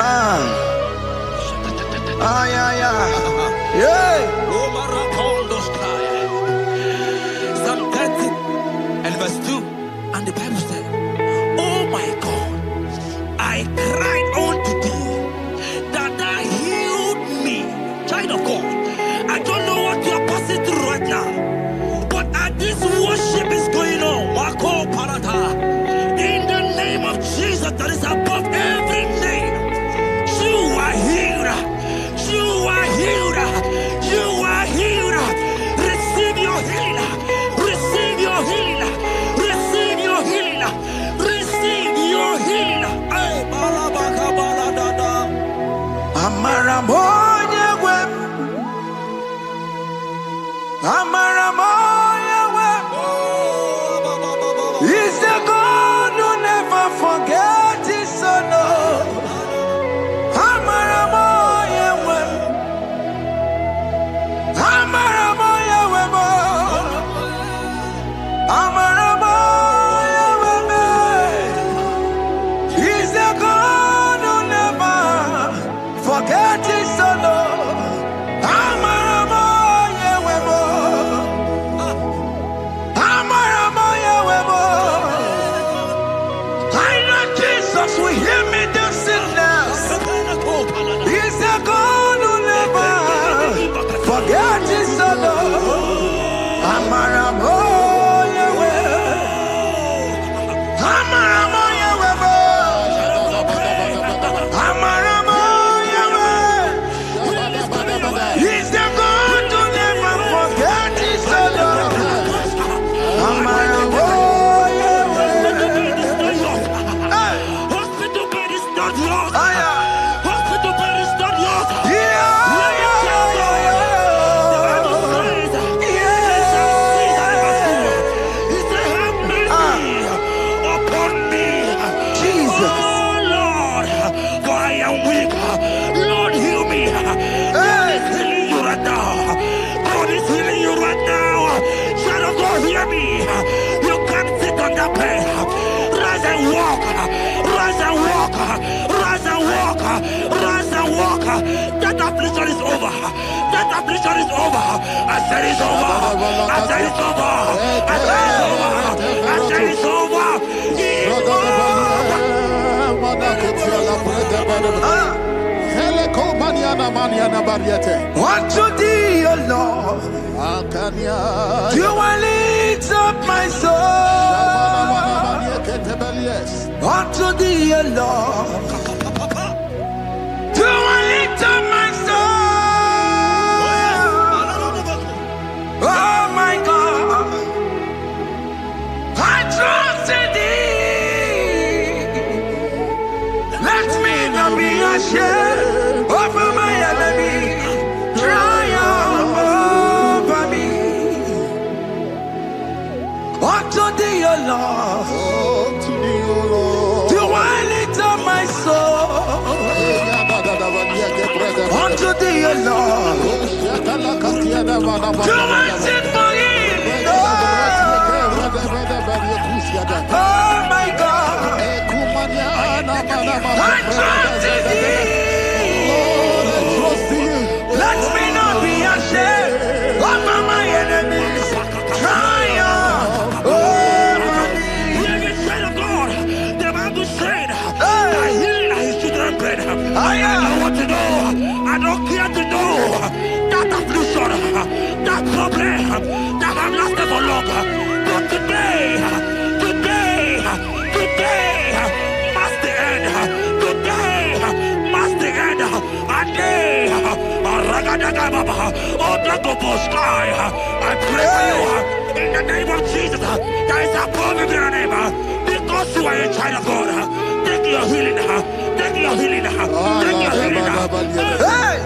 Ah, ah, yeah, yeah. Yeah. Psalm 30 and verse 2. And the Bible said, oh my God, I cried unto thee that thou healed me. Child of God, I don't know what you are passing through right now, but as this worship is going on, Wako Parata, in the name of Jesus that is above every name, you are healed. You are healed. You are healed. Receive your healing. Receive your healing. Receive your healing. Receive your healing. Ay, balabaka baladada. Amaramoya wem. Amaramoya wem. He's the God who never forgets his son. Amaramoya wem. Amaramoya wem. Amaramoya wem. He's the God who never forgets his son. Amaramoya wem. Amaramoya wem. I know Jesus will hear me the sickness. He's the God who never forgets his son. Amaramoya wem. Amaramoya wem. Amaramoya wem. He's the God who never forgets his son. Amaramoya wem. Hey. Hospital bed is not yours. Ah, yeah. Hospital bed is not yours. Yeah, yeah, yeah, Jesus. Oh Lord, for I am weak. Lord, heal me. God is healing you right now. God is healing you right now. Child of God, hear me. You can't sit on that bed. Rise and walk. Rise and walk. Rise and walk. Rise and walk. That affliction is over. That affliction is over. I said it's over. I said it's over. I said it's over. I said it's over. It's over. Unto thee, O Lord, do I lift up my soul. Unto thee, O Lord, do I lift up my soul. Oh my God, I trust in thee. Let me not be ashamed over my enemy. Triumph over me. Unto thee, O Lord, do I lift up my soul. Unto thee, O Lord, do I sing for him. Oh my God, I trust in thee. Let me not be ashamed over my enemies. Triumph over me. Hear the child of God. The Bible said, I heal his children bread. I don't want to know. I don't care to know that affliction, that problem, that have lasted for long. But today must the end. Today must the end. A day, I pray for you in the name of Jesus. There is a problem in your name. Because you are a child of God. Take your healing. Take your healing. Take your healing. Hey,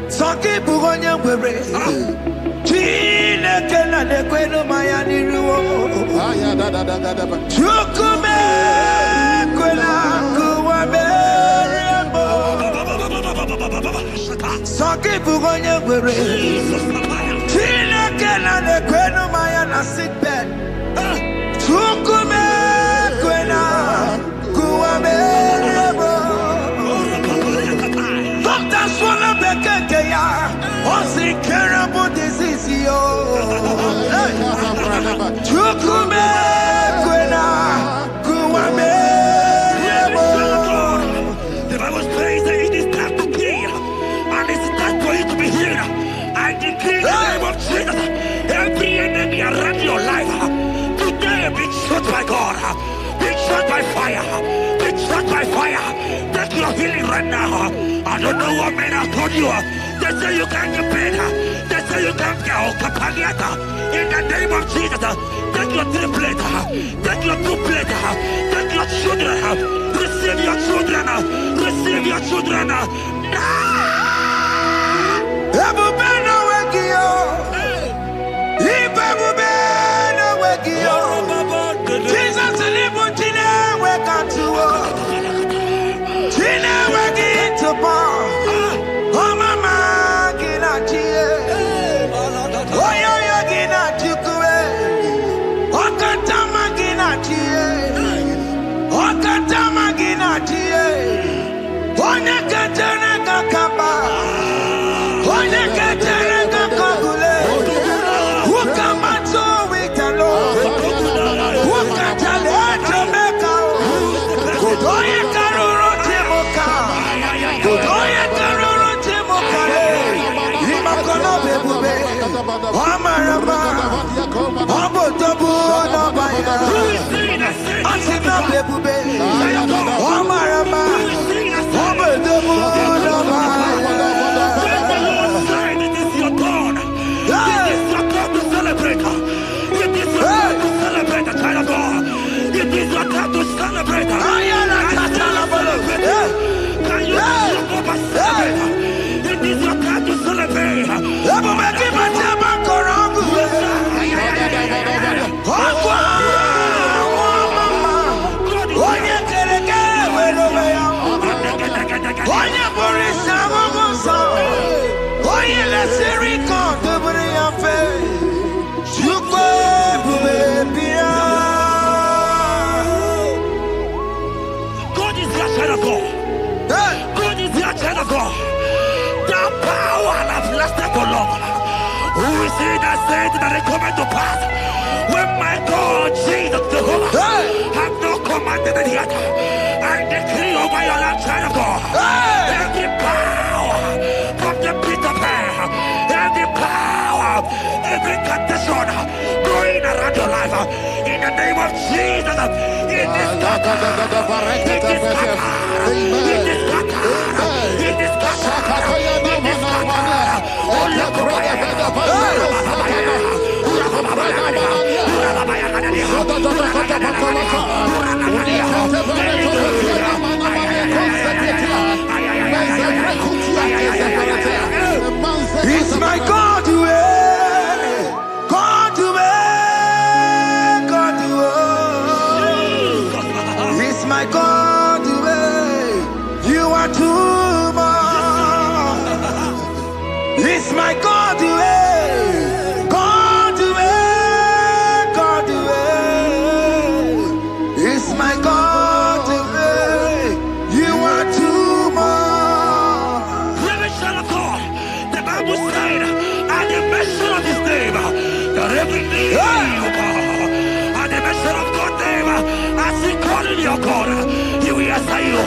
Saki Bugonya Webre. Chile Kena de Queno Mayani Ruo. Chukume Quena Kuwabe. Saki Bugonya Webre. Chile Kena de Queno Mayana sick bed. Chukume Quena Kuwabe. healing right now. I don't know what men have told you. They say you can't get better. They say you can't get Kapaliata. In the name of Jesus, take your 3 plate, take your 2 plate, take your children, receive your children, receive your children. Jesus who is he that said that it coming to pass? When my God, Jesus Jehovah, have not commanded it yet, I decree over your life, child of God, every power from the pit of hell, every power, every condition going around your life, in the name of Jesus, it is scattered, it is scattered, it is scattered, it is scattered, it is scattered. It's my God to God to God to it's my God to you are too much. It's my God to God to God to it's my God to you are too much. The Bible said, at the mention of his name, that every knee will bow. At the mention of God's name, as he called him your God, he will answer you.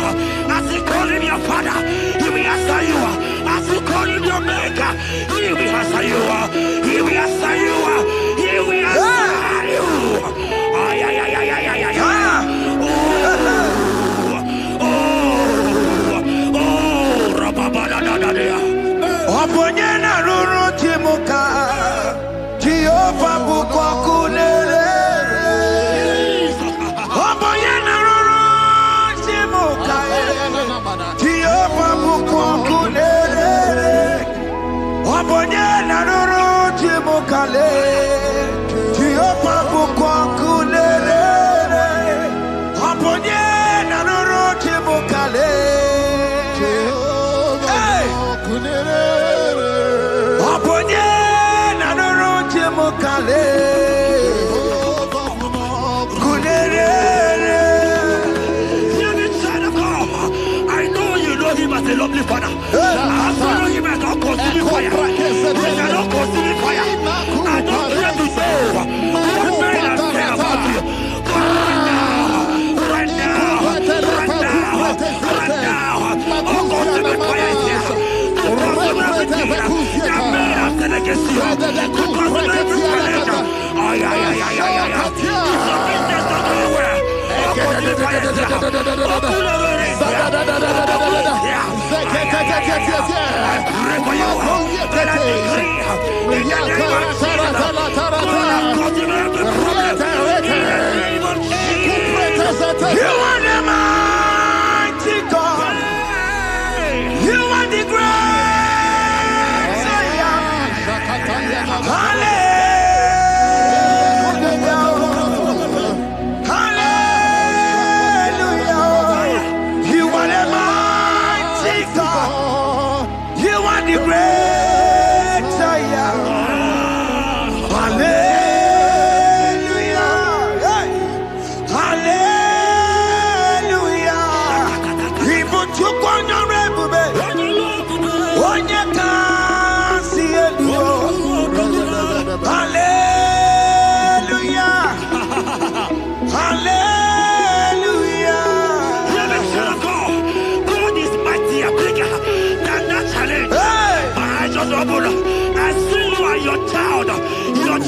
As he called him your Father, he will answer you. As he called him your Maker, he will answer you. He will answer you. He will answer you. Ay, ay, ay, ay, ay, ay, ay. Oponyena ruru timuka Jehova bukwa kulele Oponyena ruru timuka Jehova bukwa kulele Oponyena ruru timuka le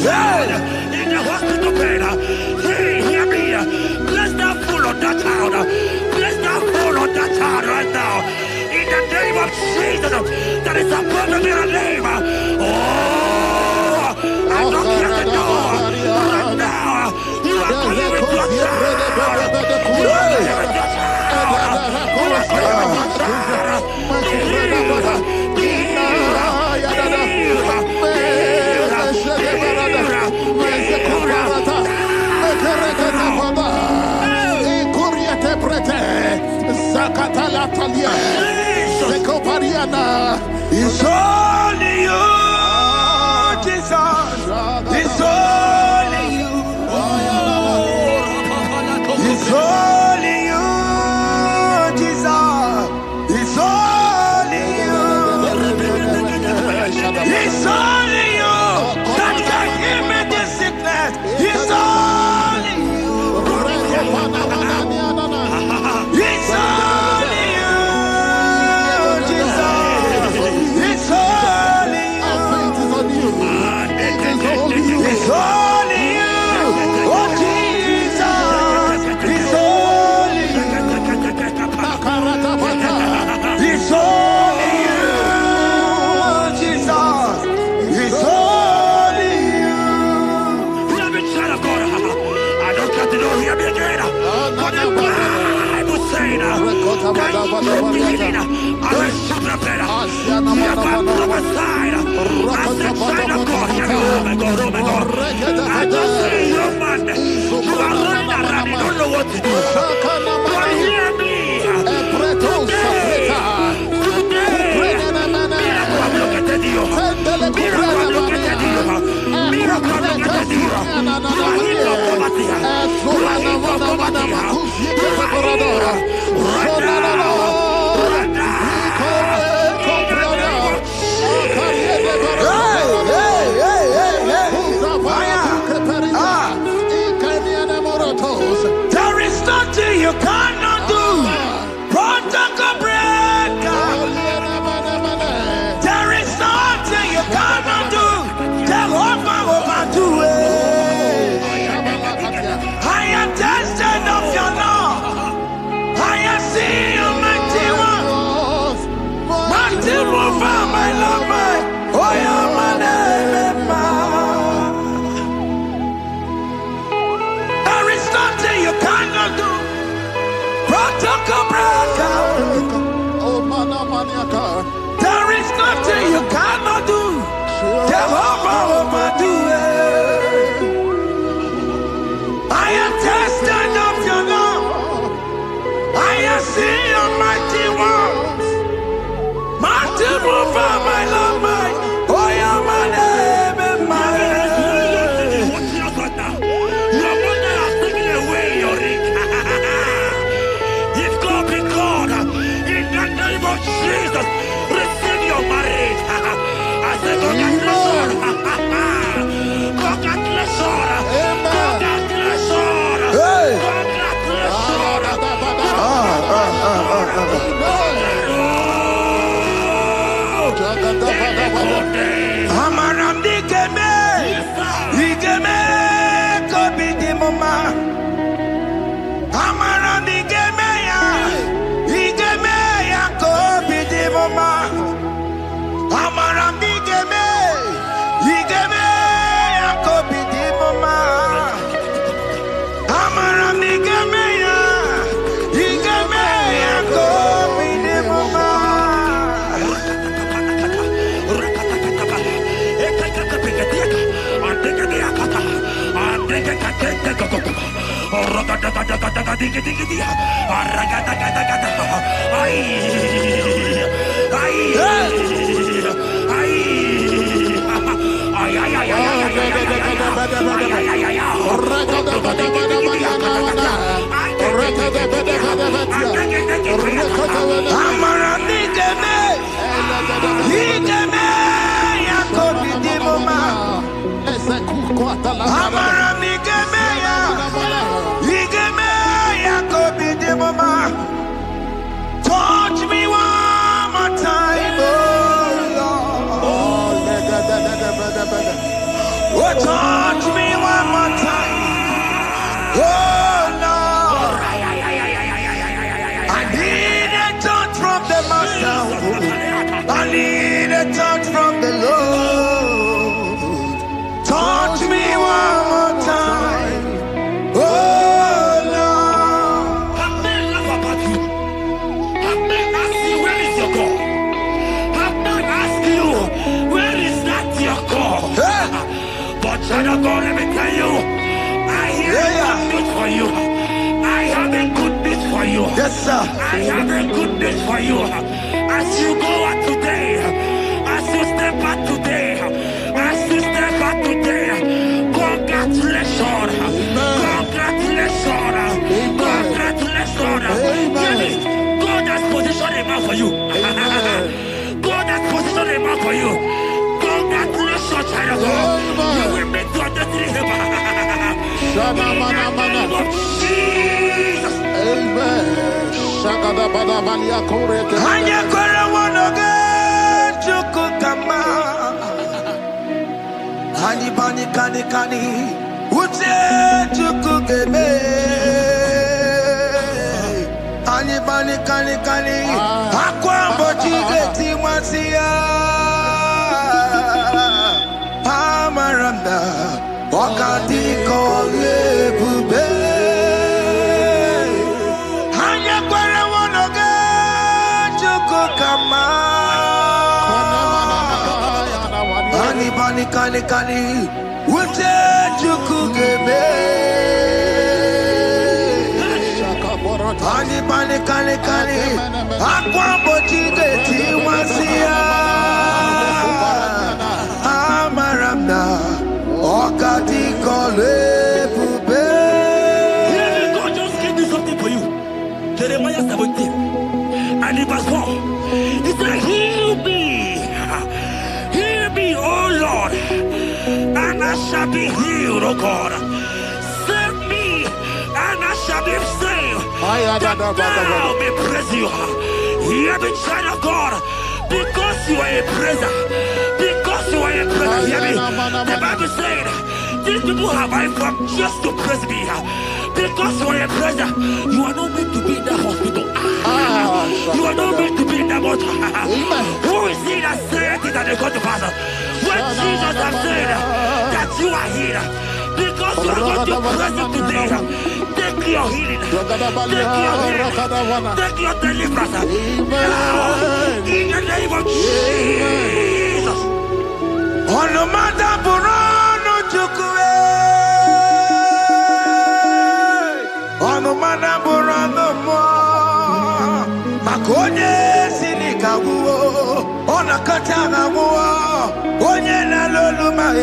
in the hospital bed. Hear me. Bless that fool on that child. Bless that fool on that child right now. In the name of Jesus, that is above the middle name. Oh, I don't hear the door right now. You are calling with your child. You are calling with your child. You are calling with your child. It's only you, Jesus. It's only you. It's only you, Jesus. It's only you. It's only you that can give me this sickness. It's only you. It's only you, Jesus. It's only you. It's only you. Oh, Jesus. It's only you. It's only you, Jesus. It's only you. Let me try to go. I don't got to know hear me again. But the Bible saying, I will shut up better. You have got prophesied. I said, try to go here. Oh my God, oh my God. I just say, young man, you are running around. You don't know what to do. But hear me. There is nothing you cannot do. Protocol breaker. There is nothing you cannot do. Jehovah overdo it. I am tested of your love. I am seeing you, mighty one. Mighty mover, my love, my. Oh, yeah, my name, there is nothing you cannot do. Protocol breaker. There is nothing you cannot do. Jehovah overdo it. I am tested of your love. I am seeing your mighty ones. Mighty mover, my love, my. Oh, yeah, my name and my. Jesus, receive your marriage. I say, congratulations. Congratulations. Congratulations. Congratulations. Amaram digeme, digeme, kobi di mama. Amaram digeme ya, digeme ya kobi di mama. Amaram digeme, digeme ya kobi di mama. Amaram digeme ya, digeme ya kobi di mama. Touch me one more time, oh Lord. Oh touch me one more time. Oh Lord, I need a touch from the Master. I need a touch from the Lord. Touch me one more time. Oh Lord. Have men laugh about you. Have men ask you, where is your God? Have men ask you, where is that your God? But child of God, let me tell you, I hear a good news for you. I have a good news for you. Yes, sir. I have a good news for you. As you go out today, as you step out today, as you step out today, congratulations. Congratulations. Congratulations. Hear me. God has positioned a man for you. God has positioned a man for you. Congratulations, child of God. You will meet your destiny helper. In the name of Jesus. Amen. Hanya kora wanoge chukukama. Hani bani kani kani uche chukugeme. Hani bani kani kani akwa mbochige timwasia. Amaranda wakati kole bube. Hanya kora wanoge chukukama. Hani bani kani kani uche chukugeme. Hani bani kani kani akwa mbochige timwasia. Amaranda wakati kole bube. God just gave me something for you. Jeremiah 17 and in verse 4. He said, heal me, O Lord, and I shall be healed, O God. Save me, and I shall be saved, that thou may praise you. Hear me, child of God, because you are a praiser. Because you are a praiser, hear me. The Bible said, these people have I come just to praise me. Because you are a praiser, you are not meant to be in that hospital. You are not meant to be in that motor. Who is he that said it and they got to pass? When Jesus has said that you are healed, because you are going to praise him today, take your healing, take your deliverance. Now, in the name of Jesus. Onomada burano chukwe. Onomada burano mo. Makonye sinika wuo. Onakatana wuo. Onye na loluma e.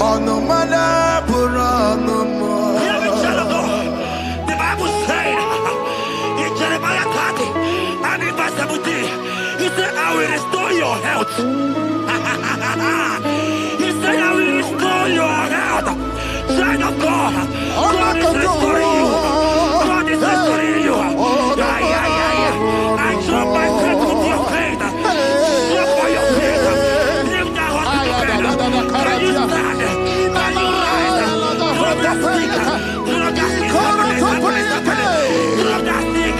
Onomada burano mo. Hear me, child of God. The Bible said in Jeremiah 30 and in verse 17, he said, I will restore your health. He said, I will restore your health. Child of God, God is restoring you. God is restoring you. I drop my faith with your faith. Drop for your faith. Leave that hospital bed. Can you stand? Can you rise? Drop that stick. Drop that stick. Drop that stick.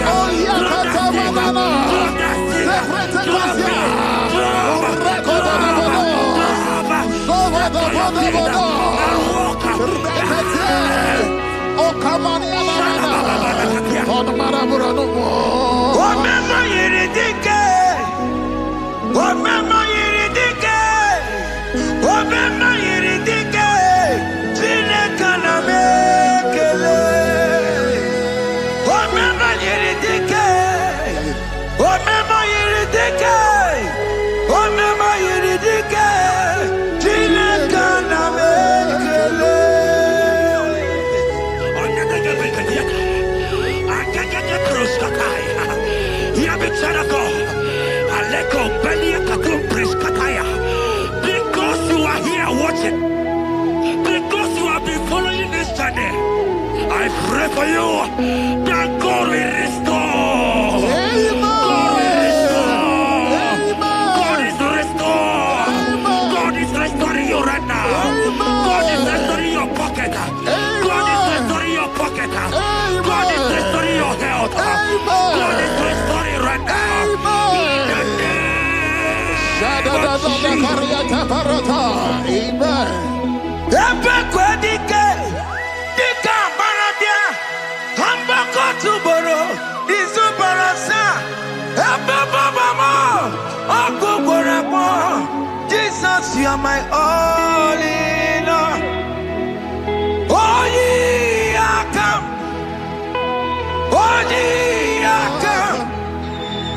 Because you are here watching, because you have been following this journey, I pray for you that God will restore. God will restore. God is restoring you right now. God is are my all in all. Oh, ye are come. Oh, ye are come.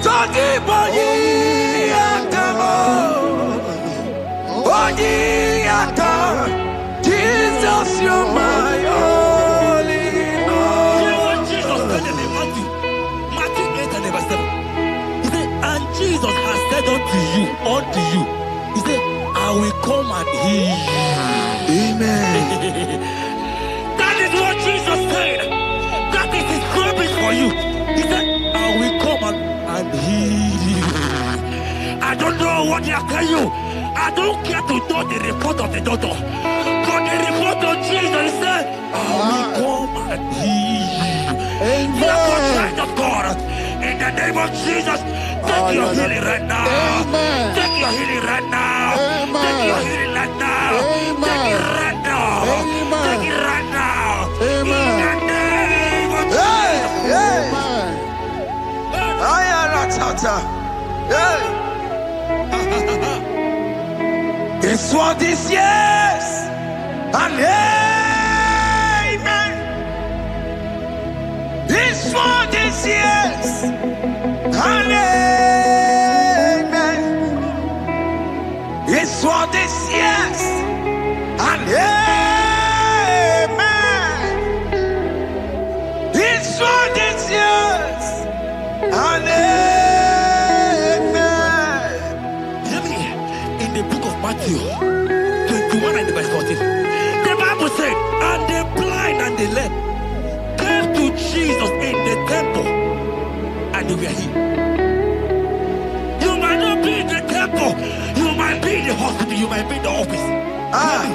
Talking about ye are come. Oh, ye are come. Jesus, you're my all in all. You know what Jesus said in Matthew 8 and verse 7? He said, and Jesus has said unto you, he said, I will come and heal you. Amen. That is what Jesus said. That is his promise for you. He said, I will come and heal you. I don't know what they are telling you. I don't care to know the report of the doctor. But the report of Jesus, he said, I will come and heal you. Therefore, child of God, in the name of Jesus, take your healing right now. Amen. Take your healing right now. Amen. Take your healing right now. Amen. Take it right now. Amen. Take it right now. Amen. In the name of Hey, hey. Amen. I am a tata. Hey. It's what this yes. And amen. It's for this yes. And amen. It's for this yes. And amen. It's for this yes. And amen. Hear me. In the book of Matthew 21 and verse 14, the Bible said, and the blind and the lame came to Jesus in the temple, and they were healed. You might not be in the temple, you might be in the hospital, you might be in the office. Ah.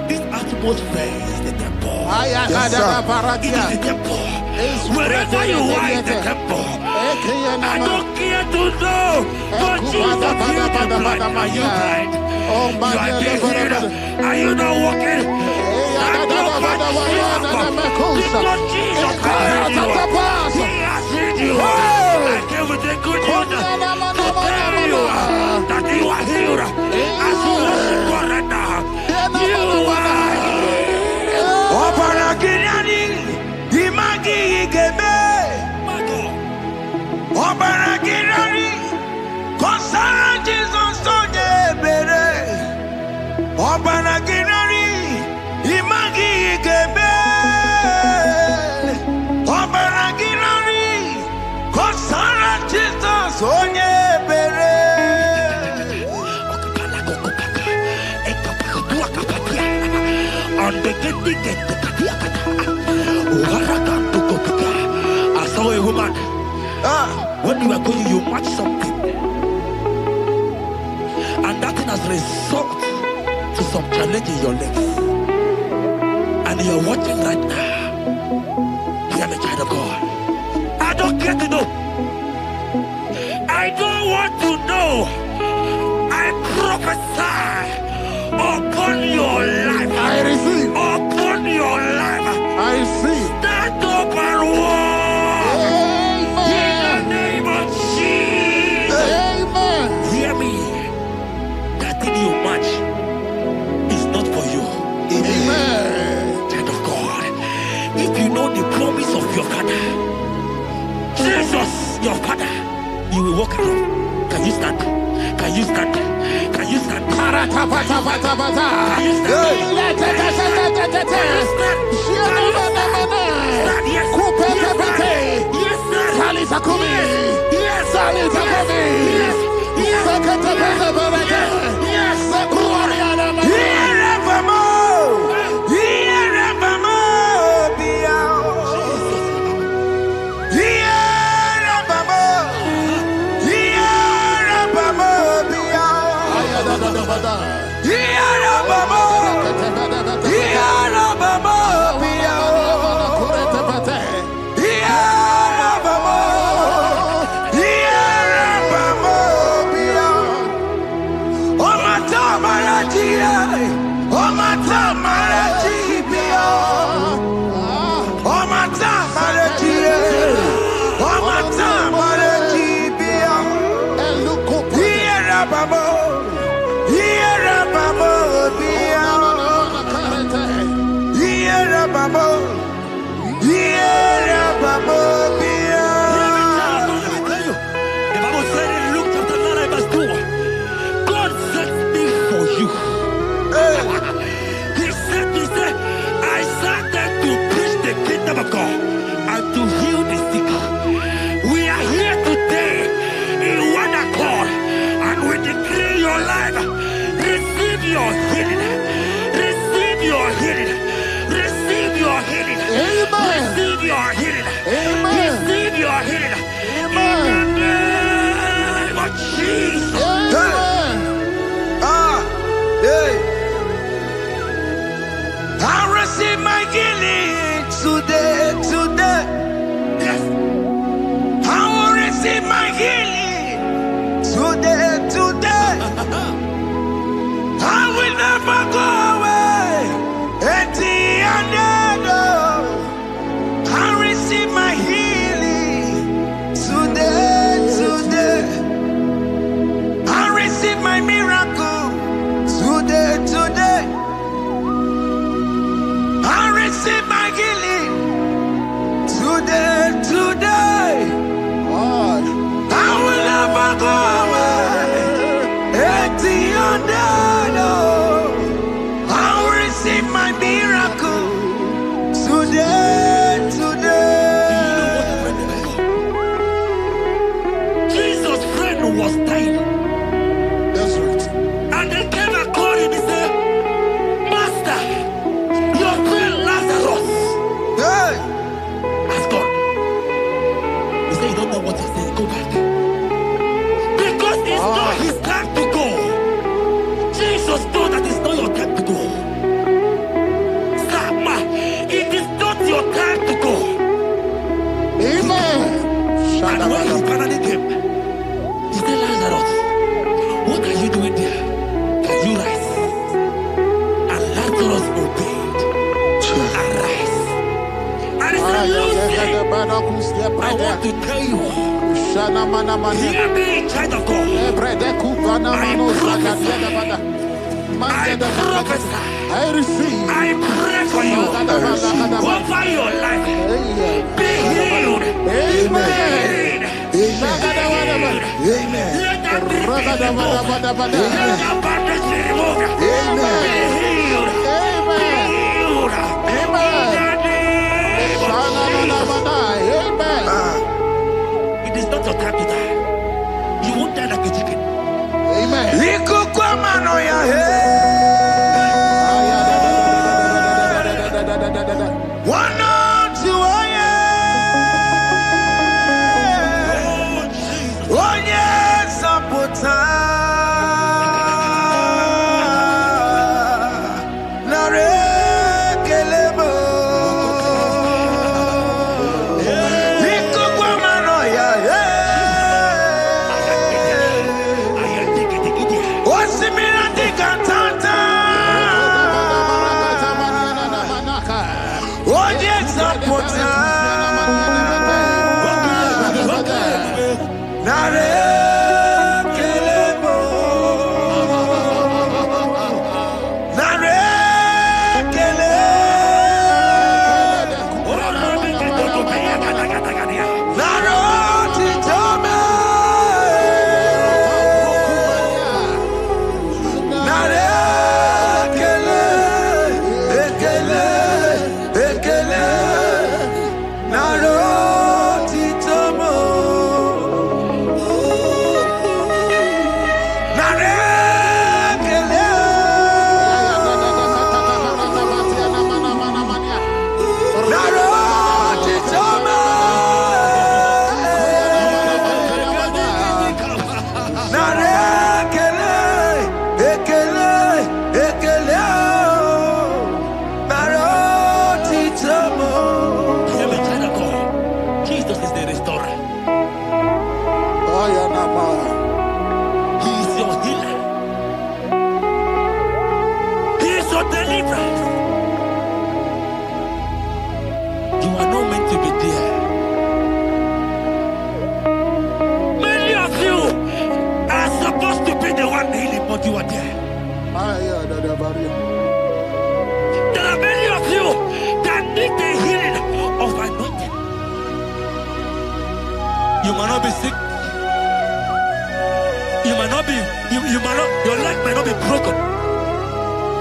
This atmosphere is the temple. Yes, sir. It is the temple. Wherever you are in the temple, I don't care to know, but Jesus healed the blind. Are you blind? You are being healed. Are you not walking? Stand up and stand up. Because Jesus has healed you. He has healed you. I came with the good news to tell you that you are healed. As you worship God right now, you are healed. Opana Gideoni, Imagi Igebe. My God. Opana Gideoni, Kosara Jesus Sonye Bere. Opana Gideoni, Imagi Igebe. Opana Gideoni, Kosara Jesus Sonye Bere. I saw a woman. Ah, When you are going, you match something, and that thing has result to some challenge in your legs, and you are watching right now. You are a child of God. I don't care to know. I don't want to know. I prophesy upon your life. I receive. Upon your life. I receive. Stand up and walk. In the Amen. name of Jesus. Amen. Hear me. That thing you match is not for you. Amen. Child of God. If you know the promise of your father, Jesus, your father, you will walk around. Can you stand? Can you stand? Can you stand? Can you stand? Babo, And when he finally came, he said, Lazarus, what are you doing there? Can you rise? And Lazarus obeyed and rise. And he said, Lucy, I want to tell you, hear me, child of God. I prophesy. I receive. I pray for you over your life. Be healed. Amen. Amen. Let that be removed. Let that bandage be removed. Amen. Be healed. Be healed. Amen. Amen. It is not your time to die. You won't die like a chicken. Amen. There are many of you that need the healing of anointing. You might not be sick. You might not be, your leg might not be broken.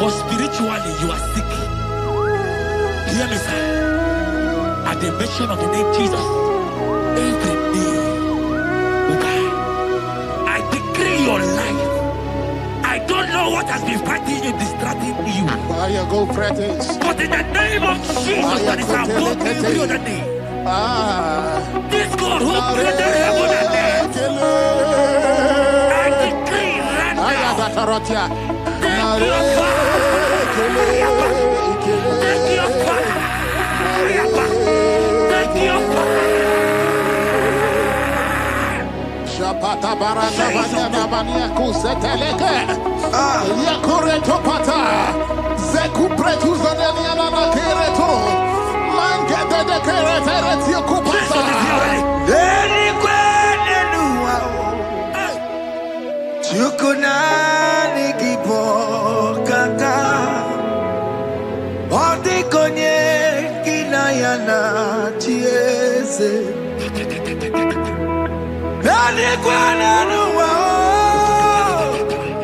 But spiritually you are sick. Hear me, sir. At the mention of the name Jesus, every knee will bow. I decree your life. I don't know what has been fighting you, distracting you. But in the name of Jesus, that is above every other name. This God who created heaven and earth, I decree right now, take your fire, take your fire, take your fire. Pata barata banya banya kuseteleke yakoreto pata zeku pretu zanenia na kereto mangede de kerete retio kupata Deni kwene nuwa chukuna nikipo kaka odi konye kinayana chiese Nani kwana nuwa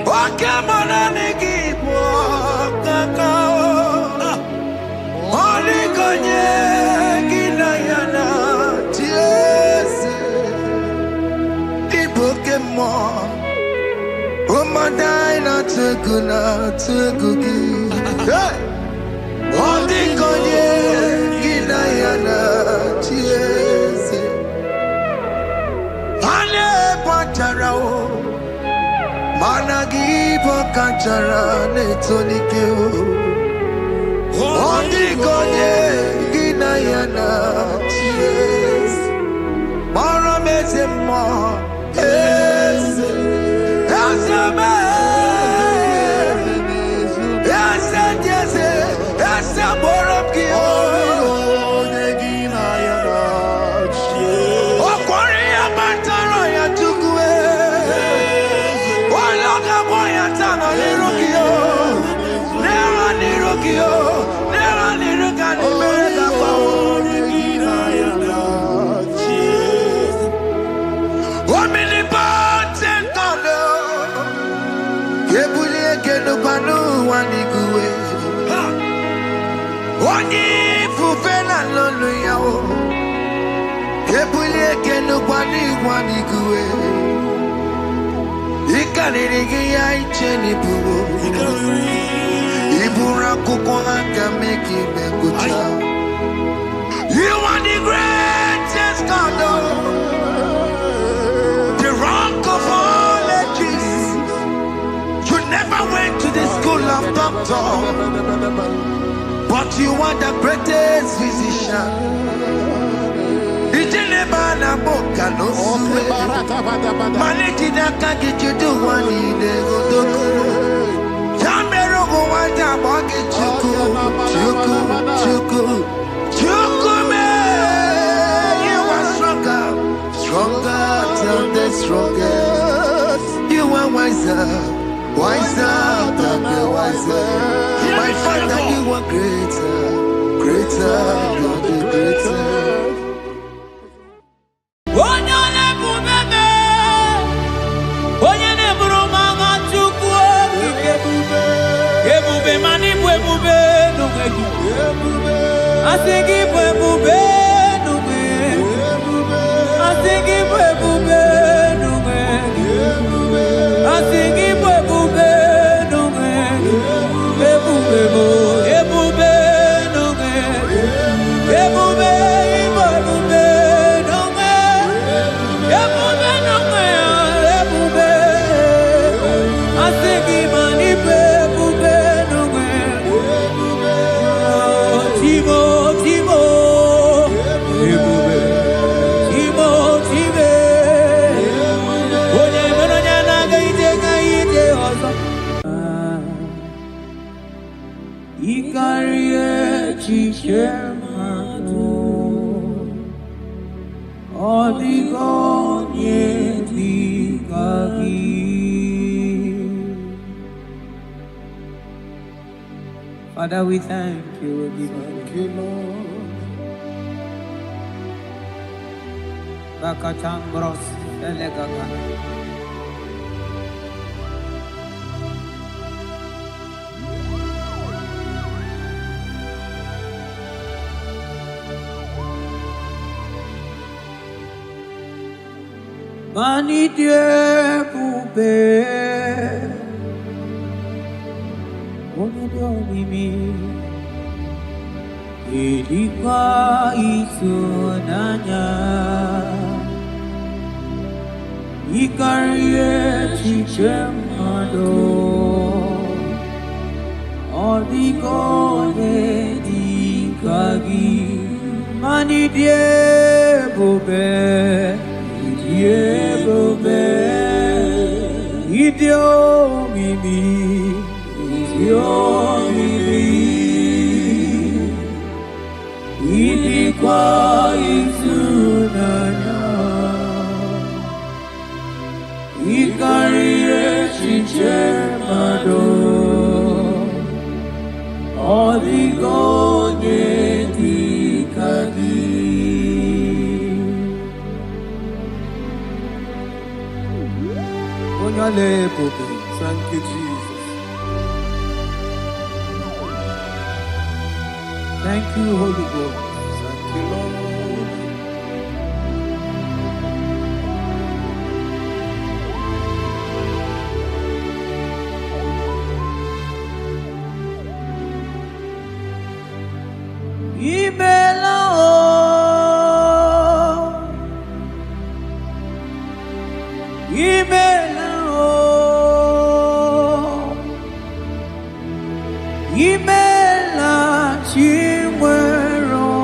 wakemona nikipo kaka odi konye kinayana chiese Pokemon, oh my dina tukugi. Hey, oh the konye gina yana chiese. Ane pacharao, managi pokachara netonikeo. Oh the konye gina yana chiese. Mara Oni fufena lolo yawo. Kebule kenu kwani kuwe. Ikanirigi ya icheni buwo. Ibura kuko hanga meki mengucha. You are the greatest God, the rock of all ages. You never went to the school of doctor, but you are the greatest physician. Ijenebana boka no suwe. Maniti na kage do one in the godoku. Yamero go wanda boge chuku. Chukume, you are stronger than the strongest. You are wiser than the wiser. My Father, you are greater than the greatest. Father, we thank you. We thank you, Lord. Bakachang bros, elegagana. Mani Dieu poubelle. Mimi ilikuwa isunanya ikarie chichemado odigone dikagi mani diebobe idio mimi ilikuwa isunanya ikarie chichemado oligonye dikagi onyale pope. Thank you, Jesus. Thank you, Holy Ghost. Thank you, Lord. Imela chiwero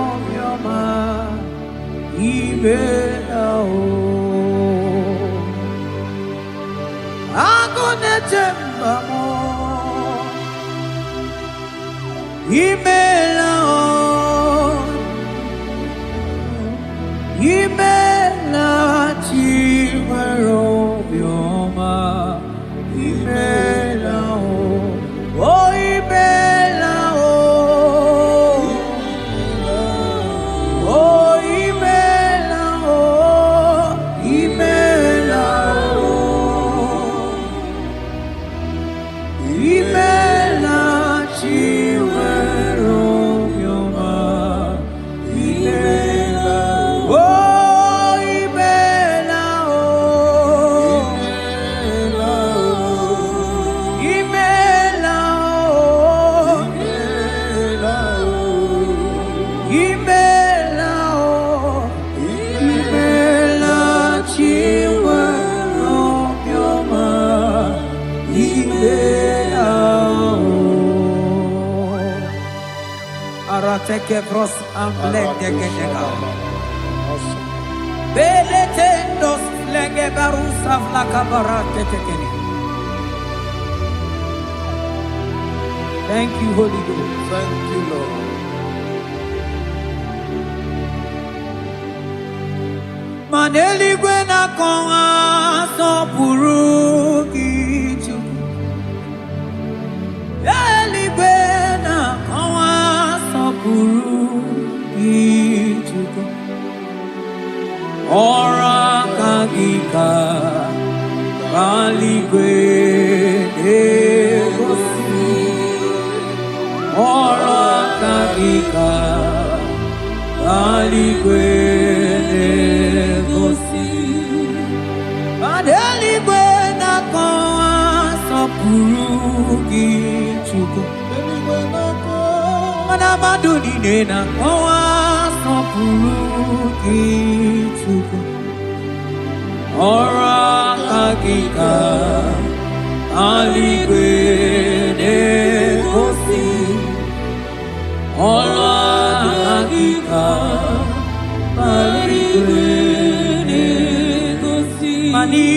kevros amblende genega. Beletendos lenge barusa vlakabarate tekeni. Thank you, Holy Ghost. Thank you, Lord. Maneli gwena konga sopuru kichu. Eli gwena konga sopuru kichu. Ora kagika baligwe negosi. Ora kagika baligwe negosi. Adeligwe na konwa sopuru kichuko. Mana maduni nena konwa sopuru kichuko. Ora kagika aligwe negosi. Ora kagika aligwe negosi. Mani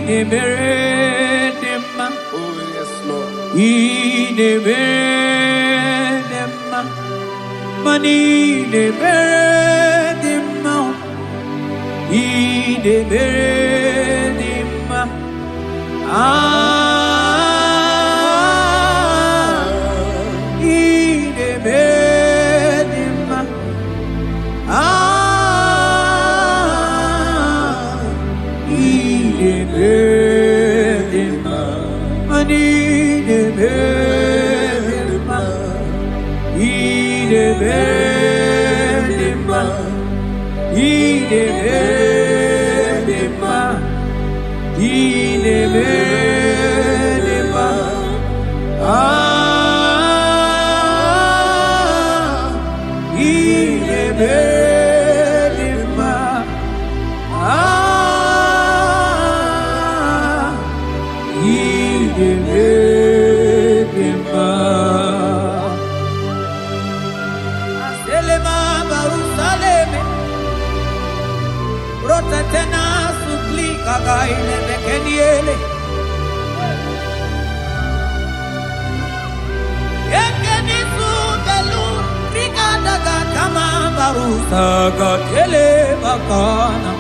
ne meredema. Oh, yes, Lord. Ne meredema. Mani ne meredema. Ne meredema. Ne meredema. Saga tele bakana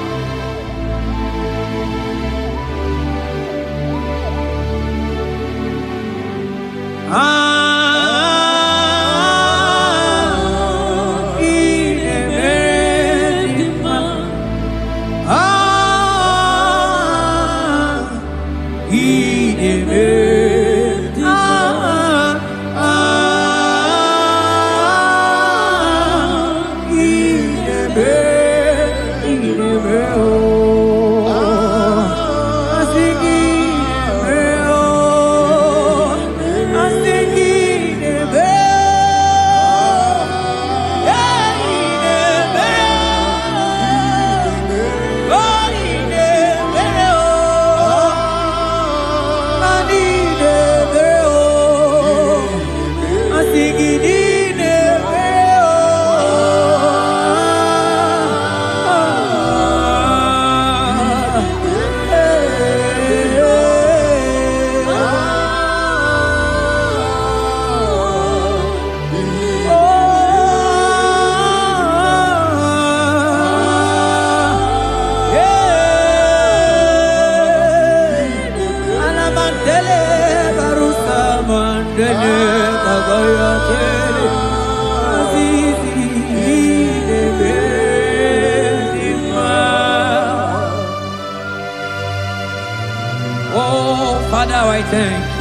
Oh, Father, I thank you.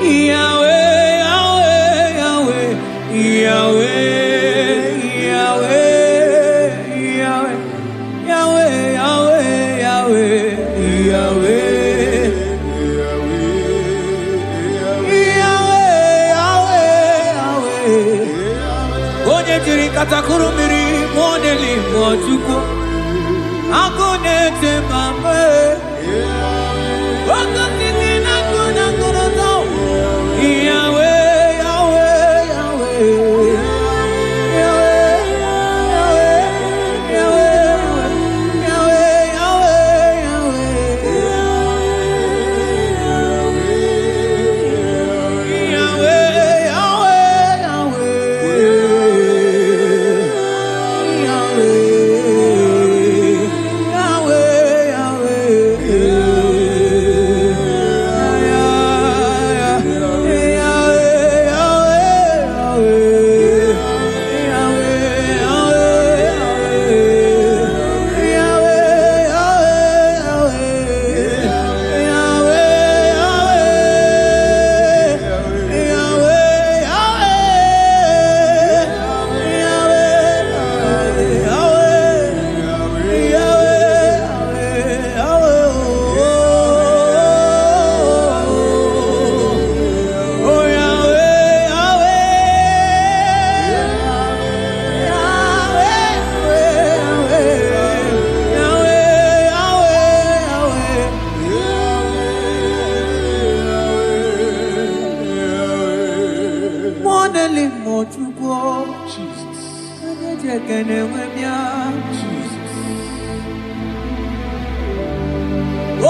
Yahweh, Yahweh, Yahweh, Yahweh, Yahweh, Yahweh, Yahweh, Yahweh, Katakuru miri modeli mojuko akone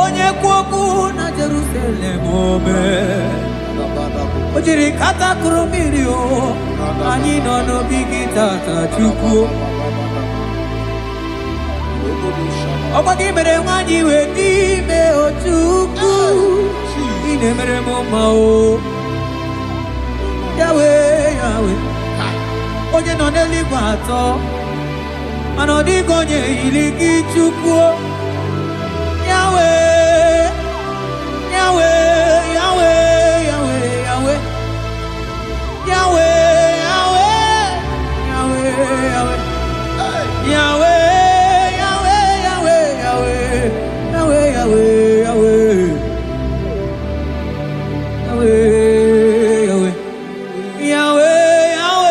Onye kwoku na Jerusalem ome Ojiri kata kurumiri o Anyị nọ n'obi gị tata Chukwu Ọkwa gị mere nwanyị wee n'ime o Chukwu Ị na-emere m mma o Yahweh, Yahweh Onye nọ n'eluigwe atọ Mana ọ dịghị onye yiri gị Chukwu Yahweh, Yahweh, Yahweh, Yahweh, Yahweh, Yahweh, Yahweh, Yahweh, Yahweh, Yahweh, Yahweh, Yahweh, Yahweh, Yahweh, Yahweh, Yahweh.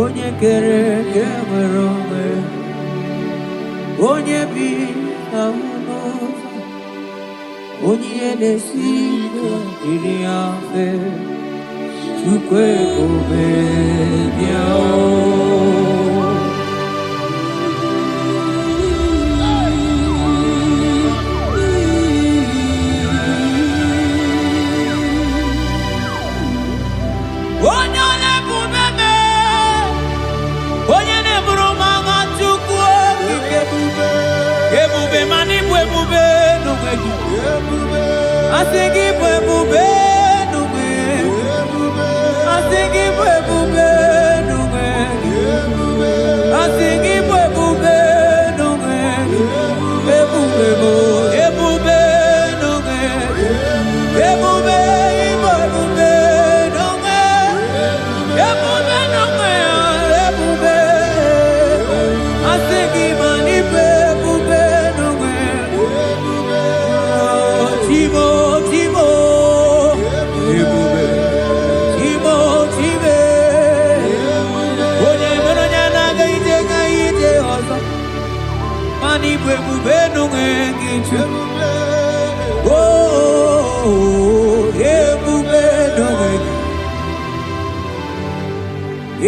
Onye kere ke nwere onwe Onye bi na ụlọ Onye na-esi iri afe Chukwu ebube bịa Onye na-ebube me Onye na-eburu m agha Chukwu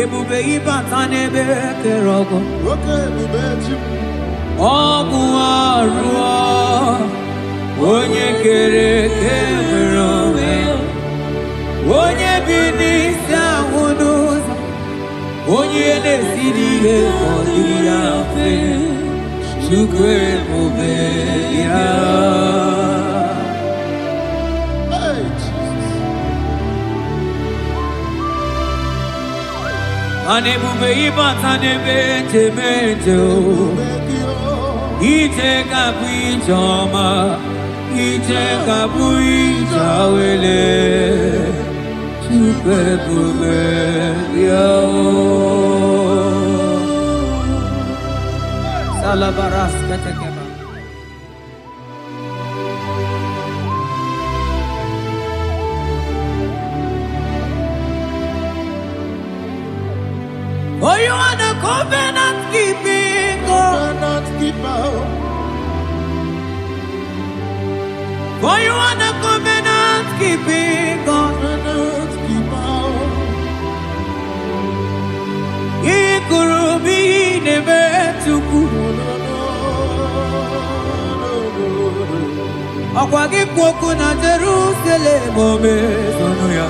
Ebube ibatane be kerogo. Ogu arua. Onye kere kemerome. Onye bini sahunuza. Onye nesiriye kodiya fe. Shukwe ebube ya. Anebube ibatanebe temejo. Ite kapu ijoma. Ite kapu ijawele. Shukwe ebube ya. Salabaras katekeba. Oh, you are the covenant keeping God. Oh, you are the covenant keeping God. Ikurubi nebe tuku. Akwagi kwoku na Jerusalem ome sonuya.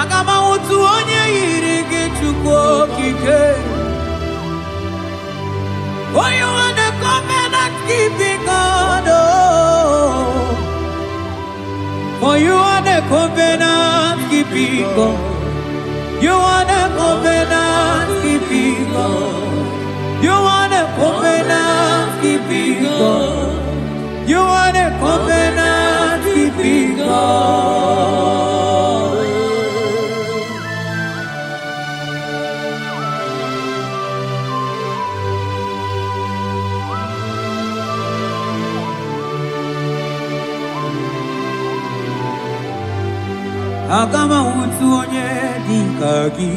Agama utu onye yiri gị Chukwu okike. Oh, you are the covenant keeping God. Oh, you are the covenant keeping God. You are the covenant keeping God. You are the covenant keeping God. You are the covenant keeping God. Agama utu onye dika gị.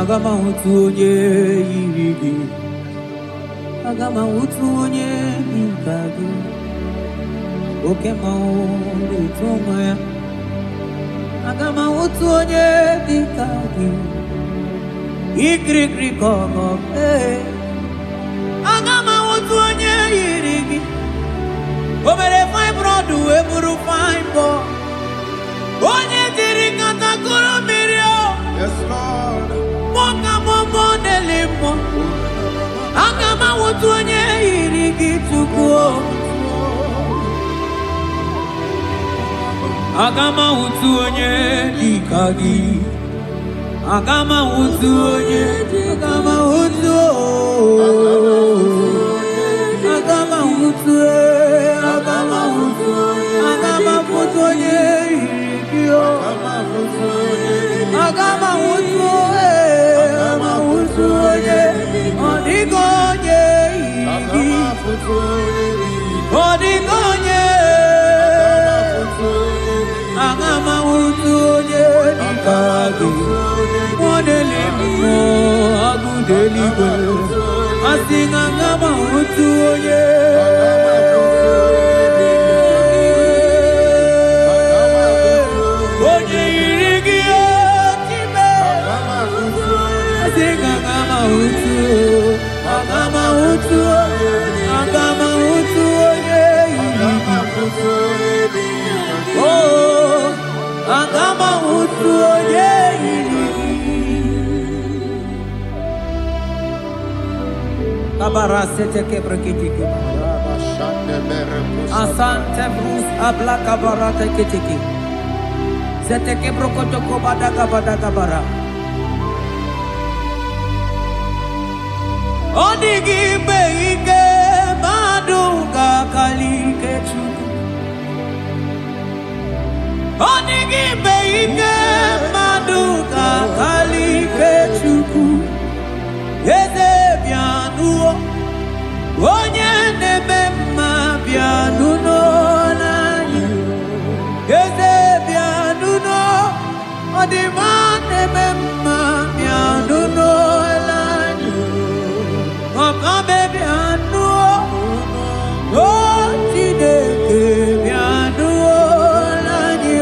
Agama utu onye yiri gị. Agama utu onye dika gị. Oke mmanwụ etu onwe ya. Agama utu onye dika gị. Ikirikiri kọgọ. Agama utu onye yiri gị. O mere fine broad wee bụrụ fine boy. Onye diri katakuru mirio. Yes, Lord. Moka momo nelimo. Agama utu onye yiri gị Chukwu. Agama utu onye dika gị. Agama utu onye. Agama utu. Agama utu. Agama utu. Agama utu onye. Agama utu onye, odigo onye igi, odigo onye. Agama utu onye dikagi, modeli mo agudeli go. Asing agama utu onye. Agama utu onye yiri. Oh, agama utu onye yiri. Kabara sete kebrekiti keba. Asante Brus Ablaka Barata Ketiki. Seteke Brokotoko Badaka Badaka Bara. Onigi Beike Maduga Kalike Chuku. Onigi Beike Maduga Kalike Chuku. Yeze Bianuo. Onye nebe mma bianuno nanyi. Yeze bianuno. Odima nebe mma bianuno nanyi. Mama baby anuo. Otideke bianuo nanyi.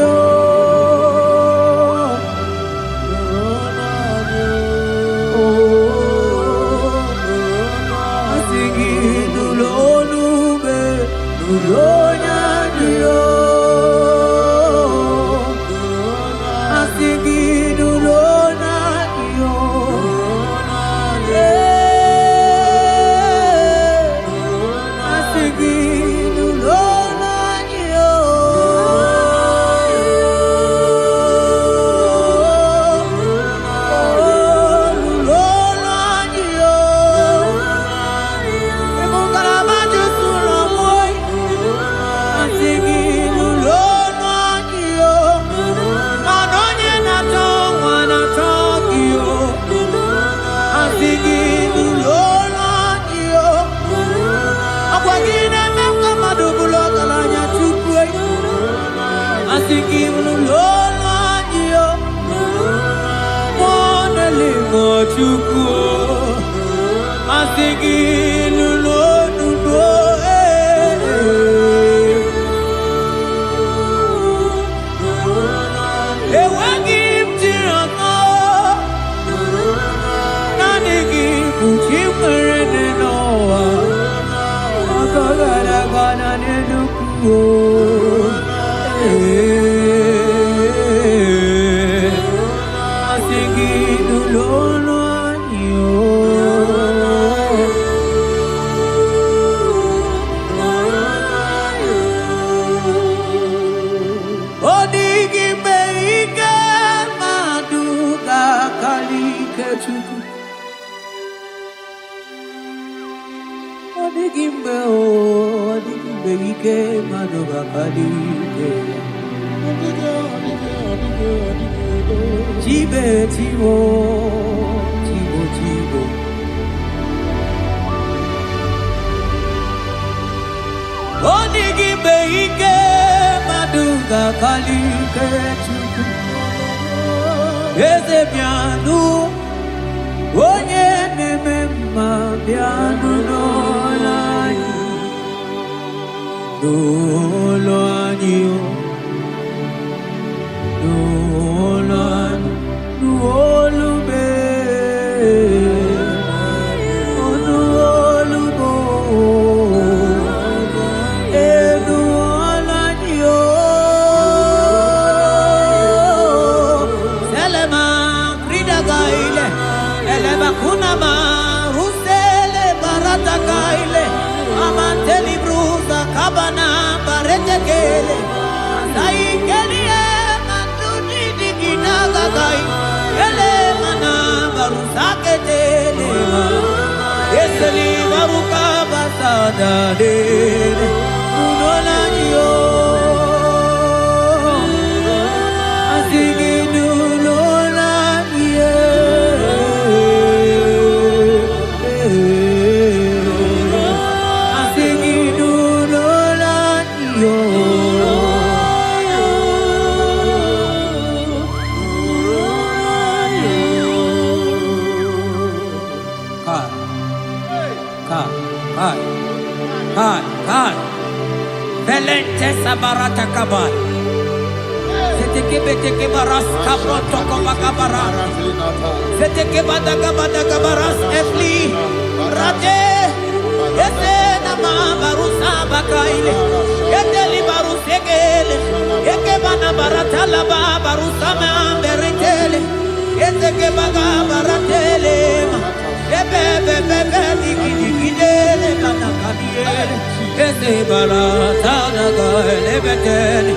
ese bala tanaga elebeteni.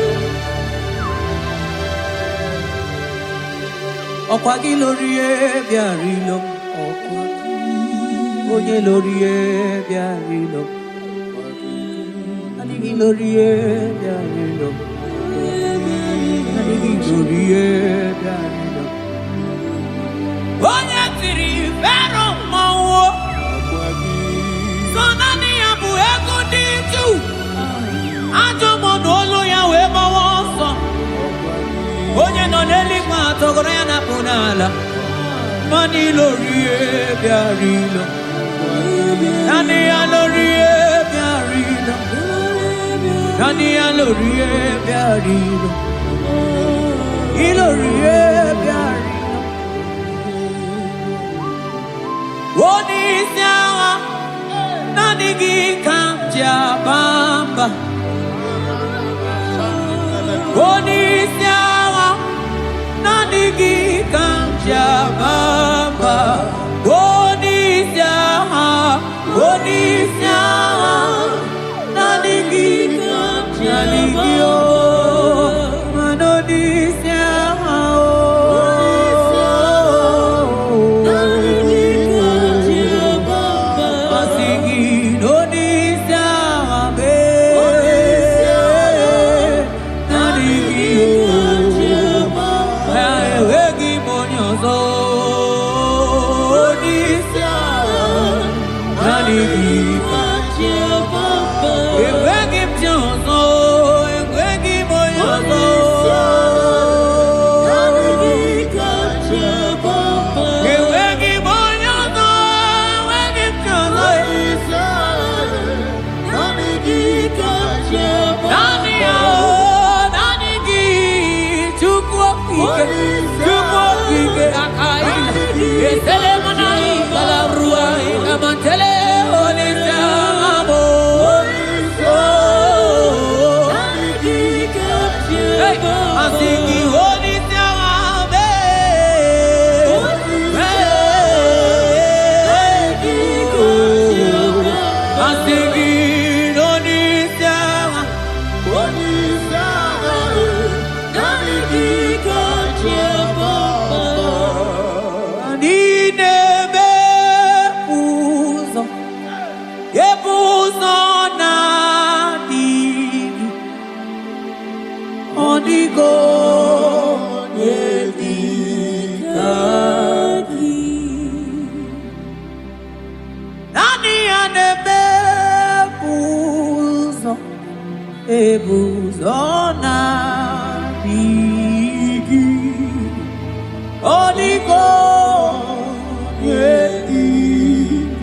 Okwagi lori ebiarilo, onye lori ebiarilo, anigi lori ebiarilo, anigi lori ebiarilo. Onye tiri fero mmanwụ, so nani ya bụ ego dị jụ, ajọ mmadụ olu ya wee gbawa ọsọ. Onye nọ n'eluigwe atọgọrọ ya napụ n'ala, mani lori ebiarilo, nani ya lori ebiarilo, nani ya lori ebiarilo, ilori ebiarilo. Onisi agha, nani gị ka m ji aba mba. Onisi agha, nani gị ka m ji aba mba. Onisi agha, nani gị ka m ji aba mba. Mana onisi agha, ebuzona bigi odiko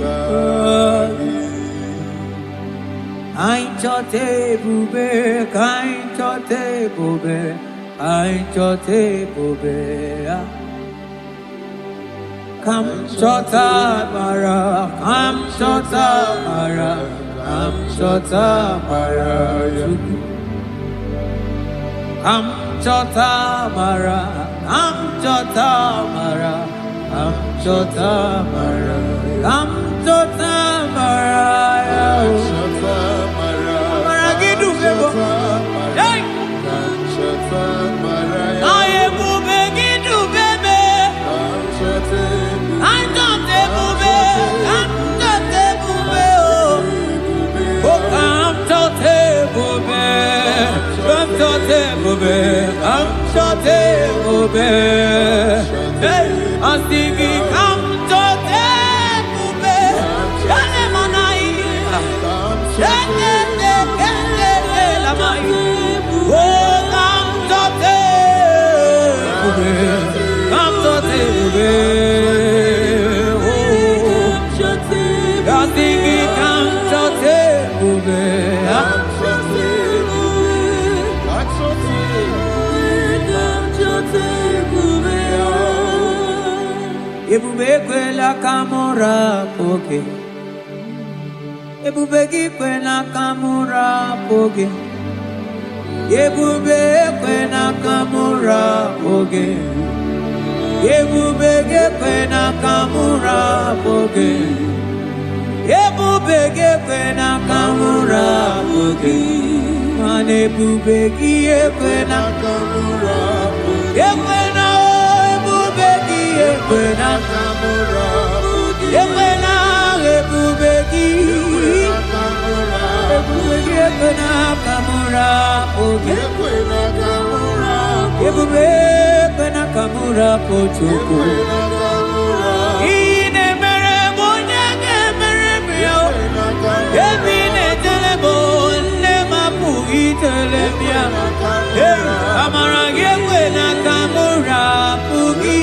yedikari ainchote bube kainchote bube kam chota mara Kam chota mara gidu bebo hey aye bube gidu bebe anchote bube I'm hey, I'm singing, come to Ebube kwela kamura poke. Ebube kwela kamura poke. Ebube kwela kamura poke. Ebube kwela kamura poke. Ebube kwela kamura Mane bubegi ekwena ekwena bubegi ekwena ekwena bubegi ekwena kamura bogi ekwena kamura pochuku ine mere bonya ke mere bio ebine telebo Itelemia, Amara Yewena Kamura Pugi,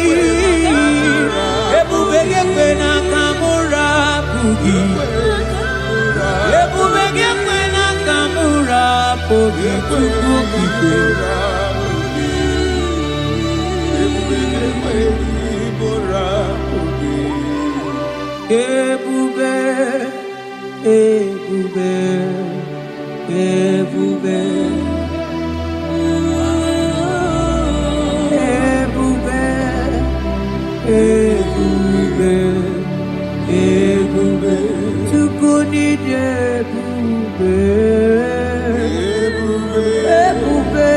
Ebubegewena Kamura Pugi, Ebubegewena Kamura Pugi, Ebube, Ebube. Ebube, Ebube, Ebube, Ebube, Tukuni Ebube, Ebube,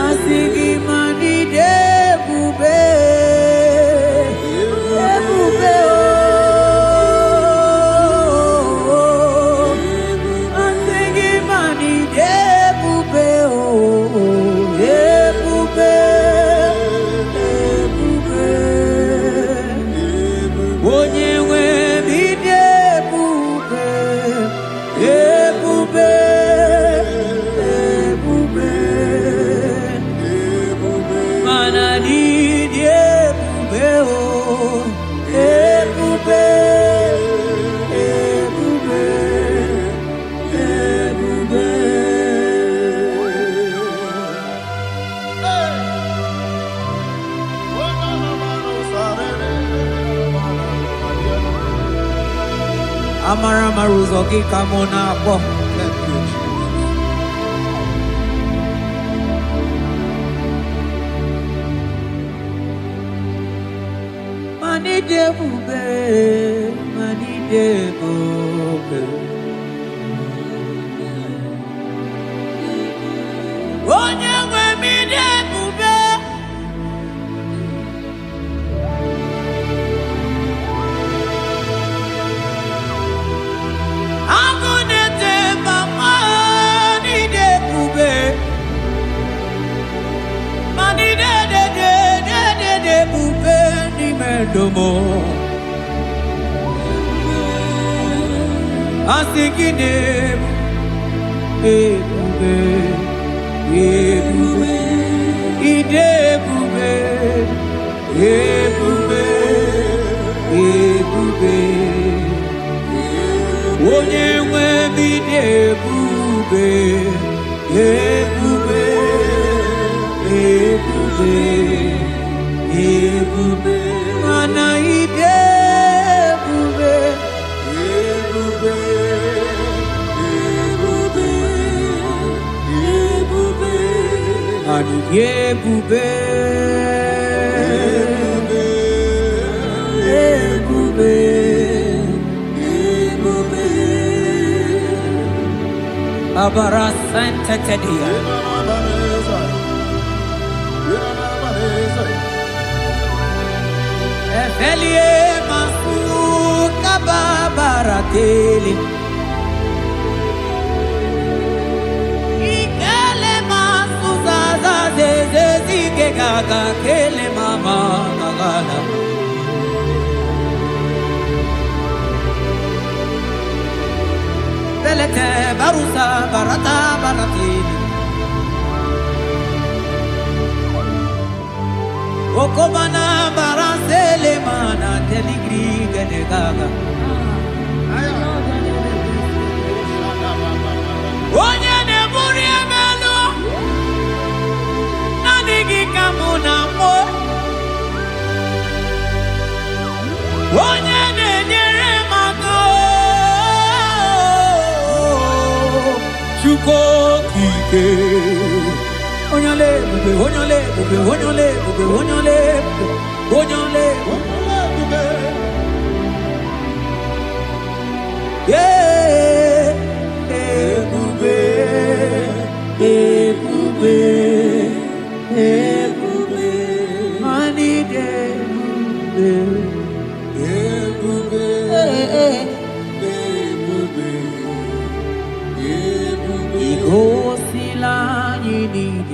Asigi Mani Ebube, Ebube. Amara maruzo kikamona bo. Mani debube, mani debube. Onye nwe mi debube. Domo Asikine Ebube Ebube Idebube Ebube Ebube Onye nwe bidebube Ebube Ebube Ebube Mana ide bube, bube, bube, bube. Ani ye bube, bube, bube. Abara santa tedia. Efelie masu kababarateli Ikele masu zaza zeze zike gaga kele mama gagala Belete barusa barata barateli Okomana barasele mana teligri gaga. Onye ne buri emelo, nanigi kamuna mo. Onye ne nyere mako, chuko kike. Onyole, onyole, onyole, onyole, onyole, onyole.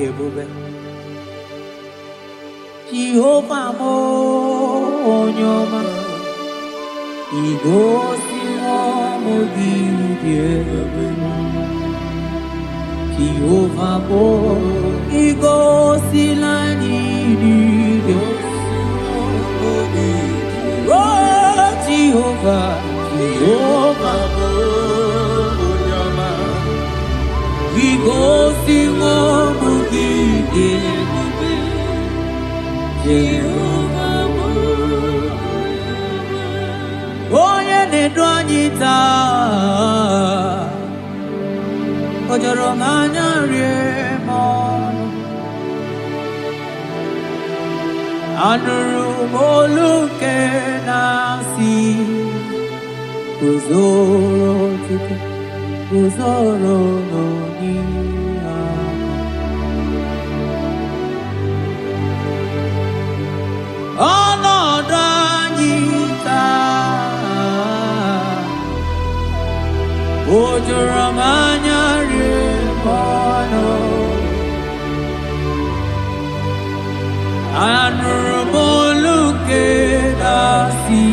ebube. Jehovah mo onyoma, igosi mo gidi ebube. Jehovah mo igosi lani di. Oh Jehovah, Jehovah mo onyoma, igosi mo gidi ebube. Jehovah mo onye na-edu anyị taa, o jọrọ m anya rie m ọnụ. Anụrụ m olu nke na-asị, guzoro Chukwu, guzoro n'onye ahụ. Ọnọdụ anyị taa, o juru m anya rie m ọnụ. Anụrụ m olu nke na-asị,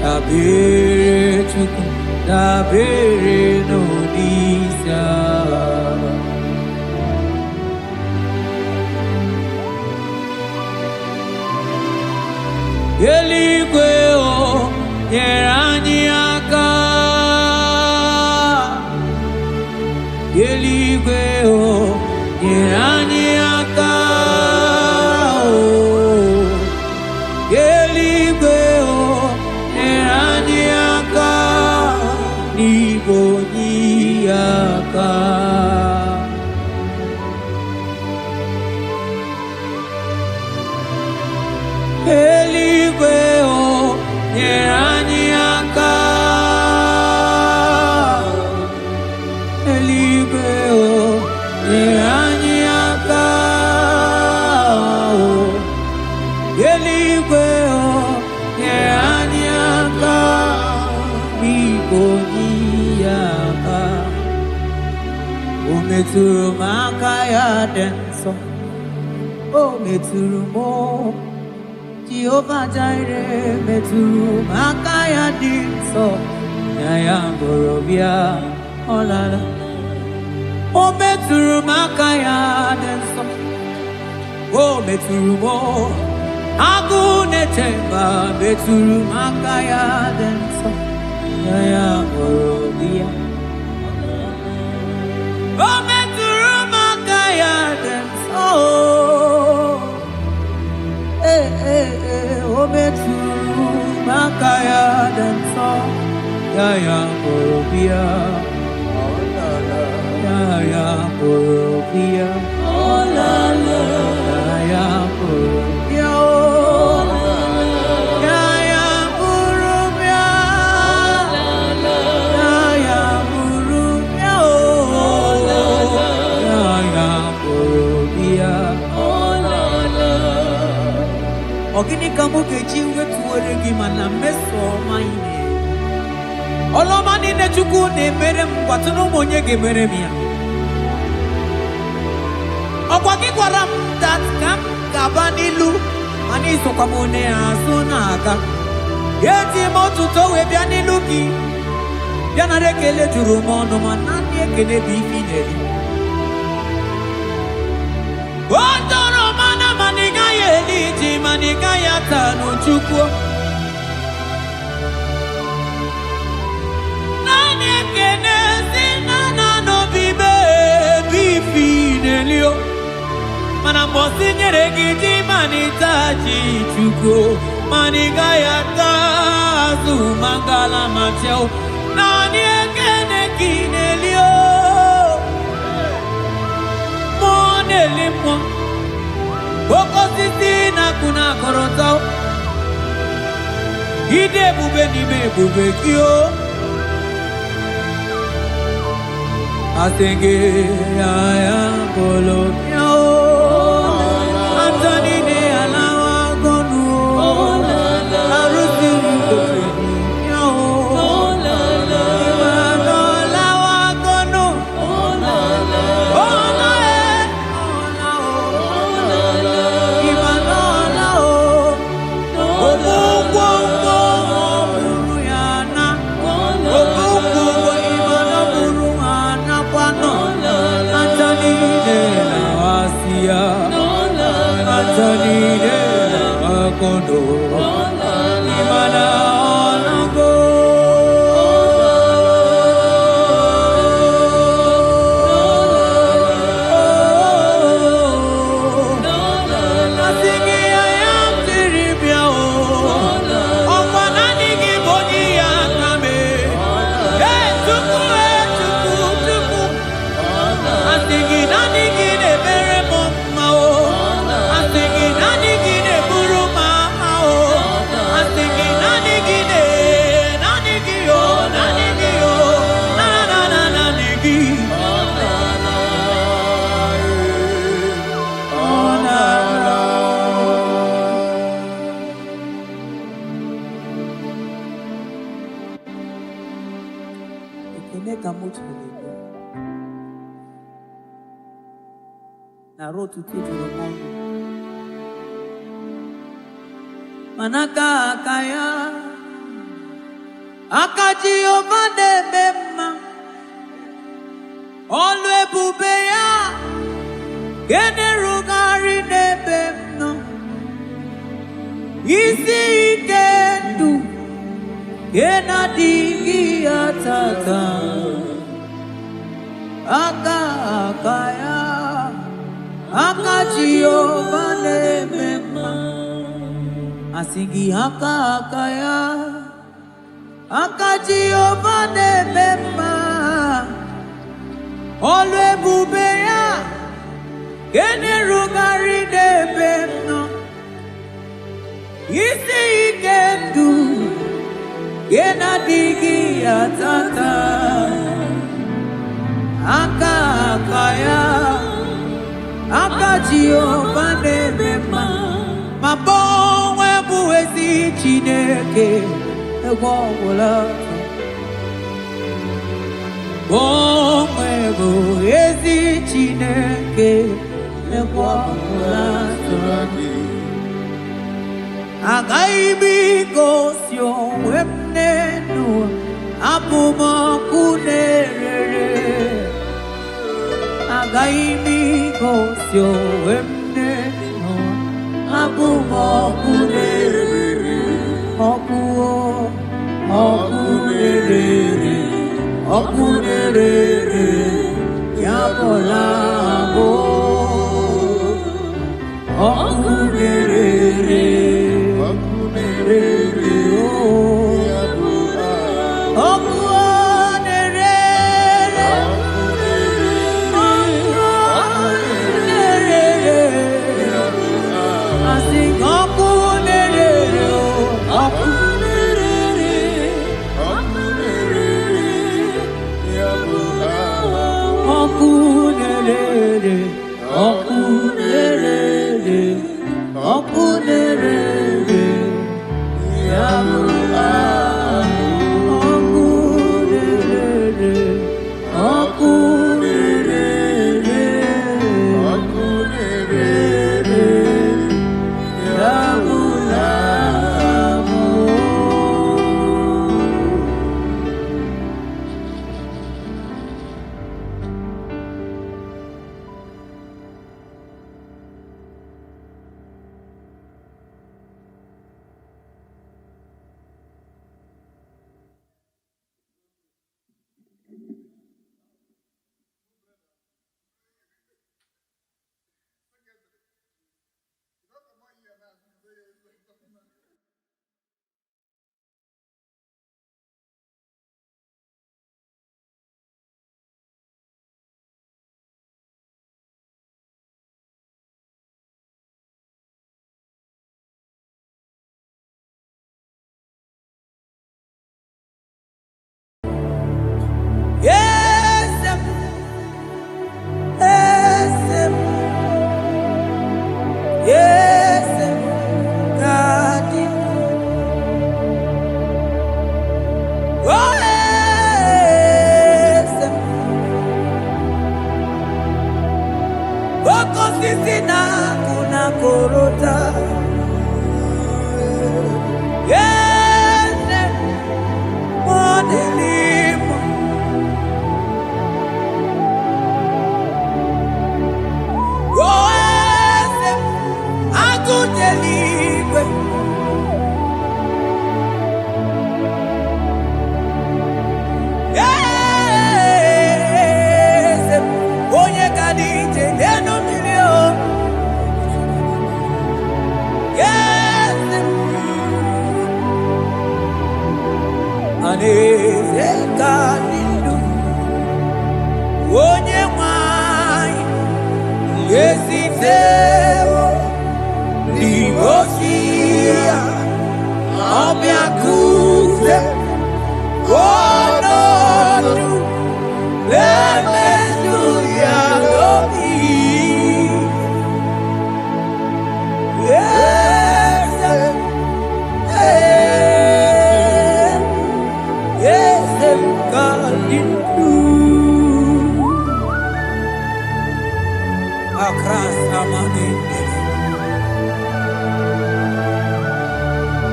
dabere Chukwu, dabere n'Onyeisi agha. Eluigwe o nyere anyị aka, eluigwe o nyere anyị aka, eluigwe o nyere anyị aka, n'igwe onye aka. Eluigwe o nyere anyị aka, eluigwe o nyere anyị aka, eluigwe o nyere anyị aka, n'igwe onye aka. O metụrụ m aka ya dị nsọ, o metụrụ m Jehovah Jireh metụrụ m aka ya dị nsọ, ya ya bụrụ bịa ọlala. O metụrụ m aka ya dị nsọ, o metụrụ m agụ na-eche mba, metụrụ m aka ya dị nsọ, ya ya bụrụ bịa. O metụrụ m aka ya dị nsọ, o metụrụ m aka ya dị nsọ, ya ya bụrụ bịa, ya ya bụrụ bịa, ya ya bụrụ bịa, ya ya bụrụ bịa, ya ya bụrụ bịa, ya ya bụrụ bịa. Ọ gịnị ka mụ ga-eji wetuwere gị mana mmeso ọma ị na-eme? Ọlụọma niile Chukwu na-emere m, gwatụrụ m onye ga-emere m ya. Ọkwa gị gwara m dat ka m ga-aba n'ilu, mana isokwa m onye azụ na-aga. Eti m otuto wee bịa n'ilu gị, bịa nara ekele juru m ọnụ, ma naanị ekele bụ ife ị na-eri. O tọrọ mana mana ị gaghị eli ji, mana ị gaghị ata n'Chukwu. Naanị ekele si na n'obi bebi ife n'elio, mana mbọsị nyere gị ji mana ịta ji Chukwu, mana ị gaghị ata azụ mangala ma cheo. Naanị ekele gị n'elio, mmụọ na-eli mmụọ, oke osisi na-akụ na-akọrọta, ịdị ebube n'ime ebube gị o. Asị gị ya ya bụrụ ya o, ata niile alawa gọnụ o, arụsiri ofe ya o, ịma na ọlawa gọnụ o, na kono imana onongo to teach the monde. Manaka kaya akaji ovade bema olwe bubeya gene rugari ne bemno isi kendu gena digi atata akaya akaji ovade bema asigi akaya akaji ovade bema olwe bubeya gene rugari de bemno isi ikendu gena digi atata akaya akaji ovade bema mabonwe buwezi chineke egwogola bonwe buwezi chineke egwogola agaibi gosyo wemnenu abumakunerere agaibi gosyo wemnenu abumakunerere okunerere yabolabo okunerere Aneze kanindu onye nwanyị ezitewo n'ozi ya ọbịa kuze ọnọdụ emezu ya n'obi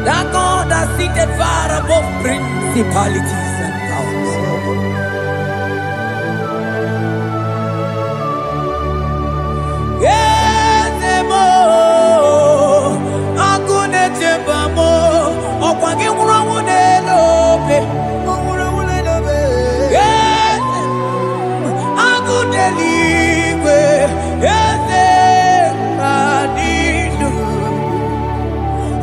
That God that seated far above principalities and powers. Yes, mo, akune chembamo, okwangi murawune lobe. Yes, akune ligwe. Yes, adidu.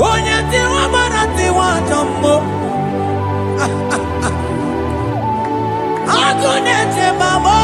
Onye tiwa barati wa jammo. Akune chembamo.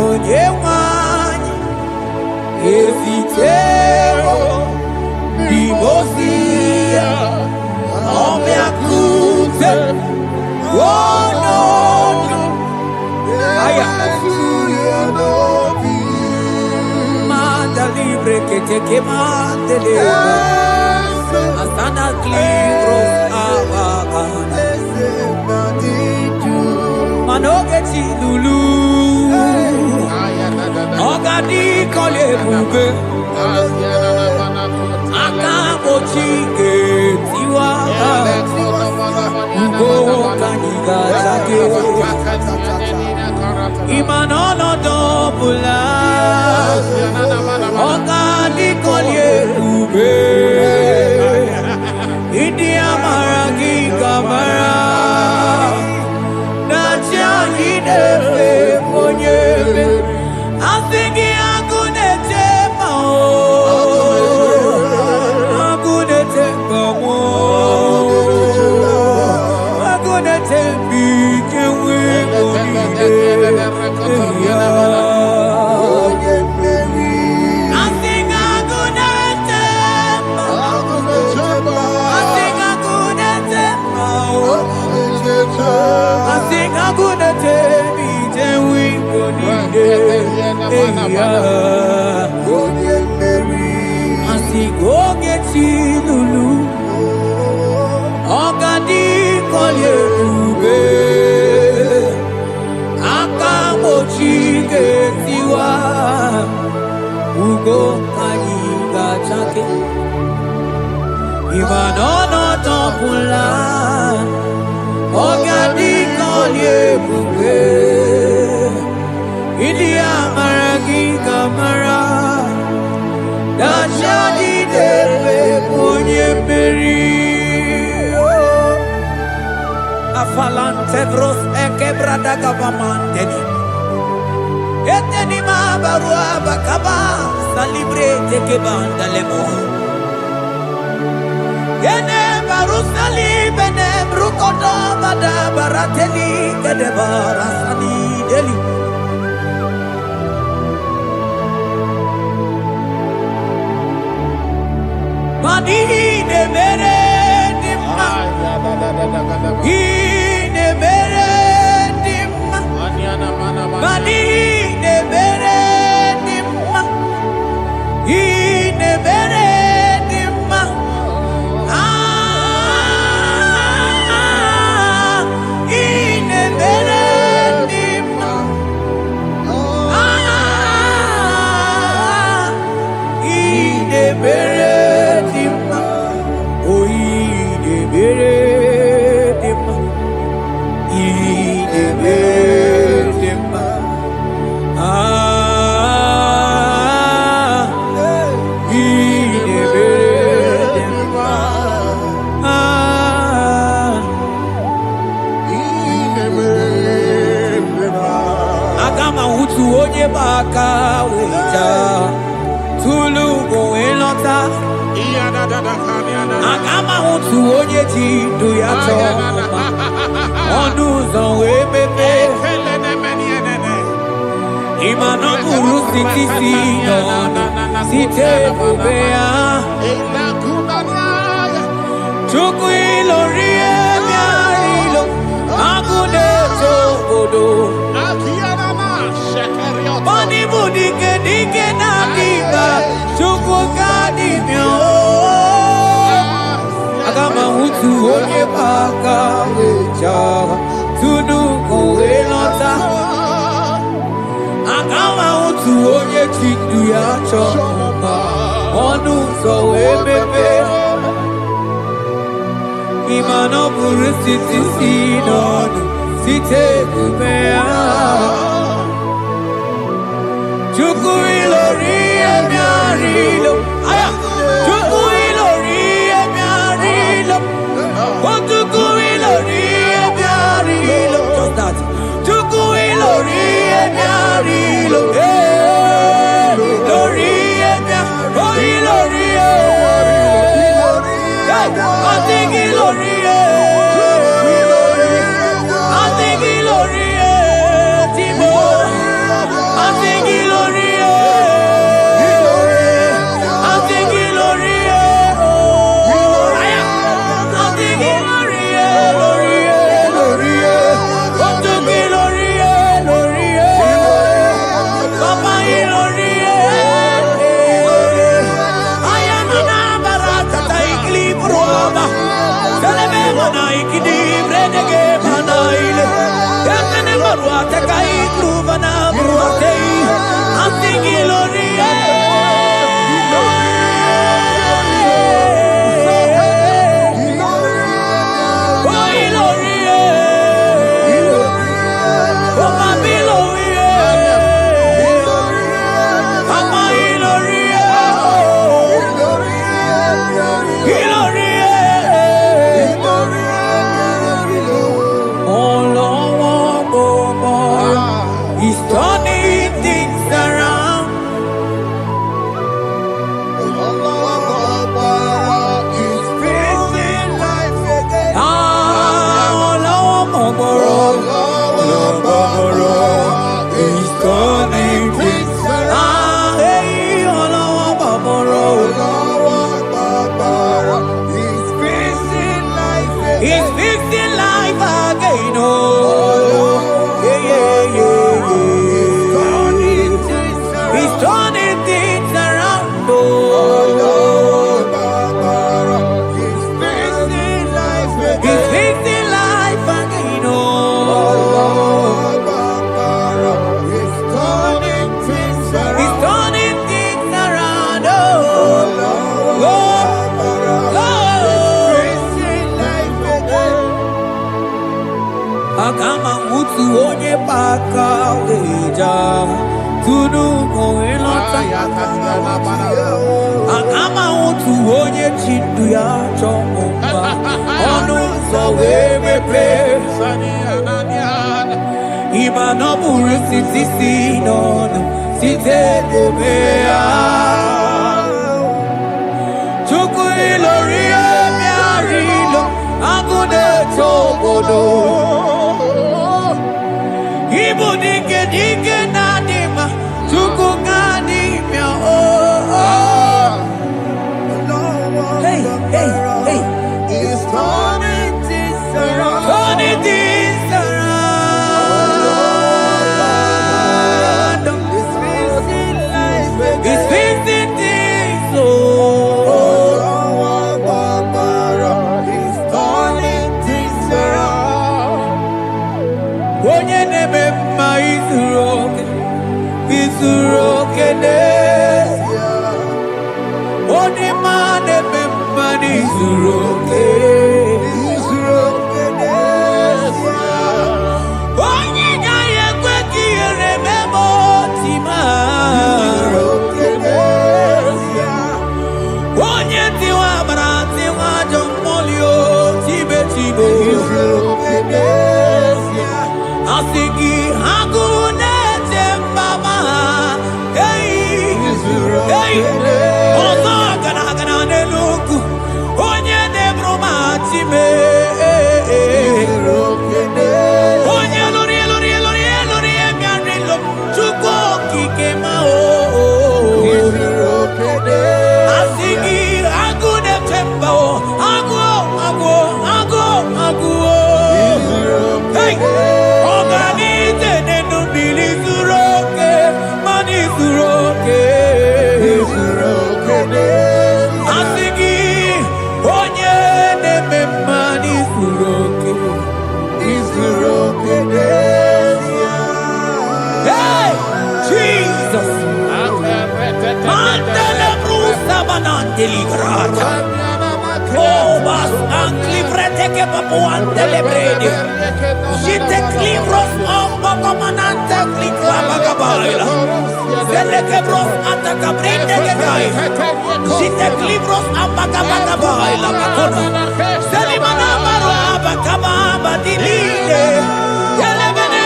Onye nwanyị ezitewo n'ozi ya ọbịa kuze ọnọdụ manda libre que te quemante le asana cliros abagana manoge chilulu Ogadi kole bube Akabochige tiwa Ugo kaniga zake Imanono dobula Ogadi kole bube Idi amaragi kamara Nacha hidefe monyebe I'm thinking I'm gonna take my own. I'm gonna take my own. I'm gonna take big and weak on I think I'm gonna take my own. I think I'm gonna take my own. I think I'm gonna take big and weak on Asigo get lulu Ogadi kolye ube Akamochige tiwa Ugo kaniga chake Imanono topula Ogadi kolye liebube India maragi kamara Dashadi debe ponye meri Afalante vros ekebrada gavamante Eteni ma barua bakaba Salibre teke banda lemo Yene barusali bene brukoda bada barateli kede barasani deli Mani ne mere dimma Ine mere dimma Mani ne mere dimma Ine mere dimma Ine mere dimma Ine mere dimma Oh ine mere dimma Ine mere dimma Ine mere dimma Agama hutu onye baka wita Tulu go elota Agama hutu onye jindu ya choma Onu zonwe pepe Imano buru siti sinono Site bubea Chuku ilorie miarilo Agune togodo Bani budike dike na diga Chuku gadi mio Agama hutu onye baka wecha Tunu kowe nota Agama hutu onye chindu ya choma Onu sowe bebe Imano buru siti sinono Site kubea Chuku ilori emiarilo Aya Chuku ilori emiarilo Chuku ilori emiarilo Just that Chuku ilori emiarilo Ilori emiarilo Oh ilori I think ilori I think ilori Timo I think ilori I think ilori I think ilori I Akama mutu onye paka eja tunu moelota Akama mutu onye chindu ya chomba Onu so wemepe Ima no buru sitisi nono Site kumea Chuku iloria miarilo Agune tobodo Ibu dike dike nadima Chuku ganimia Hey, hey, hey He's turning things around. Turning things around He's fixing life again. He's fixing things He's turning things around. Onye neme mma izuroke Onye ma neme mma izuroke Onye gaye kweki erememo tima Onye tiwa barati wajo molio tibe tibe Asigi hagune tembama Hey Hey Ozo gana neluku Onye debroma time Onye lori mianilo Chuko kike mao Asigi hagune tembao Agu Hey Organize nenu bili zuroke Mani zuroke Asigi onye neme mani zuroke Hey Jesus Mandele brusa banandeli grata Oh bas anclivrete che papuante le bredi Jite clivros ombo comanante clicla bagabaila Zelle che bros attacca brinde che gai Jite clivros ambagabaila Makona Zeli manamaro abakababa di lide Yele bene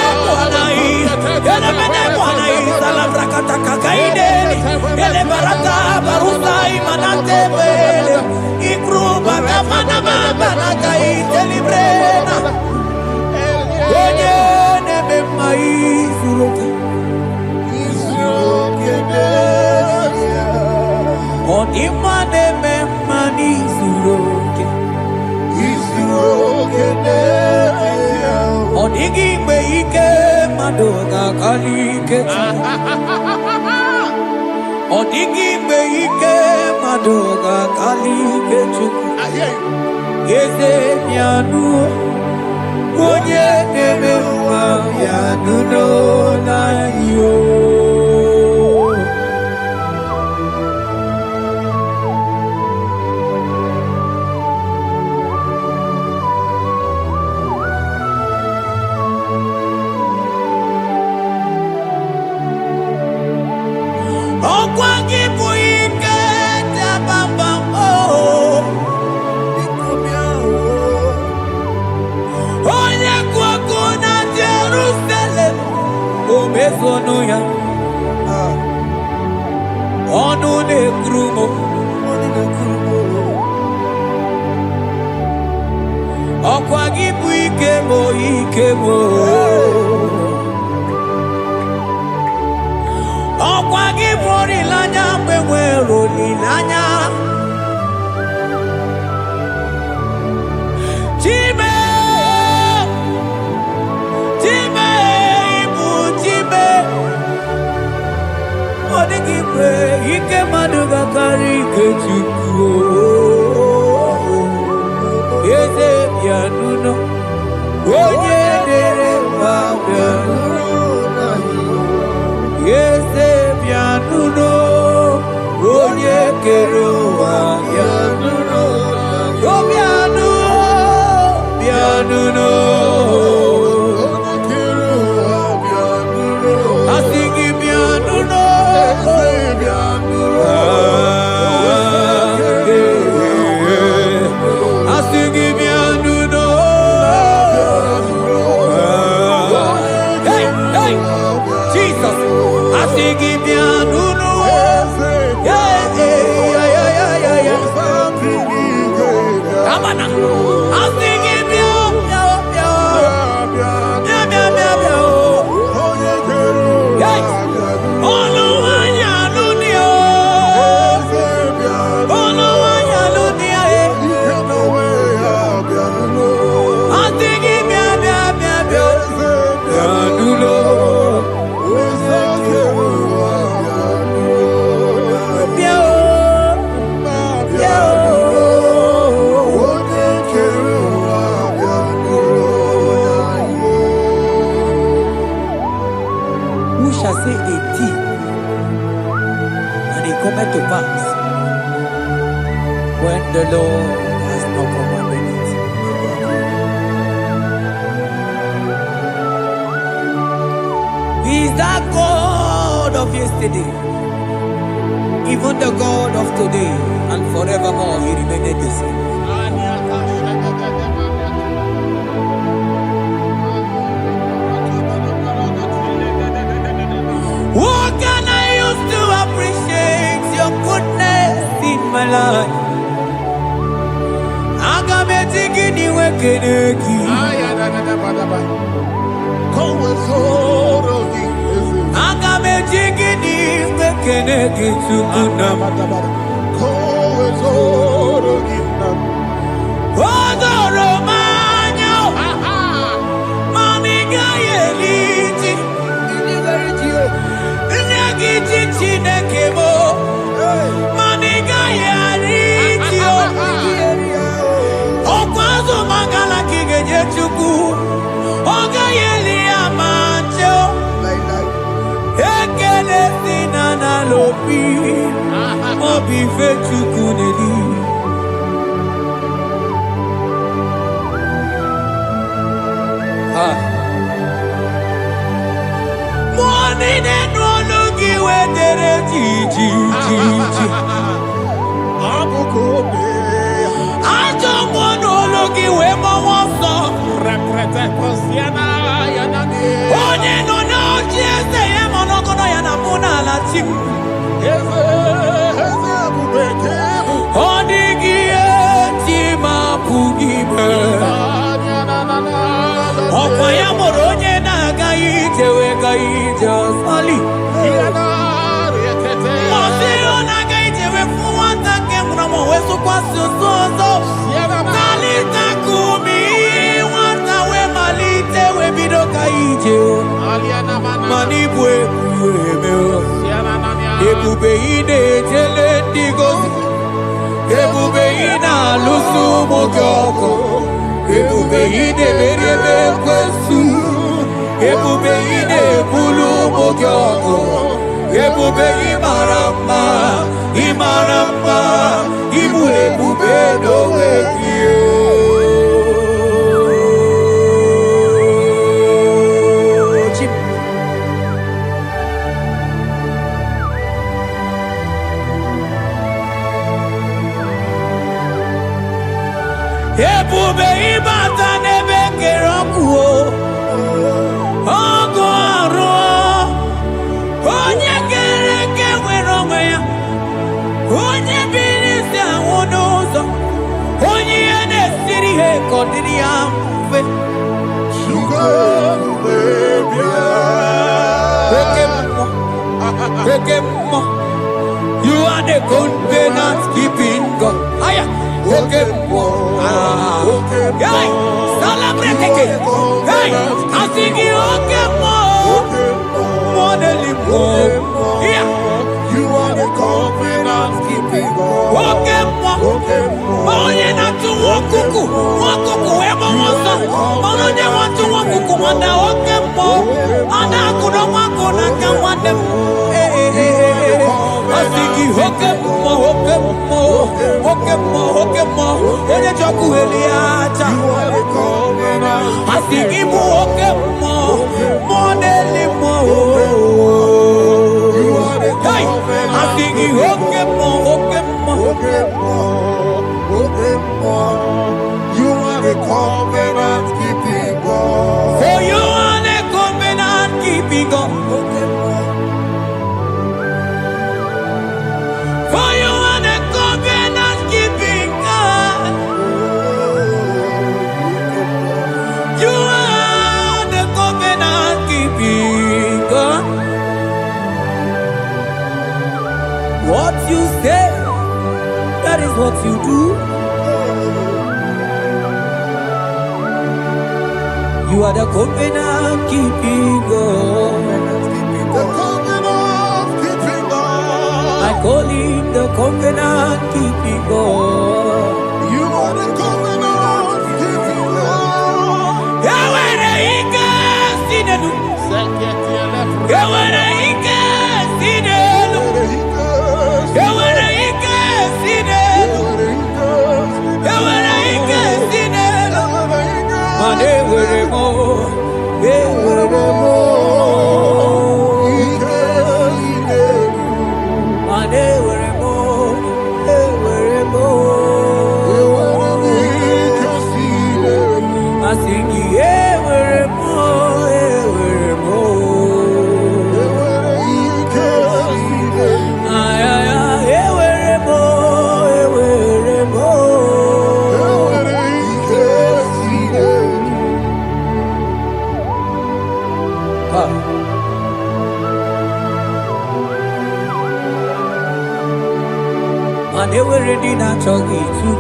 buonai Salavra kataka gaideni Yele barata barusai manante bele Ikruba kamana mabana librena Onye neme maizuroke Onima neme manizuroke Onigi mbe ike madoga kalike Onigi mbe ike madoga kalike chuku Eze mianu Onye neme mma mianuno na yo Okwangi buike tabamba Onye kwako na Jerusalem Omezono ya Onu nekrumo Okwangi buike mo Okwangi bori lanya mwenwe roli lanya Time ibu time Odigi kwe ike maduga kari ike chuku Eze bianuno Onye dere ma bianuno Eze bianuno Onye kero wa bianuno Bianuno say a thing, and it cometh to pass when the Lord has not commanded it. He is that God of yesterday, even the God of today, and forevermore He remained the same. What can I use to appreciate your goodness in my life? Agametigini wekeneki. Agametigini wekeneki tukuna. Odoro manyo. Mamiga yeliti. Nagiti chinekemo. Mamiga yeliti. Okwazo mangala kigenye chuku. Oga yeli amancho. Ekele sinana lopi. Obi fe chuku neli. Money no looky where there ji. I don't want to look away my water. Only no just I am on Yana Latim. Tima Pugibe. Opayamoronya Nagaite, Wegaita, Sali. Moseo Nagaite, Wefuata Kemramo, Wesuquasu Sozo. Kalita Kumi, Wata Wemalite, Webidokaite. Manibwe, Ebubeine, Telendigos. Ebubeina, Lusumogoko. Ebubeine, Merebe Kwesu. Ebubeine, Bulumogoko. Ebubeine, Imaramba, Ibu Ebube no Wekio. Ebube ibata nebe kerokuo. Ogo aro. Onye kereke weronwe ya. Onye birisi awonozo. Onye ene siri he kodiri amfe. Ekemo. You are the covenant keeping God. Aya. Okemo. Hey, celebrate it. Hey, I think you okemo. Modelimo. Yeah. You are the covenant keeping God. Okemo. Onye na tu wokuku. Wokuku emo mosa. Onye wa tu wokuku wanda okemo. Ana kuno wakona kawadem. Asiki okemo. Onye joku eliacha. Asiki bu okemo. Modelimo. Hey, asiki okemo. You are the covenant keeping God. For you are the covenant keeping God. For you are the covenant keeping God. You are the covenant keeping God. What you say, that is what you do. You are the covenant keeping God. The covenant keeping God. I call him the covenant keeping God. You are the covenant keeping God. Yahweh, the Ika, Sinadu. Yahweh, the Ika. And they were ready to talk it to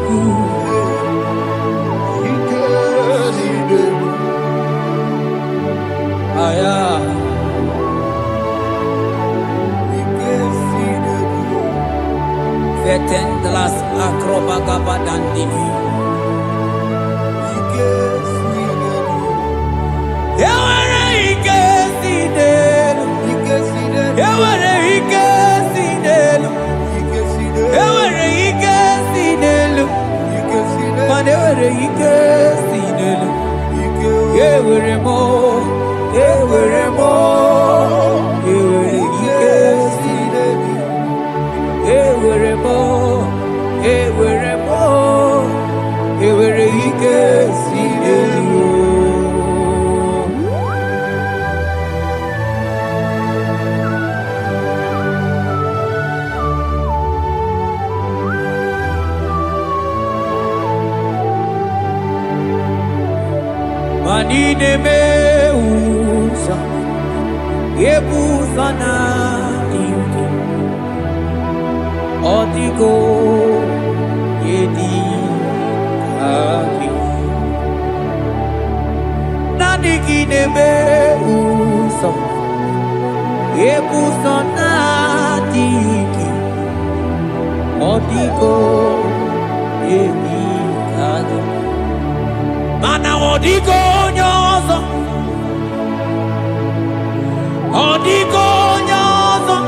Vetendlas acrobagabadandini. Manine meusa yebusa na ingi Odigo yedi aki Nadigine meusa yebusa na ingi Odigo yedi aki Mana odigo nyozo Odigo nyozo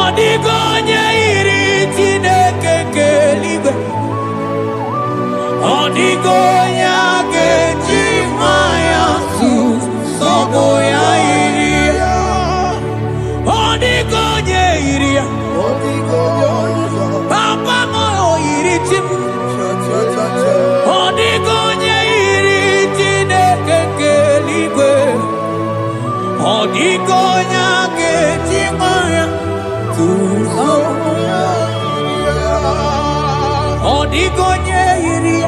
Odigo nyeiri Chineke keligwe Odigo nyake chimaya Sobo ya iria Odigo nyeiria Papa mo iri chim Odigonye iri Chineke keligwe Odigonya kechimaya tuzo Odigonye iri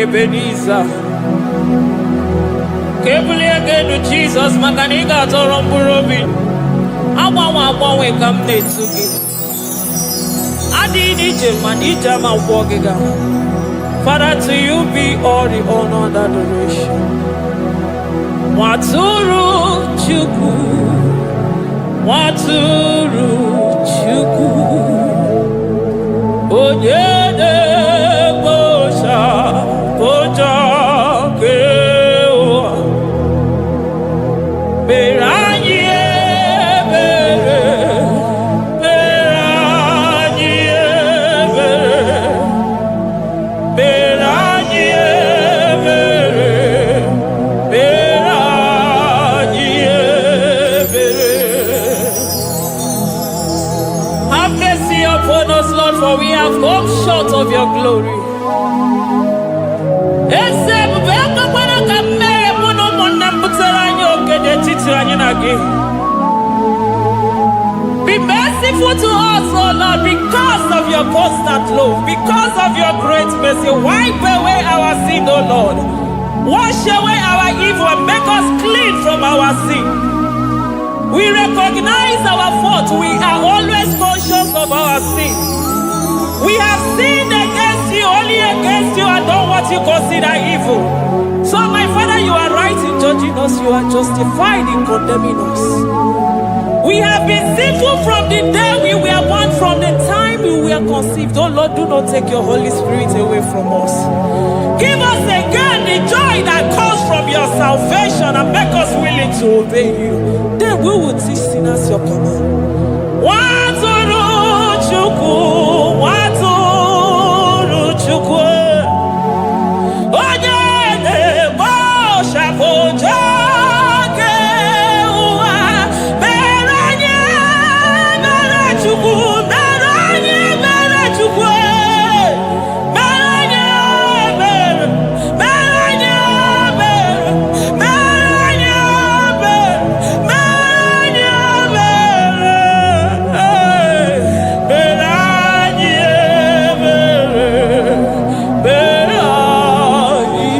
Ebenezer. Kebuli agenu Jesus makaniga torombu robi. Agbanwe ka m na-etu gị. Adịghị n'ije ma n'ije ma gwọ gị ga. Father, to you be all the honor and adoration. Nwatụrụ Chukwu, Nwatụrụ Chukwu, onye na-ekpocha kpocha ke ụwa. Mere anyị ebere, mere anyị ebere, mere anyị ebere, mere anyị ebere. Have mercy upon us, Lord, for we have come short of your glory. Be merciful to us, O Lord, because of your constant love, because of your great mercy. Wipe away our sin, O Lord. Wash away our evil and make us clean from our sin. We recognize our fault. We are always conscious of our sin. We have sinned against you, only against you, and done what you consider evil. So, my Father, you are right in judging us. You are justified in condemning us. We have been sinful from the day we were born, from the time we were conceived. Oh Lord, do not take your Holy Spirit away from us. Give us again the joy that comes from your salvation and make us willing to obey you. Then we will teach sinners your command. Nwatụrụ Chukwu, Nwatụrụ Chukwu, onye na-ekpocha kpocha ke ụwa. Mere anyị ebere Chukwu, mere anyị ebere Chukwu, mere anyị ebere, mere anyị ebere, mere anyị ebere, mere anyị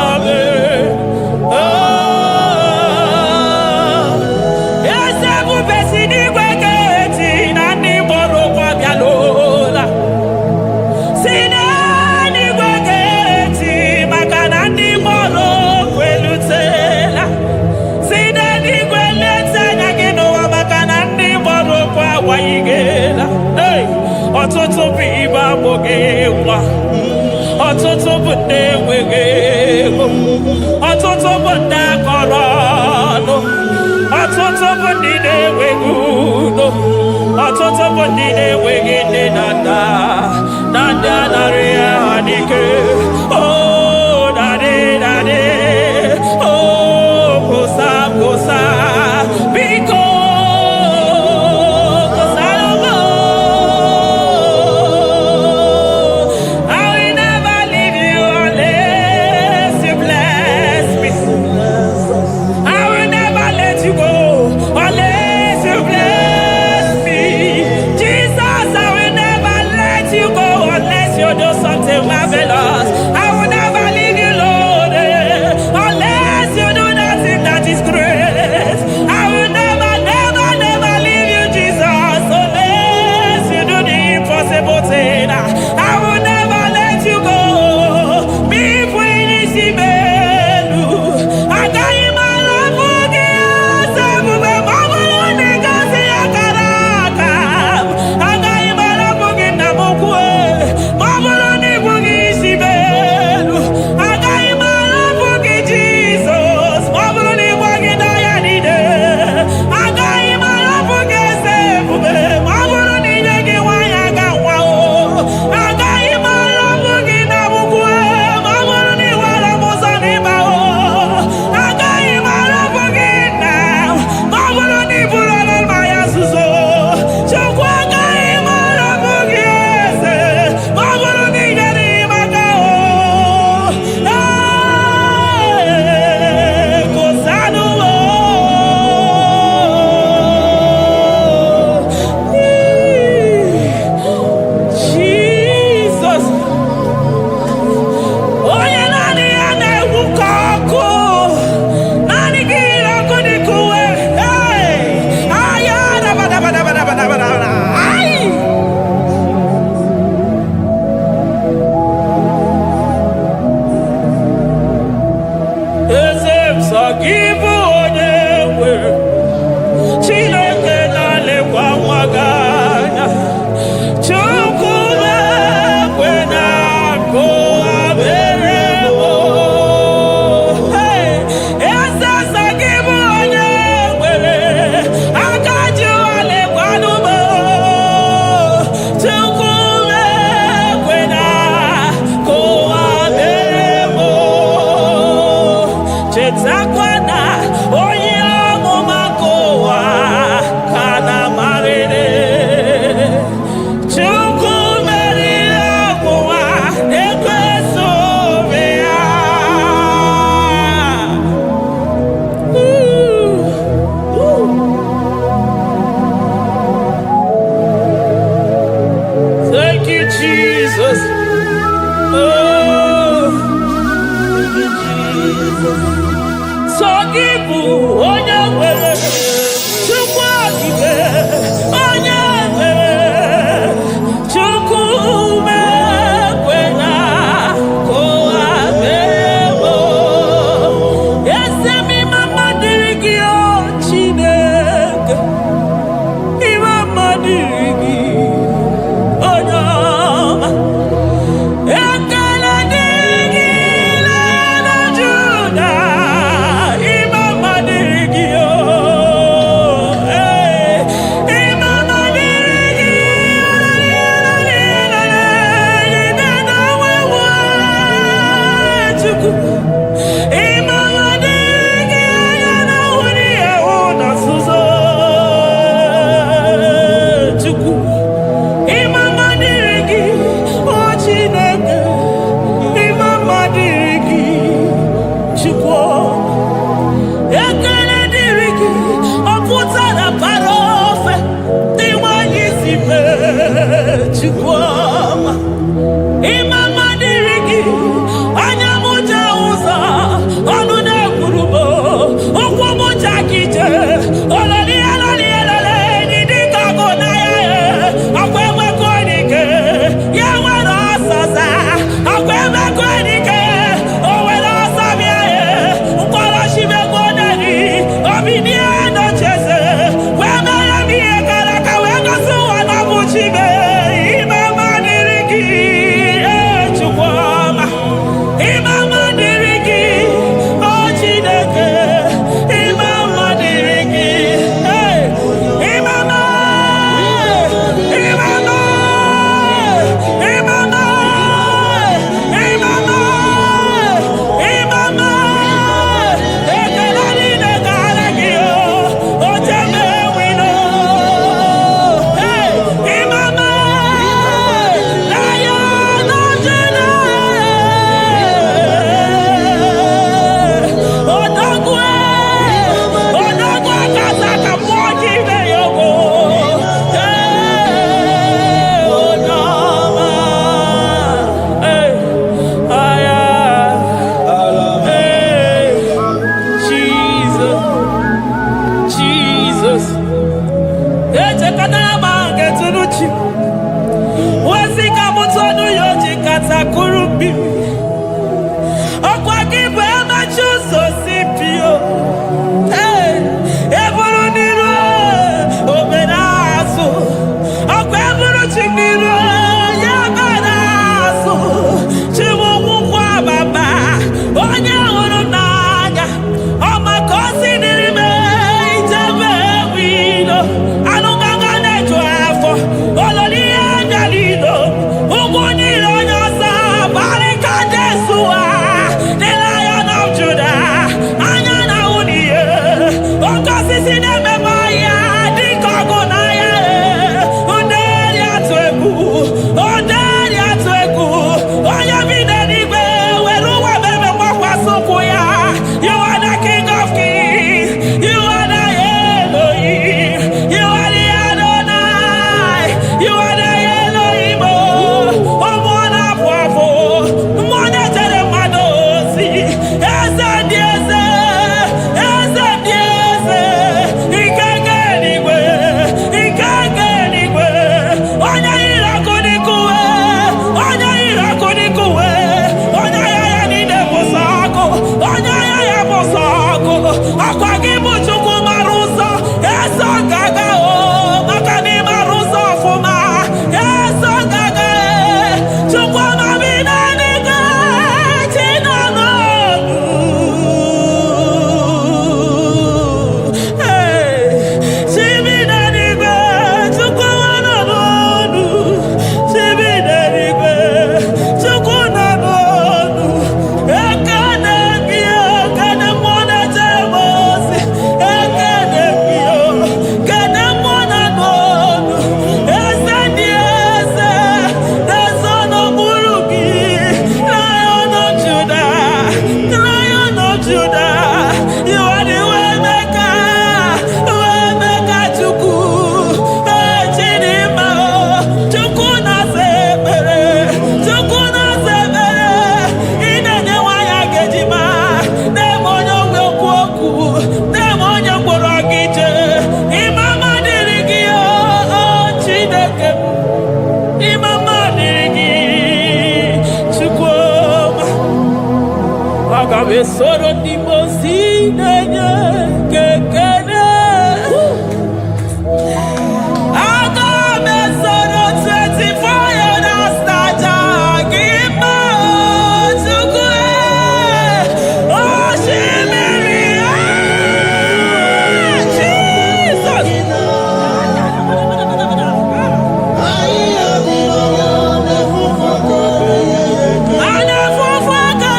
Amen. Babogewa, Ototo Bunde Wege, Ototo Bunda Corano, Ototo Bundide Wegudo, Ototo Bundide Weginde Nanda, Nanda Naria Hanike, oh, Dade, Dade, oh, Kosa, Kosa, Biko. kurumbi. Okwa kibe machuso sipio. Hey, eburu niro oberazo. Okwa eburu chiniro ya berazo. Chimu mukwa baba. Onye uru naga. Oma kosi nirime ijebe wido. Anunganga nejo afo. Ololi anjalido. Uguniro nyosa. Barika Jesua. The Lion of Judah. Anyana uniye. Okosi sineme maya. Dikogo naya. Ondeli atweku. Ondeli atweku. Oya vide nibe. Weruwa bebe mwakwa sukuya. You are the King of Kings. You are the Elohim. You are the Adonai. You are the Elohim. Omwana pwafo. Mwana tere madosi. Eze dieze. Eze dieze. Ikenge nigwe. Ikenge nigwe. Onya irako nikuwe. Onya irako nikuwe. Onya yaya nide musako. Onya yaya musako. Akwa kibu chuku maruso. Eso gaga o. Makani maruso fuma. Eso gaga e. Chukwa mabina niga. Chinano. Hey. Chibina niga. Chukwa wananonu. Chibina niga. Chukwa nanonu. Ekane kio. Kane mwana temosi. Ekane kio. Kane mwana nonu. Ese diese. The son of Buruki. Lion of Judah. Lion of Judah. You are the way maker. Way maker chuku. Chinima. Chuku na sebere. Chuku na sebere. Inene waya gejima. Demonyo wekwoku. Demonyo kworogiche. Imama dirigio. Chineke. Imama dirigi. Chukwuma. Agabe soro di mosi nenye kekene. Agabe soro 24 years naja gima chukwe. Oh shimiri. Jesus. Anafufaka.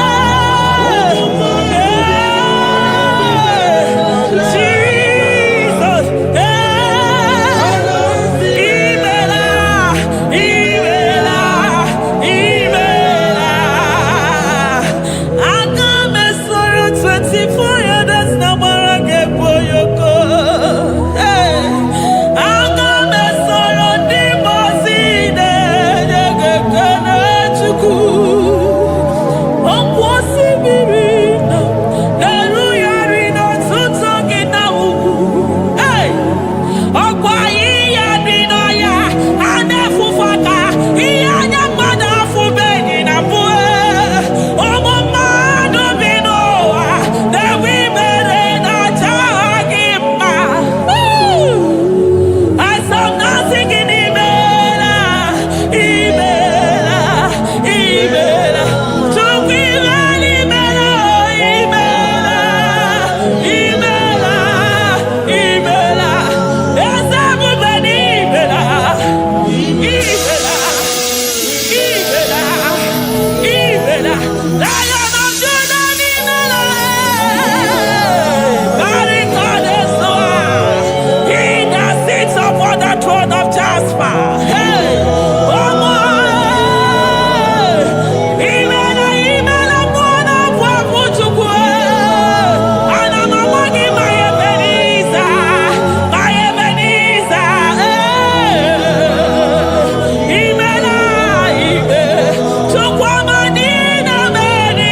Jesus. Imela. Imela. Imela. Agame soro 24 years na marage boyoko. Agame soro di mosine jegekene chuku. Okwosi birina, eru yarina tutu gina ugu. Hey! Okwa iya dino ya, anefufaka, iya nyamada fubeni na bue. Omo madu binoa, dewi mere na chagima. Asam nasi gini mela, imela, imela. Chukwi veli mela, imela, imela, imela. Esabu beni imela, imela, imela, imela. Lion of Judah, imela. Barika Jesua. He that sits upon the throne of Jasper. Hey, Omo. Imela, imela, mwana pwafu chukwe. Ana mamagi maye beniza. Maye beniza. Hey. Imela, ime. Chukwa manina meni.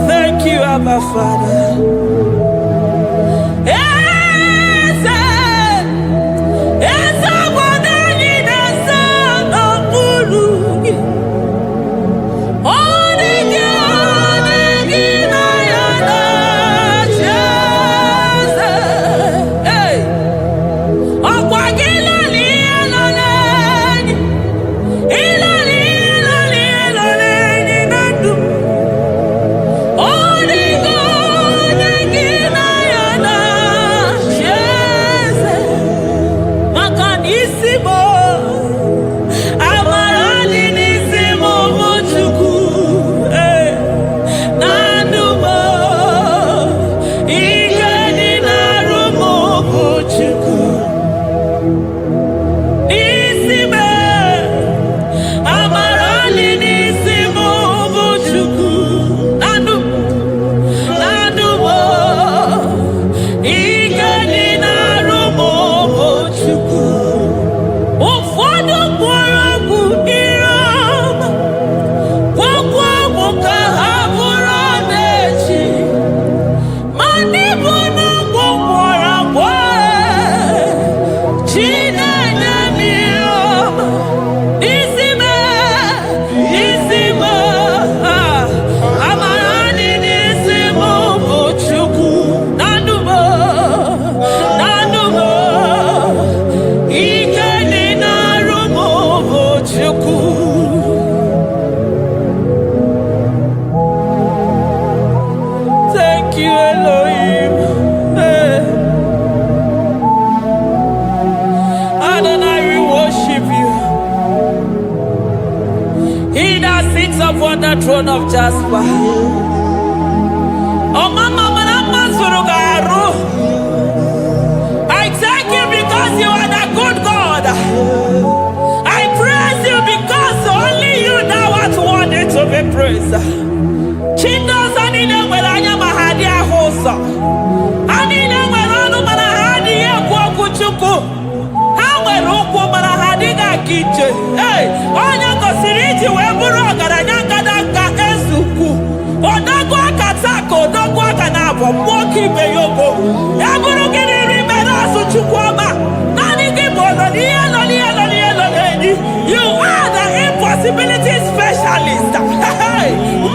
Thank you, Abba Father. Upon the throne of Jasper. Oh, Mama, I thank you because you are the good God. I praise you because only you know what wanted to be praised. Chindos anine welanya mahadi ahosa. Anine welanu manahadi ya kwa kuchuku. Hawe ruku manahadi ga kiche. Hey, onya kosiriti weburu garanya ka ezuku. Odagwa katako, odagwa kanabo, mwoki beyogo. Eburu gini rimena suchukwama. Nani gibono, you are the impossibility specialist.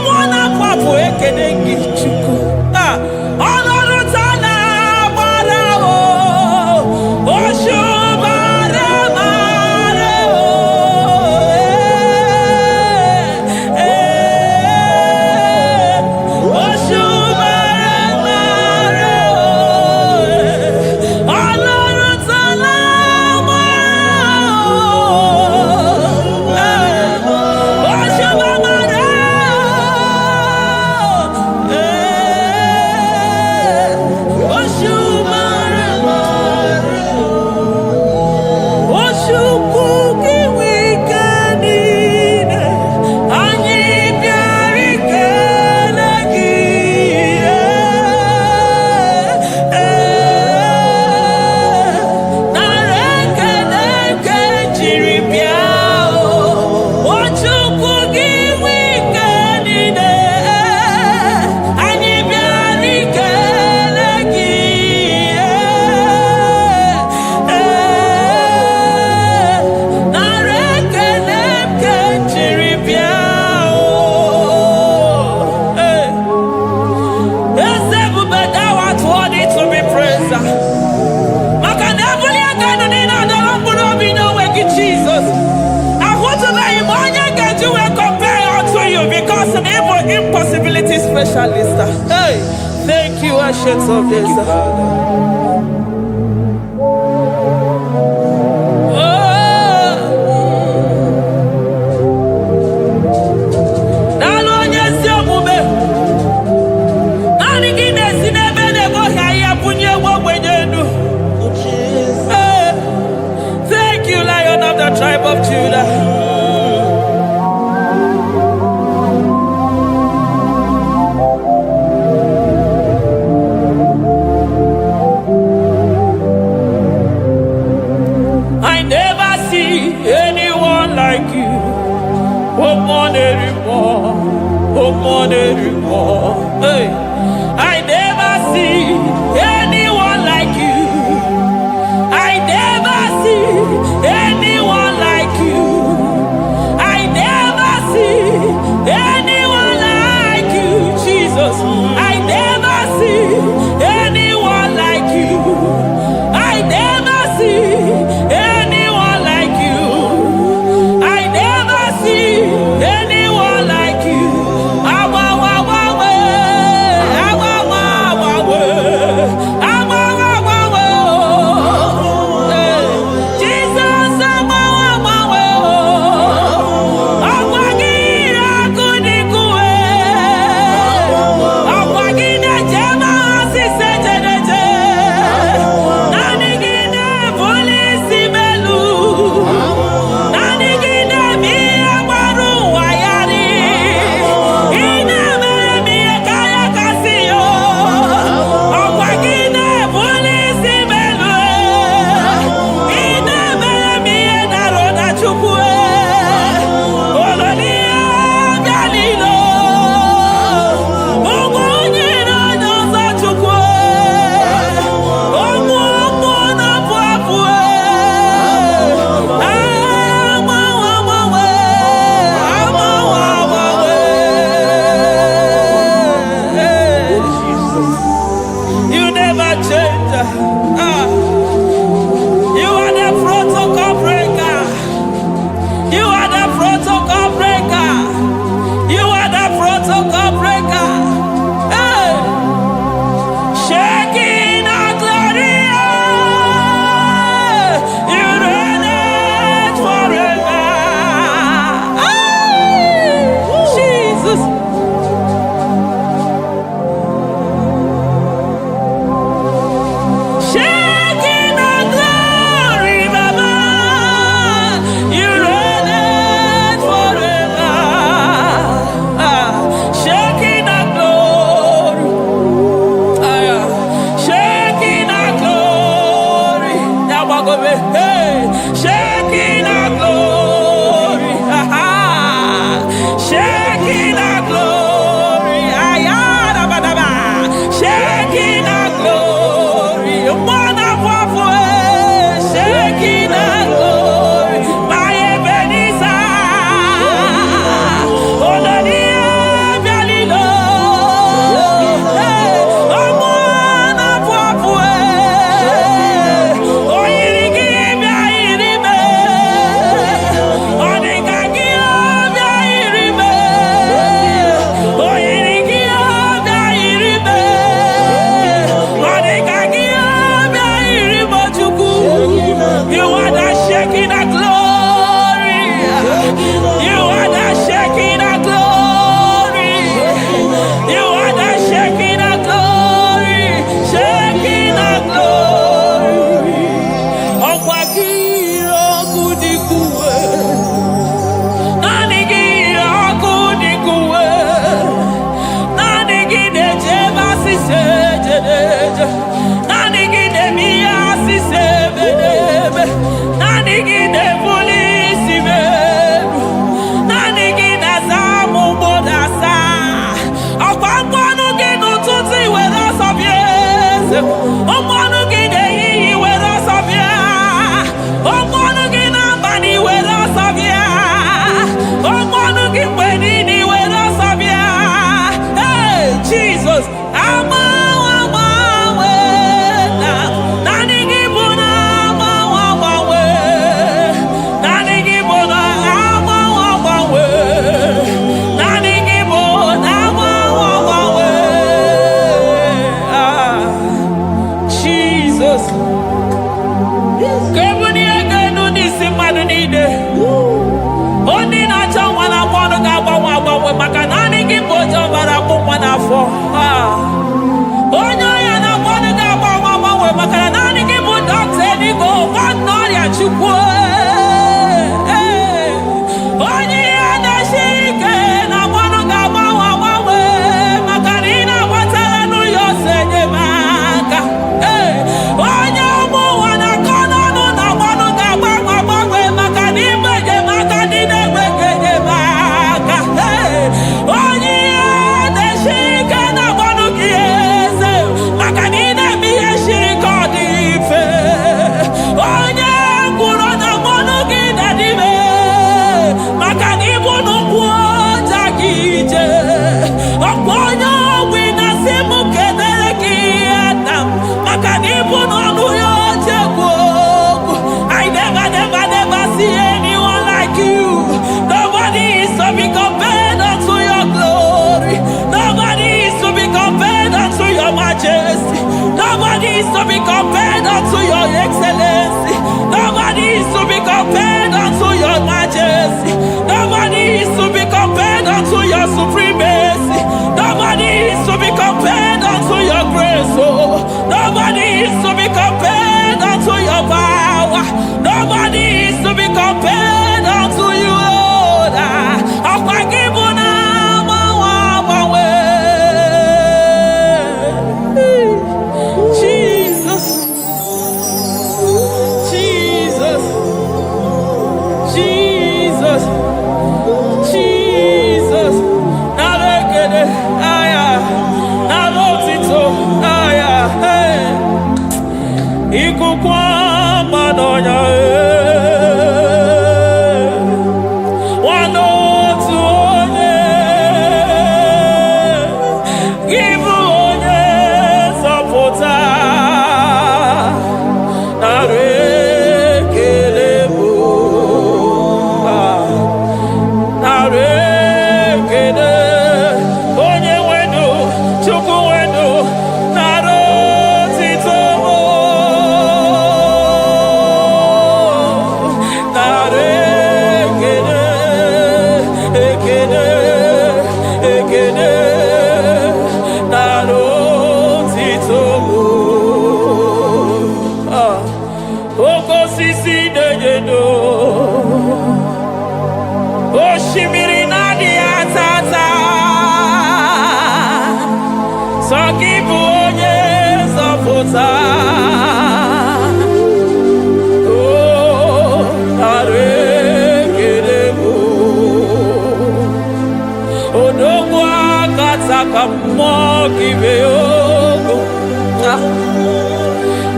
Mwana papu ekenengi chuku. Olorutana malawo. Oshubare marewo. Oshubare marewo. Olorutana impossibility specialist. Hey, thank you, Ancient of Days. Thank you, Lion of the tribe of Judah. Anyone like you, oh, Hey, I never see anyone like you. I never see anyone like you. I never see anyone like you, Jesus. I never see anyone like you. I never see anyone like you. I never see anyone like you. your excellency. Nobody is to be compared unto your majesty. Nobody is to be compared unto your supremacy. Nobody is to be compared unto your grace. Oh, nobody is to be compared unto your power. Nobody is to be compared unto you, Lord. Jesus, Jesus, Jesus, Jesus. Narekede, aya, narotito, aya, hey. Ikukwa madonya,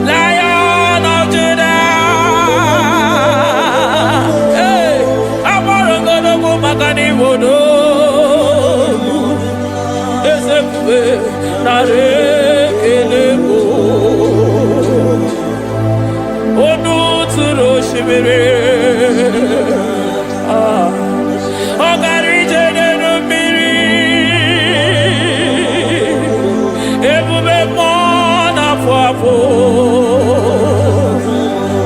Lion of Judah, hey, Amorogodogo Magani Wodo, Ezekiel, Narekelebo, Onu Turo Shimere, Ogarije Nenumiri, Ebube Mona Fuapo,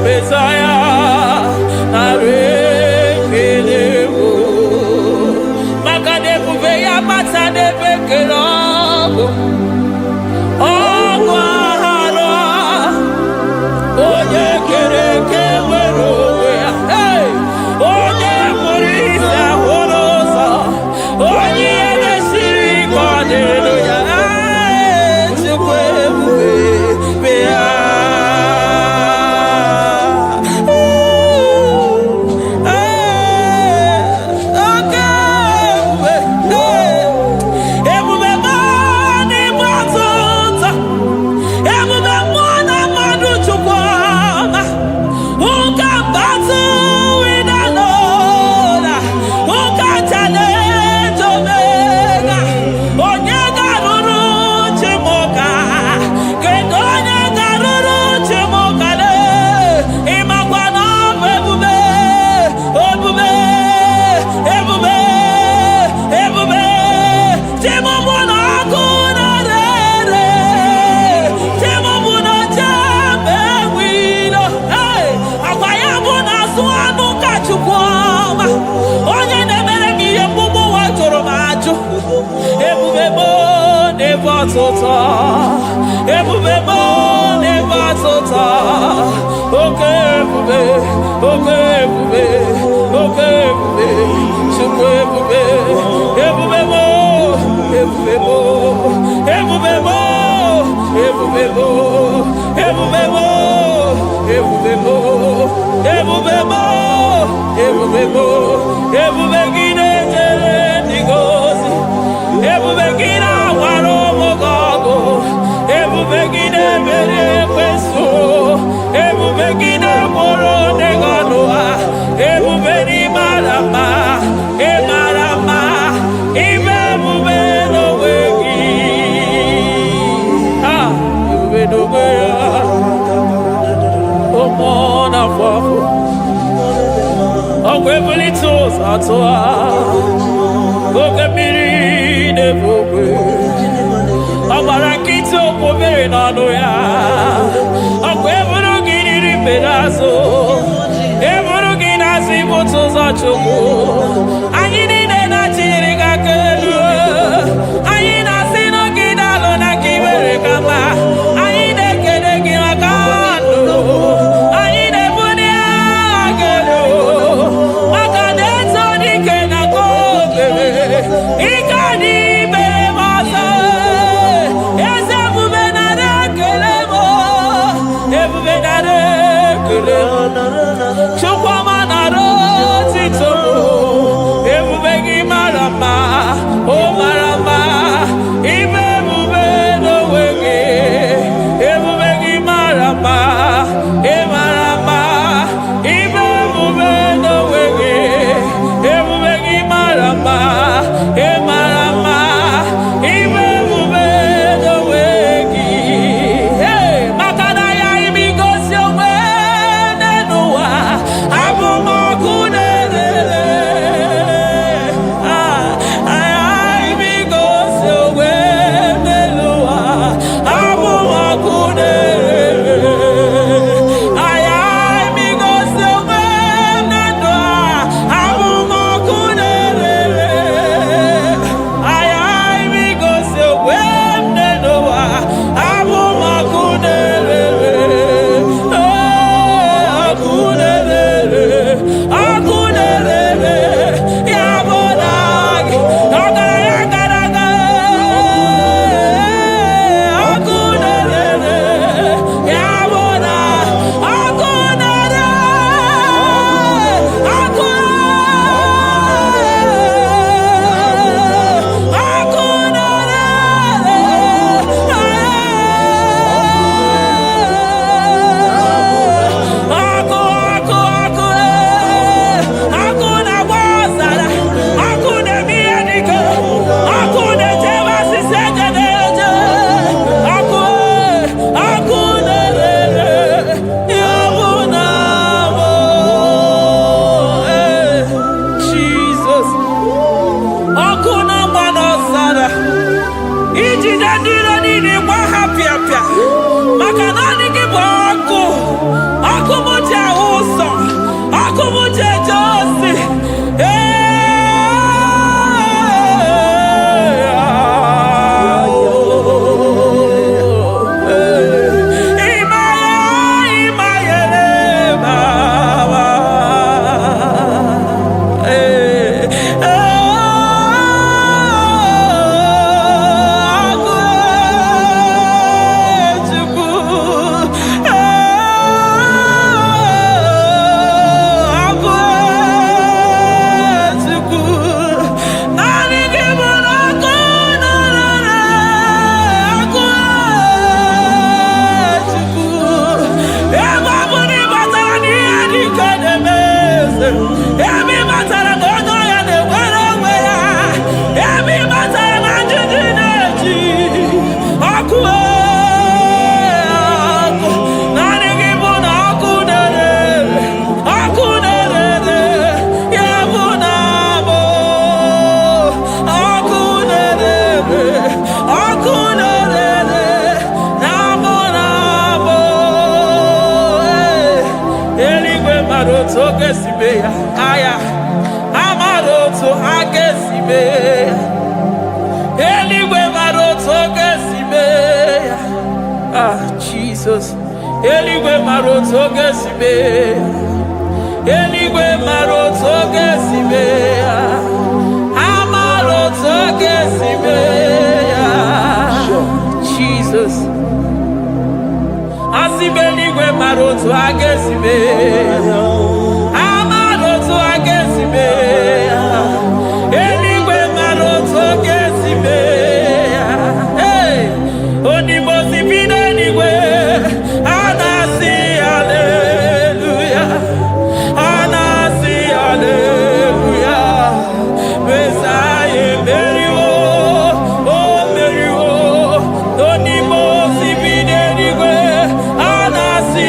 Messiah, Narekelebo, Makade Bubeya Matane Bekelabo, Ogwahara, Oye Kereke Werowe, hey, Oye Murisa Horosa, Oye Nesiri Kwadeluya, Chukwe Bea. Ebubebo never tota. Okay, ebube, okay, ebube, okay, ebube, shukwe ebube, ebubebo, ebubebo, ebubebo, ebubebo, ebubebo, ebubebo, ebubebo, ebubebo, ebubegine jere nigozi, ebubegina waro mogago. Ebubegine mere kweso, ebubegine moro neganoa, ebubeni marama, emarama, ibebubeno wegi. Ah, ebubeno wea, omona fafo, okwebulitoz atoa, okebiri nebogwe. Abarakito pobere nano ya. Akweburu gini Chukwu. Anyị niile na-achịrị gị aka elu. Anyị na-asị n'ogide alụ na ka i were ka mma. Anyị na-ekele gị maka ndụ. Anyị na-ebuli aka elu. Maka na eto dike na ka obere. Ike dị mere m ọzọ. Eze ebube nara ekele m. Ebube nara ekele m. Chukwuma nara otito m. Ebube gị mara mma. O mara mma. Ibe ebube n'onwe gị. Ebube gị mara mma. Ị mara mma. Ibe ebube n'onwe gị. Ebube gị mara mma. Ị mara mma. Ibe ebube n'onwe gị. Hey, maka na ya imigosi onwe n'ụwa. Abụ m ọkụ na-erere. Ya imigosi onwe n'ụwa. Abụ m ọkụ na-erere. Ya imigosi onwe n'ndụ a. Abụ m ọkụ na-erere. Ya imigosi onwe n'ụwa. Abụ m ọkụ na-erere. Ọkụ na-erere. Ọkụ na-erere. Ya bụ na gị. Ọgaranya gara aga. Ọkụ na-erere. Ya bụ na ọkụ na-erere. Ọkụ ọkụ na-agba ọzara. Ọkụ na-eme ihe dike. Ọkụ na-echebe asịsị eje na-eje. Ọkụ na-erere. Ya bụ na bụ Jizọs. Ọkụ na-agba n'ọzara. Ijide ndị iro niile gba ha pịapịa. Maka naanị gị bụ ọkụ. Ọkụ m ji ahụ ụzọ. Ọkụ m ji eje ozi. Emi matara na onye ya na-enwere onwe ya. Emi matara na njiji na-eji. Ọkụ ọkụ. Naanị gị bụ na ọkụ na-erere. Ọkụ na-erere. Ya bụ na bụ ọkụ na-erere. Ọkụ na-erere. Ya bụ na bụ eluigwe mara otu oge si mee ya. Aya amara otu ha ga-esi mee ya. Eluigwe mara otu oge si mee ya. Jesus. Eluigwe mara otu oge si mee ya. Eluigwe mara otu oge si mee ya. Amara otu oge si mee ya. Jesus. Asị m eluigwe mara otu ha ga-esi mee ya. Amara otu ha ga-esi mee ya. Eluigwe mara otu ọ ga-esi mee ya. Hey! Odibo si bido eluigwe. A na-asị haleluya. A na-asị haleluya. Mesaya emeriwo. O meriwo. Odibo si bido eluigwe. A na-asị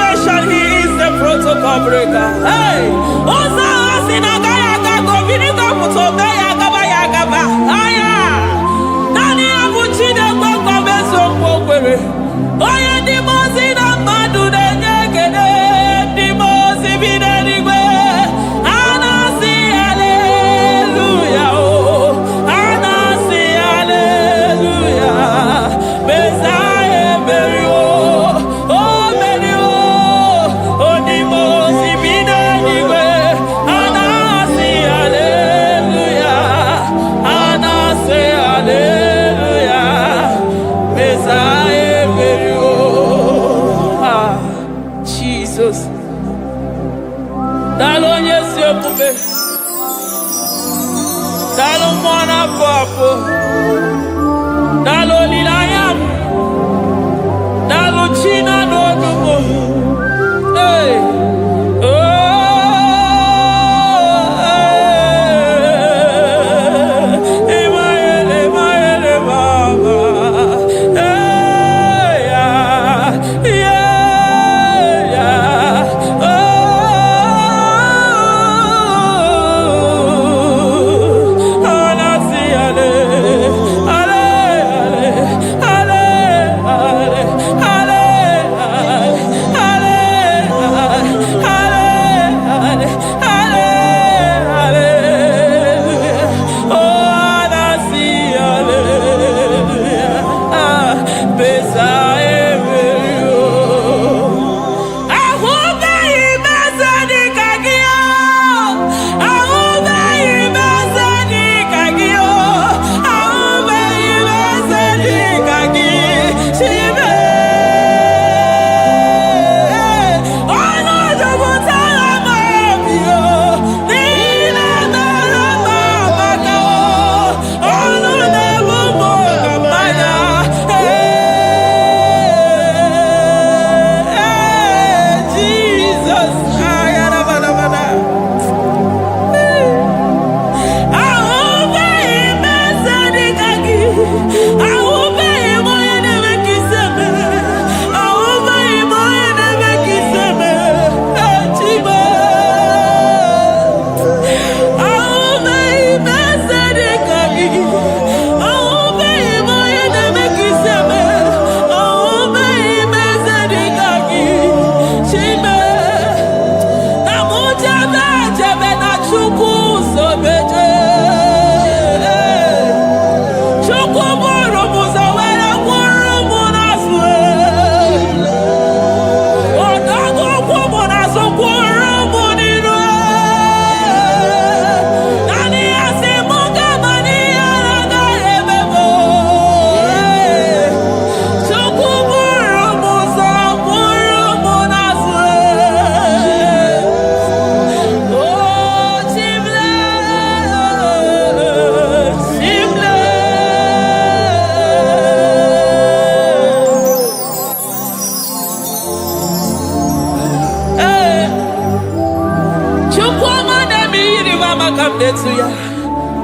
generation, he is the protocol breaker. Hey, Osa Asinagaya Gago, Vinica Mutogaya Gabaya Gaba. Aya, Nani Abuchina Boko Beso Pokere. Oya Dimosina Madu de Negede, Dimosi Vidanigwe. Anasi, hallelujah. Oh, Anasi, hallelujah. Messiah, Mary, oh, Mary, oh, Dimosi Vidanigwe. Anasi, hallelujah. Anasi, hallelujah. Messiah, Mary, ah, Jesus. Dalon yes yo pupe. Dalon mwana papo. Dalon lilayam. Dalon china no dumo. Hey. Oh. Emaele baba. Hey yeah. Yeah.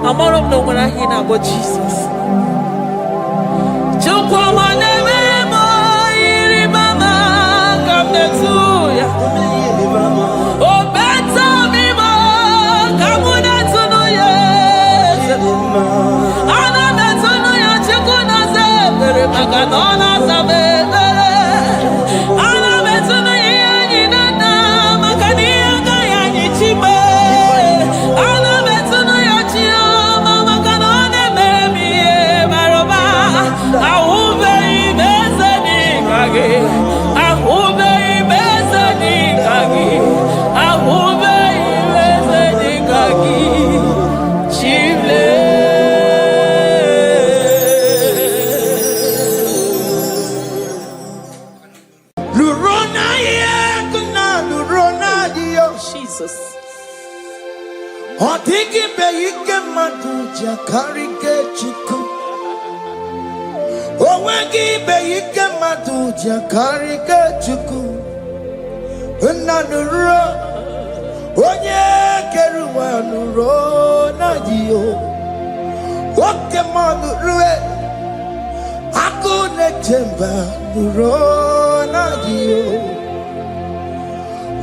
I'm all of no when I hear about Jesus.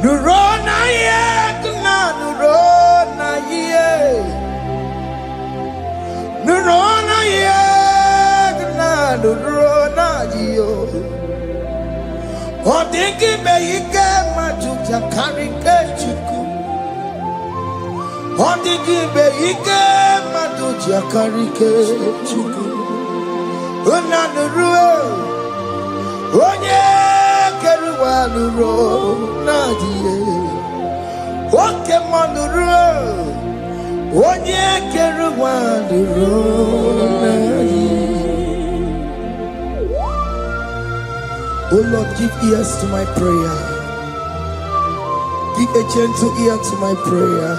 Nurona yekna, nurona ye. Nurona yekna, nurona yo. Odingi be yike majuja karike chuku. Odingi be yike majuja karike chuku. Una nurue, onye keruwa nuro najiye. Oke manuro, onye keruwa nuro najiye. Oh Lord, give ears to my prayer. Give a gentle ear to my prayer.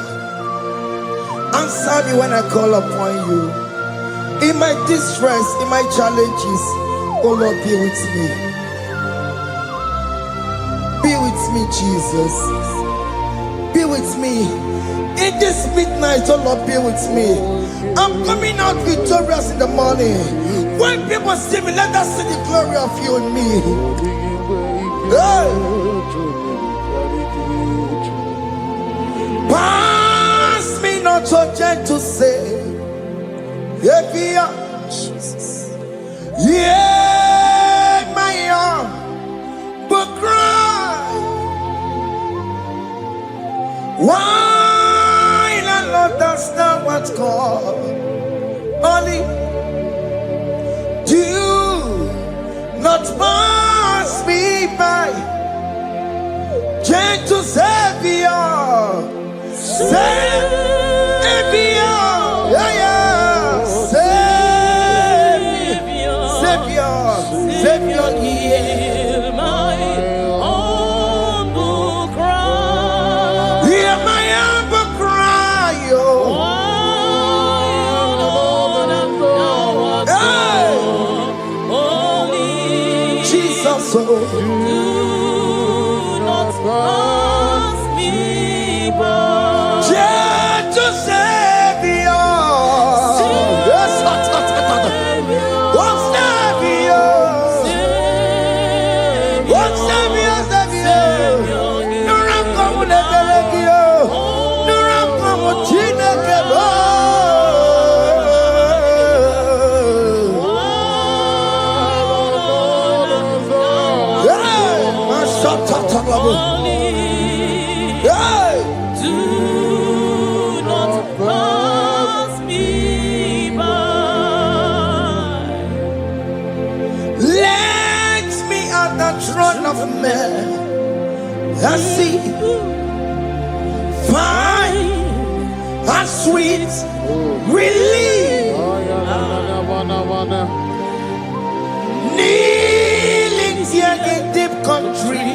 Answer me when I call upon you. In my distress, in my challenges, oh Lord, be with me. Be with me, Jesus. Be with me. In this midnight, oh Lord, be with me. I'm coming out victorious in the morning. When people see me, let us see the glory of you in me. Hey. Pass me not so gentle say. Jesus. Yeah, my arm, but cry. Why not understand what's called? Only do not pass me by. Gentle Savior, Savior, yeah, yeah. Savior, hear my humble cry. Hear my humble cry, oh. Jesus, oh. Do not pass me by. Gentle Savior. I see fine and sweet relief. Kneeling here in deep country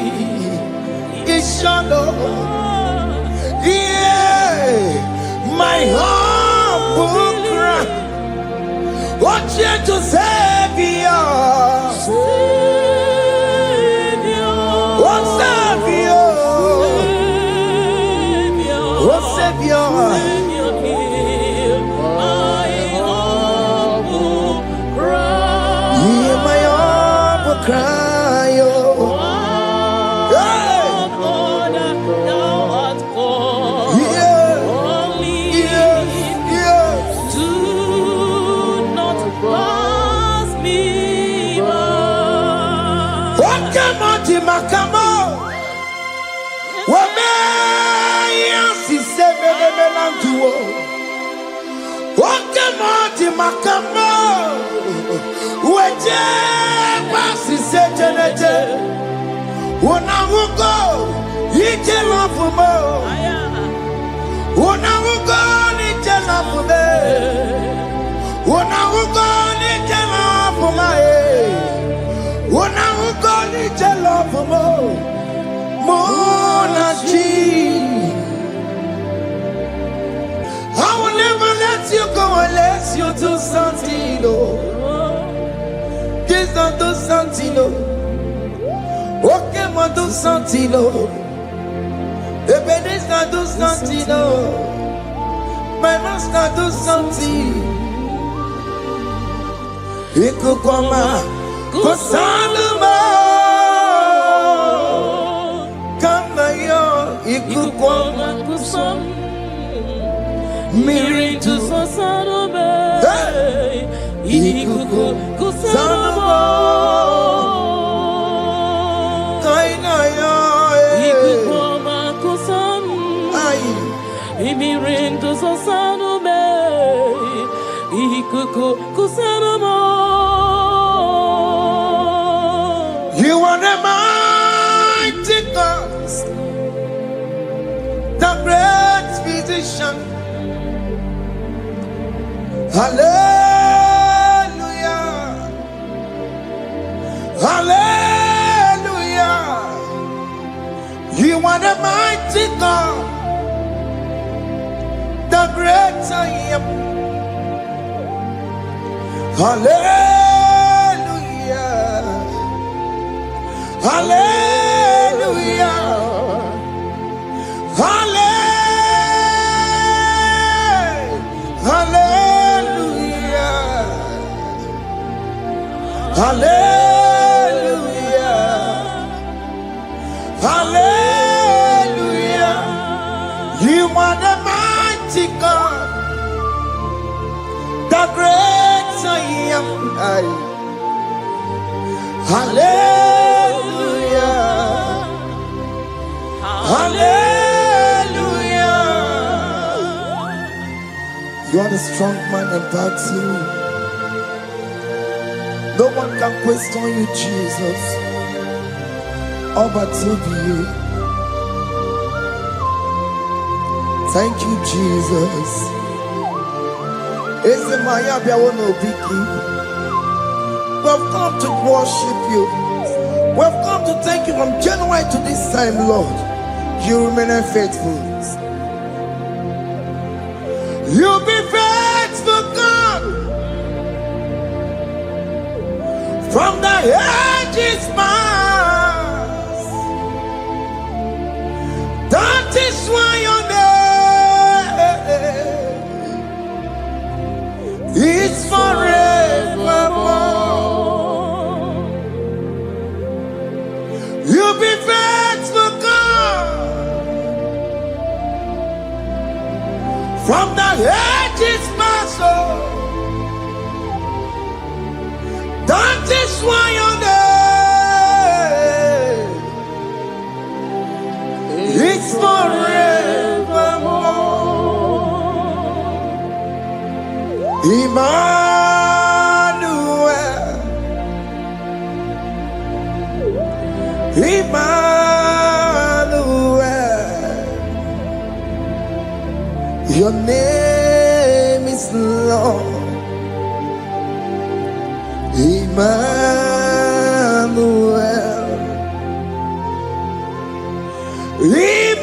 is shallow. Yeah, my humble cry. What you to Savior? Savior, hear my humble cry. Hear my humble cry, oh. Do not pass me by. What come on, Timakamo? Wakemoti makamo weje pasi sejenete unawugo ije lafumo unawugo nije lafume unawugo nije lafuma unawugo nije lafumo monachi. I will never let you go unless you do something, oh. Just don't do something, oh. Okay, but do something, oh. Baby, this not do something, oh. My master do something. He could come out, cause I'm the man. Come by your Ikikoma kusam Mirintu sasarume Ikiko kusarumo Ikikoma kusam Mirintu sasarume Ikiko kusarumo. You are the mighty God, the great physician. Hallelujah. Hallelujah. You are the mighty God, the great I am. Hallelujah. Hallelujah. Hallelujah. Hallelujah. Hallelujah. Hallelujah. You are the mighty God, the great I am. Hallelujah. Hallelujah. You are the strong man in battle. No one can question you, Jesus. All but you be you. Thank you, Jesus. We've come to worship you. We've come to thank you from January to this time, Lord. You remain faithful. You be faithful, God. From the ages past. That is why your name is forevermore. You be faithful, God. From the ages past, that is why your name is forevermore. Emmanuel, Emmanuel, your name is Lord. Emmanuel, Emmanuel,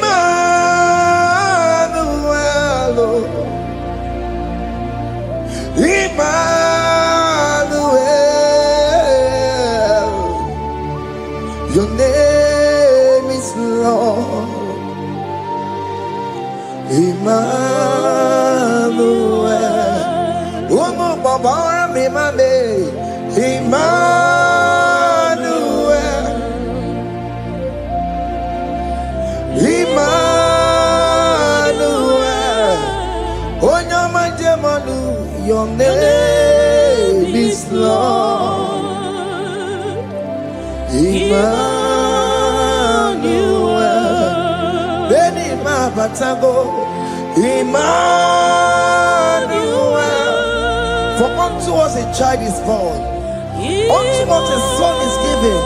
Emmanuel, your name is Lord. Emmanuel, oh no, Baba, me mame. Emmanuel, Emmanuel, oh no, my demonu, your name is Lord. Emmanuel, Beni Mabatago, Emmanuel, for unto us a child is born. Unto us a son is given,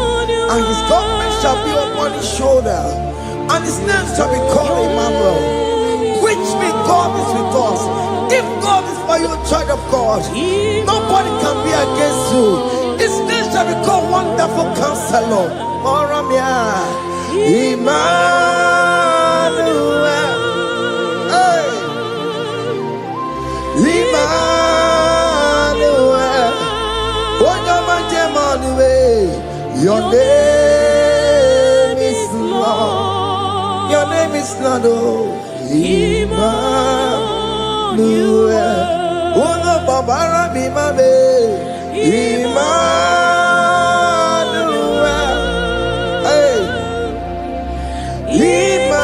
and his government shall be upon his shoulder, and his name shall be called Emmanuel, which means God is with us. If God is for you, child of God, nobody can be against you. His name shall be called Wonderful Counselor. Emmanuel, hey. Emmanuel, your name is Lord. Your name is Lord. Oh, Emmanuel. Oh no, Baba, be my baby. Emmanuel. Hey. Emmanuel.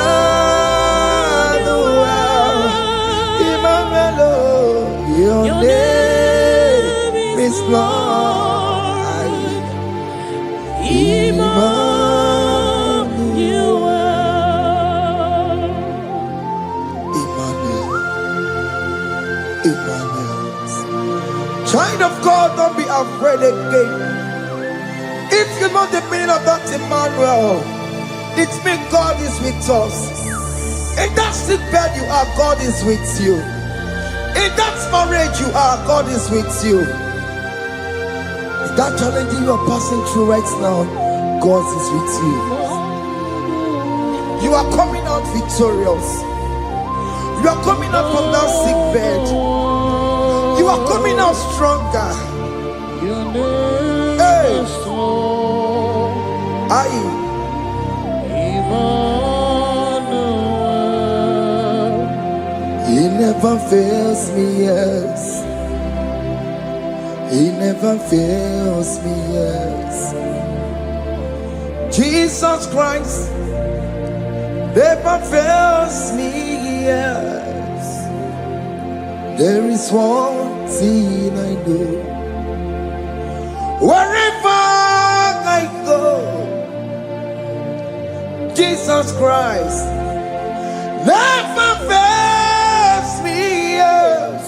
afraid again. If you know the meaning of that Emmanuel, it means God is with us. In that sick bed you are, God is with you. In that marriage you are, God is with you. In that challenge you are passing through right now, God is with you. You are coming out victorious. You are coming out from that sick bed. You are coming out stronger. Hey. He never fails me, yes. He never fails me, yes. Jesus Christ never fails me, yes. There is one thing I know. Wherever I go, Jesus Christ never fails me, yes.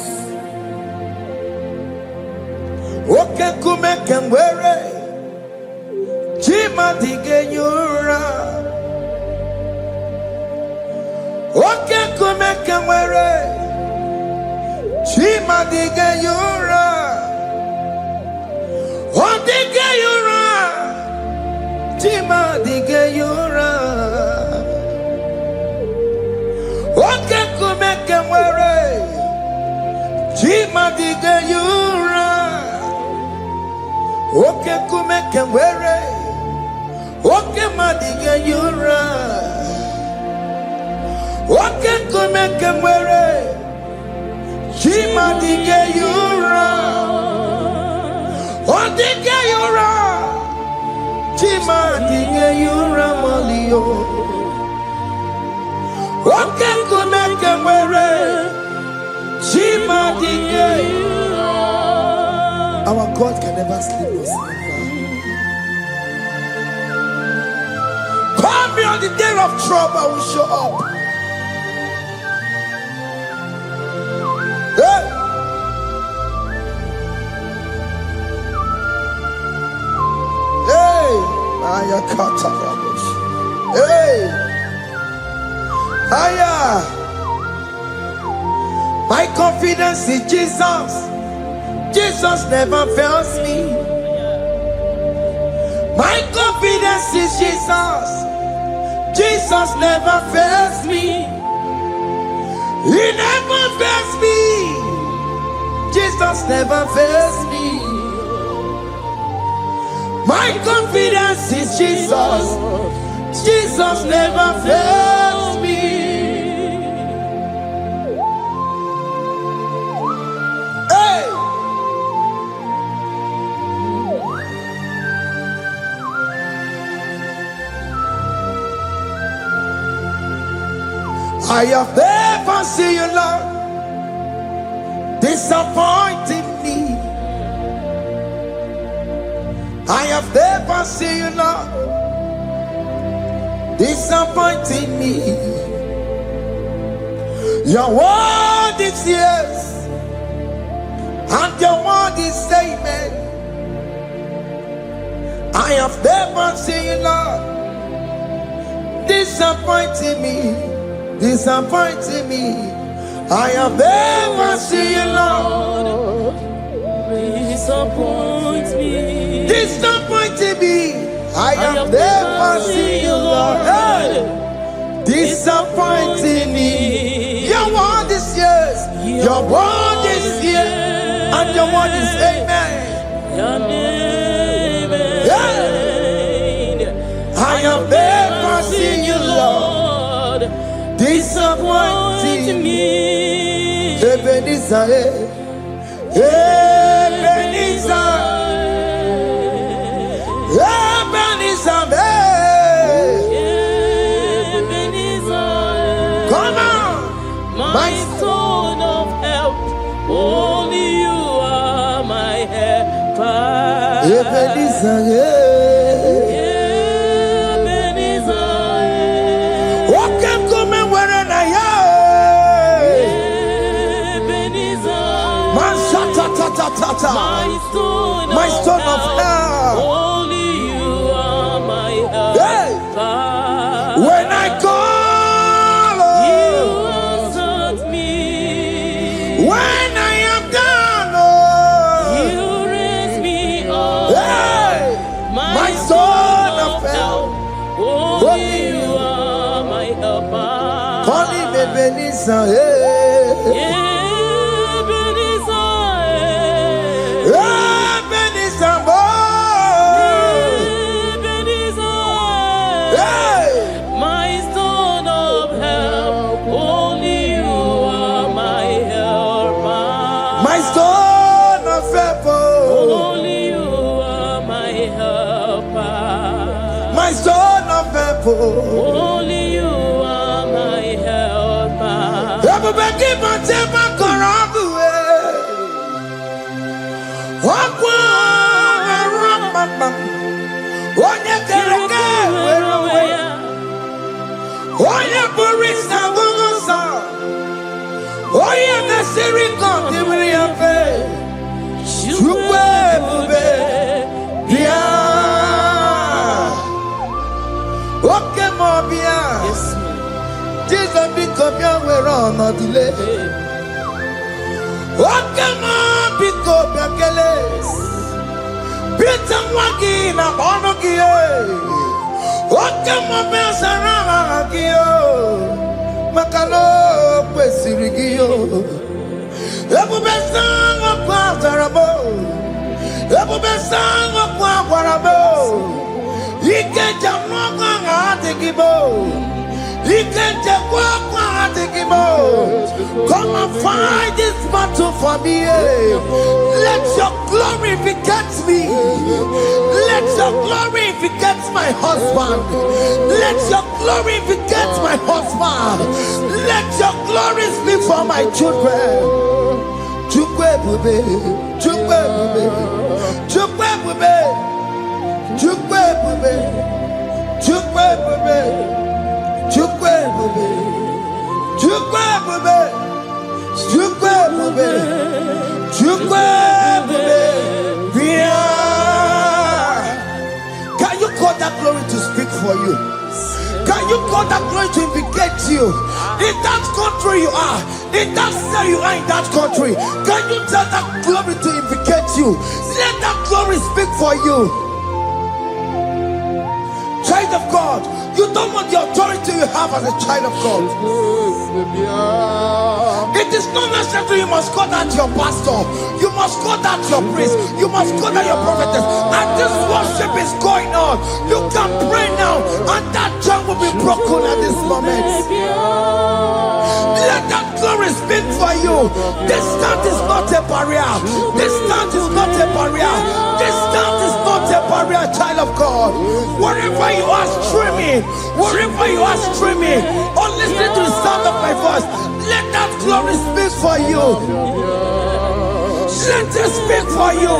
Okay, come and wear it. Jima digenyura. Okay, come and wear it. Jima digenyura. Oh, digenyura. Jima digenyura. Okay, come and wear it. Jima digenyura. Okay, come and wear it. Okay, madiga yura. Okay, come and wear it. Jima diga yura. Oh, diga yura. Jima diga yura malio. Okay, come and wear it. Jima diga yura. Our God can never sleep nor slumber. Call me on the day of trouble, I will show up. Hey! Hey! Aya kata rabosh. Hey! Aya! My confidence in Jesus. Jesus never fails me. My confidence is Jesus. Jesus never fails me. He never fails me. Jesus never fails me. My confidence is Jesus. Jesus never fails me. Hey! I have never seen you, Lord, disappointing me. I have never seen you, Lord, disappointing me. Your word is yes, and your word is amen. I have never seen you, Lord, disappointing me. Disappointing me. I have never seen you, Lord. Disappoint me. Disappointing me. I have never seen you, Lord. Hey. Disappointing me. Your word is yes. Your word is yes. And your word is amen. Yeah. I have never seen you, Lord. Disappointing me. Ebenezer, Ebenezer, Ebenezer, Ebenezer. Come on, my stone of help. Only you are my helper. Ebenezer, my stone my stone of help. Only you are my help. Hey. When I call, You answered me. when I am down, You raise me up. hey, my stone of help. Only you are my helper. Call him Ebenezer, hey. Ebenezer, boy. Hey. My stone of help, only you are my helper. My stone of help, Only you are my helper. my stone of help. Only you are my helper. Everybody keep on telling my corrupt way. Walk one around my mouth. One you can look at where away. One you Boris and Gugusa. Oh, you the Siri come to me and pay. Chukwe bube. Yeah. Okay, Mobia. Yes, man. Jesus be copia we're on a delay. Okay, Mom, be copia keles. Pizza wagi na bonogi. Okay, Mom, Sarama Gio. Makalo, Pesirigio. Ebu besang of Quatarabo. Ebu besang of Quatarabo. He can't jump on the gibo. He can't jump on the gibo. Come and fight this battle for me. Let your glory beget me. Let your glory beget my husband. Let your glory beget my husband. Let your glory speak for my children. Chukwe bube, chukwe bube, chukwe bube, chukwe bube, chukwe bube, chukwe bube, chukwe bube, chukwe bube, chukwe bube. Can you call that glory to speak for you? Can you call that glory to indicate you? In that country you are, in that cell you are in that country, can you tell that glory to indicate you? Let that glory speak for you. Child of God, you don't want the authority you have as a child of God. It is not necessary you must call that your pastor, you must call that your priest, you must call that your prophetess. And this worship is going on. You can pray now, and that chain will be broken at this moment. Let that glory speak for you. Distance is not a barrier. Distance is not a barrier. Distance is not a barrier, child of God. Wherever you are streaming, wherever you are streaming, or listening to the sound of my voice, let that glory speak for you. Let it speak for you.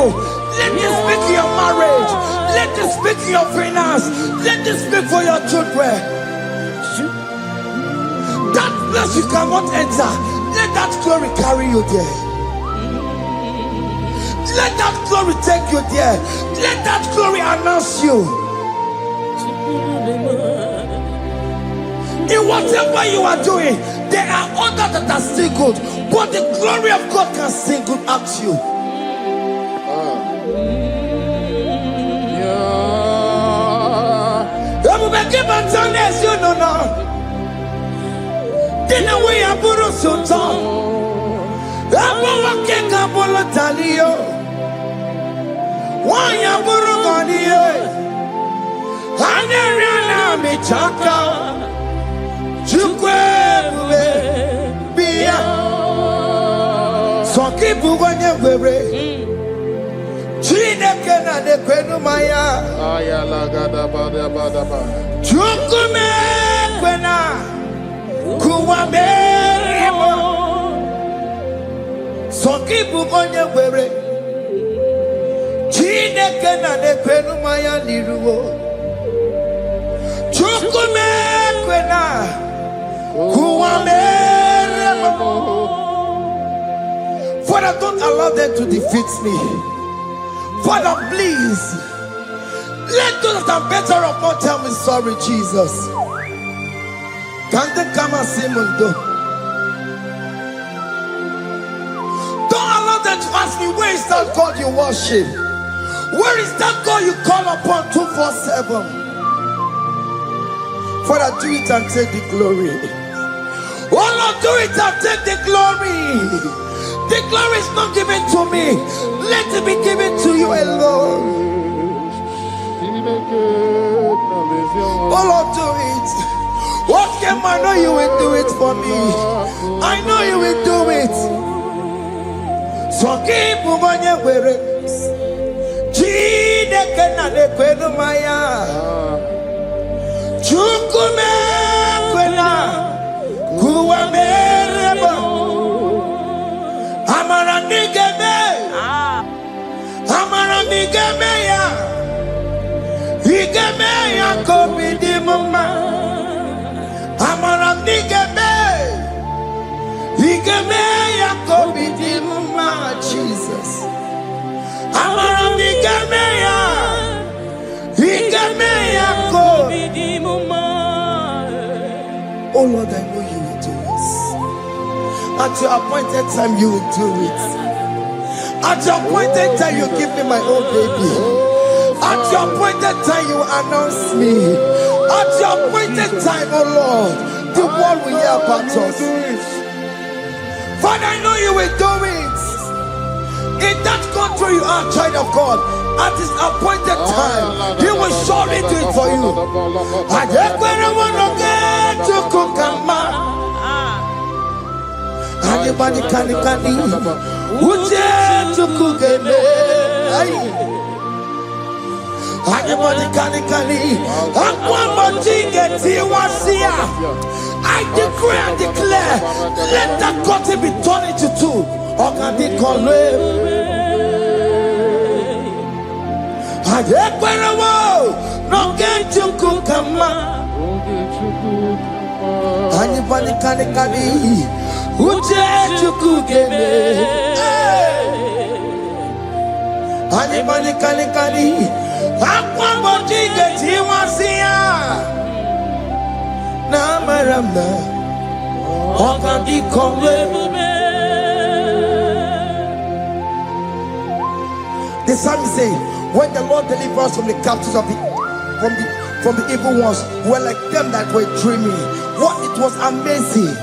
Let it speak in your marriage. Let it speak in your finance. Let it speak for your children. That place you cannot enter, let that glory carry you there. Let that glory take you there. Let that glory announce you. In whatever you are doing, there are others that are still good, but the glory of God can single out you. You know now. Dina we aburu sultan. Abu wake kabulu talio. Why aburu goniye? Aneriana michaka. Chukwe bube biya. Soki buganye bebe. Chineke na dekwenu maya. Ayala gada bada bada ba. Chukume kwena. Kuwame Soki bugonye were Chineke na nekwenu maya niruwo Chukume kwena Kuwame Father, don't allow them to defeat me. Father, please, let those that are better off not tell me sorry, Jesus. Can they come and see me though? Don't allow them to ask me, where is that God you worship? Where is that God you call upon 247? Father, do it and take the glory. Oh Lord, do it and take the glory. The glory is not given to me. Let it be given to you alone. Oh Lord, do it. What can I know you will do it for me? I know you will do it. So keep on your way. Chineke na nekwenu maya. Chukume kwena kuwa mereba. Amara nigeme ya. Igeme ya komidi mama. Amara nigeme. Igeme ya komidi mama. Jesus. Amara nigeme ya. Igeme ya komidi mama. Oh Lord, I know you will do this. At your appointed time, you will do it. At your appointed time, you give me my own baby. At your appointed time, you announce me. At your appointed time, oh Lord, the world will hear about us. Father, I know you will do it. In that country, you are a child of God. At his appointed time, he will surely do it for you. I get to cook anybody can uje to cook anybody can I decree and declare, let that curtain be torn into two. Anybody can uje chukugeme. Anybody can akwa bojige tiwasia na maramna okandi komwe. The psalmist say, when the Lord delivers us from the captives of from the evil ones, we're like them that were dreaming. What it was amazing.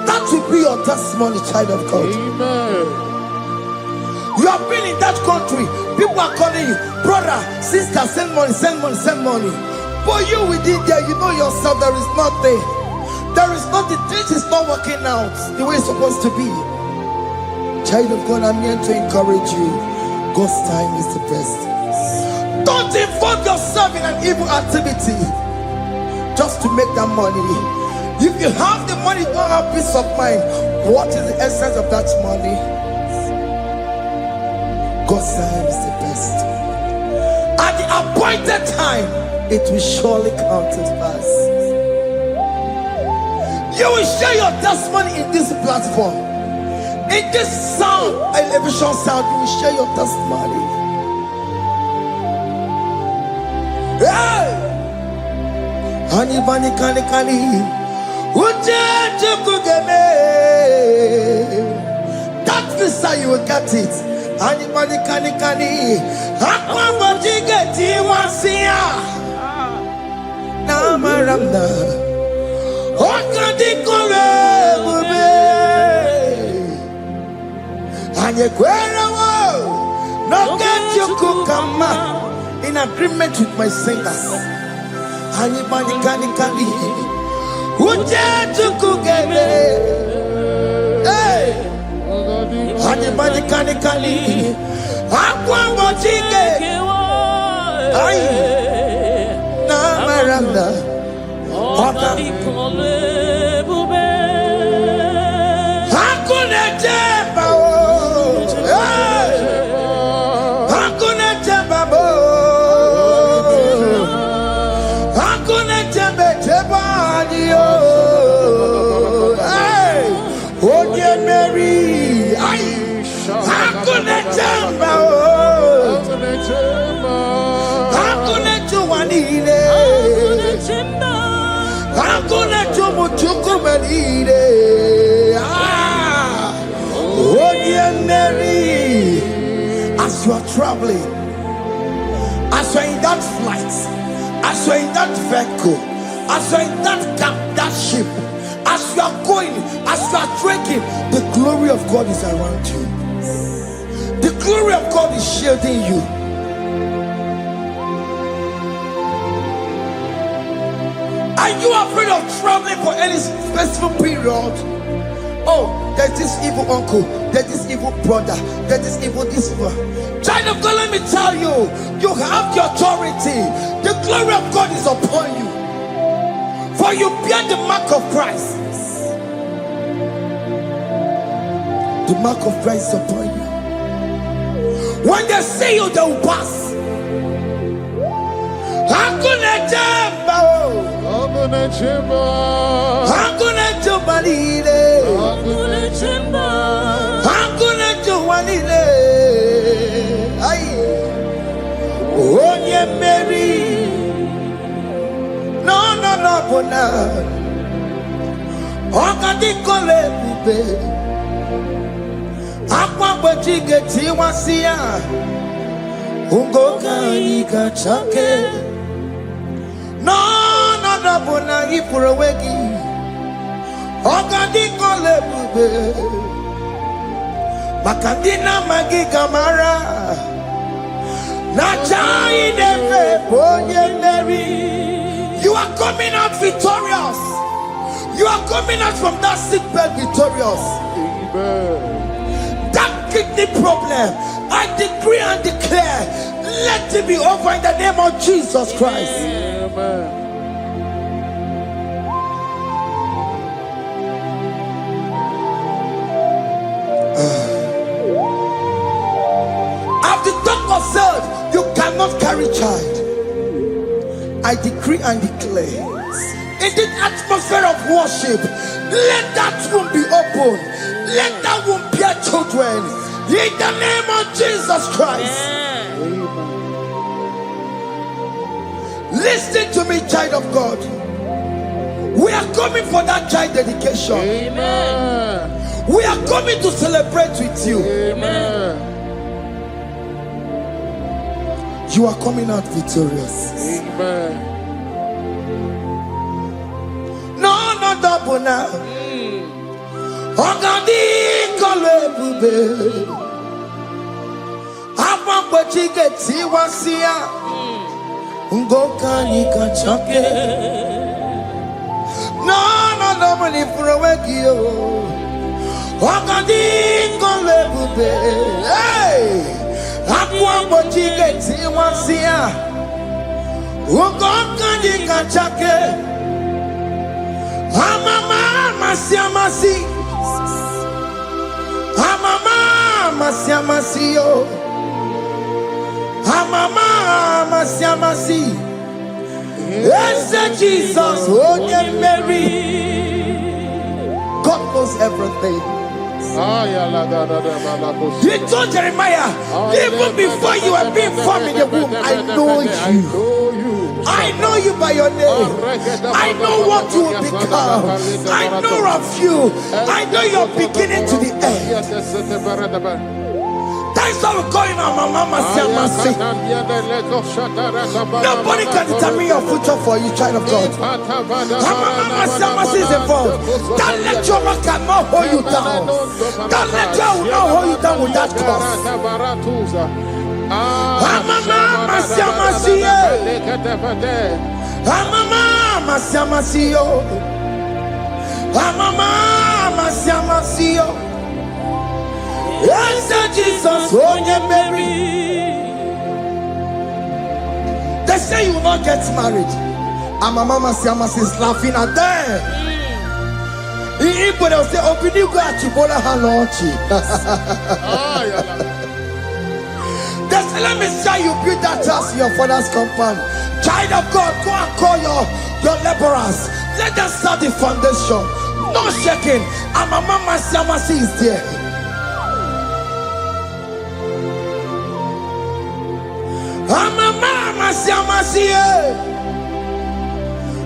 That will be your testimony, child of God. Amen. You have been in that country. People are calling you, brother, sister, send money, send money, send money. But you within there, you know yourself, there is nothing. There is nothing. This is not working out the way it's supposed to be. Child of God, I'm here to encourage you. God's time is the best. Don't involve yourself in an evil activity just to make that money. If you have the money, you don't have peace of mind. What is the essence of that money? God's time is the best. At the appointed time, it will surely come to pass. You will share your testimony in this platform. In this sound, elevation sound, you will share your testimony. Hey! Anybody can that visa, you will get it. Anybody can in agreement with my singers. Anybody can anybody can As you are traveling, as you are in that flight, as you are in that vehicle, as you are in that camp, that ship, as you are going, as you are trekking, the glory of God is around you. The glory of God is shielding you. Are you afraid of traveling for any specific period? Oh, there's this evil uncle, there's this evil brother, there's this evil this evil. Child of God, let me tell you, you have the authority. The glory of God is upon you. For you bear the mark of Christ. The mark of Christ is upon you. When they see you, they will pass. Hakuna jamba, Hakuna chimba, hakuna jubalile, Hakuna chimba, hakuna jubalile. Ay, onye Mary, no, bona. Okadi kole bube, akwa bojige tiwasia, ungoka ikachake. No, bona ifurowegi. Okadi kole bube, makandina magiga mara. Na chai deve bonye Mary. You are coming out victorious. You are coming out from that sick bed victorious. Amen. That kidney problem, I decree and declare, let it be over in the name of Jesus Christ. Amen. As the doctor said, you cannot carry child. I decree and declare, in the atmosphere of worship, let that womb be open. Let that womb bear children. In the name of Jesus Christ. Listen to me, child of God. We are coming for that child dedication. Amen. We are coming to celebrate with you. Amen. You are coming out victorious. Amen. No, double now. Ogadi kole bube. Apa bojige tiwasia. Ungoka nikachake. No, double ifurowegi yo. Ogadi kole bube. Hey! Apa bojige tiwasia. Ungoka nikachake. Amama masiamasi. Amama masiamasi yo. Amama masiamasi. Yes, Jesus, oh yeah, Mary. God knows everything. He told Jeremiah, even before you were being formed in the womb, I know you. I know you by your name. I know what you will become. I know of you. I know your beginning to the end. That's how we're going on, Mama Siamasi. Nobody can determine your future for you, child of God. Mama Siamasi is involved. Don't let your man cannot hold you down. Don't let your will not hold you down with that cause. Mama Siamasi. Mama Siamasi. Mama Siamasi. Yes, Jesus, oh yeah, Mary. They say you will not get married. And my mama Siamasi is laughing at them. People will say, open you go at Chibola Hanochi. They say, let me say you build that house in your father's compound. Child of God, go and call your laborers. Let them start the foundation. No shaking. And my mama Siamasi is there. Mama Siamasi,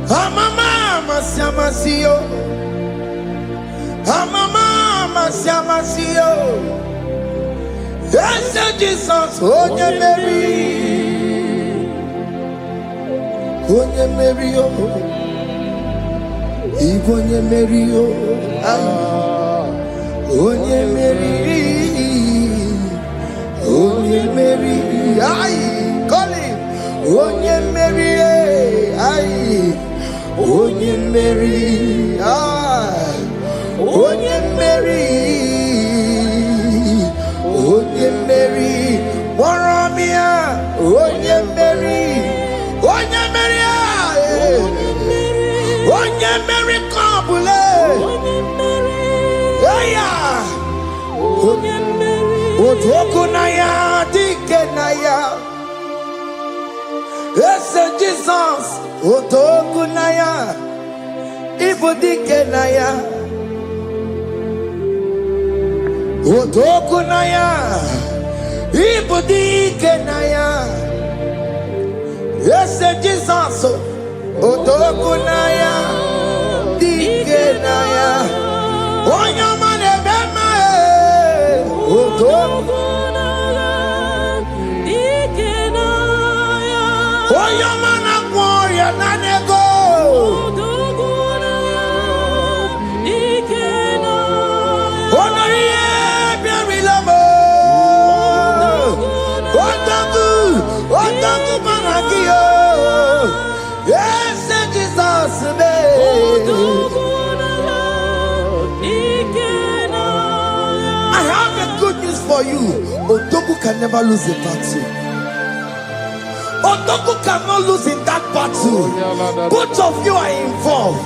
Mama Siamasi, Mama Siamasi. Yes, Jesus, Onye Mary, Onye Mary, Onye Mary, Onye Mary, Onye Mary, call him, Onye Mary, Onye Mary, Onye Mary. Onye Mary, Moramia, Onye Mary, Onye Mary, Onye Mary, Kabule, Onye Mary, Otokunaya, Dikenaya, yes, Jesus, Otokunaya, Ibu Dikenaya. Otokunaya, Ibudikenaya. Yes, Jesus. Otokunaya, Dikenaya. Onyamane bema. Otokunaya, Dikenaya. Onyamana gloria nanego. Otokunaya, Dikenaya. Onoria. Yes, Jesus, I have a good news for you. Odogu can never lose a battle. Odogu cannot lose in that battle. Both of you are involved.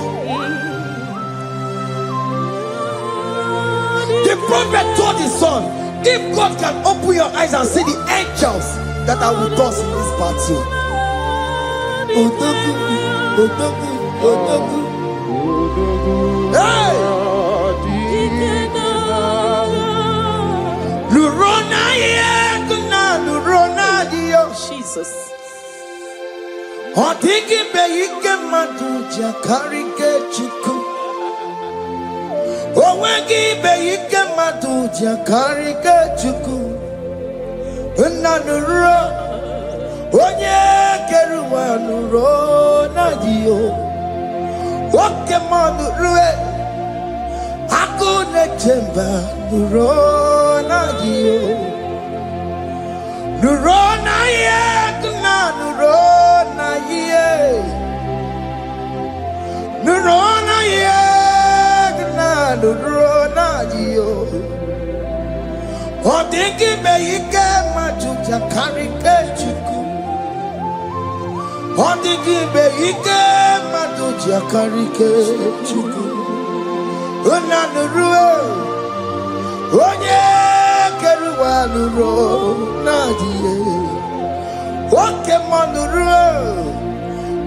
The prophet told his son, if God can open your eyes and see the angels that are with us in this battle. Odogu, Odogu, Odogu. Hey! Lurona yekuna, Lurona dio. Jesus. Otiki beyike maduja karike chuku. Owegi beyike maduja karike chuku. Unanuro. Onye keruwa nuro na dio. Oke manu rue. Akune chemba nuro na dio. Nuro na ye kuna nuro na ye. Nuro na ye kuna nuro na dio. Odiki beyike majuja karike chuku. Odigi beyike maduja karike chuku. Unanurue onye keruwa nuro nadie. Oke manurue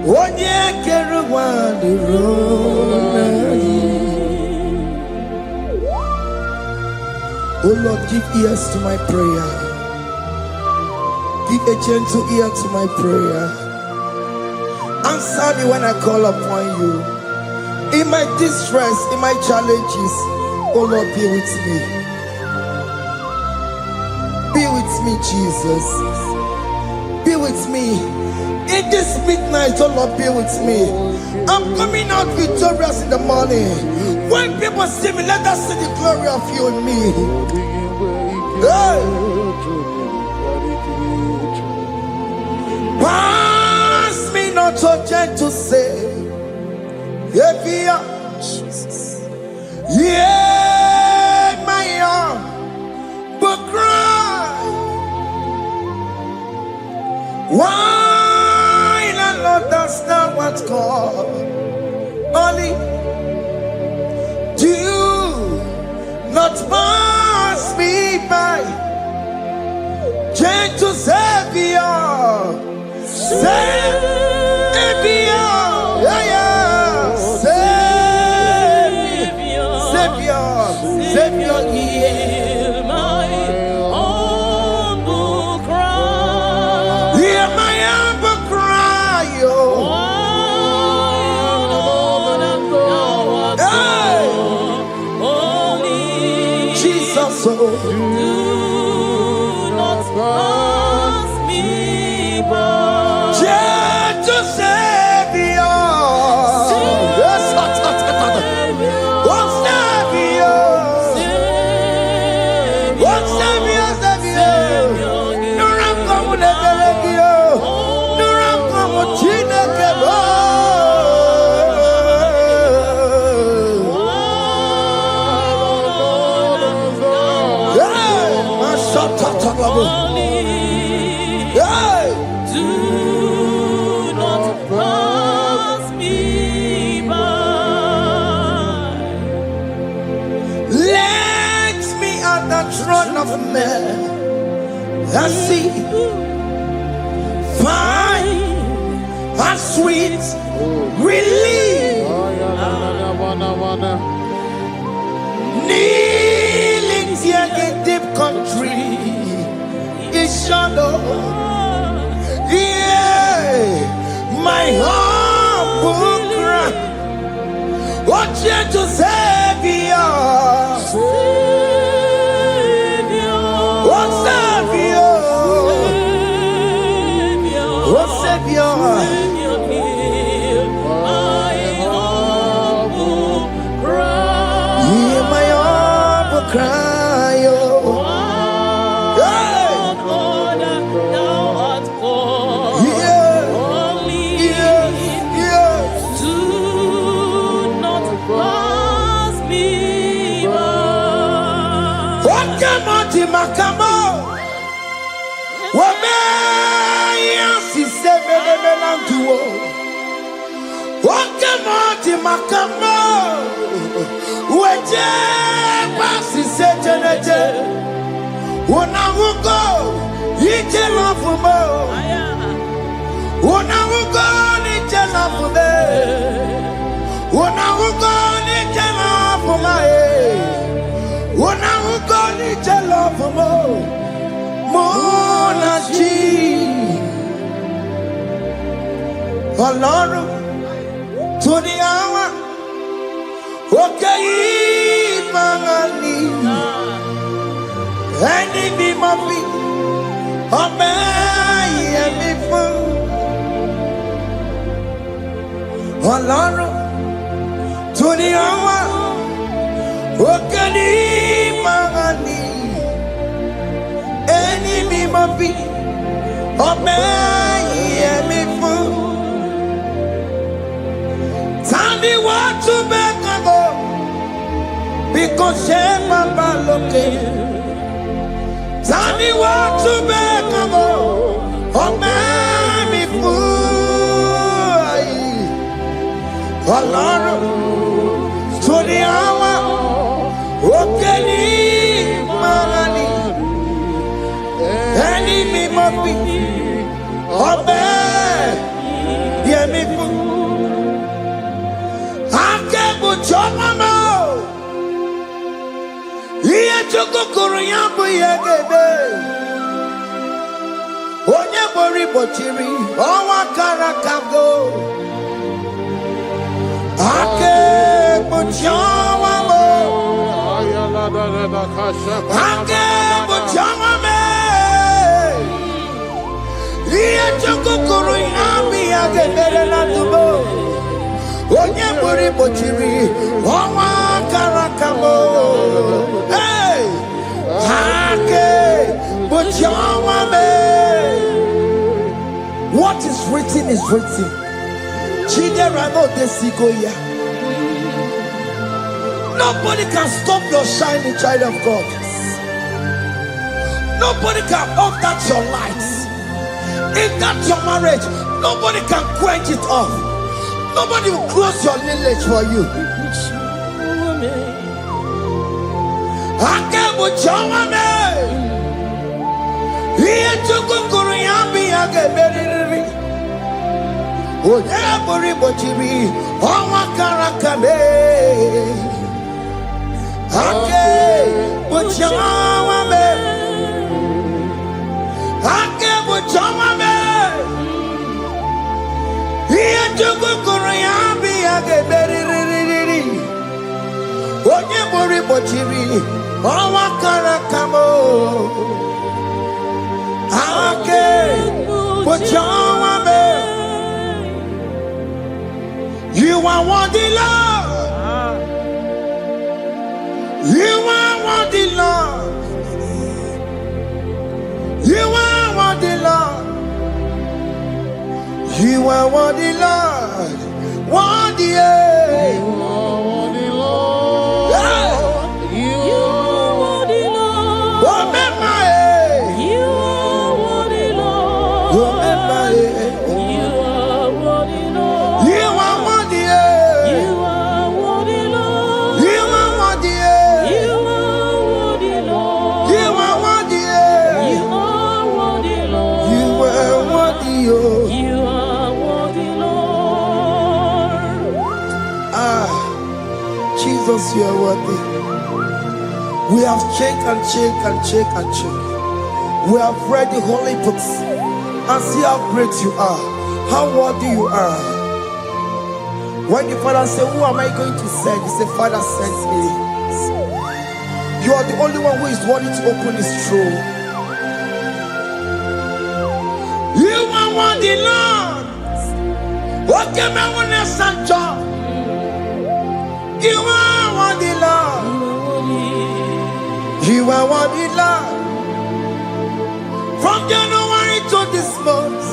onye keruwa nuro nadie. Oh Lord, give ears to my prayer. Give a gentle ear to my prayer. Answer me when I call upon you. In my distress, in my challenges, oh Lord, be with me. Be with me, Jesus. Be with me. In this midnight, oh Lord, be with me. I'm coming out victorious in the morning. When people see me, let us see the glory of you in me. Hey. Pass me not so gentle, say. Jesus. Yeah, my arm, but cry. Why the Lord does not what's called? Only do not pass me by. Gentle Savior, Savior, yeah, yeah. Savior, hear my humble cry. Hear my humble cry, hey. Jesus, pass me by. Jesus Savior. Yes, one Savior. One Savior, Savior. Nurakomu Nebelegio. Nurakomu Chinekebo. Hey! Do not pass me by. Let me at the throne of men and see, find a sweet relief, kneeling here in deep country is shadow. Yeah, my humble cry, what you to Savior, what Savior, what Savior, hear my humble cry, oh. Makamo, wame yasi semele melanduo. Wakamo makamo, weje pasi sejeneje. Unawugo ije lafumo, unawugo ije lafume, unawugo ije lafume. Unawugo ije lafumo, monaji. Ọlọ́run tó ní àwọn òkè yìí máa ní ẹni bí mo fi ọmọ ẹ̀yẹ mi fún. Ọlọ́run tó ní àwọn òkè yìí máa ní ẹni bí mo fi ọmọ ẹ̀yẹ mi fún. Tani watu bekago because Baba loke. Tani watu bekago omemi fui. Ọlọ́run sori awa okeni marani eni mi mo fi obe yemi fui. Chomamo, iye chokokoro yambu yegede. Onye bori bochiri, owa karakago. Ake bochomamo, ake bochomame. Iye chokokoro yambu yegede na tubo. Onye bori bochiri, owa karakamo. Hey, hake bochawame. What is written is written. Chidera no desigoya. Nobody can stop your shining, child of God. Nobody can off that your lights. If that's your marriage, nobody can quench it off. Nobody will close your lineage for you. Akebo chawame. Iye chukukuru yambi ageberiri. Oye bori bochiri. Owa karakame. Akebo chawame. Akebo chawame. Iye chukukuru yambi ageberiri. Onye bori bochiri, owa karakamo. You are worthy, Lord. You are worthy, Lord. You are worthy, Lord. You are worthy, Lord. Worthy, yeah. You are worthy, Lord. Yeah. You are worthy, Lord. Remember, yeah. You are worthy, Lord. Remember, yeah. You are worthy, Lord. You are worthy, yeah. You are worthy, Lord. You are worthy, yeah. You are worthy, Lord. You are worthy, yeah. You are worthy, Lord. You are worthy, oh. You are worthy, Lord. Ah, Jesus, you are worthy. We have checked and checked and checked and checked. We have read the holy books and see how great you are, how worthy you are. When the Father said, "Who am I going to send?" He said, "Father, send me." You are the only one who is worthy to open his throne. You are worthy, Lord. What can I want to send you? You are worthy, Lord. You are worthy, Lord. From January to this month,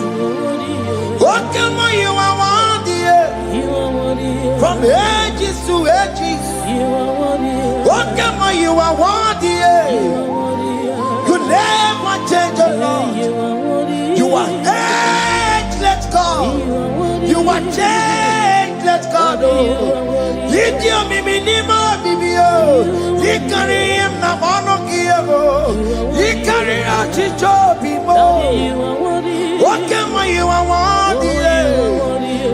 what can you are worthy? From ages to ages, what can you are worthy? You never change, oh Lord. You are ageless God. You are changeless God. Lidio miminimo bibio. Likari him na mono kiyo. Likari achicho bimo. What can you are worthy?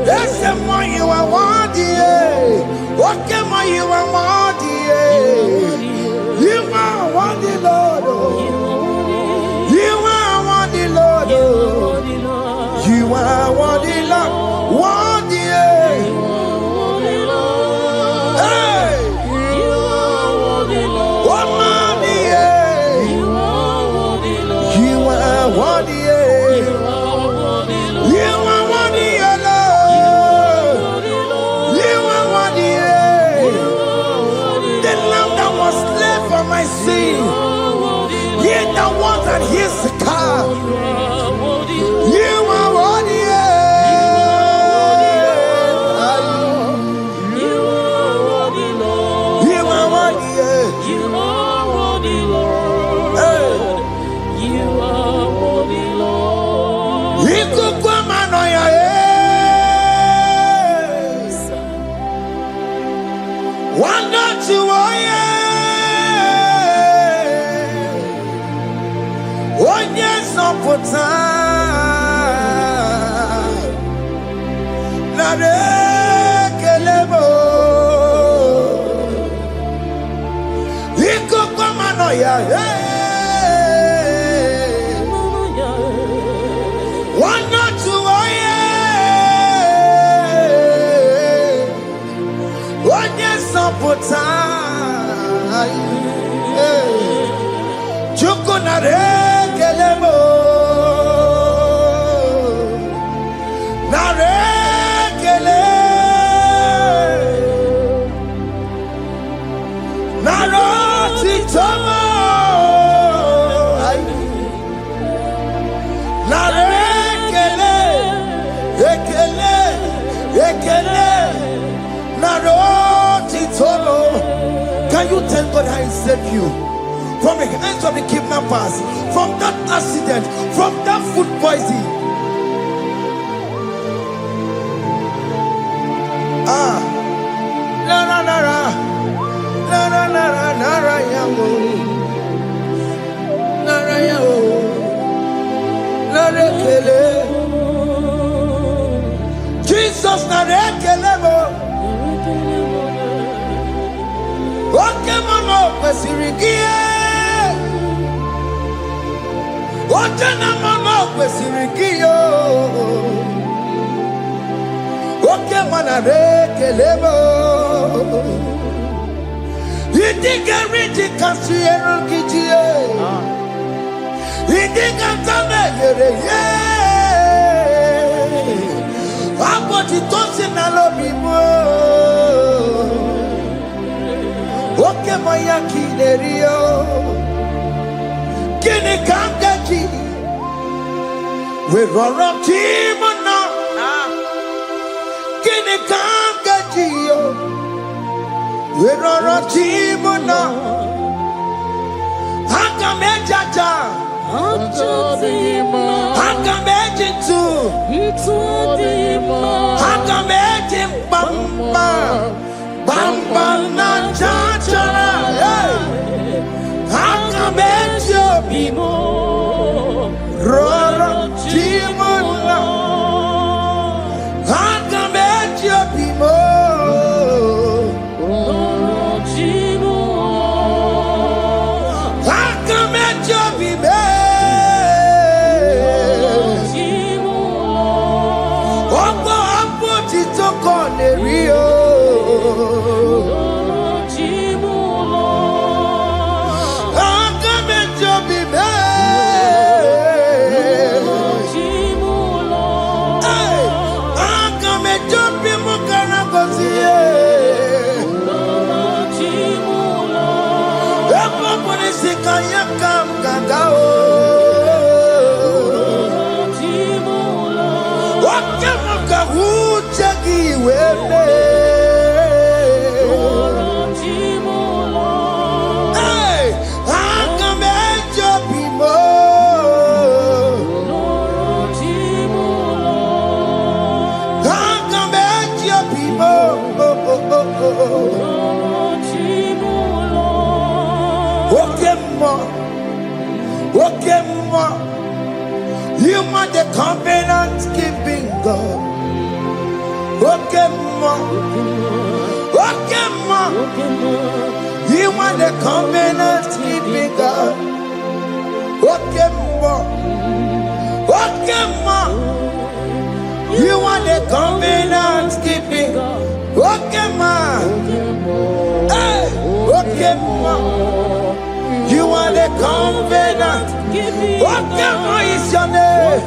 That's the one you are worthy. What can you are worthy? You are worthy, Lord. You are worthy, Lord. You are worthy, Lord. Worthy. Hey. What money? You are worthy. You are worthy, Lord. You are worthy. The lamb that was slain for my sin. He that was and he is the car. You are worthy. You are worthy. One not to one yes on for time. Not a kelebo. You could come on, one not to one yes on for time. Chukunare kelebo. Nare kele. Naroti tomo. Nare kele. Ekele. Ekele. Naroti tomo. Can you tell God how He saved you from the hands of the kidnappers, from that accident, from that food poisoning? Ah, nara nara, nara nara nara yamo, nara yamo, nara kele. Jesus nara kele mo. Oke mama kwesirigie. Oke na mama kwesirigie. Oke mana rekelebo. Idige riti kasi erugijie. Idikantame yere ye. Aboti tosi nalobi mo. Oke maya kinerio. Kini kangaji. We roro timona. Kini kangaji yo. We roro timona. Hakame jaja. Hakame jintu. Hakame jimbamba. Bamba na jaja. Hakame jobimo. Roro timona. Hakame jobimo. Hakame jobime. Opo apo titoko nerio. Hakame jobime. Hakame jobimo kanakosie. Epo ponisika yakam gangao. Wakamuka uchagi wele. Hey, hakame jobimo. Hakame jobimo. Okemo, you are the covenant keeping God. Okemo, you are the covenant keeping God. Okemo, you are the covenant keeping God. Okemo, hey, Okemo. You are the covenant. Okemo is your name.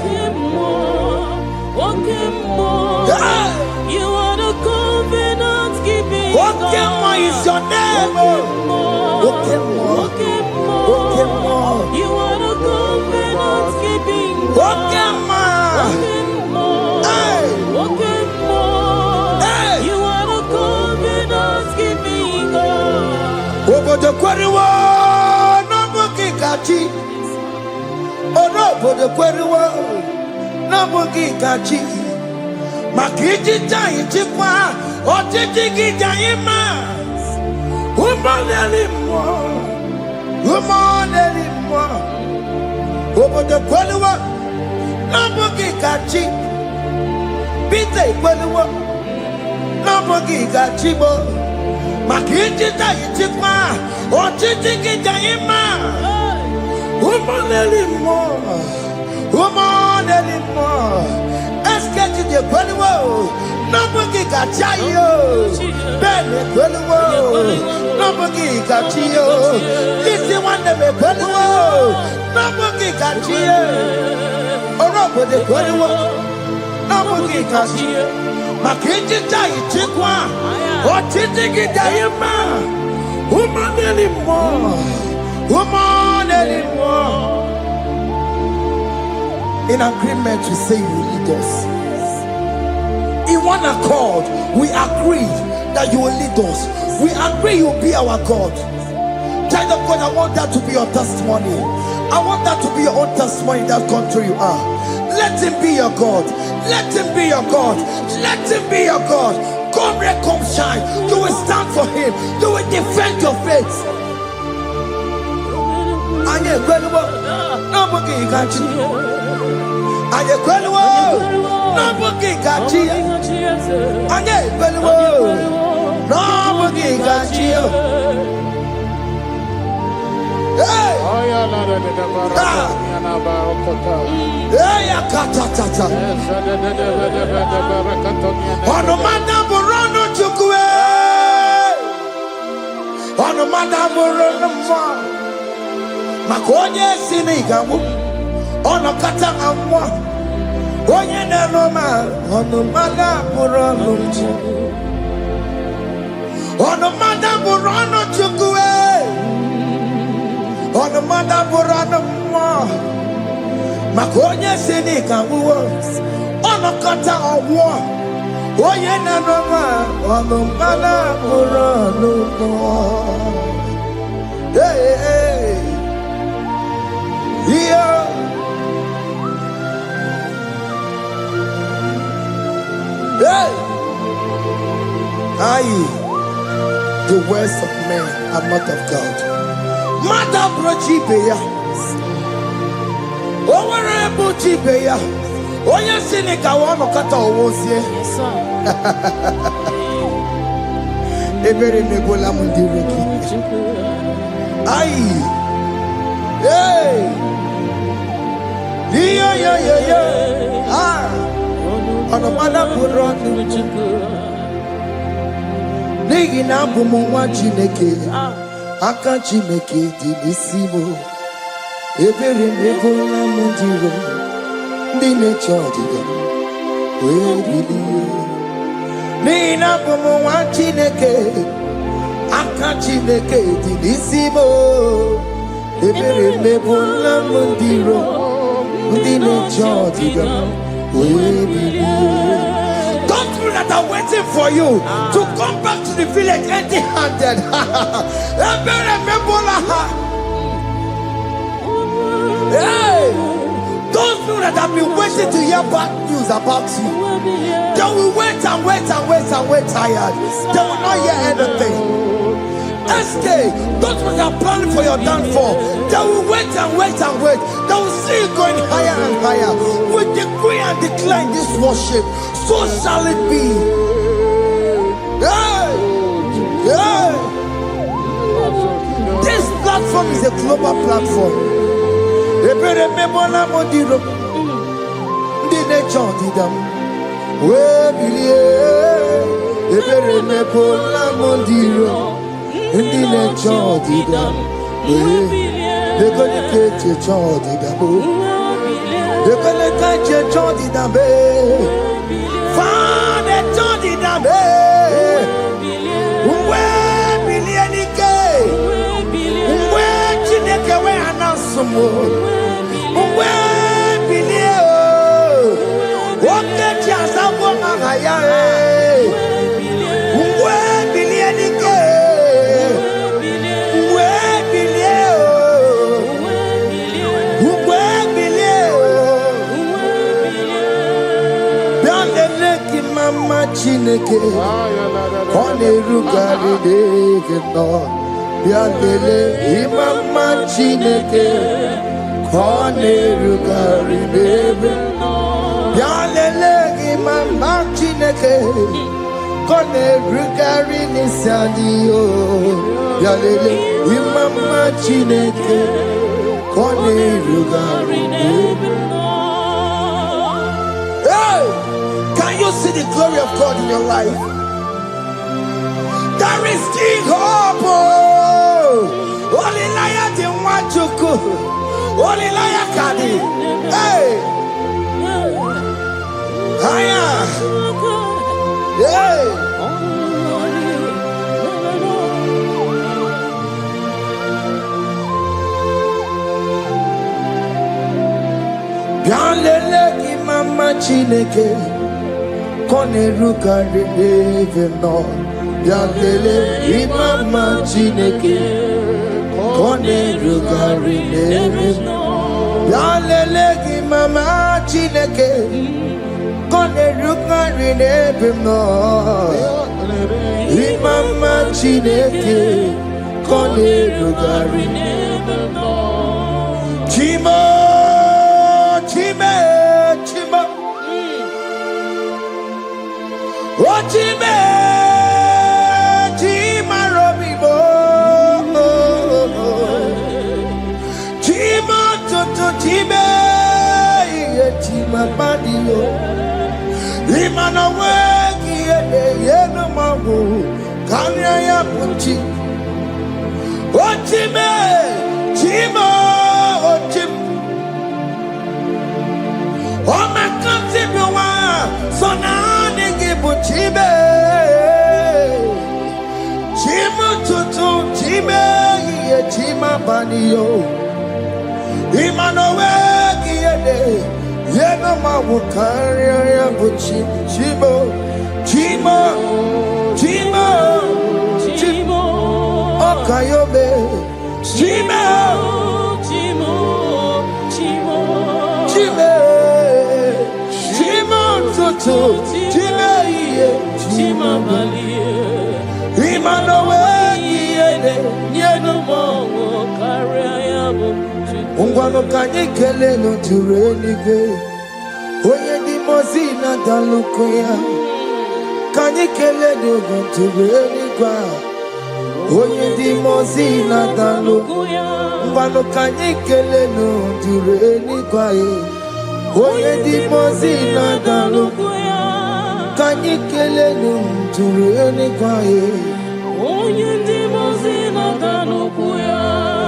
Yeah. You are the covenant keeping Okemo is your name. Okemo. You are the covenant keeping Okemo. Hey. Hey. You are the covenant keeping God. Obodo kweriwo n'obugi kachi. Obodo kweriwo n'obugi kachi. Maka ijija ichikwa ọchịchị gị dị anyị mma. Ụmụ na-eri mmụọ. Obodo kweriwo n'obugi kachi. Peter kweriwo n'obugi kachi bo. Maka ijija ichikwa ọchịchị gị dị anyị mma. Ụmụ na-eri mmụọ. Esketi de kweliwo, n'obugi kachi yo. Bene kweliwo, n'obugi kachi yo. Lisi nwanne me kweliwo, n'obugi kachi yo. Orobode kweliwo, n'obugi kachi yo. Maka ijija ichikwa ọchịchị gị dị anyị mma. Ụmụ na-eri mmụọ. In agreement, we say you lead us. In one accord, we agree that you will lead us. We agree you will be our God. Child of God, I want that to be your testimony. I want that to be your own testimony in that country you are. Let him be your God. Let him be your God. Let him be your God. Come rain, come shine. You will stand for him. You will defend your faith. Anye kweliwo, n'obugi kachi. Anye kweliwo, n'obugi kachi. Anye kweliwo, n'obugi kachi. Hey! Hey, akatatata. Onumana burono chukwe. Onumana burono mwa. Makonye sini gamu. ono kata amwa onye na-eroma ono mala bụrụ ọnụ Chukwu ono mada bụrụ ọnụ Chukwu ono mada bụrụ ọnụ mmụọ maka onye si n'ịka nwụọ ono kata ọgwụọ onye na-eroma ono mala bụrụ ọnụ mmụọ. Hey, hey, yeah. Hey, the words of men are not of God. Mother brochibeya, overable chibeya. Oya sinika wano kata owosie. Ebere nebola mundireki. Aye, hey, yeah. Ah. Ono mana buronu nigi na bumu nwa Chineke aka Chineke dị n'isi m ebere mebola m ndiro ndị na-eche ọdịda wee bilie nigi na bumu nwa Chineke aka Chineke dị n'isi m ebere mebola m ndiro ndị na-eche ọdịda. Come through that are waiting for you to come back to the village empty-handed. Hey, those people that have been waiting to hear bad news about you, they will wait tired. They will not hear anything. SK, those ones are planning for your downfall. They will wait. They will see you going higher and higher. We decree and declare this worship. So shall it be. Hey. This platform is a global platform. Ndi na-eche ọdịda dekolete eche ọdịda bo dekolete eche ọdịda be fane ọdịda be mgbe bilie n'ike mgbe Chineke wee anasụmụ mgbe bilie oke ji azabụ aha ya mgbe bilie n'ike Chineke ọ na-erugharị n'ebe nọ bịa lelee ịmama Chineke ka ọ na-erugharị n'ebe bịa lelee ịmama Chineke ka ọ na-erugharị n'isi anyị bịa lelee ịmama Chineke ka ọ na-erugharị n'ebe. Can you see the glory of God in your life? There is still hope. Only liar didn't want to go. Only liar can. Hey. Higher. Hey. Bianlele imama Chineke. Kone rugari neve no Bianlele imama Chineke Kone rugari neve no Bianlele imama Chineke Kone rugari neve no Imama Chineke Kone rugari neve no Chimo Ochime, Chima Robibo, Chima Toto Chime, Chima Badio, Imana Weki, Yeno Mabu, Kanya Puchi, Ochime, Chima, Ochim, Chime, Chima tutu, Chime, ye Chima banio. Imanowe kiede, ye no mawukari ya buchi. Chimo, Chimo, Chimo, Chimo, Okayobe, Chimo, Chimo, Chimo, Chime, Chimo tutu, Chime ye, Chima balie. Imanowe kiede, ye no mawukari ya buchi. Ungwano kanyikele no turenige. Oye di mozina dalukoya. Kanyikele no turenigwa. Oye di mozina dalukoya. Ungwano kanyikele no turenigwa. Oye di mozina dalukoya. Kanyikele no turenigwa. Oye di mozina dalukoya.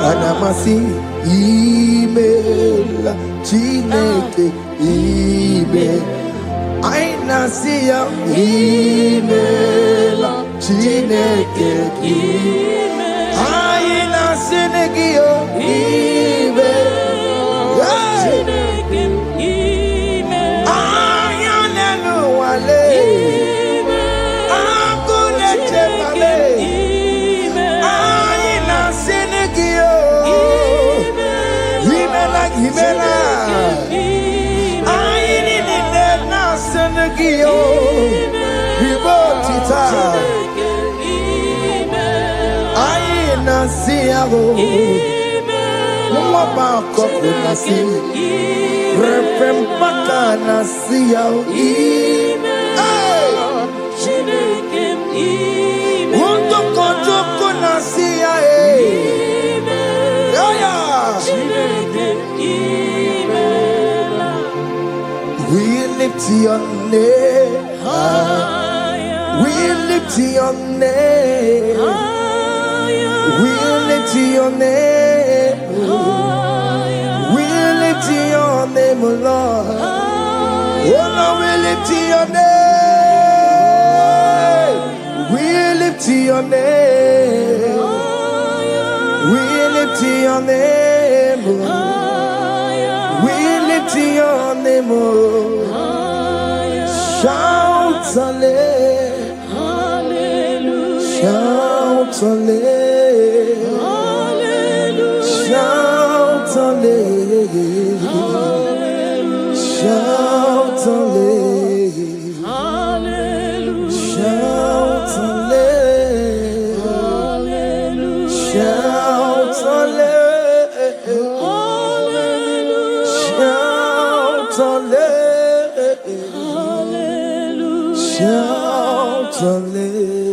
Anamasi email Chineke email Aina siya email Chineke email Aina sinegio email Chineke email Ayana no wale email Akule chepale Aina sinegio Himela, I need it now, Senegio, Ribotita, I Nasiago, Mabako, Nasi, Repempaka, Nasiao, Wonto Koto, Nasia, we lift your name higher. We lift your name higher. We lift your name higher. We lift your name, Lord. Oh Lord, we lift your name. We lift your name. We lift your name. We lift your name. Shout hallelujah. Shout hallelujah. Shout hallelujah. Shout hallelujah. Shout hallelujah. Shout hallelujah. Shout hallelujah. Shout hallelujah.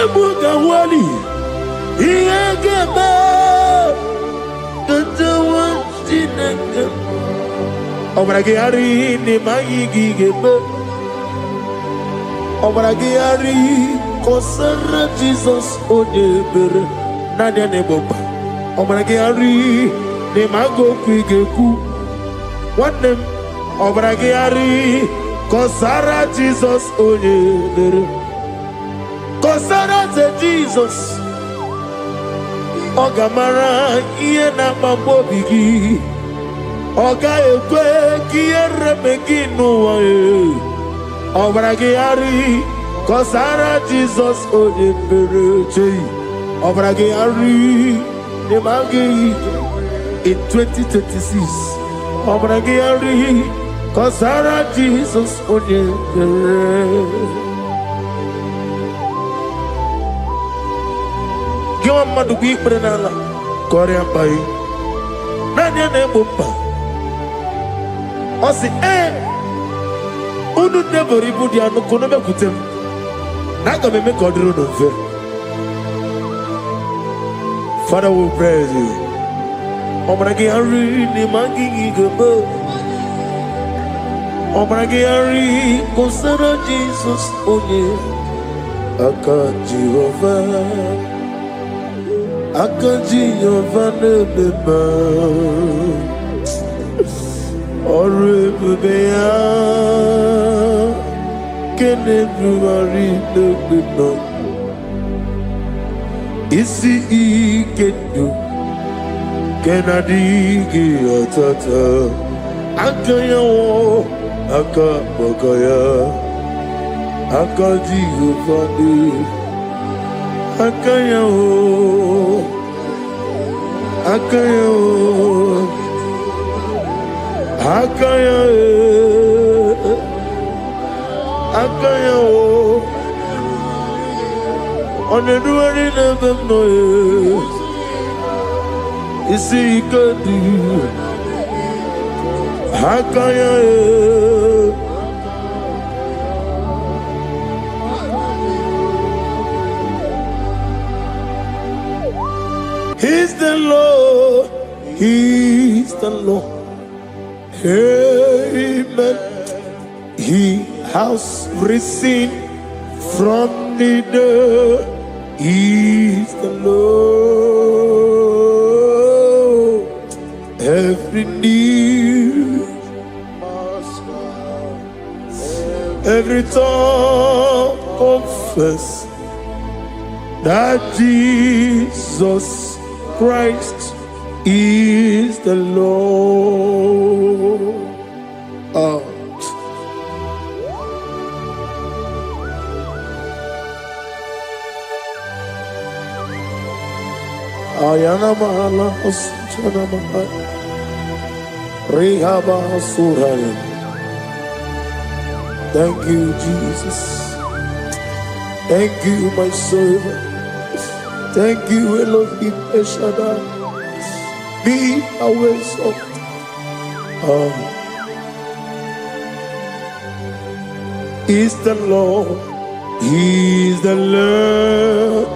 Nebuga wali. Iagaba. Katawa Shinaka. Obragari ni Maigi Gebe. Obragari Kosara Jesus Odebere. Nadia Neboba. Obragari ni Mago Kwigeku. One name. Obragari Kosara Jesus Odebere. Kosara Jesus. Ogamara iye na mambo bigi. Oga ekwe kiye remegi nuwa e. Obragi ari Kosara Jesus Odebere chei. Obragi ari nemagi in 2026. Obragi ari Kosara Jesus Odebere. Give madu bi prenala Korean pai Nanya ne bumpa Osi Unu never ribudi anu kono be kutem Naga me kodru no fe Father we praise you Obragi ari ni mangi gebe Obragi ari Kosara Jesus onye Aka Jehovah Akaji Yovane Beba Orebea Kene Bruari Beba Isi Ikedu Kenadigi Atata Akaya wo Akabakaya Akaji Yovane Akaya o, Akaya o, Akaya o, Akaya o. On the duty of them no, you see you could do. Akaya o. He's the Lord, He's the Lord. Amen. He has risen from the dead. He's the Lord. Every knee, every tongue confess that Jesus Christ is the Lord. Ayana mahala osana mahala Rehaba suraya. Thank you, Jesus. Thank you, my servant. Thank you, Elohim Eshada. Be our salt. He's the Lord. He's the Lord.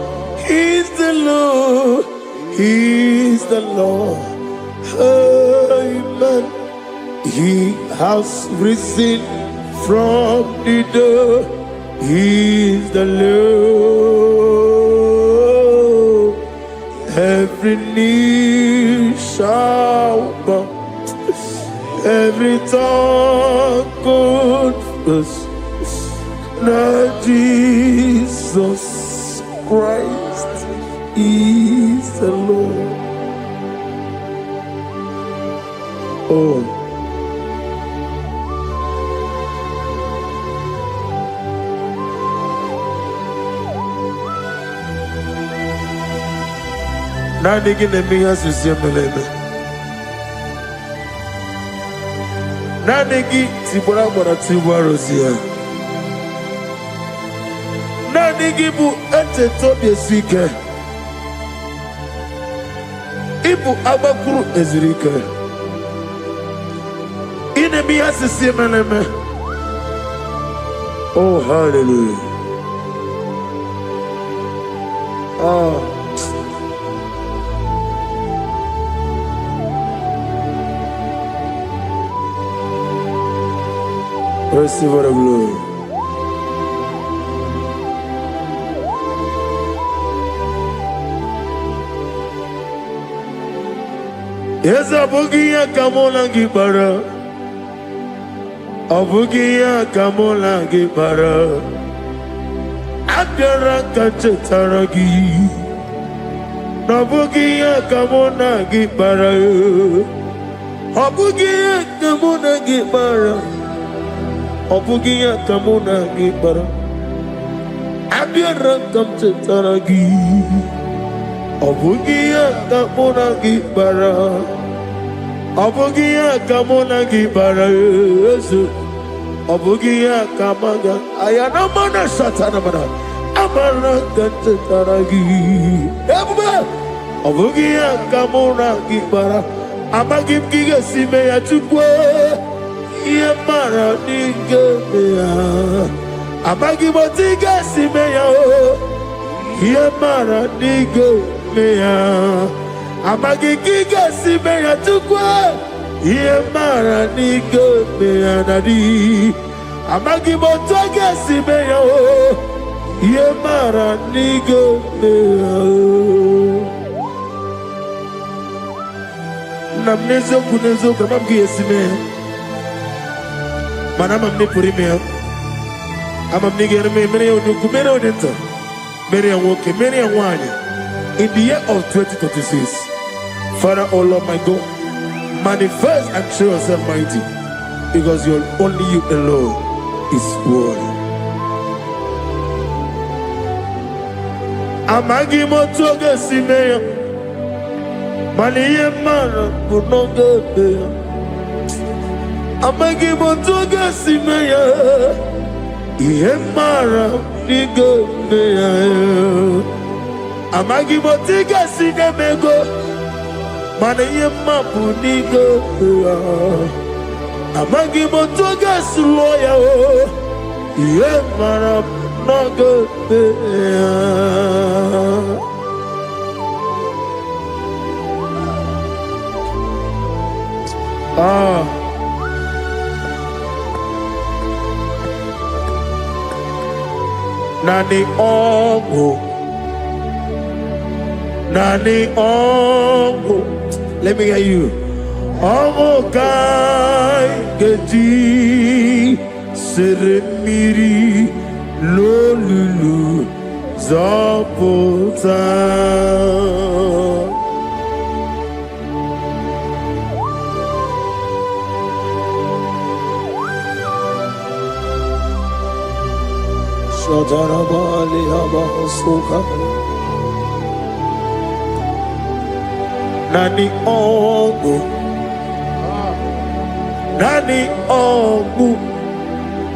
He's the Lord. He's the Lord. Amen. He has risen from the dead. He's the Lord. Every knee shall bow, every tongue confess that Jesus Christ is the Lord. Oh. Nadigi nemiya susiyemeleme. Nadigi tibora bora tibora rosia. Nadigi bu ete tobi esike. Ibu abakuru ezirike. Inemiya susiyemeleme. Oh, hallelujah. Receive the glory. Yes, Abugia Kamola Gibara. Abugia Kamola Gibara. Agara Kachetaragi. Abugia Kamona Gibara. Abugia Kamona Gibara. Abugia Kamona Gibara. Agara Kachetaragi. Abugia Kamona Gibara. Abugia Kamona Gibara. Abugia Kamaga. Ayana Mana Satana Mana. Amara Kataragi. Abugia Kamona Gibara. Amagim Giga Simeya Chukwe. Yamara Nigamea. Amagimotiga Simeya. Yamara Nigamea. Amagigiga Simeya Chukwe. Yamara Nigamea Nadi. Amagimotiga Simeya. Yamara Nigamea. Namnezo kunezo kamamgi Simeya. Manama Nipurime. I'm nigger many on you, many on enter. Many on walking, many on wine. In the year of 2026, Father, oh Lord my God, manifest and show yourself mighty, because only you alone is worthy. Amagi motoga simeya, maniye mara kunoga beya. Amagi motoga simeya. Yemara Nigamea. Amagi motiga sinemego. Mana yemapu Nigamea. Amagi motoga suloya. Yemara Nigamea. Nani ongo. Let me hear you. Ongo kai geti seremiri lolulu zapota. Shadarabali Abahosuka Nani Ongu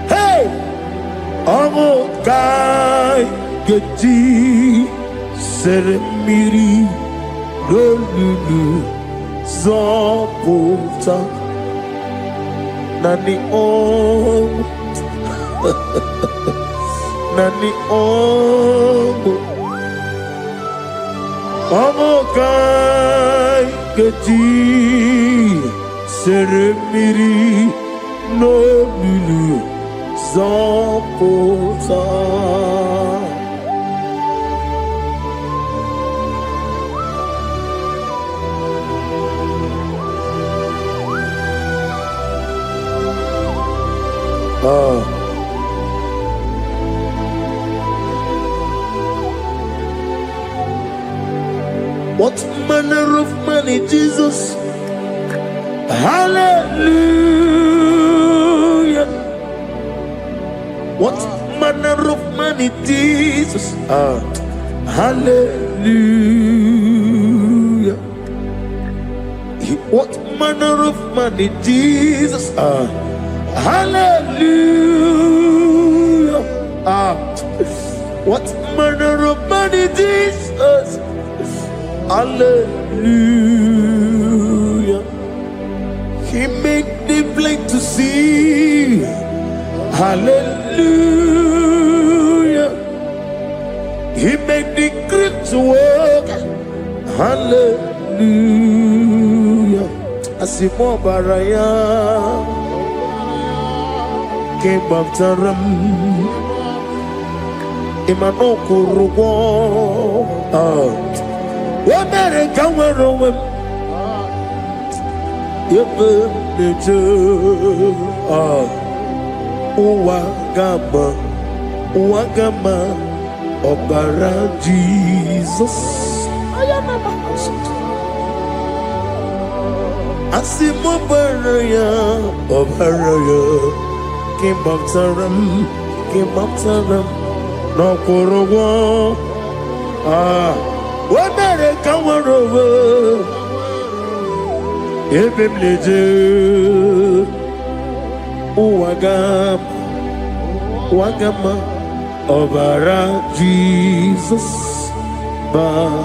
Hey Ongu Kai Geti Seremiri Lolulu Zapota Nani Ongu Nani ongo kai geti seremiri no lulu zapota. What manner of money, Jesus? Hallelujah. What manner of money, Jesus? Hallelujah. What manner of money, Jesus? Hallelujah. What manner of money, Jesus? Hallelujah. He made the blind to see. Hallelujah. He made the crippled to Hallelujah. Asimo baraya. King of Taram. Imano kurugo. Wamere kamero. Yebe neje. Uwagama. Obara Jesus. Asimo baraya, Obaraya, King of Taram, no Korowa. What better come over? Ebim leje, Wagama, Obara Jesus, Batara.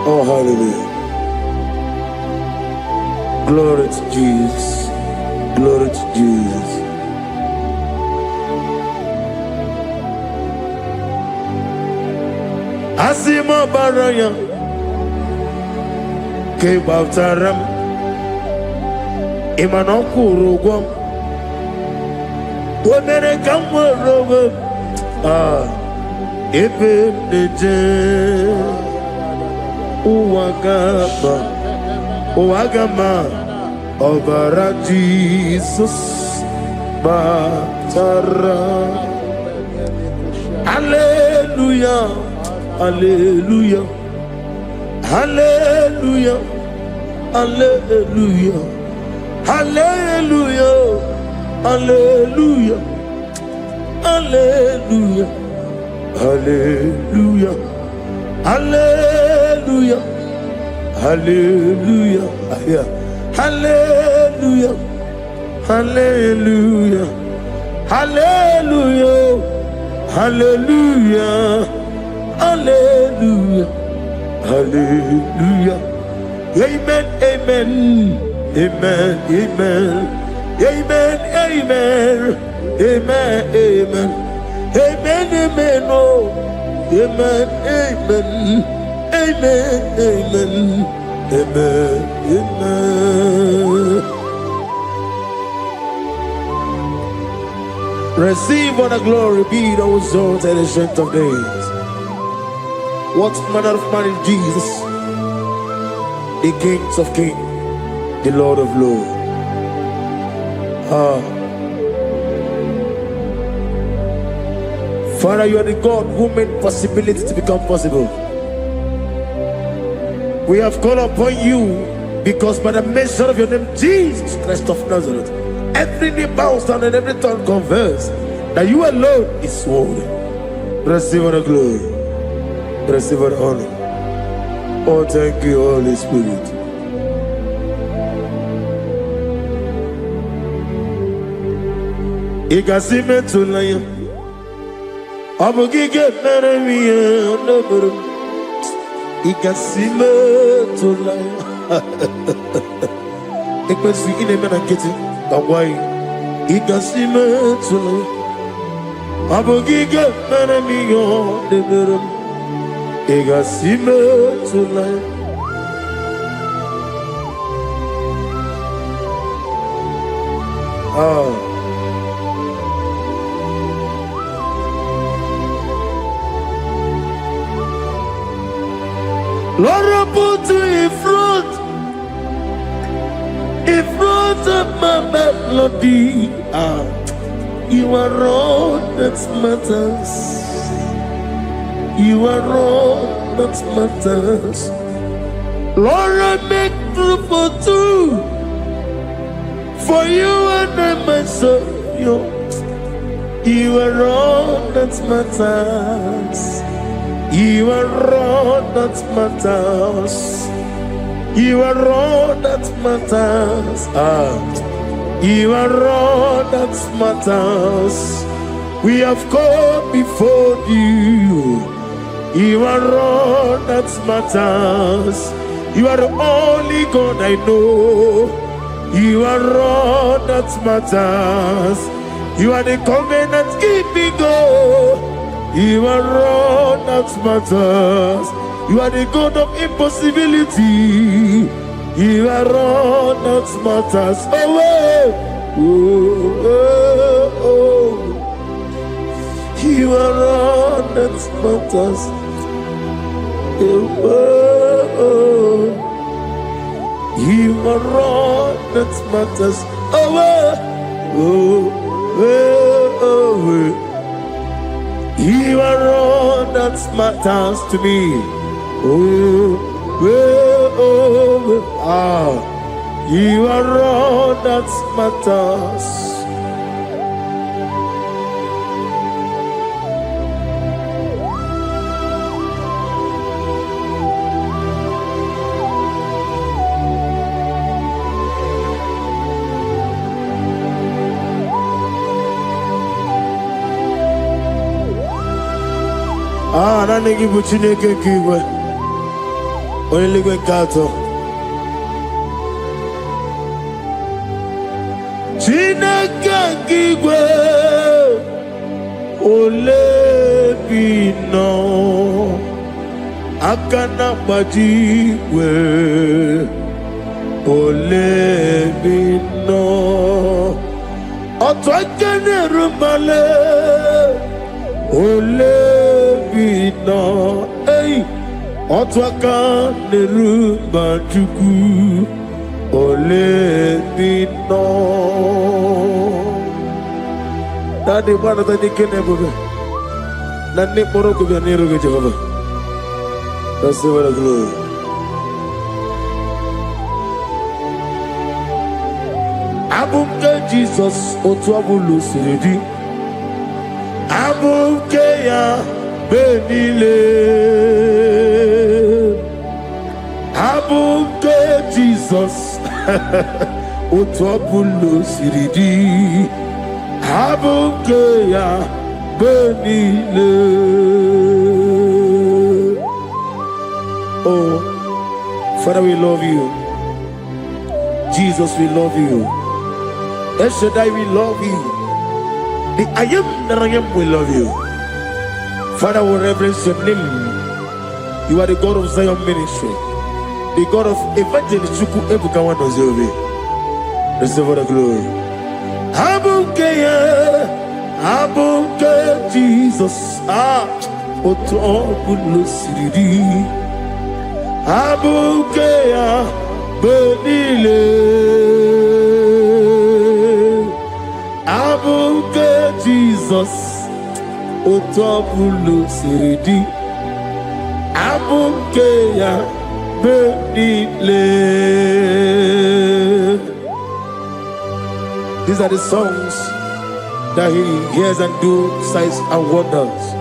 Oh, hallelujah. Glory to Jesus. Glory to Jesus. Asimo baraya. Kebabtaram. Imanokuru. Wamere kamwe Ebe neje Uwagama Obara Jesus Batara. Hallelujah. Hallelujah. Hallelujah. Hallelujah. Hallelujah. Hallelujah. Hallelujah. Hallelujah. Hallelujah. Hallelujah. Hallelujah. Hallelujah. Hallelujah. Hallelujah. Hallelujah. Hallelujah. Amen. Amen. Amen. Amen. Amen, amen, amen, amen, amen, amen, oh, amen, amen, amen, amen, amen, amen. Receive all the glory, be thou exalted and the strength of days. What manner of man is Jesus? The King of kings, the Lord of lords. Father, you are the God who made possibility to become possible. We have called upon you because by the measure of your name, Jesus Christ of Nazareth, every knee bows down and every tongue confess that you alone is worthy. Receive the glory. Receive the honor. Oh, thank you, Holy Spirit. Igasime tulaya, abugige meremiye onoburum. Igasime tulaya. Ekwensu ine mena keti kawai. Igasime tulaya, abugige meremiye onoburum. Igasime tulaya. Lord, put you in front of my melody. You are all that matters. You are all that matters. Lord, I make room for two. For you and I myself, you are all that matters. You are all that matters. You are all that matters. You are all that matters. We have come before you. You are all that matters. You are the only God I know. You are all that matters. You are the covenant keeping God. You are all that matters. You are the God of impossibility. You are all that matters. Oh, oh, oh, oh. You are all that matters. Oh, oh. You are all that matters. Oh, oh, oh, oh. You are all that matters to me. Oh, oh, oh, ah. You are all that matters. Ah, na nigi buchineke kigwe. Oyeligwe kato. Chineke kigwe. Olebino. Akana bajiwe. Olebino. Otwakene rumale. Olebino, hey, otwaka nerumba chuku. Olebino. Tadi mana tadi kene boga. Nani poro ko biani roge Jehovah. Receive the glory. Abumke Jesus otwabulu siridi. Abukeya benile. Abuke Jesus Utwapulu siridi. Abukeya benile. Oh, Father, we love you. Jesus, we love you. El Shaddai, we love you. The I am that I am will love you. Father, we reverence your name. You are the God of Zion ministry, the God of Evangelist Chuku Ebukawan Ozobe. Receive all the glory. Abuke Jesus. Otobulu siridi. Abuke benile. Abuke Jesus, Otobulu siridi. Abuke ya benile. These are the songs that he hears and do signs and wonders.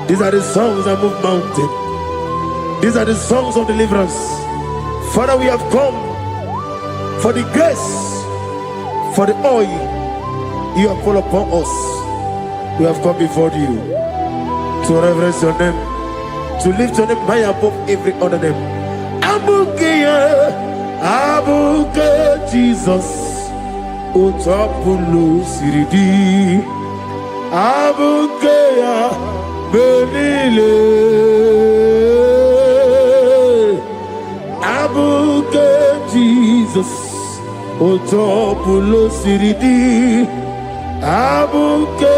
These are the songs that move mountain. These are the songs of deliverance. Father, we have come for the grace, for the oil you have poured upon us. We have come before you to reverence your name, to lift your name high above every other name. Abuke Jesus, Otapulu siridi. Abuke benile. Abuke Jesus, Otapulu siridi. Abuke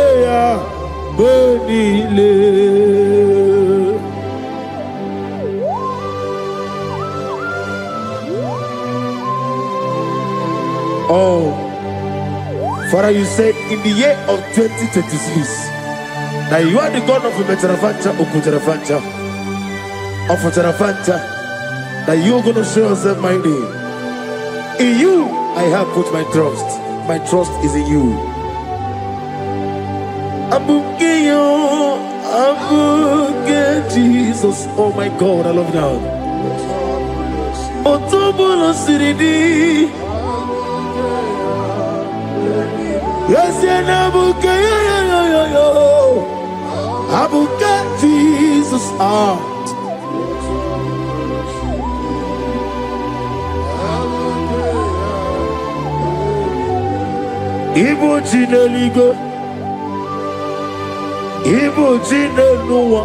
benile. Oh, Father, you said in the year of 2026 that you are the God of Metarafanta, Okutarafancha, of Tarafanta, that you are going to show yourself mighty. In you, I have put my trust. My trust is in you. Abukeyo, Abuke Jesus. Oh my God, I love God. Otobolo siridi. Yes, Abuke, Abuke Jesus. Jesus. Ibu Jineligo, Ibu Jineluwa,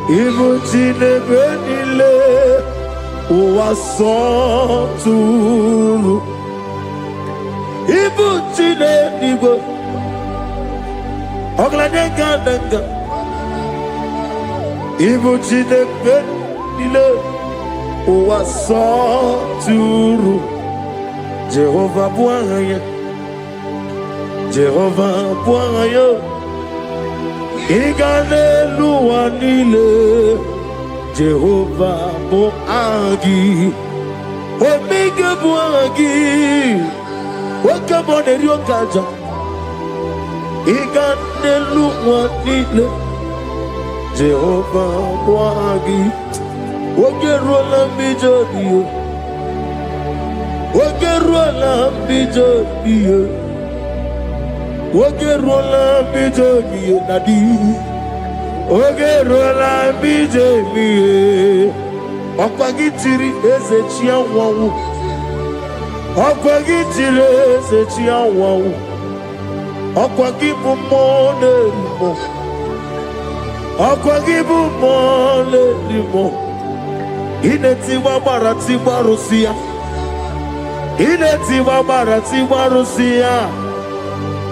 Ibu Jinebenile, Uwasotulu, Ibu Jineligo, Oglanenga, Ibu Jinebenile, Uwasotulu. Jehovah Bwanya, Jehovah Bwanya, Igane Luanile, Jehovah Boagi, Omega Boagi, Wakamone Ryokaja, Igane Luanile, Jehovah Boagi, Wakerola Mijodio. Wakerola bijoye, Wakerola bijoye nadi, Wakerola bijoye. Okwagitiri ezechia wawu, Okwagitiri ezechia wawu, Okwagibu mone limo, Okwagibu mone limo. Inetiwa maratiwa Rusia. Ileti mama Rusia.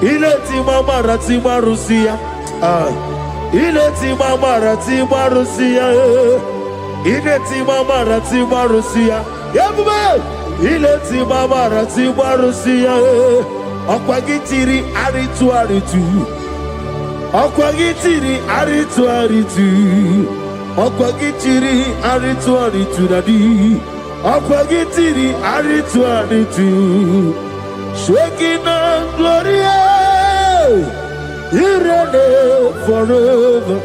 Ileti mama Rusia. Ileti mama Rusia. Ileti mama Rusia. Yabube. Ileti mama Rusia. Okwagitiri aritu. Okwagitiri aritu nadi. Akwagitiri aritu, Shekinah Gloria, you reign forever.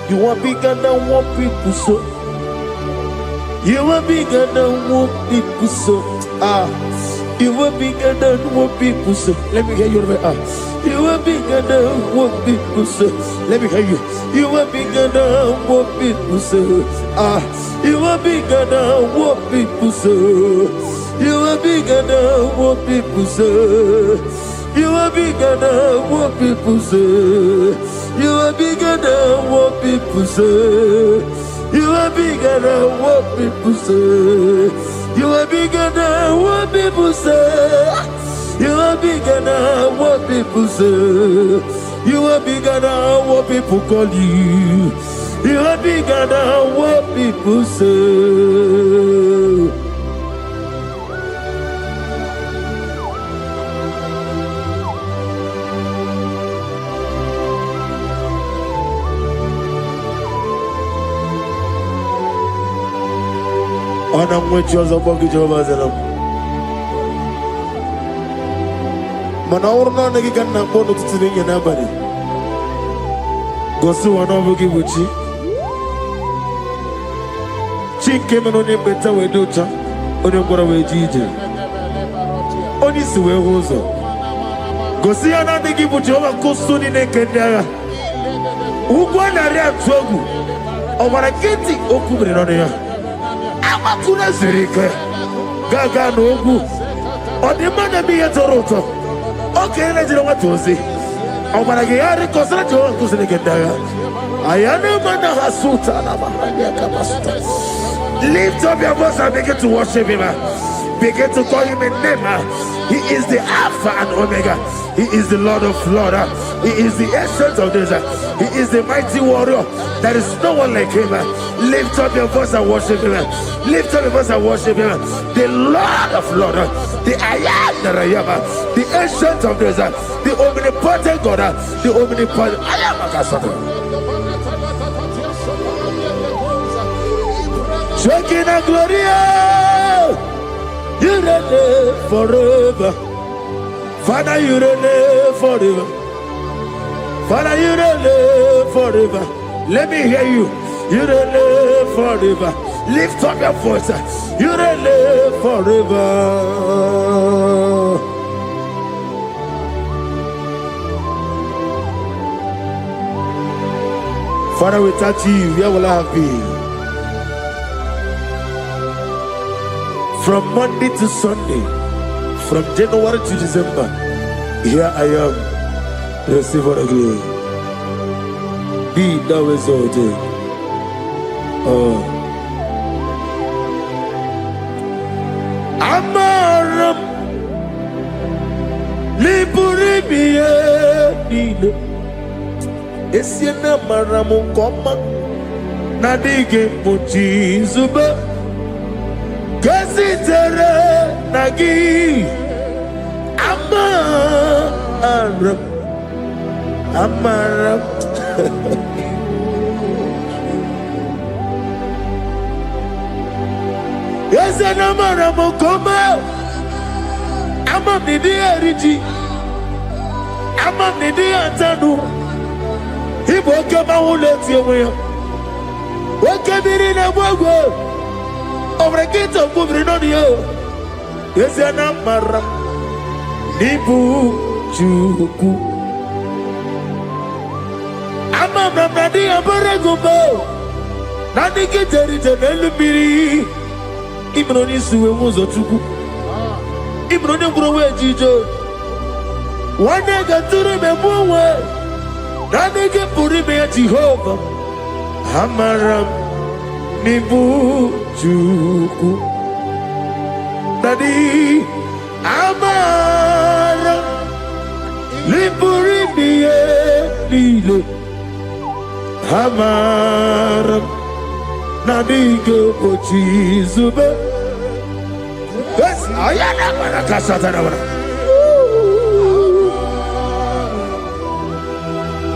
You are bigger than what people so. You are bigger than what people so. You are bigger than what people so. Let me hear you. You are bigger than what people so. Let me hear you. You are bigger than what people so. You are bigger than what people say. You are bigger than what people say. You are bigger than what people say. You are bigger than what people say. You are bigger than what people say. You are bigger than what people say. You are bigger than what people say. You are bigger than what people call you. You are bigger than what people say. Ana mwechoza kwa kichwa zalam. Mana urna negi kanna bono tutsirinye nabari. Gosu wanobugi buchi. Chike meno ni beta wedocha. Oni ngora wejije. Oni siwe hozo. Gosi ana negi buchi oba kusuni nekendaya. Ugwa na ria twogu. Obara keti okubire no ya. Amakuna zirike. Gaga no ogu. Odimana mi yetoroto. Okay, let's do what to say. Obara gari kosra jo kusuni kendaya. Ayana mana hasuta na mahania kabasuta. Lift up your voice and begin to worship him. Begin to call him a name. He is the Alpha and Omega. He is the Lord of Lords. He is the Ancient of Days. He is the mighty warrior. There is no one like him. Lift up your voice and worship him. Lift up your voice and worship him. The Lord of Lords. The I am that I am. The Ancient of Days. The omnipotent God. The omnipotent I am. Shekinah Gloria, you reign forever. Father, you reign forever. Father, you reign forever. Let me hear you. You reign forever. Lift up your voice. You reign forever. Father, without you, where will I have been? From Monday to Sunday, from January to December, here I am. Receive all the glory. Be thou exalted. Amaram Liburibie Nino Esiena Maramu Koma Nadige Muchi Zuba Gazitere Nagi Amaram Yes, and I'm come out. I'm on the DRG. I'm on the Diantano. He woke up, I will let you away. What can be in a world? Over a gate of moving on you. Yes, and I'm Mara. Nibu Chuku. I'm on the Nadia Baragubo. Nani get it and Elubiri. Imroni suwe muzo chuku. Imroni kurowe jijo. Wane gaturi me muwe. Nani ke puri me Jehovah. Hamaram nibu chuku. Nani amaram liburi miye lile. Hamaram Nadiga Pochizube. Yes, I am a Casatana.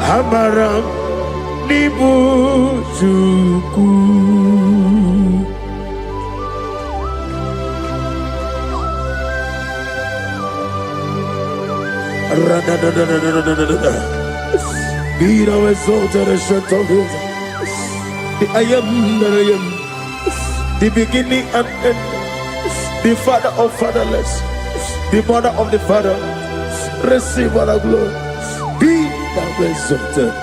Hamaram Nibu Chuku. Be thou exalted and shut of his. I am that I am, the beginning and end, the father of fatherless, the mother of the father. Receive all the glory. Be thou exalted.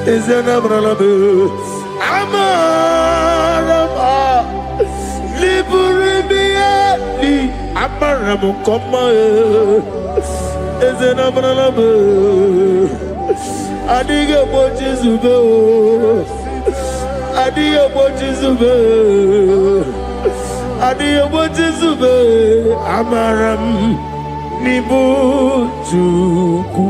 Is an Abraham, Amarama, Liburibiani, Amaramo, Koma, is an Abraham, Adiga Bojizubo. Adiya Bojizube, Amaram Nibu Chuku.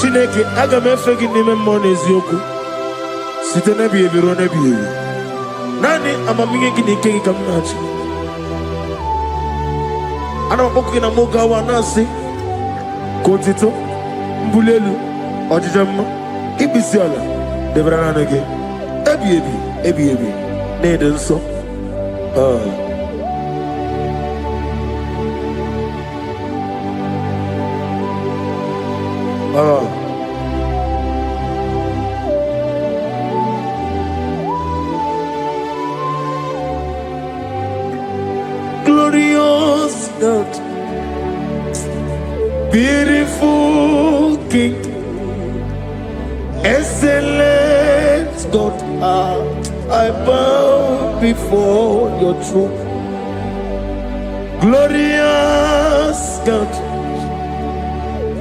Chineke aga m efe gị n'ime mmụọ n'eziokwu site n'ebighị ebi ruo n'ebighị ebi. Naanị amamihe gị na ike gị ka m na-achị. Ana m akpọkụ gị na m oge awa na-asị ka otito, mbuli elu, ọjịja mma, ikpisi ala debere naanị gị ebighị ebi ebighị ebi na-ede nsọ. Glorious God, beautiful King, excellent God, I bow before your throne. Glorious God,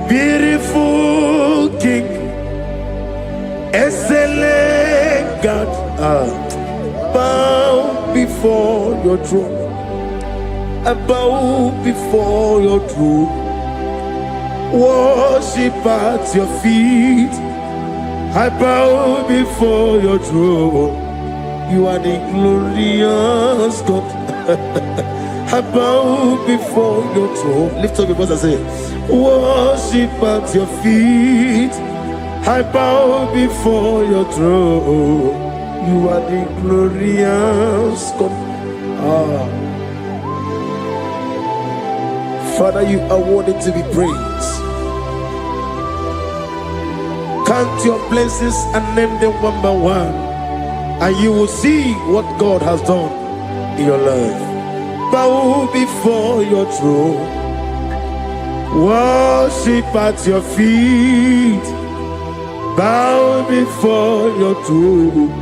beautiful King, excellent God, bow before your throne. I bow before your throne, worship at your feet. I bow before your throne. You are the glorious God. I bow before your throne. Lift up your voice and say, worship at your feet. I bow before your throne. You are the glorious God. Father, you are worthy to be praised. Count your blessings and name them one by one, and you will see what God has done in your life. Bow before your throne, worship at your feet. Bow before your throne.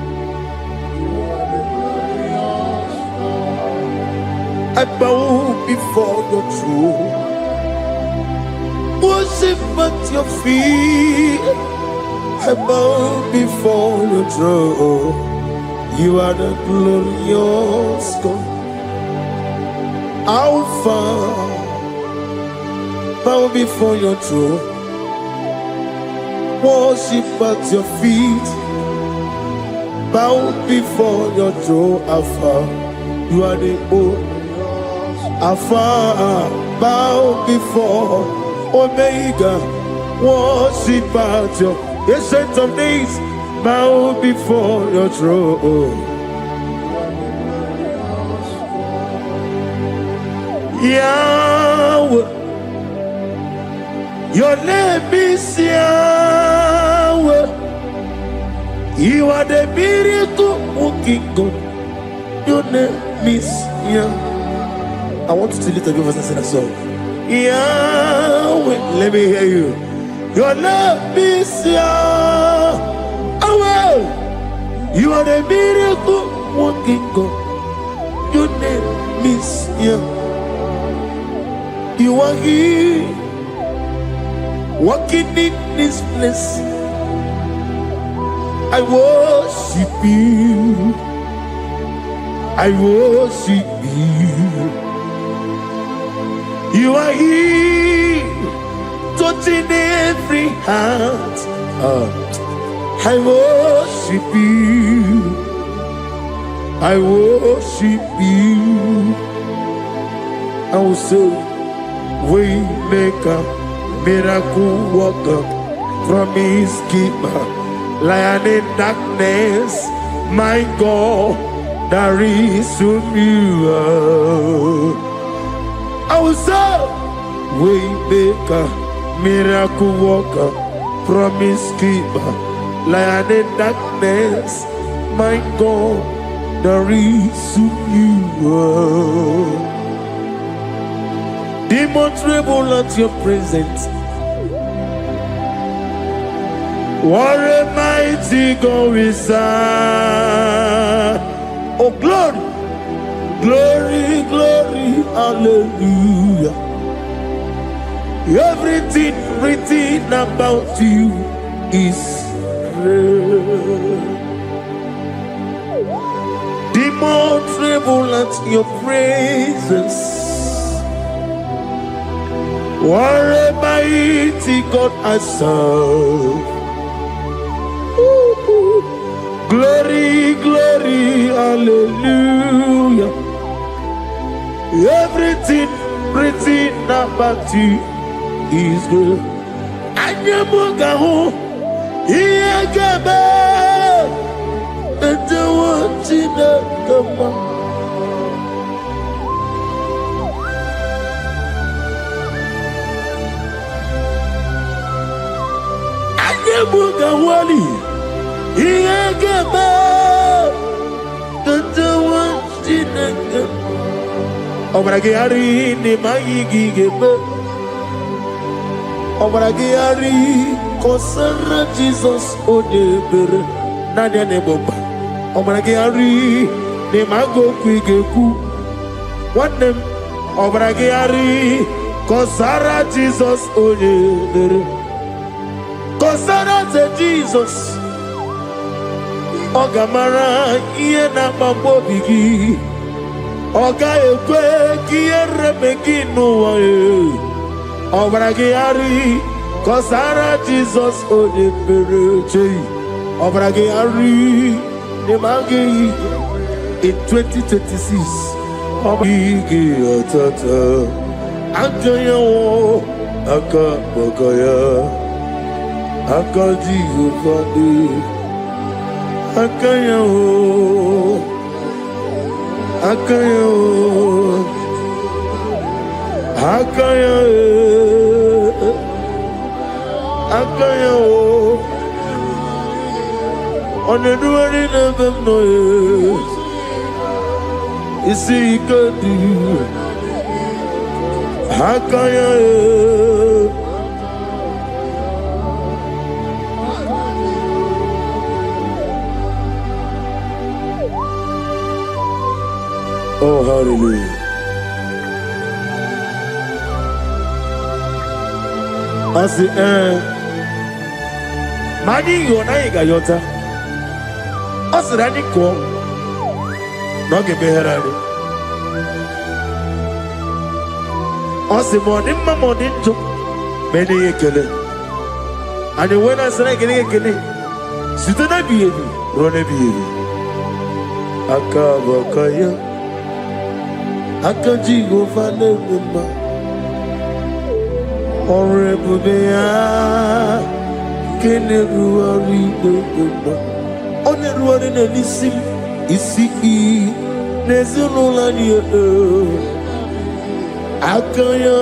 I bow before your throne, worship at your feet. I bow before your throne. You are the glorious God, Alpha. Bow before your throne, worship at your feet. Bow before your throne, Alpha. You are the old Alpha. Bow before Omega, worship at your ancient of days. Bow before your throne. Yahweh, your name is Yahweh. You are the miracle working God. Your name is Yahweh. I want you to lift up your voice and sing a song. Yahweh, let me hear you. Your name is Yahweh. You are the miracle working God. Your name is Yahweh. You are here, walking in this place. I worship you. I worship you. You are here, touching every heart. I worship you. I worship you. I will say, Waymaker, miracle worker, promise keeper, lion in darkness, my God, there is whom you are. I will say, Waymaker, miracle worker, promise keeper, lion in darkness, my God, there is whom you are. Demons tremble at your presence. What a mighty God we serve. Oh, glory, glory, glory, hallelujah. Everything written about you is real. Demons tremble at your presence. What a mighty God I serve. Glory, glory, hallelujah. Everything written about you is good. Anyamugaho, Iyagaba, and the one in the come. Bugawali, Iyagaba, Tatawa, Jinaka, Obragiari, Nimayigi, Obragiari, Kosara, Jesus, Odeber, Nadia Neboba, Obragiari, Nimago, Quigeku, one name, Obragiari, Kosara, Jesus, Odeber. Kosara to Jesus, Ogamara, Iena Mambo Bigi, Oga Ekwe, Kiere Megino, Obragiari, Kosara Jesus, Odebereche, Obragiari, Nemagi, in 2026, Obigi, Tata, Antonio, Aka, Bogaya. Akadi Ufadi Akayo Akayo Akayo Akayo On the running of them no. You see, you could do. Hakaya. Oh, hallelujah. I say, Mani Yonaiga Yota. I said, I need to go. Not get better. I said, morning, my morning, to many a killer. And when I said, I get a killer, sit on a baby, run a baby. Akabakaya. Akajigo Fanema Horrible Bea Keneruari on the road in a lissim is Nezulania Akaya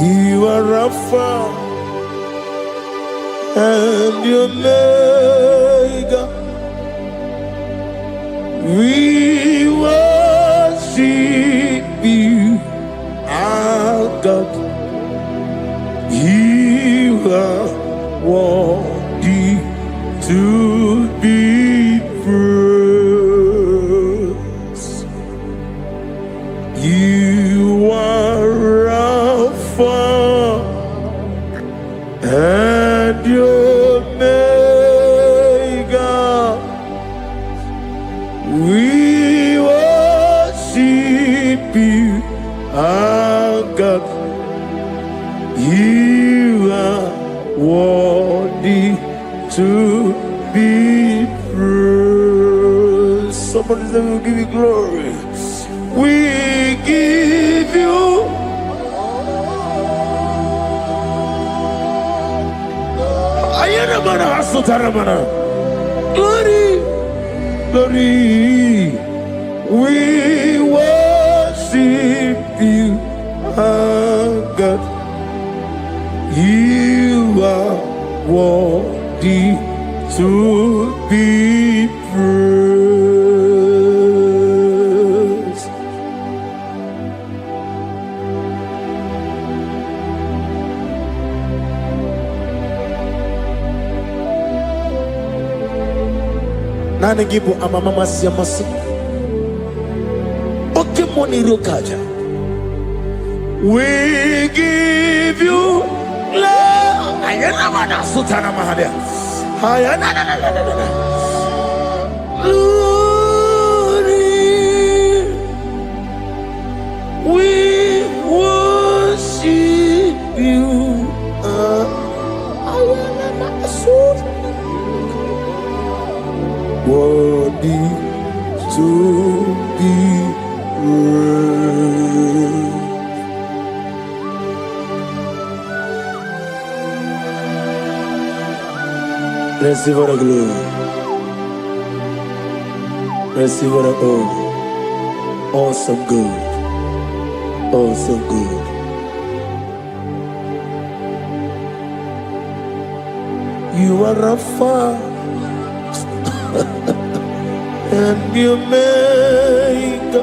You are Rafa and your maker, we worship you, our God. You are worthy to be praised. You are Alpha and your Omega, we worship you, our God. You are worthy to be praised. Somebody say, we'll give you glory. We give you glory, glory. We worship you, our God. You are worthy to be praised. Nani gibu amamama siyamasi Oke moni rokaja. We give you love. Ayana mana sutana mahadia. Ayana glory. We worship you. Ayana mana sutana. Worthy to be praised. Receive the glory. Receive the honor. Awesome God. Awesome God. You are Rafa and you make.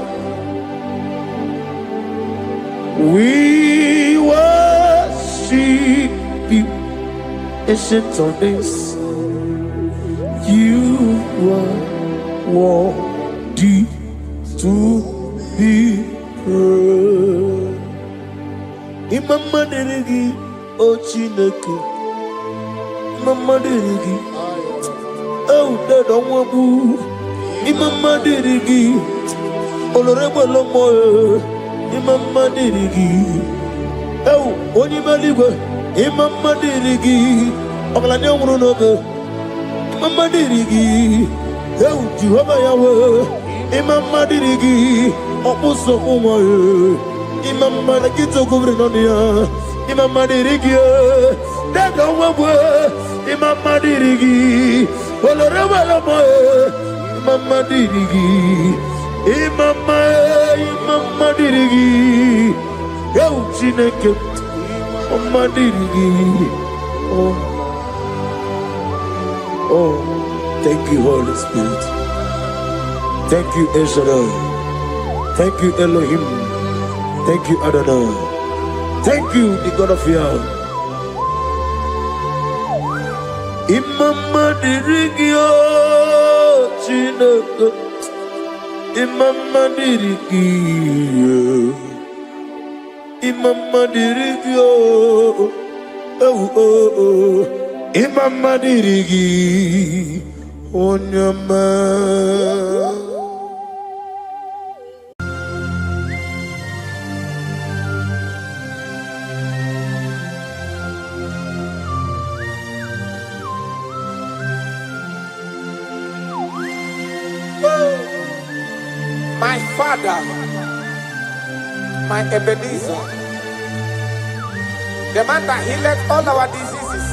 We worship you, ancient of days. You are worthy to be praised. Imama deregi o Chineke. Imama deregi o Dadonwabu. Imama deregi Olorebo Lomo. Imama deregi o Onimaligwe. Imama deregi Ogalanye Omurunobe. Imama dirigi, Jehovah Yahweh. Imama dirigi, Opuso Umaye. Imama Nakito Kubrinonia. Imama dirigi, Dada Wawe. Imama dirigi, Olorewalamoe. Imama dirigi, Imama dirigi. Yo Chineke. Mama dirigi. Oh, thank you, Holy Spirit. Thank you, El Shaddai. Thank you, Elohim. Thank you, Adonai. Thank you, the God of Yah. Imama dirigio, Chineke. Imama dirigio. Imama dirigio. Oh. Imama dirigi. Onyama. My Father, my Ebenezer, the man that healed all our diseases,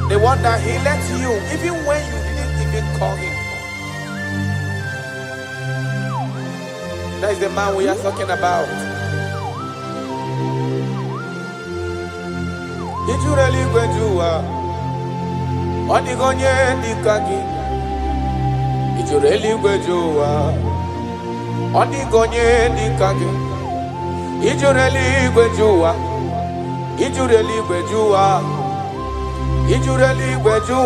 the one that healed you even when you didn't even call him. That is the man we are talking about. Did you really go to Onigonye Nikagi? Did you really go to Onigonye Nikagi? Did you really go to Did you really go to Did you really go to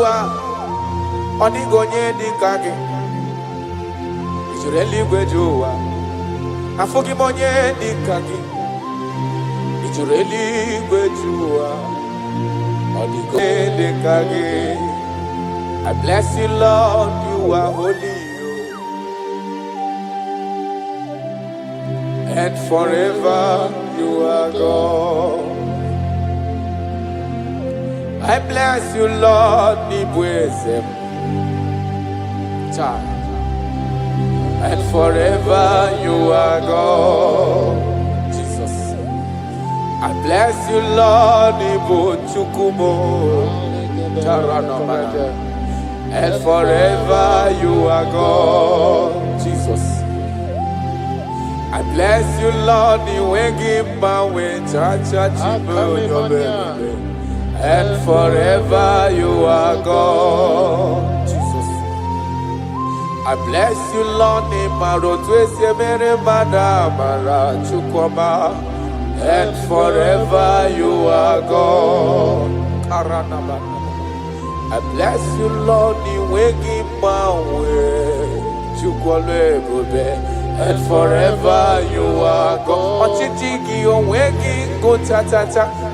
Onigonye Nikagi? Did you really go to Afogimonye Nikagi? Did you really go to Onigonye Nikagi? I bless you, Lord, you are holy, and forever you are God. I bless you, Lord, Nibwezem, and forever you are God. Jesus, I bless you, Lord, Nibu Chukumo, Taranamaya. And forever you are God, Jesus. I bless you, Lord, and forever you are God, Jesus. I bless you, Lord, and forever you are God. I bless you, Lord, and forever you are God.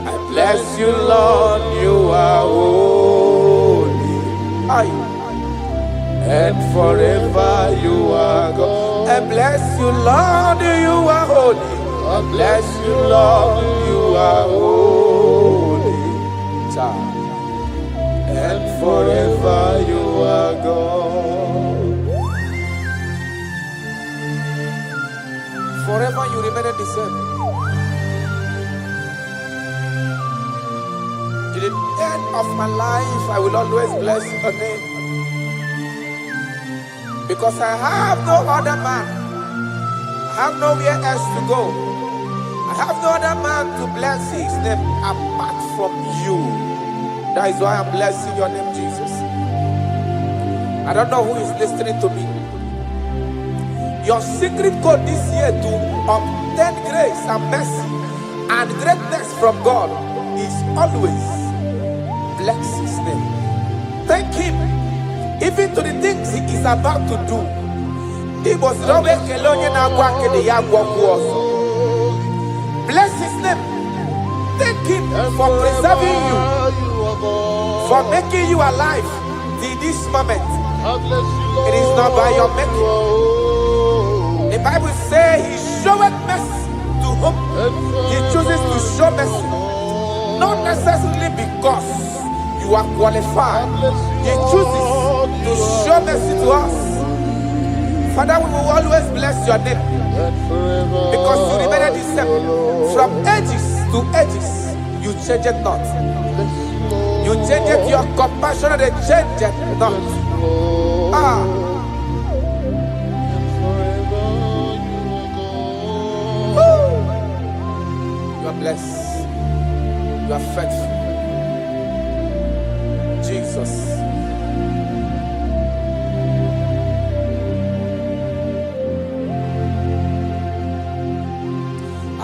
I bless you, Lord, you are holy, and forever you are God. I bless you, Lord, you are holy. I bless you, Lord, you are holy, and forever you are God. Forever you remain the same. To the end of my life, I will always bless your name. Because I have no other man. I have nowhere else to go. I have no other man to bless his name apart from you. That is why I'm blessing your name, Jesus. I don't know who is listening to me. Your secret code this year to obtain grace and mercy and greatness from God is always bless his name. Thank him even to the things he is about to do. Bless his name. Thank him for preserving you, for making you alive till this moment. It is not by your making. The Bible says he showeth mercy to whom he chooses to show mercy. Not necessarily because you are qualified. He chooses to show mercy to us. Father, we will always bless your name because you remain the same. From ages to ages, you change it not. You change it, your compassion, they change it not.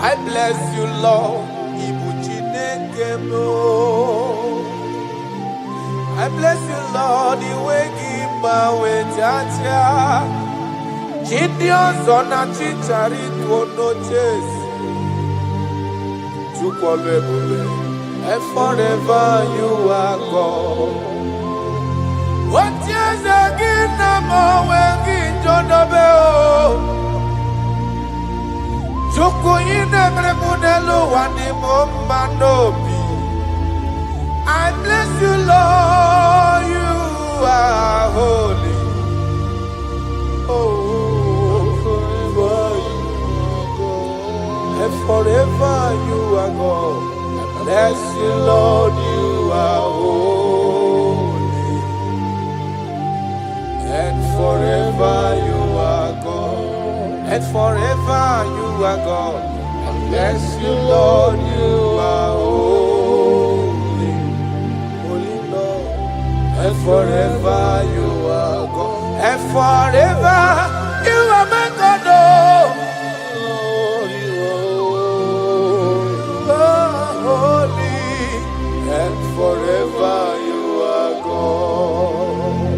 I bless you, Lord. I bless you, Lord. You wake him away, Jaja. Gideon's on a chichari to no chase. And forever you are God. What years again, I'm away, John Abel. Joko ine mrebunelo wani mombanobi. I bless you, Lord, you are holy. Oh, forever you are God. And forever you are God. I bless you, Lord, you are holy. And forever you are God. And forever you are God. I bless you, Lord, you are holy. Holy Lord. And forever you are God. And forever you are my God. Oh, you are holy. And forever you are God.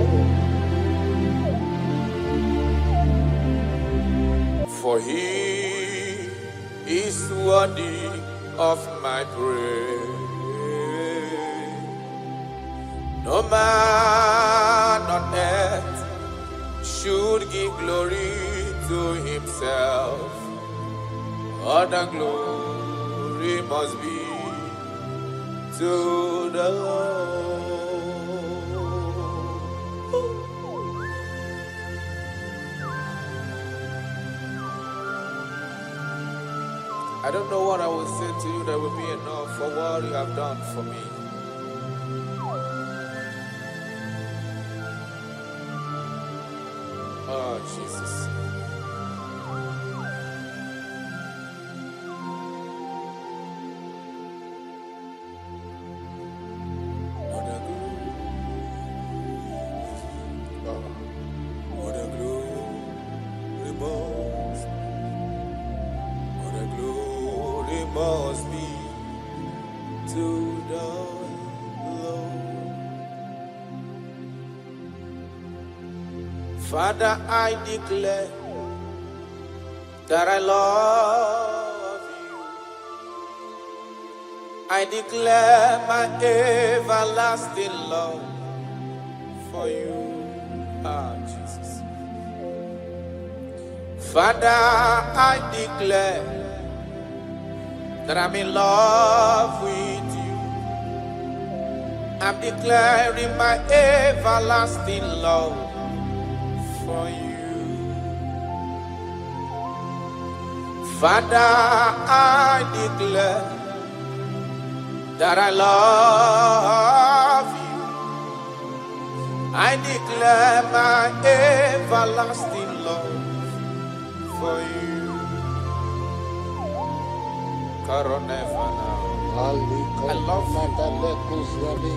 For he is worthy of my praise. No man on earth should give glory to himself. All the glory must be to the Lord. I don't know what I will say to you that will be enough for what you have done for me. Oh, Jesus. What a glory must be to the Lord. Father, I declare that I love you. I declare my everlasting love for you. Ah, Jesus. Father, I declare that I'm in love with you. I'm declaring my everlasting love for you. Father, I declare that I love you. I declare my everlasting love for you. I love you.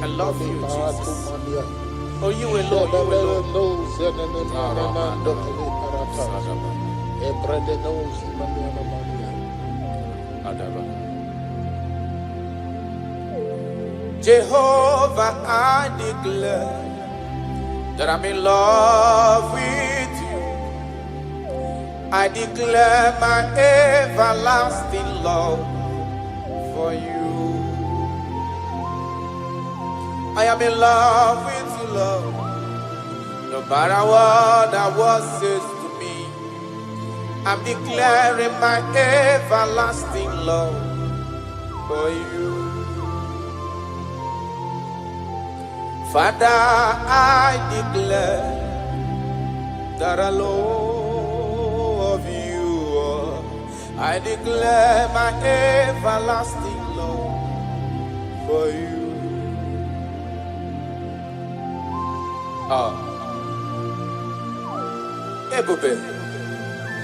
I love you, Jesus. Oh, you alone, you alone. Jehovah, I declare that I'm in love with you. I declare my everlasting love for you. I am in love with you, Lord. No matter what the world says to me, I'm declaring my everlasting love for you. Father, I declare that I love you. I declare my everlasting love for you.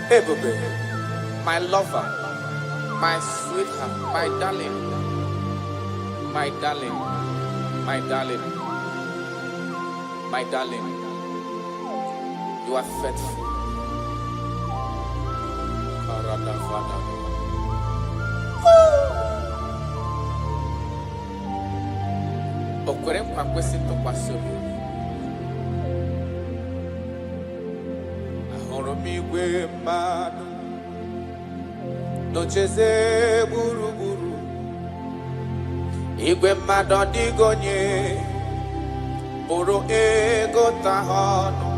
Ebube, my lover, my sweetheart, my darling, my darling, my darling, my darling, you are faithful. okwere nkwa kwesị ntụkwasị obi. Ahụrụ m igwe mmadụ n'ocheze gburugburu. Igwe mmadụ ọdịghị onye pụrụ ịgụta ha ọnụ.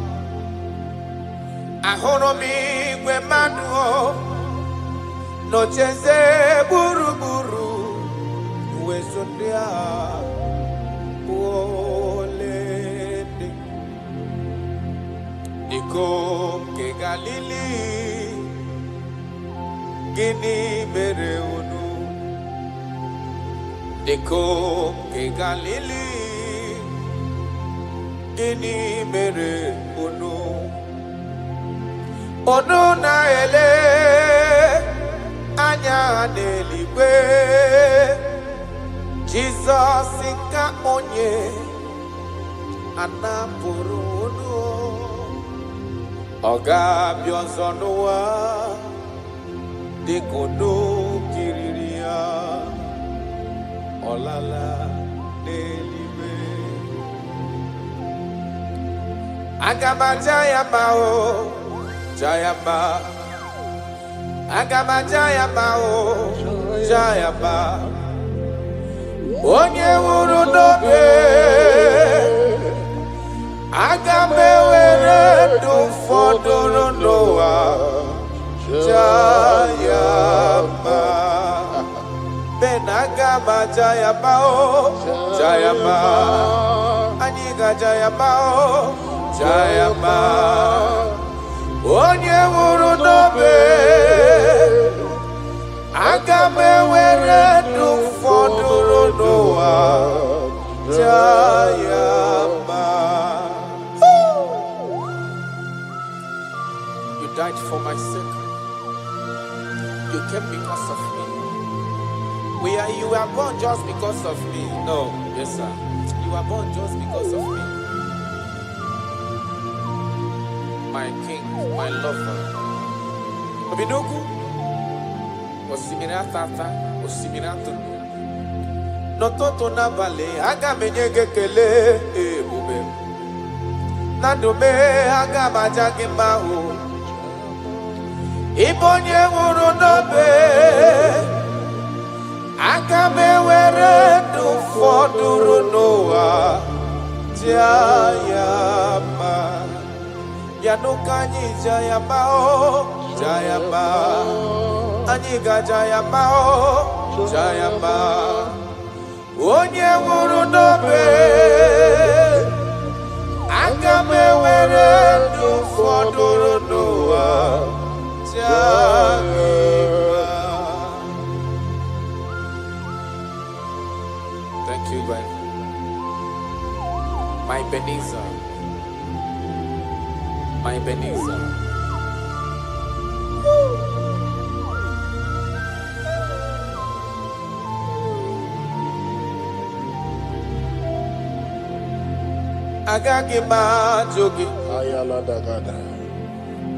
Ahụrụ m igwe mmadụ n'ocheze gburugburu. Uwezo ndị a olede Ikom nke Galili, gịnị mere unu? Ikom nke Galili, gịnị mere unu? Unu na-ele anya n'eluigwe. Jizọs ka onye anapụrụ unu. Ọ ga-abịa ọzọ n'ụwa dịka unu kiriri ya. Ọ lala n'eluigwe. Aga m aja ya mma o, ja ya mma. Aga m aja ya mma o, ja ya mma. Onye nwụrụ n'obe, aga m ewere ndụ fọdụrụ n'ụwa, jaa ya mma. Ben aga m aja ya mma o, jaa ya mma. Anyị ga-aja ya mma o, jaa ya mma. Onye nwụrụ n'obe, aga m ewere ndụ fọdụrụ n'ụwa, jaa ya mma. You died for my sake. You came because of me. You were born just because of me. No, yes sir. You were born just because of me. My king, my lover. Obinoku. Osimiri tata, osimiri tunu. N'ụtụtụ n'abalị, aga m enye gị ekele ebube. Na ndụ m, aga m aja gị mma o. Ị bụ onye nwụrụ n'obe, aga m ewere ndụ fọdụrụ n'ụwa, jaa ya mma. Ya n'ụka anyị jaa ya mma o, jaa ya mma. Anyị ga-aja ya mma o, jaa ya mma. Onye nwụrụ n'obe, aga m ewere ndụ fọdụrụ n'ụwa, jaa gị mma. Thank you, God. My Ebenezer, my Ebenezer. Agaghị m ajụ gị,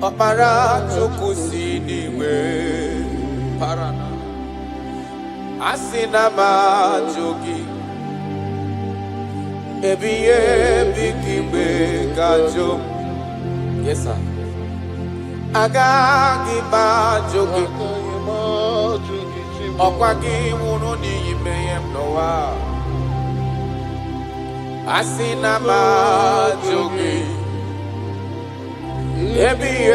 ọkpara Chukwu si n'igwe parana. Asị na m ajụ gị, ebighị ebi ka igwe ga-ajụ m. Yes sir. Agaghị m ajụ gị, ọkwa gị nwụrụ n'ihi mmehie m n'ụwa. Asị na m ajụ gị, ebighị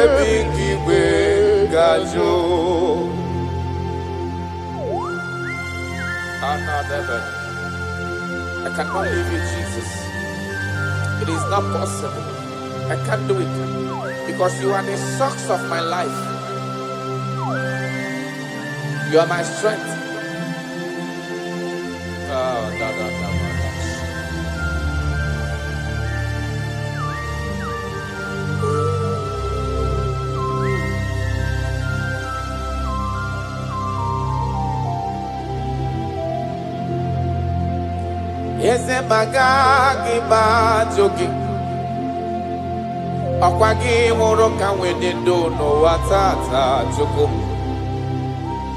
ebi ka igwe ga-ajụ. I cannot leave you, Jesus. It is not possible. I can't do it because you are the source of my life. You are my strength. Eze magagi bajogi, ọkwa gị nwụrụ ka nwede ndụ n'ụwa tata Chukwu.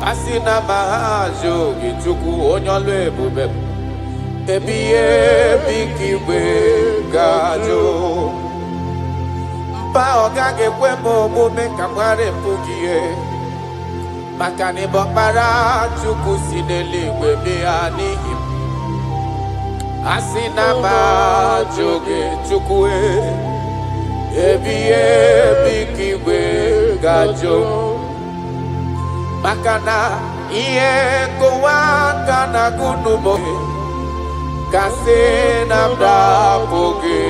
Asị na mahajogi Chukwu onye ọlụ ebube, Ebie bikiwe gajo Mpa ogage kwe momume kamware mpugie Makani bokbara chuku sineligwe mianihim Asinama joge chukwe Ebie bikiwe gajo Makana iye kowaka na gunumo Kase namda poge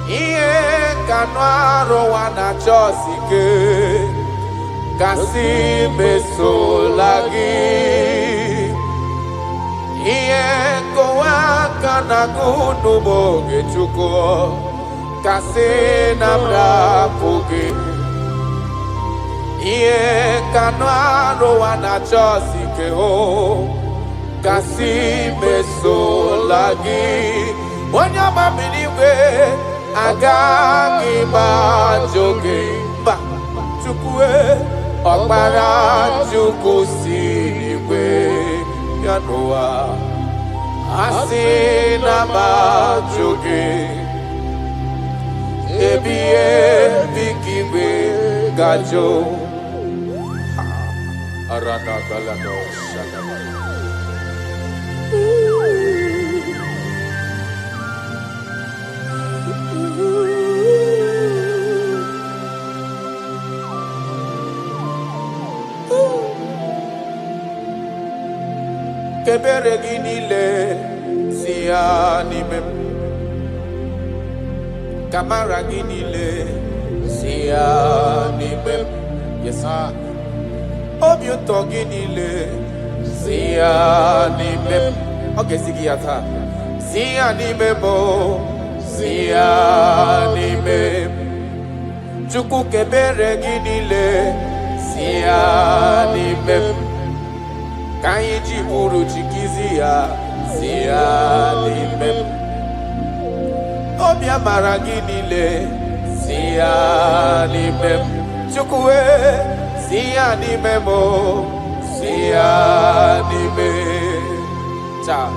Iye kanwaro wana chosike Kasi meso lagi Iye kowaka na gunumo gechuko Kase namda poge Iye kanwaro wana chosike ho Kasi meso lagi Wanyama miliwe Agagi majoge Ba chukwe Okbara chuku siniwe Yanoa Asina majoge Ebie bikiwe gajo Arana galano shadaba Kebere ginile sianime Kamara ginile sianime Yes sir Obiuto ginile sianime Okay sigiyata sianime mo sianime Chuku kebere ginile sianime Kaiji buru chikizia sianime Obia maraginile sianime Chukwe sianime mo sianime Cha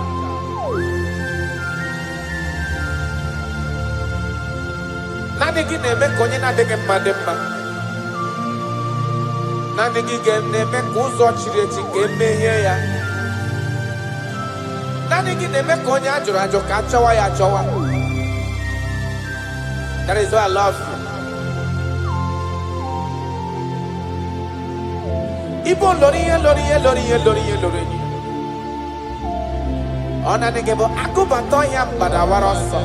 Nani gine me konye na dege madema Nani gine me kuzo chireti gemeye ya Nani gine me konye ajo kachawa ya chawa That is why I love you Ibo lori Ona negebo akubato ya mbadawaroso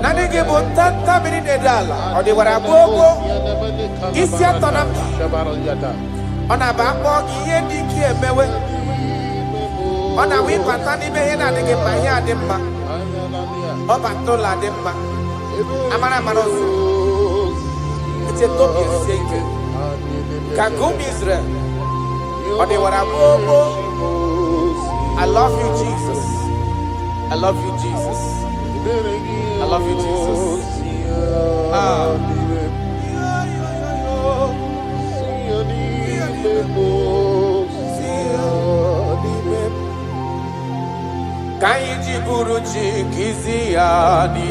Nanegebo tanta minidala Odi waragogo Isi atona Ona bako kiye diki emewe Ona wipatani mehe na negeba ya demma Oba tola demma Amara maroso Ite tobi eseke Kagum Israel Odi waragogo I love you, Jesus. I love you, Jesus. I love you, Jesus. Kaiji buruchi kiziani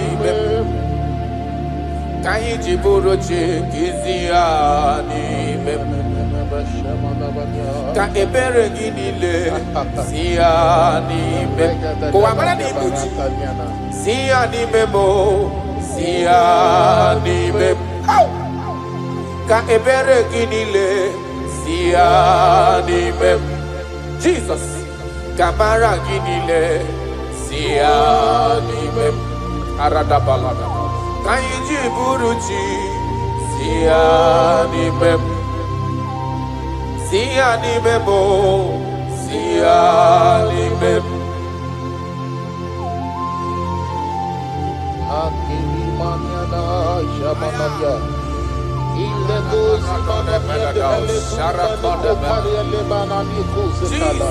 Kaiji buruchi kiziani Ka ebere ginile sianime Kuwamana ni buchi sianime mo sianime Ka ebere ginile sianime Jesus Kamara ginile sianime Arada balada Kaiji buruchi sianime Sianime mo, sianime. Akili maniana shamanaya. Ile gozi manaya de sharakada lebanani kuzetala.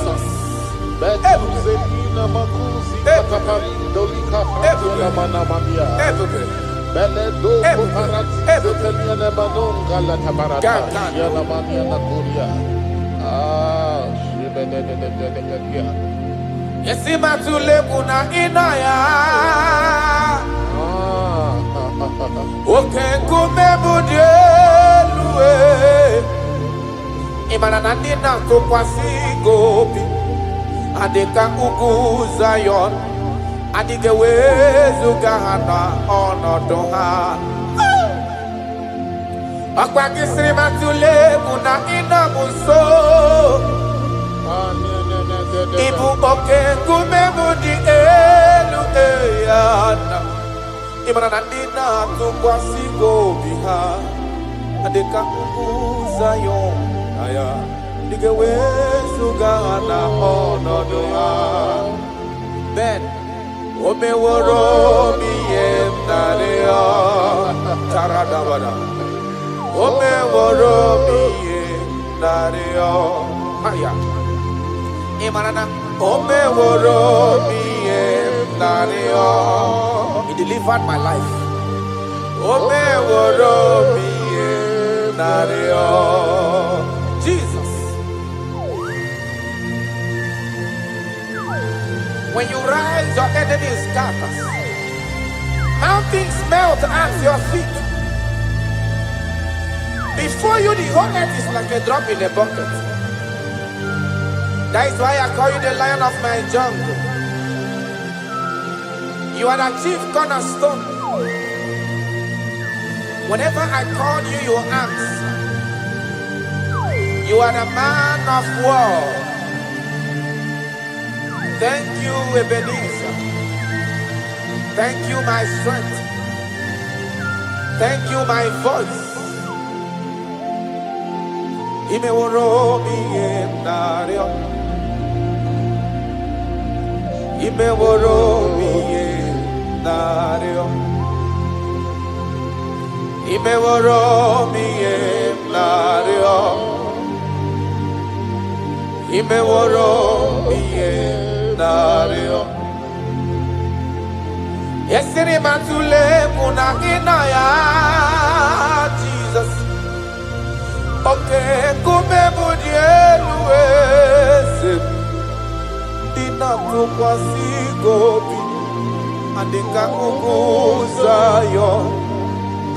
Betuzelina makuzi katapandolika fatela manamania. Beledo kuparati zeteliane manonga la tabarata. Yana maniana kuria. Yesima tule kuna inaya. Oke kumebudie luwe. Imana nandina tukwasi gobi. Adeka ugu Zion. Adige wezu gahana onodoha. Akwa kisrima tule kuna ina muso. Ibu oke kumebudi elu eyana. Imana nandina tukwasi gobiha. Adeka ugu Zion. Aya. Adige wezu gahana onodoha. Ben. Ome woro mi emnarea taradabada. Ome woro mi emnarea. Aya. Imarana. Ome woro mi emnarea. He delivered my life. Ome woro mi emnarea. Jesus. When you rise, your enemy scatters. Mountains melt at your feet. Before you, the whole earth is like a drop in a bucket. That is why I call you the lion of my jungle. You are the chief cornerstone. Whenever I call you, you answer. You are the man of war. Thank you, Ebenezer. Thank you, my strength. Thank you, my voice. Imeworo mi emnario. Imeworo mi emnario. Imeworo mi emnario. Imeworo mi emnario. Yesiri matule muna inaya Jesus. Okay, kume budieluese. Dina tukwasi gobi. Andika ugu Zion.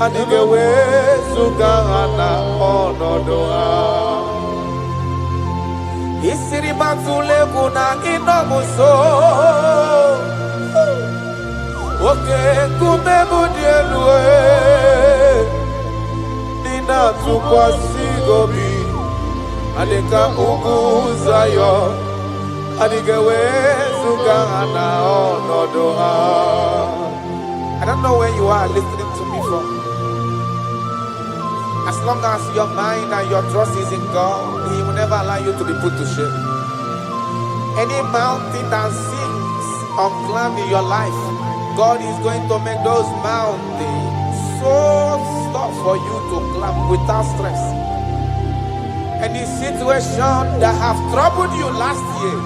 Andike wesu gahana onodoa. Isiri matule kuna inomuso. Oke kumebudieluwe. Nina tukwasi gobi. Adeka ugu Zion. Adigewe sugana onodoha. I don't know where you are listening to me from. As long as your mind and your trust is in God, He will never allow you to be put to shame. Any mountain that seems unclimbed in your life, God is going to make those mountains so tough for you to climb without stress. Any situation that have troubled you last year,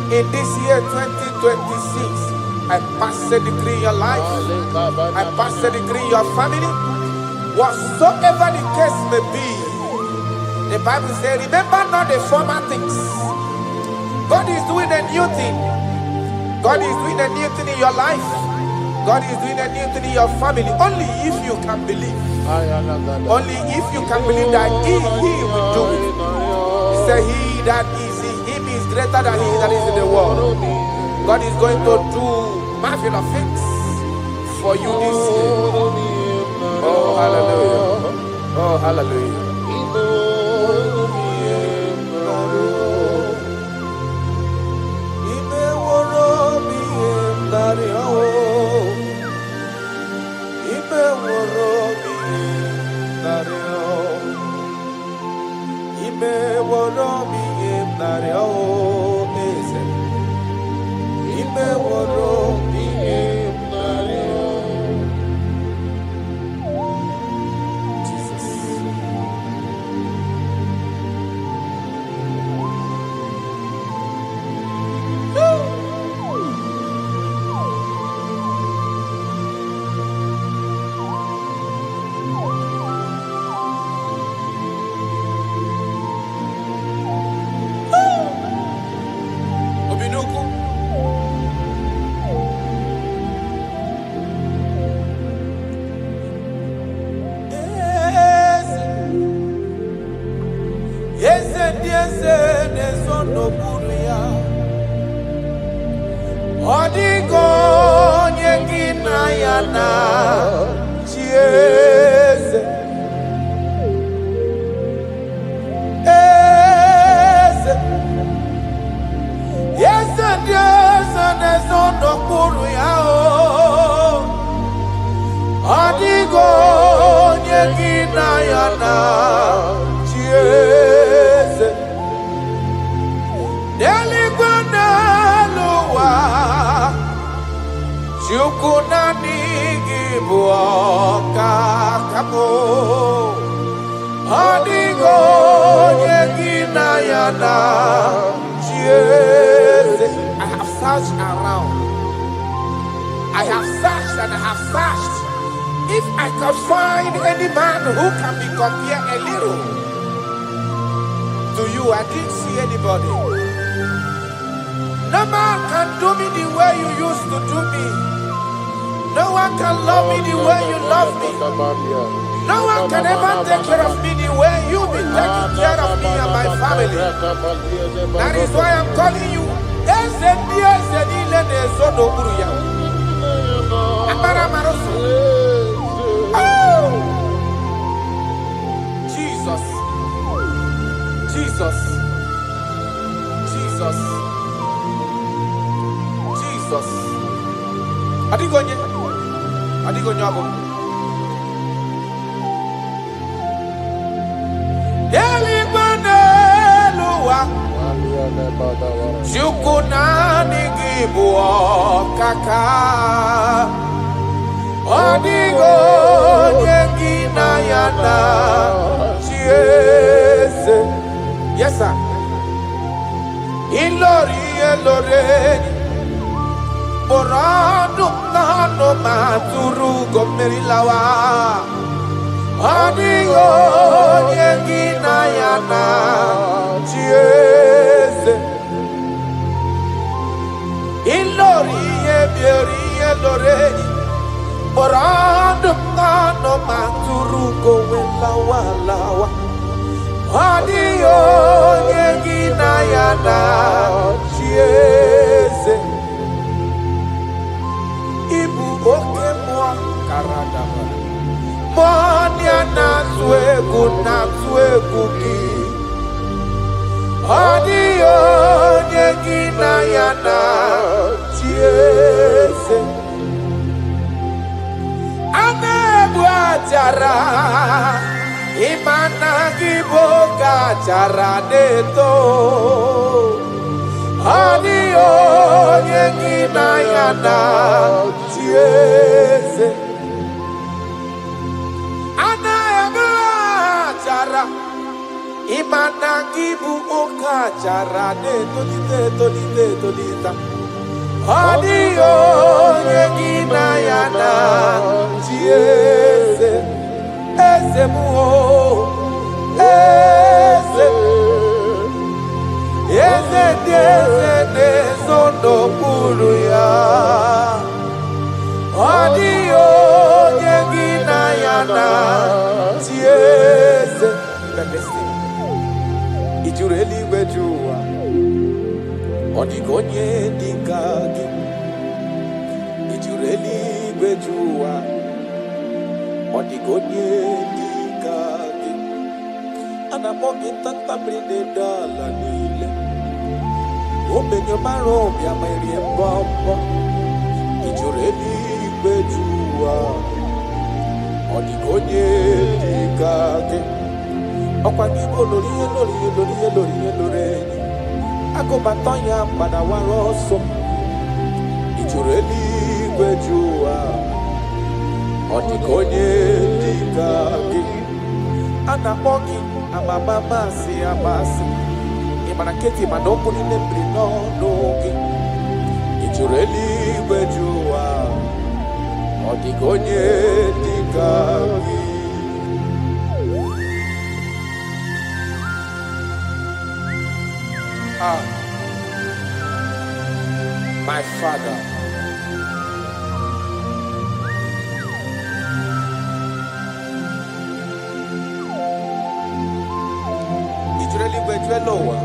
in this year 2026, I pass a decree in your life, I pass a decree in your family, whatsoever the case may be. The Bible says, remember not the former things. God is doing a new thing. God is doing a new thing in your life. God is doing a new thing in your family. Only if you can believe. Only if you can believe that He will do it. He said, He that is in Him is greater than he that is in the world. God is going to do marvelous things for you this year. Oh, hallelujah. Oh, hallelujah. n'okpuru ya. Ọ dịghị onye gị na ya na-achị eze. Eze, eze ndị eze na-ezo n'okpuru ya. Ọ dịghị onye gị na ya na-achị eze. N'eluigwe n'elu ụwa, Chukwu naanị gị bụ ọkaka m. Ọ dịghị onye gị na ya na-achị eze. I have searched around. I have searched and I have searched. If I could find any man who can be compared a little to you, I didn't see anybody. No man can do me the way you used to do me. No one can love me the way you love me. No one can ever take care of me the way you've been taking care of me and my family. That is why I'm calling you. Jesus. Jesus. Jesus. Jesus. Adigonye. Adigonye abo. Elibaneluwa. Chukunani gibu kaka. Odigonye gina yana. Chiese. Yes, sir. Ilori elore. Borado nano maturu gomerilawa. Adigo yengina yana chiese. Ilori ebiori elore. Borado nano maturu gomerilawa lawa. Adigo yengina yana chiese. Ibu oke mwa karadaba. Mwanya na tuegu ki. Adiyo nyegina yana chiese. Anebu ajara. Imana giboga jara neto. Adiyo nyegina yana chiese. Imana gibu oka jara de tolita. Adiyo yegina yana chiese. Eze muo. Eze sono puru ya. Adiyo yegina yana chiese. Ijureli wejua odigonye dikagi. Ijureli wejua odigonye dikagi. Anamogi tata brinde dala nile. Obenyo maro ya mairie bombo. Ijureli wejua odigonye dikagi. Okwangibo lori. Agobatonya pada waroso. Ijureli gwejua. Odikonye dikagi. Anamogi amamama si abasi. Imanaketi manopo ni nembrino nogi. Ijureli gwejua. Odikonye dikagi. My Father, Ijureli gwejue lowa.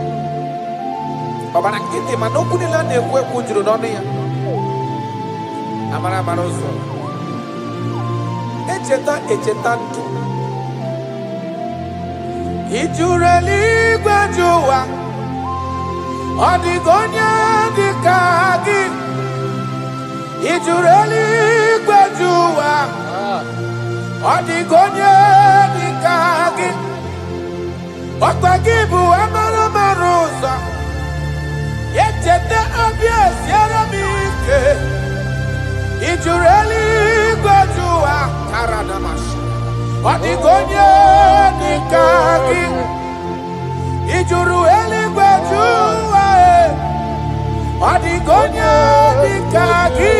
Ọbara nkịtị mana okwu niile a na-ekwu ekwu juru n'ọnụ ya. Amara amara ụzọ. Echeta ndụ. Ị jụrụ eluigwe jụ ụwa. Ọ dịghị onye dị ka gị. Ị jụrụ eluigwe jụ ụwa. Ọ dịghị onye dị ka gị. Ọkwa gị bụ amara amara ụzọ. Echeta obi esiere m ike. Ị jụrụ eluigwe jụ ụwa. Karadamashi. Ọ dịghị onye dị ka gị. Ị jụrụ eluigwe jụ ụwa. Ọ dịghị onye dị ka gị.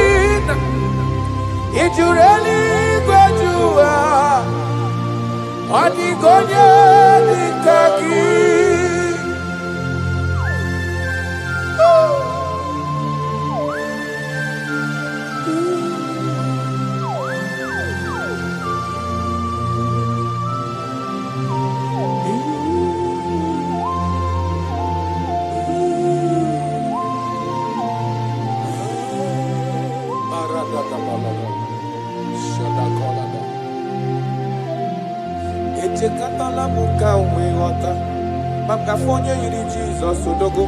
Ị jụrụ eluigwe jụ ụwa. Ọ dịghị onye dị ka gị. Echekatala m ka nwee ghọta maka afọ onye yiri Jizọs odogo.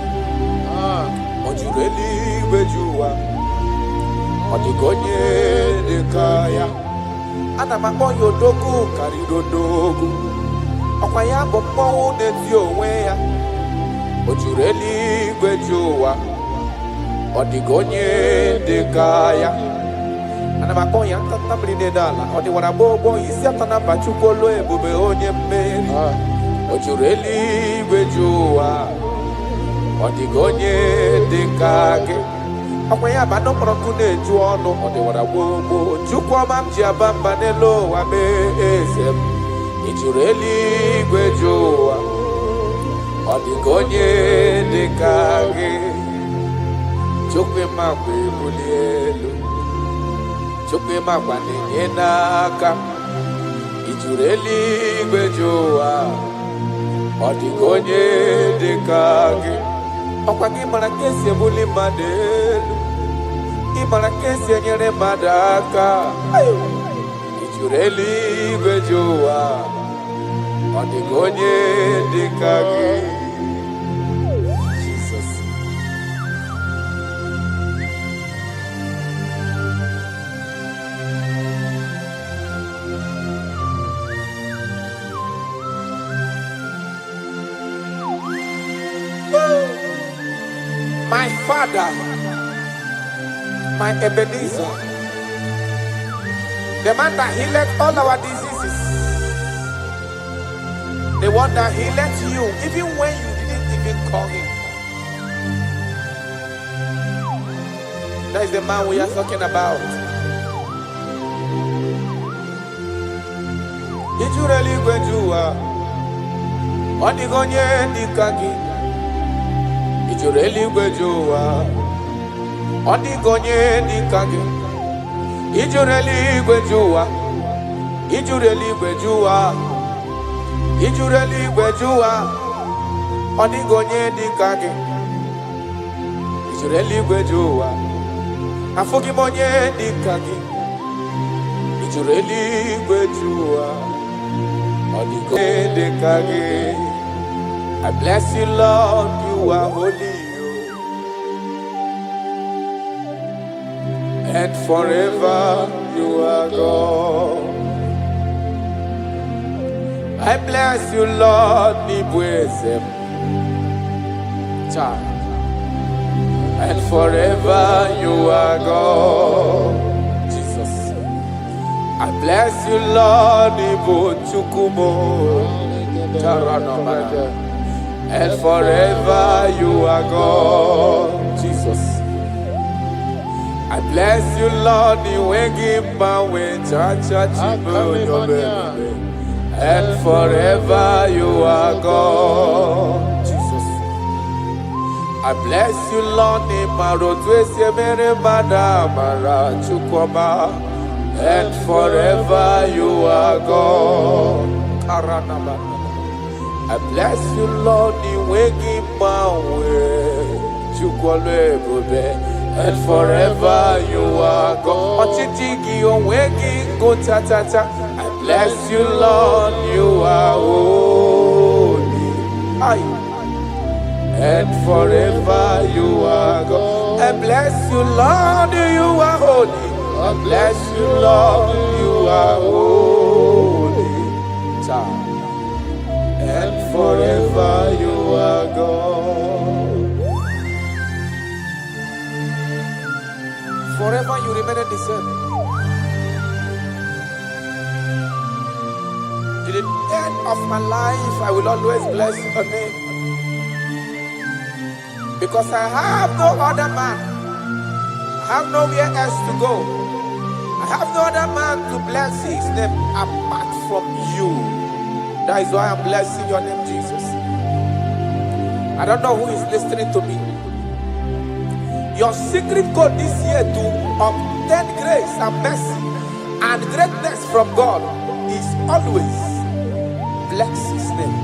Ọ jụrụ eluigwe jụ ụwa. Ọ dịghị onye dị ka ya. Ana m akpọ ya odogo karịrị odogo. Ọkwa ya bụ mmọnwụ na-eti onwe ya. Ọ jụrụ eluigwe jụ ụwa. Ọ dịghị onye dị ka ya. Ana m akpọ ya ntanta mmiri na-ede ala. Ọ dịwara gbogbo isi atọ na mba Chukwu olu ebube onye mmeri. Ọ jụrụ eluigwe jụ ụwa. Ọ dịghị onye dị ka gị. Ọkwa ya bụ anụ mkpọrọ nkụ na-eju ọnụ. Ọ dịwara gbogbo Chukwu ọma m ji aba mba n'elu ụwa mee eze m. Ị jụrụ eluigwe jụ ụwa. Ọ dịghị onye dị ka gị. Chukwu ịma mgbe ebuli elu. Chukwu ịma gwa na-enye n'aka. Ị jụrụ eluigwe jụ ụwa. Ọ dịghị onye dị ka gị. Ọkwa gị mara ka esi ebuli mmadụ elu. Ị mara ka esi enyere mmadụ aka. Ị jụrụ eluigwe jụ ụwa. Ọ dịghị onye dị ka gị. Jesus. My Father, my Ebenezer, the man that healed all our diseases, the one that healed you even when you didn't even call him. That is the man we are talking about. Did you really go to Onigonye Nikagi? Did you really go to Onigonye Nikagi? Did you really go to Did you really go to Did you really go to Onigonye Nikagi? Did you really go to Afogimonye Nikagi? Did you really go to I bless you, Lord, you are holy, and forever you are God. I bless you, Lord, and forever you are God. I bless you, Lord, and forever you are God, Jesus. I bless you, Lord, and forever you are God, Jesus. I bless you, Lord, and forever you are God. I bless you, Lord, the waking my way. and forever you are God. I bless you, Lord, you are holy. And forever you are God. I bless you, Lord, you are holy. I bless you, Lord, you are holy. And forever you are God. Forever you remain the same. To the end of my life, I will always bless your name. Because I have no other man. I have nowhere else to go. I have no other man to bless his name apart from you. That is why I'm blessing your name, Jesus. I don't know who is listening to me. Your secret code this year to obtain grace and mercy and greatness from God is always bless his name.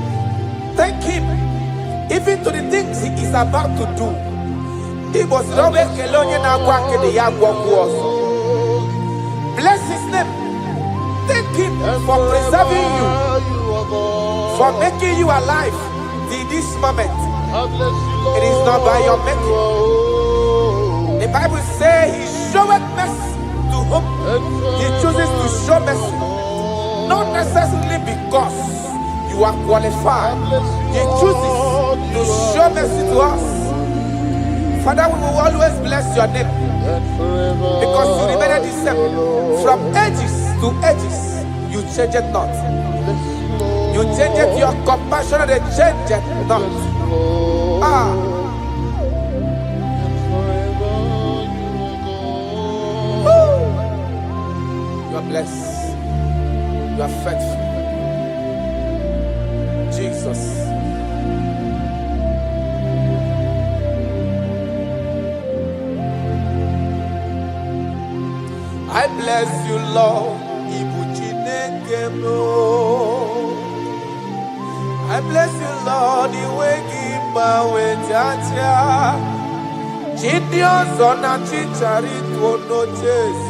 Thank him even to the things he is about to do. He was bless his name. Thank him for preserving you, for making you alive till this moment. It is not by your making. The Bible says he showeth mercy to whom he chooses to show mercy. Not necessarily because you are qualified. He chooses to show mercy to us. Father, we will always bless your name because you remain the same. From ages to ages, you change it not. You change it, your compassion, they change it not. You are blessed. You are faithful. Jesus. I bless you, Lord. I bless you, Lord. You wake my way, Jaja. Gideon son of Chichari to notice.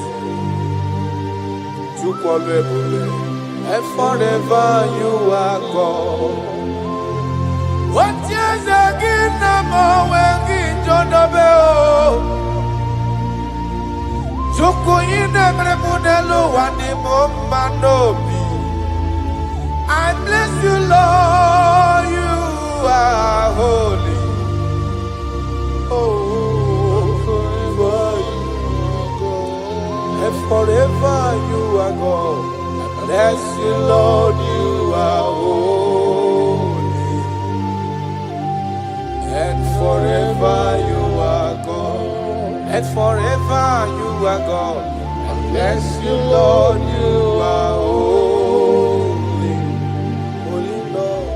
And forever you are God. What years again, I'm when John Abel. Joko in the Munelo and the Momanobi. I bless you, Lord, you are holy. And forever you are God. I bless you, Lord, you are holy. And forever you are God. And forever you are God. I bless you, Lord, you are holy. Holy Lord.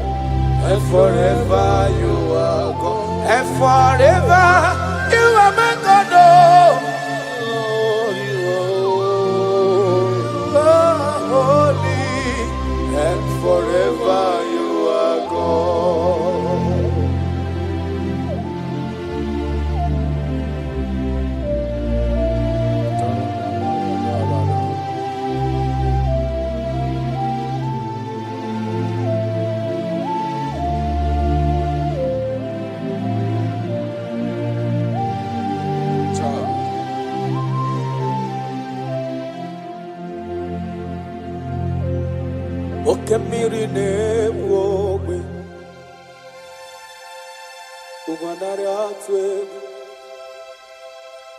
And forever you are God. And forever you are my God. And forever you are God. Okemiri ne wogwe Uganare atwe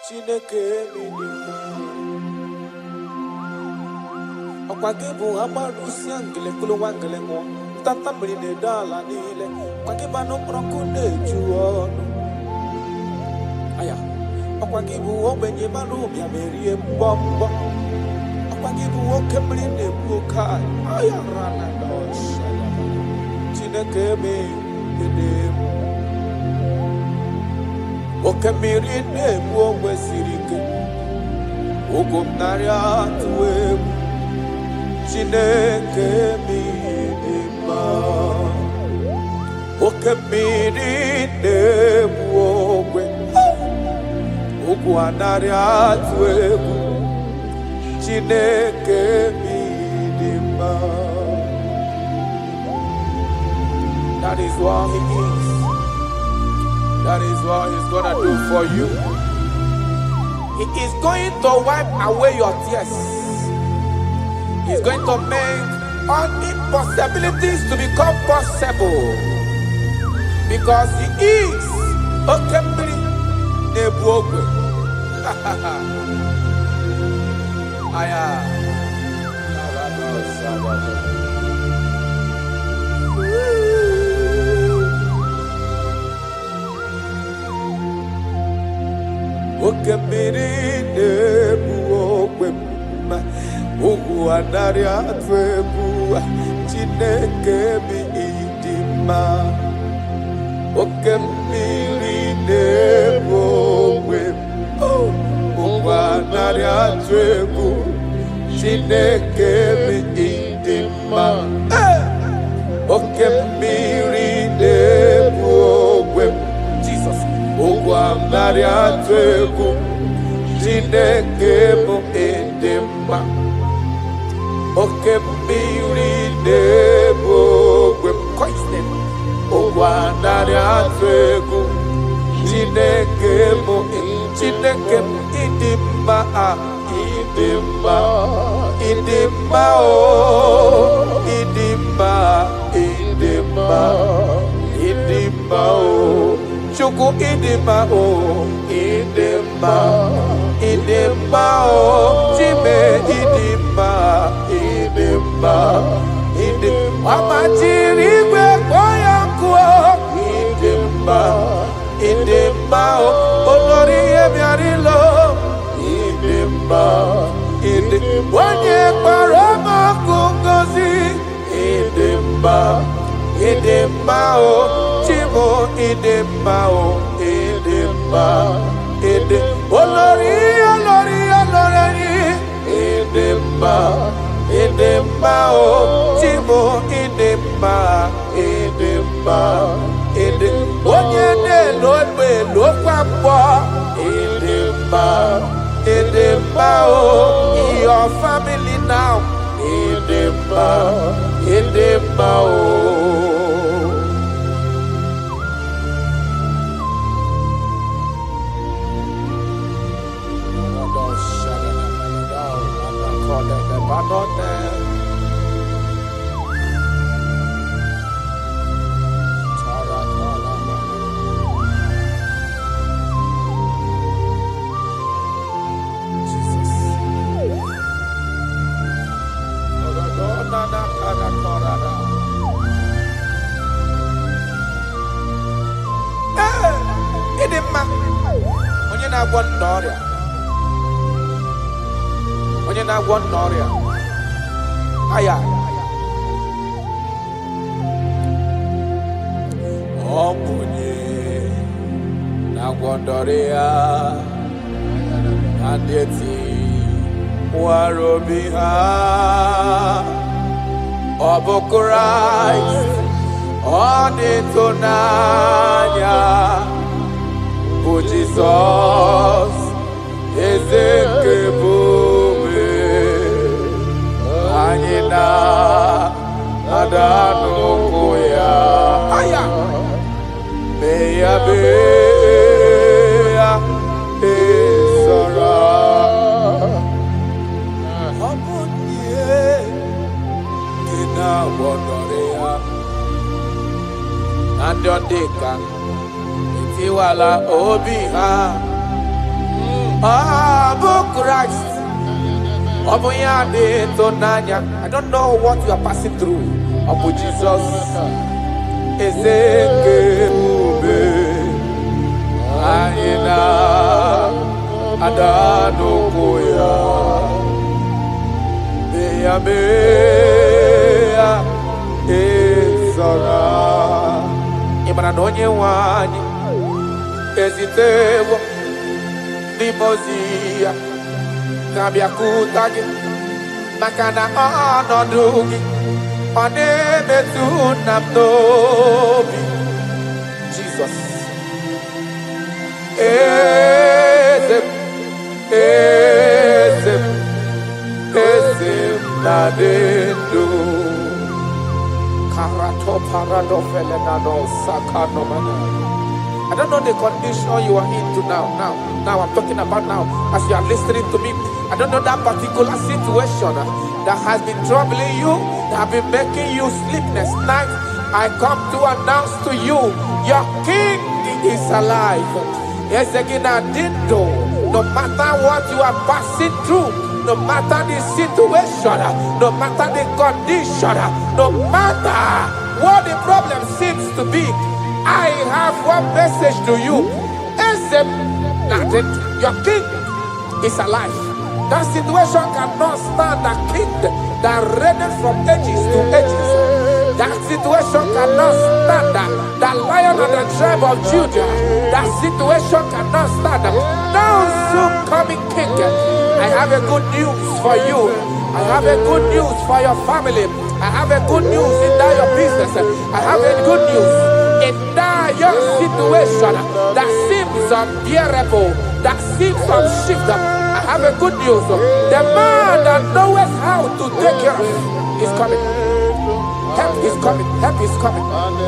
Chineke minima Okwagibu amarusi angele kulu wangele mo Tata mrine dala nile Okwagiba no prokune juono Aya Okwagibu obenye marumi amerie mbombo Okwagibu okemrine bukai Aya rana dosha Chineke minima Okemrine buogwe sirike Ugumnari atuwe Chineke minima Okemrine buogwe okwu anarị atụ egwu Chineke mi dị mma. That is what he is. That is what he's gonna do for you. He is going to wipe away your tears. He's going to make all impossibilities to become possible. Because he is Okembiri Nebuogwe. Aya. Okembiri Nebuogwe. Ugwu anarị atụ egwu Chineke mi dị mma. Oke mmiri na-ebu ogwe ugwu anarị atụ egwu Chineke mi dị mma. Oke mmiri na-ebu ogwe Jesus ugwu anarị atụ egwu Chineke mi dị mma. Oke mmiri na-ebu ogwe ugwu anarị atụ egwu Chineke m ịdị mma ịdị mma ịdị mma ịdị mma ịdị mma ịdị mma Chukwu ịdị mma ịdị mma ịdị mma Chime ịdị mma ịdị mma ịdị mma jiri igwe kpọọ ya nkụ ịdị mma ịdị mma olori ihe bịara ilo ịdị mma ịdị onye kpara m ọkụ ngozi ịdị mma ịdị mma Chimo ịdị mma ịdị mma ịdị olori ịdị mma ịdị mma Chimo ịdị mma ịdị mma ịdị onye na-elo elu okwa mgbọ ịdị mma ịdị mma your family now ịdị mma ịdị mma ịdị mma onye na-agwọ nna ọrịa onye na-agwọ nna ọrịa aya ọ bụ onye na-agwọ nna ọrịa na ndị eti nwara obi ha ọ bụ Kraịst ọ dị ịtụnanya bụ Jizọs eze nke ebube anyị na-ada n'ụkwụ ya mee ya ezora ọ bụ ihe dị na-agwọdọrọ ya na ndị ọ dị ka etiwala obi ha ọ bụ Kraịst ọ bụ ya dị ịtụnanya. I don't know what you are passing through. Ọ bụ Jizọs eze nke ebube anyị na-ada n'ụkwụ ya mee ya ezora. Ị mara na onye nwe anyị ezitewo n'ime ozi ya ga-abịakwute gị maka na ọnọdụ gị ọ na-emetụ nna m n'obi. Jizọs eze Esim Nadendo Karato Parado Felenado Sakanomana. I don't know the condition you are into now. Now I'm talking about now as you are listening to me. I don't know that particular situation that has been troubling you, that have been making you sleepless nights. I come to announce to you, your king is alive. Yes, again, no matter what you are passing through, no matter the situation, no matter the condition, no matter what the problem seems to be, I have one message to you. Your king is alive. That situation cannot stand a king that reigned from ages to ages. That situation cannot stand the Lion of the tribe of Judah. That situation cannot stand. Now soon coming king, I have a good news for you. I have a good news for your family. I have a good news in that your business. I have a good news in that your situation that seems unbearable, that seems unshiftable. I have a good news. The man that knows how to take care of is coming. Help is coming. Help is coming.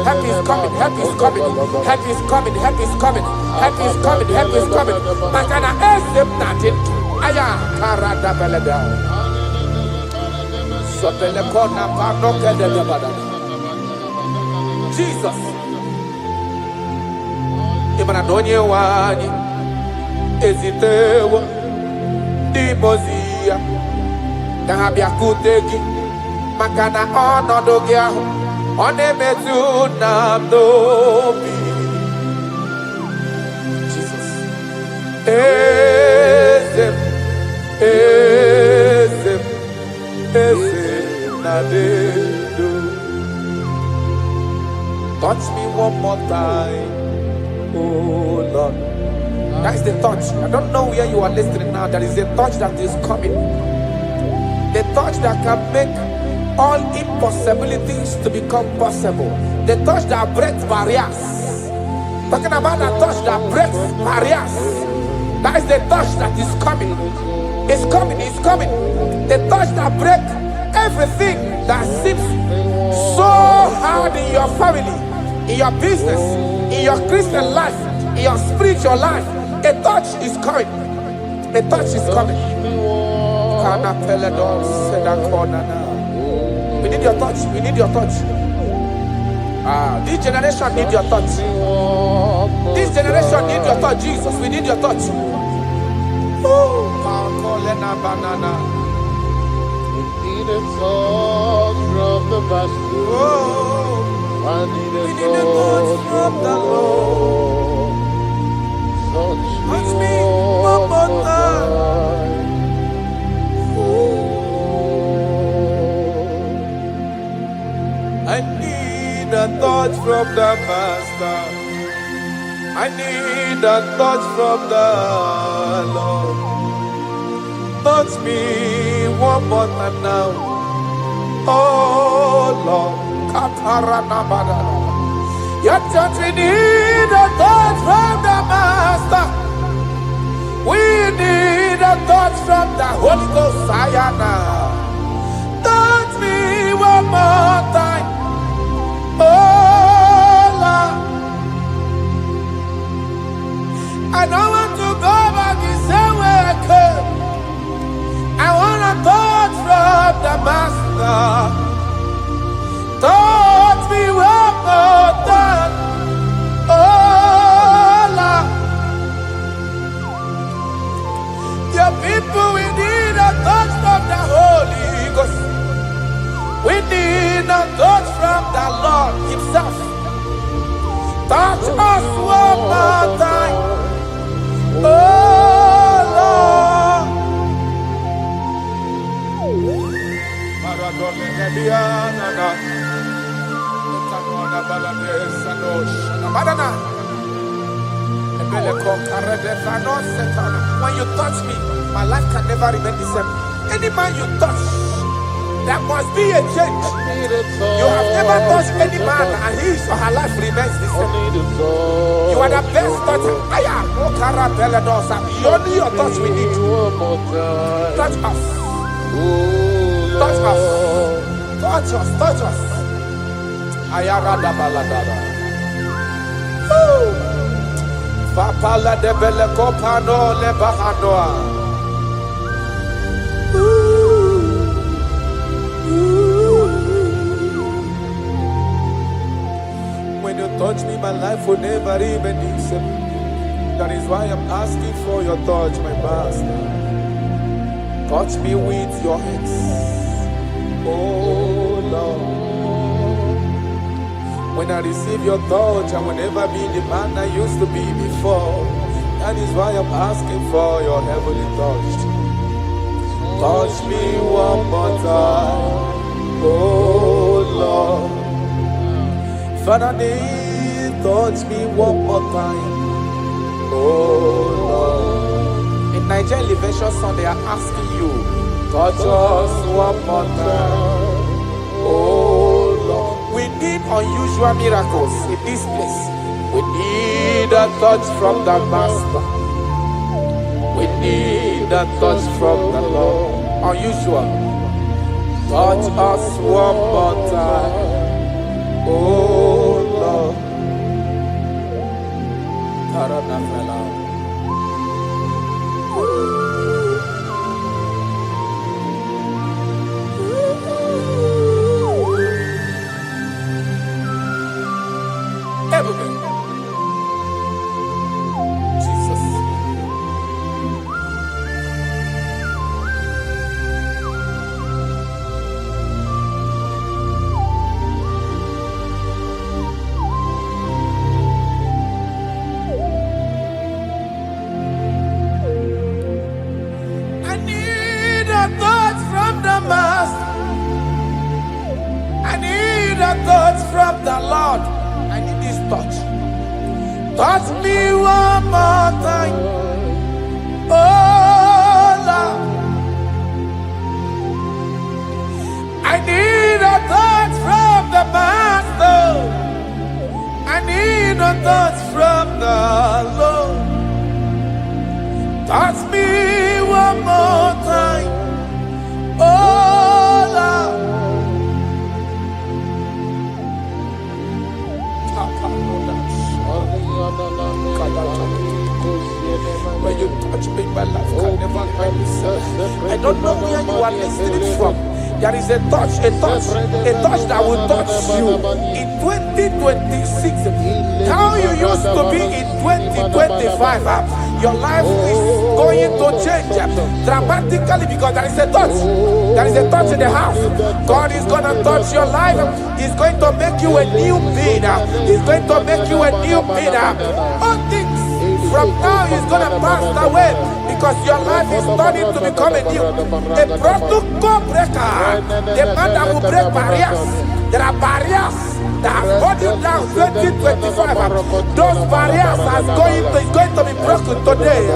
Help is coming. Help is coming. Help is coming. Help is coming. Help is coming. Help is coming. Makana esem natin. Aya karada beleda. Sotele kona panoke de debada. Jesus. Imana donye wani ezitewa dimozia dahabia kuteki makana onodo gị ahụ ọ na-emetụ na n'obi. Jesus. Ezem na-dedo. Touch me one more time, oh Lord. That is the touch. I don't know where you are listening now. There is a touch that is coming. The touch that can make all impossibilities to become possible. The touch that breaks barriers. Talking about the touch that breaks barriers. That is the touch that is coming. It's coming, it's coming. The touch that breaks everything that seems so hard in your family, in your business, in your Christian life, in your spiritual life. A touch is coming. A touch is coming. We need your touch. We need your touch. This generation need your touch. This generation need your touch, Jesus. We need your touch. Banana. We need a touch from the master. I need a touch from the Lord. Touch me one more time. I need a touch from the Master. I need a touch from the Lord. Touch me one more time now. Oh Lord. Your touch, we need a touch from the Master. We need a touch from the Holy Ghost. Sayana. Touch me one more time. Oh Lord, I don't want to go back the same way I came. I want a touch from the Master. Touch me one more time. Oh Lord, your people, we need a touch from the Holy Ghost. We need a touch from the Lord Himself. Touch us one more time. Oh Lord. When you touch me, my life can never remain the same. Any man you touch, There must be a change. You have never touched any man and his or her life remains the same. You are the best toucher. Only your touch we need. Touch us. Touch us. Touch us. Touch us. Ayarada baladada. Papala de bele kopano le bahanoa. When you touch me, my life will never remain the same. That is why I'm asking for your touch, my master. Touch me with your hands, oh Lord. When I receive your touch, I will never be the man I used to be before. That is why I'm asking for your heavenly touch. Touch me one more time, oh Lord. Father, touch me one more time, oh Lord. In Nigerian Elevation song, they are asking you, touch us one more time, oh Lord. We need unusual miracles in this place. We need a touch from the Master. We need a touch from the Lord. Unusual. Touch us one more time, oh Lord. Taranafela. Jesus. I need a touch from the Master. I need a touch from the Lord. I need this touch. Touch me one more time, oh Lord. I need a touch from the Master. I need a touch from the Lord. Touch me one more time, oh Lord. When you touch me, my life can never find itself. I don't know where you are listening from. There is a touch that will touch you in 2026. How you used to be in 2025, your life is going to change dramatically because there is a touch. There is a touch in the house. God is going to touch your life. He's going to make you a new being. He's going to make you a new being. All things from now is going to pass away because your life is turning to become a new. A protocol breaker. The man that will break barriers. There are barriers that have held you down 2025. Those barriers are going to be broken today.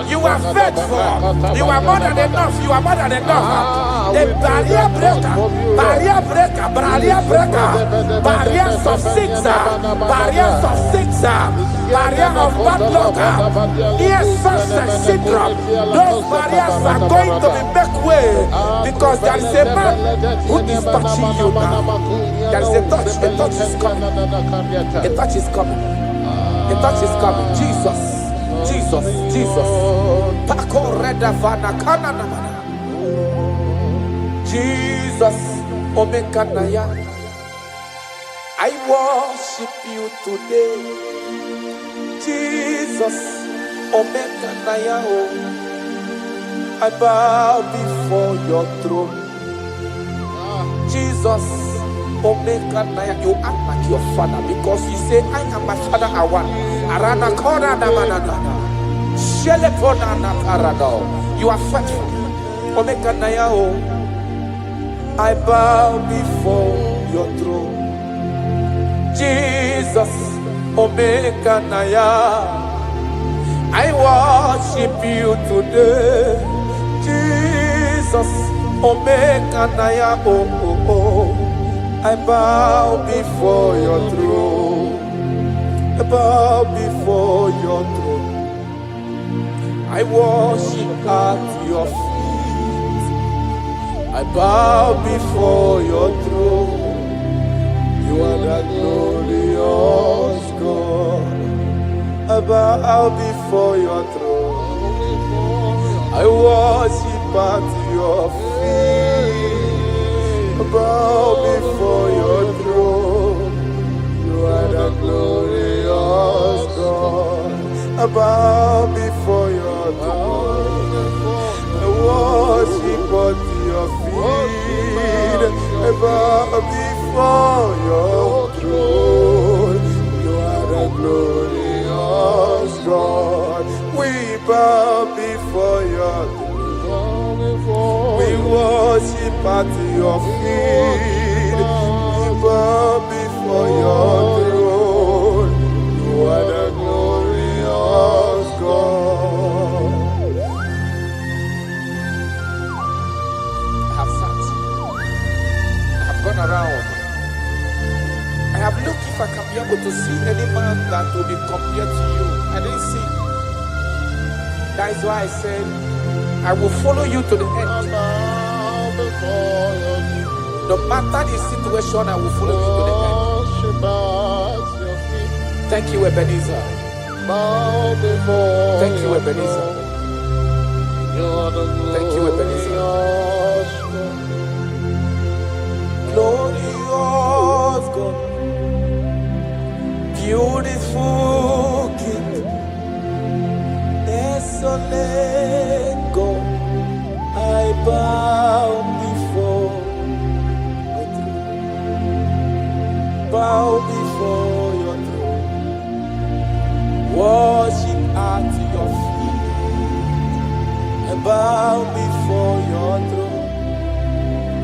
You are faithful. You are more than enough. You are more than enough. The barrier breaker, barriers of six, barriers of six, barrier of bad luck, near success syndrome. Those barriers are going to be make way because there is a man who is touching you now. There is a touch is coming. A touch is coming. A touch is coming. Jesus. Jesus, Omekanaya, I worship you today. Jesus, Omekanaya, I bow before your throne. Jesus, Omekanaya, you act like your father because you say, I am my father, I want. Arana Kora Namanana, Shelepona Naparado, you are faithful. Omekanaya, I bow before your throne. Jesus, Omekanaya, I worship you today, Jesus, Omega Naya, I bow before your throne. I bow before your throne. I worship at your feet. I bow before your throne. You are the glorious God. I bow before your throne. I worship at your feet. I bow before your throne. You are the glorious God. I bow before your throne. I worship at your feet. I bow before your throne. You are the glorious God. We bow before your throne. We worship at your feet. We bow before your throne. You are the glorious God. I have sat. I have gone around. I have looked if I can be able to see any man that will be compared to you. I didn't see. That is why I said, I will follow you to the end. No matter the situation, I will follow you to the end. Thank you, Ebenezer. Thank you, Ebenezer. Thank you, Ebenezer. Glorious God, beautiful King, excellent God, I bow before your throne. Bow before your throne. Worship at your feet. I bow before your throne.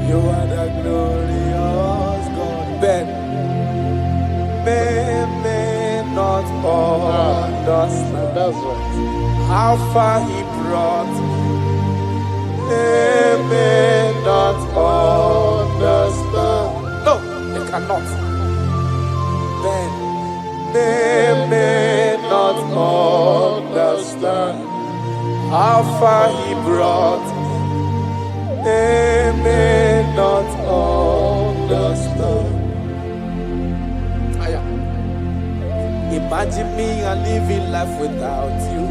You are the glorious God. Ben, may not understand. That's right. How far he brought me. They may not understand. No, they cannot. Then they may not understand how far he brought me. They may not understand. Imagine me and living life without you.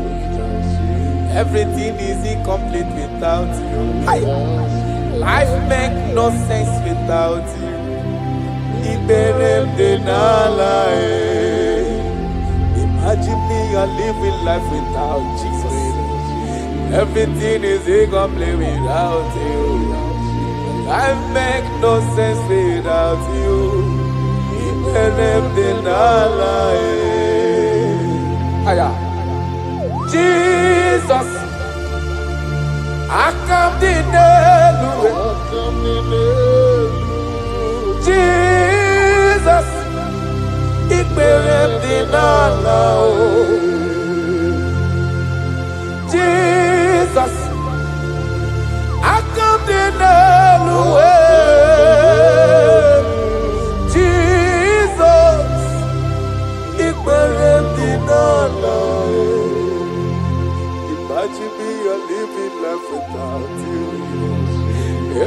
Everything is incomplete without you. Life makes no sense without you. Imagine me and living life without Jesus. Everything is incomplete without you. Life makes no sense without you. Jesus, I come to Jesus, Jesus, I come to Imagine me living life without you.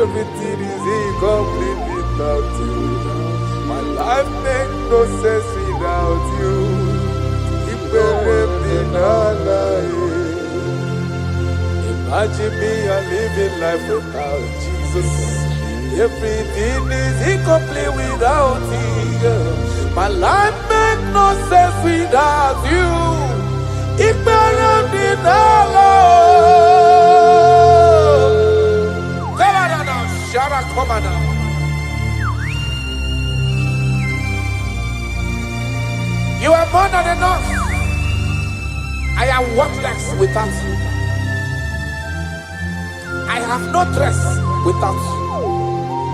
Everything is incomplete without you. My life makes no sense without you. Imagine me living life without Jesus. Everything is incomplete without you. My life makes no sense without you. You are more than enough. I am worthless without you. I have no dress without you.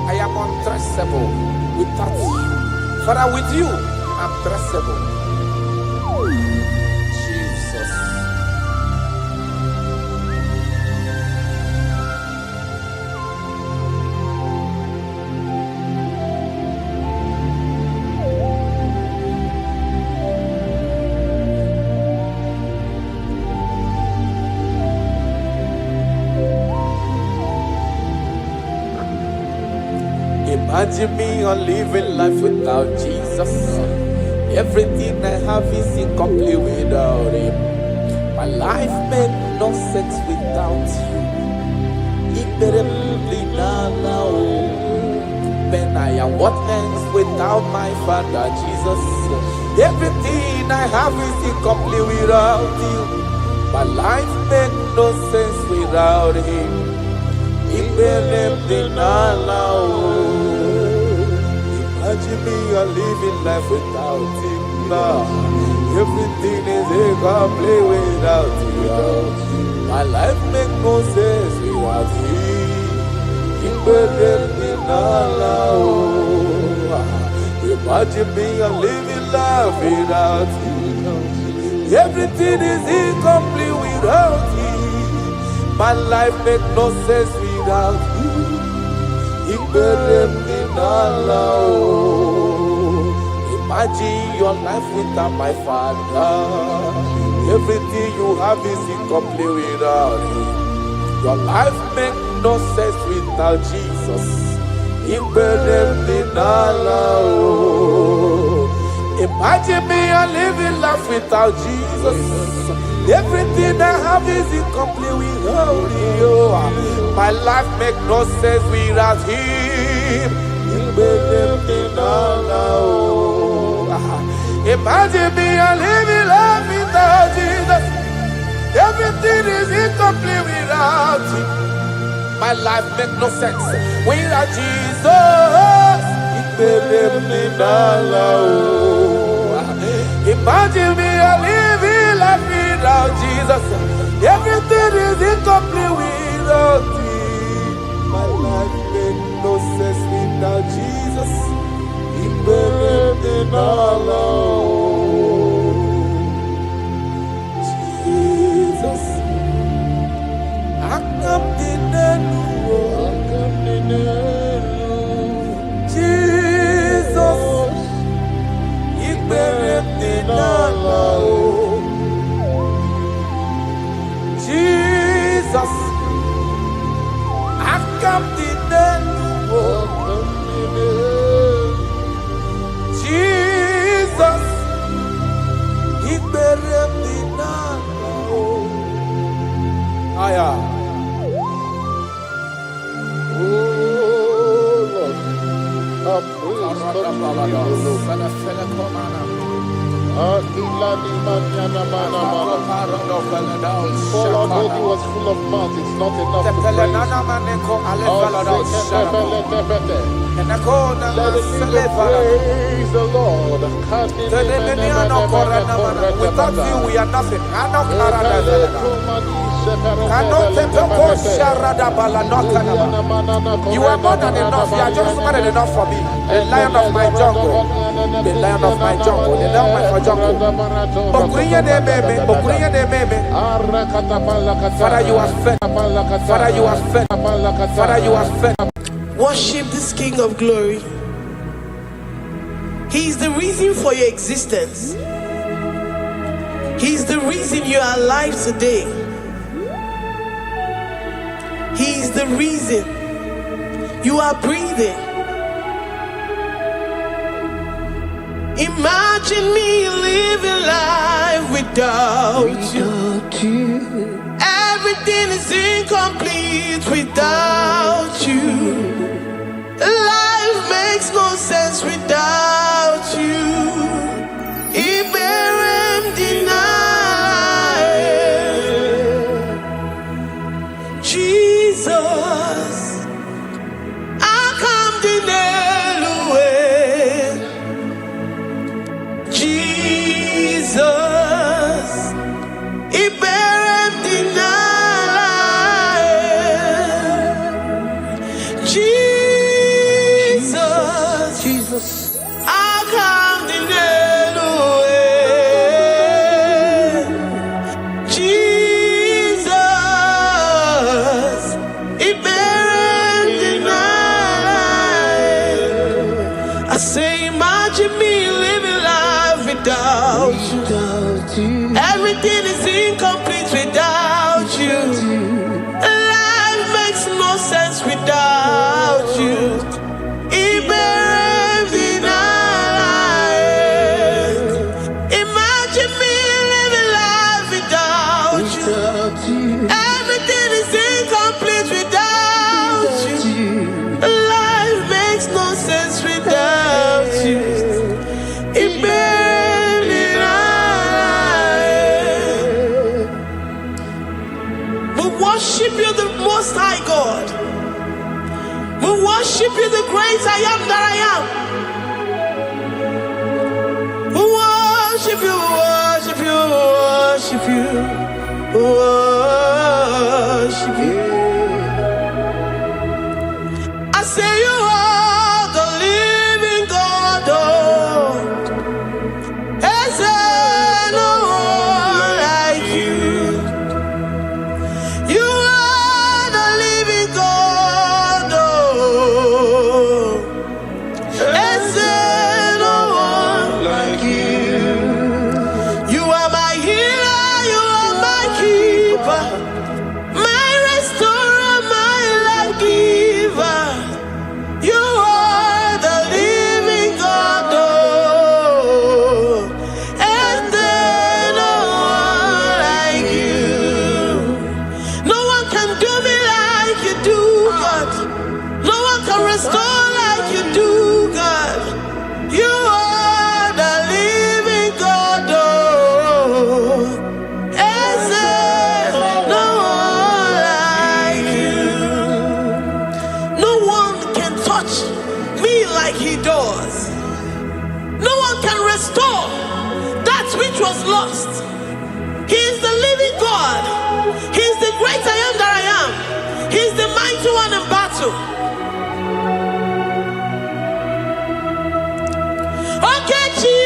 I am undressable without you. Father, with you, I'm dressable. Jesus. Imagine me on living life without Jesus. Everything I have is incomplete without Him. My life made no sense without You. When I am worthless without my Father Jesus. Everything I have is incomplete without You. My life made no sense without Him. Imagine me living life without Him now. Everything is incomplete without You. My life makes no sense without Him. Imagine me living life without You. Everything is incomplete without You. My life makes no sense without You. Imagine your life without my Father. Everything you have is incomplete without Him. Your life makes no sense without Jesus. Imagine me living life without Jesus. Everything I have is incomplete without You. My life makes no sense without Him. Imagine me living life without Jesus. Everything is incomplete without Him. My life makes no sense without Jesus. Imagine me living life without Jesus. Everything is incomplete without Him. My life makes no sense without Jesus. Jesus, I come to Jesus, Jesus, I come to Jesus, Aya. Oh Lord, a praise for our body was full of mouth, it's not enough to praise. Let it praise the Lord. Without You, we are nothing. You are more than enough. You are just more than enough for me. The lion of my jungle. The lion of my jungle. The lion of my jungle. Father, You are fed. Father, You are fed. Father, You are fed. Worship this King of Glory. He is the reason for your existence. He is the reason you are alive today. He is the reason you are breathing. Imagine me living life without You. Everything is incomplete without You. Life makes no sense without You. Iberem deny. Jesus, I come deny. Jesus, Iberem deny. Jesus, I come deny. Jesus, Iberem deny. I say, imagine me living life without You. Everything is incomplete without You. Life makes no sense without You. Most High God. We worship you, the great I am that I am. We worship you, worship you, worship you, worship you. I say you are the living God. Is there no one like you? You are the living God. Is there no one like you? You are my healer, you are my keeper, my restorer, my life giver. You are the living God. And there no one like you. No one can do me like you do, God. No one can restore like you do, God. You are the living God. And there no one like you. No one can touch me like he does. No one can restore that which was lost. He is the living God. He is the great I am that I am. He is the mighty one in battle. Okechi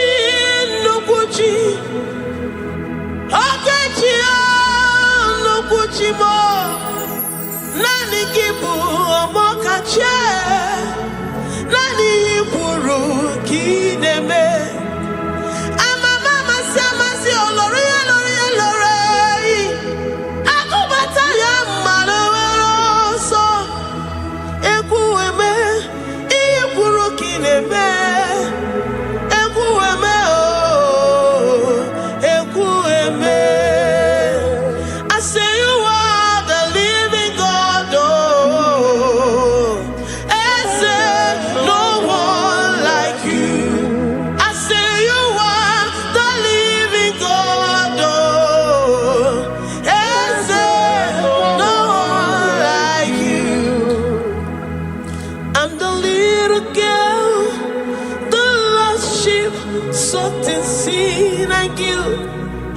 Nukuchi. Okechi Nukuchi mo. Nani kibu omokache. Nani puru kineme. Ama mama sama si olori olori olori. Akubata ya malawero so. Ekueme ipuru kineme. Ekueme oh. Ekueme. I say you are the living God. Oh. I say no one like you. I say you are the living God. Oh. I say no one like you. I'm the little girl, the lost sheep, soaked in sin and guilt.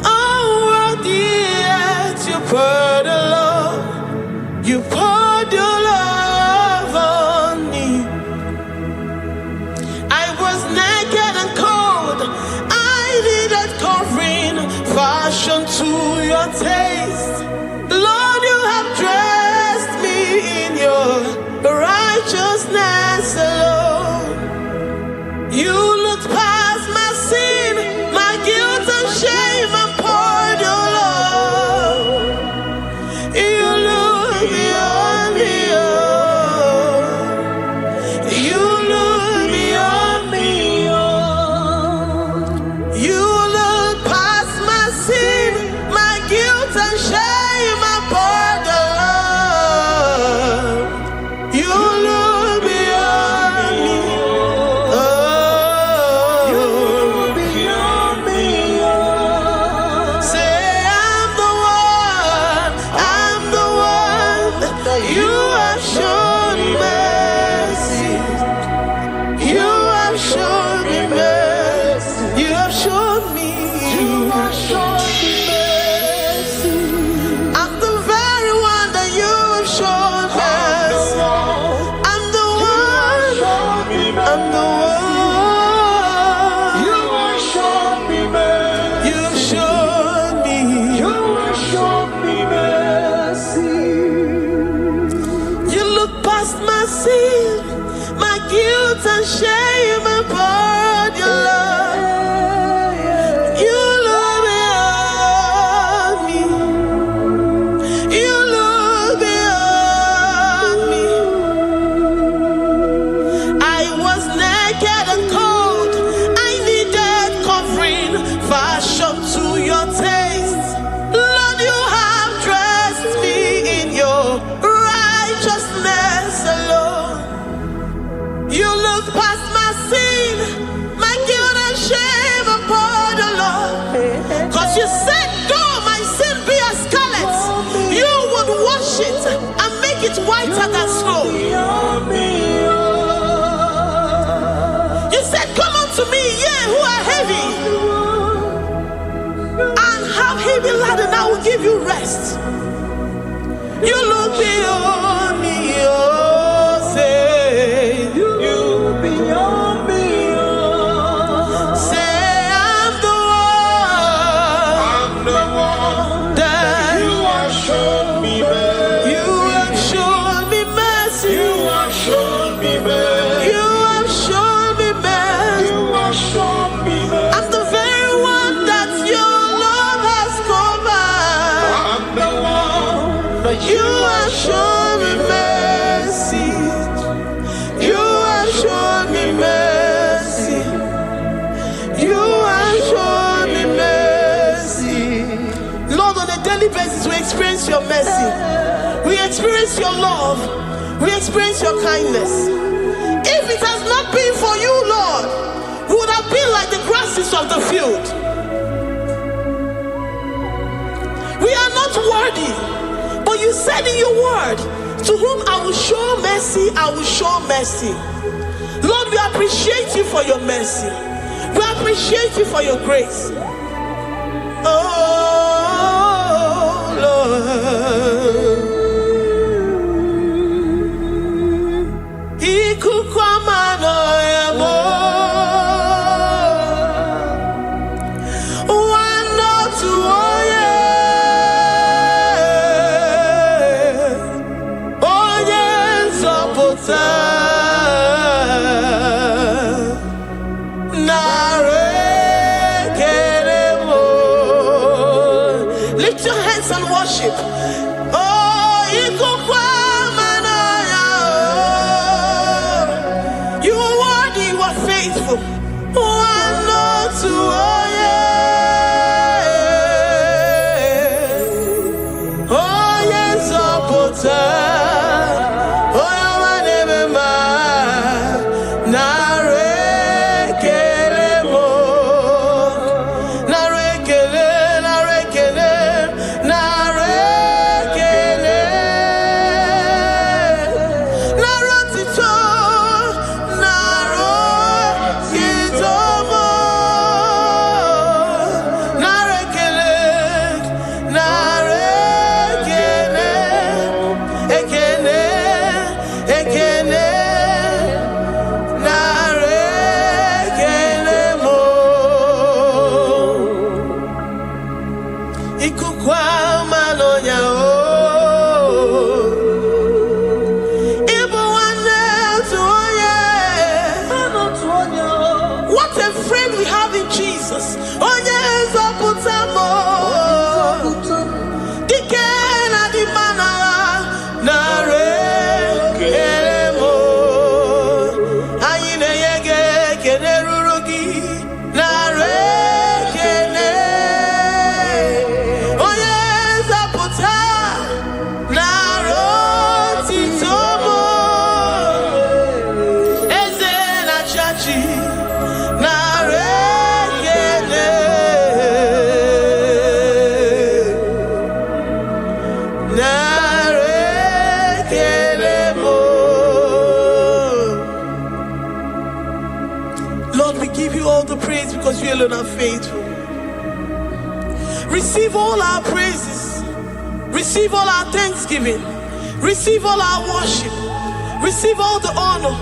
Oh, worthy yet you poured a love. You poured your love on me. I was naked and cold. I needed covering, fashioned to your taste. Lord, you have dressed me in your righteousness alone. You looked past my sin, my guilt and shame, and poured your love. You look beyond me, oh. You look beyond me, oh. You look past my sin, my guilt and shame, and poured your love. You look beyond me, oh. You look beyond me, oh. Say I'm the one, I'm the one. You have shown mercy. You have shown me mercy. You have shown me. You have shown me mercy. I'm the very one that you have shown mercy. I'm the one. I'm the one. You have shown me mercy. You have shown me. You have shown me mercy. You look past my sin, my guilt and shame, and poured your love. You look beyond me. You look beyond me. I was naked and cold. I needed covering, fashioned to your taste. Lord, you have dressed me in your righteousness alone. You look past my sin, it whiter than snow. You said, come unto me, ye who are heavy, and have heavy laden, I will give you rest. You look beyond me, oh, say, you beyond me, oh. Say, I'm the one that you have shown me mercy. You have shown me mercy. You have shown me mercy. You have shown me mercy. You have shown me mercy. I'm the very one that your love has covered. I'm the one that you have shown me mercy. You have shown me mercy. You have shown me mercy. Lord, on a daily basis, we experience your mercy. We experience your love. We experience your kindness. If it has not been for you, Lord, we would have been like the grasses of the field. We are not worthy, but you said in your word, to whom I will show mercy, I will show mercy. Lord, we appreciate you for your mercy. We appreciate you for your grace. Oh, Lord. Ikukwamano yamo. Wano tuoye. Oye nzọpụta. Narekelemo. Lift your hands and worship. Oh, ikukwamano yamo. You are worthy, you are faithful. Wano tuoye. Oye nzọpụta. Oye nwanebema. Narekelemo. Narekele, narekele, narekele. Narotito, narotitomo. Narekele, narekele. Ekele, ekele. Narekelemo. Ikukwamano yao. Ibu wane tuoye. What a friend we have in Jesus. Onye nzọpụtamo. Dike na dimana. Narekelemo. Anyị na-enye gị ekele ruru gị. Narekele. Onye nzọpụta. Narotitomo. Eze na chachi. Narekele. Narekelemo. Lord, we give you all the praise because you alone are faithful. Receive all our praises. Receive all our thanksgiving. Receive all our worship. Receive all the honor.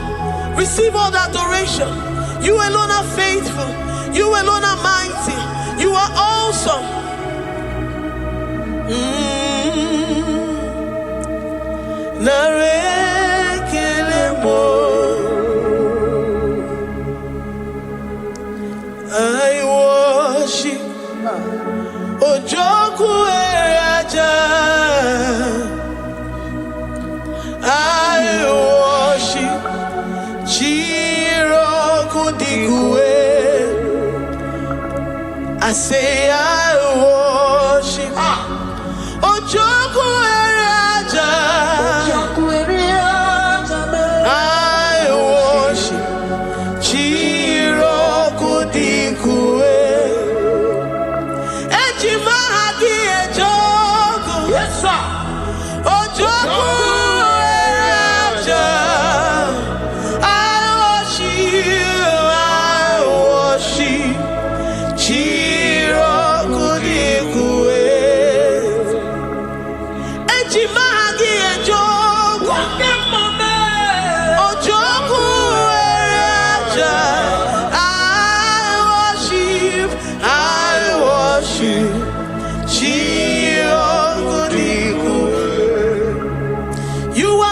Receive all the adoration. You alone are faithful. You alone are mighty. You are awesome. Narekelemo. I worship Ojoku Eraja. I worship Chiroku Digwe. I say I worship Ojoku Eraja. I worship Chiroku Digwe. Ejima hadi ejoku. Yes, sir. Ojoku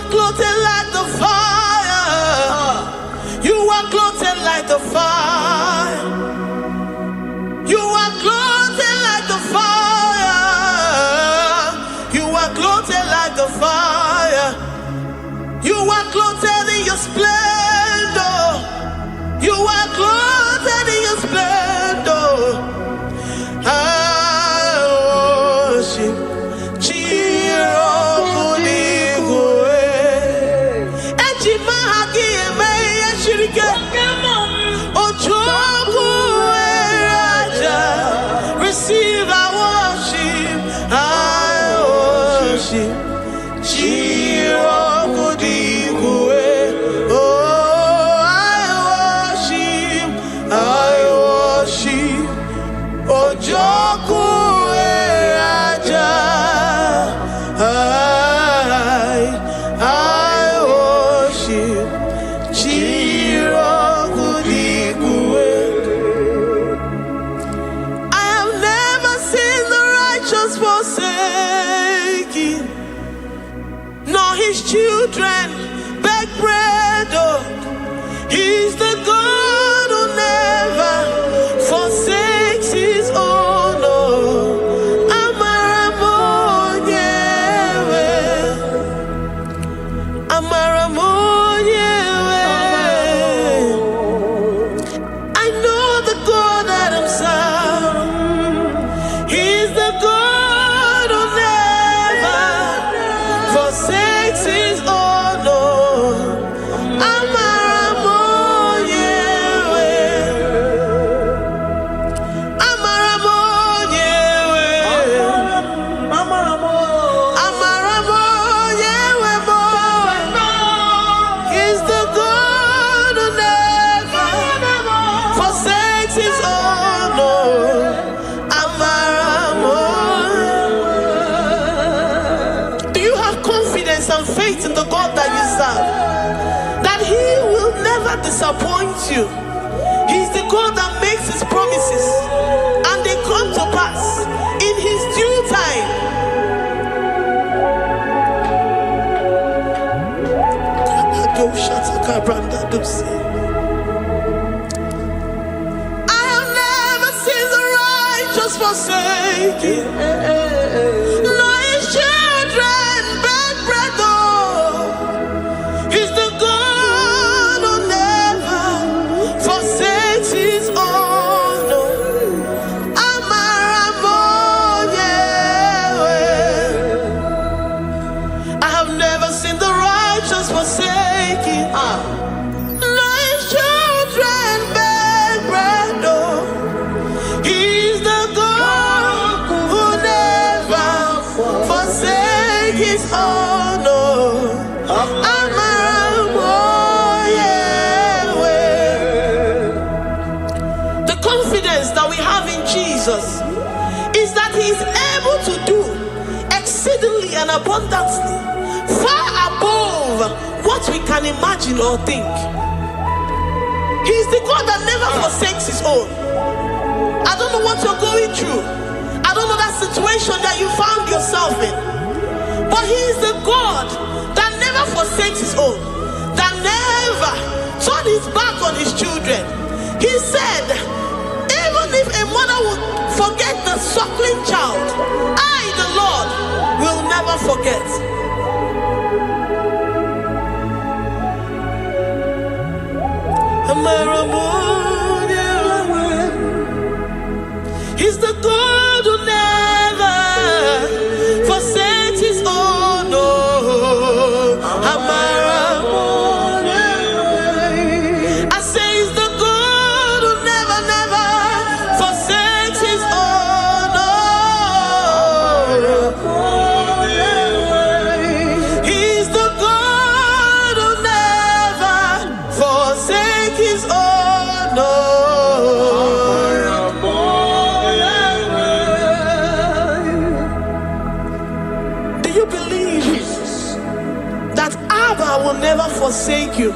clothed like the fire. You are clothed like the fire. You are clothed like the fire. You are clothed like the fire. You are clothed in your splendor. You are clothed in your splendor. I worship receive our worship. I worship. Oh, I worship. Ojoku Raja. I worship. Forsaken, nor his children beg bread. Oh, he's the God who never forsakes his own. Oh, I know the God that I'm serving. He's the God who never forsakes his own. He's the God who never forsakes his own. Do you have confidence and faith in the God that you serve? That he will never disappoint you. He's the God that makes his promises and they come to pass in his due time. I have never seen the righteous forsaken, nor his children beg bread. He's the God who never forsakes his own. I have never seen the righteous forsaken, nor his children beg bread. He's the God who never forsakes his own. The confidence that we have in Jesus is that he is able to do exceedingly and abundantly, far above what we can imagine or think. He is the God that never forsakes his own. I don't know what you're going through. I don't know that situation that you found yourself in. But he is the God that never forsakes his own, that never turned his back on his children. He said, even if a mother would forget the suckling child, I, the Lord, will never forget. He's the God who never forsakes his own. I say he's the God who never, never forsakes his own. He's the God who never forsakes his own. Do you believe that Abba will never forsake you?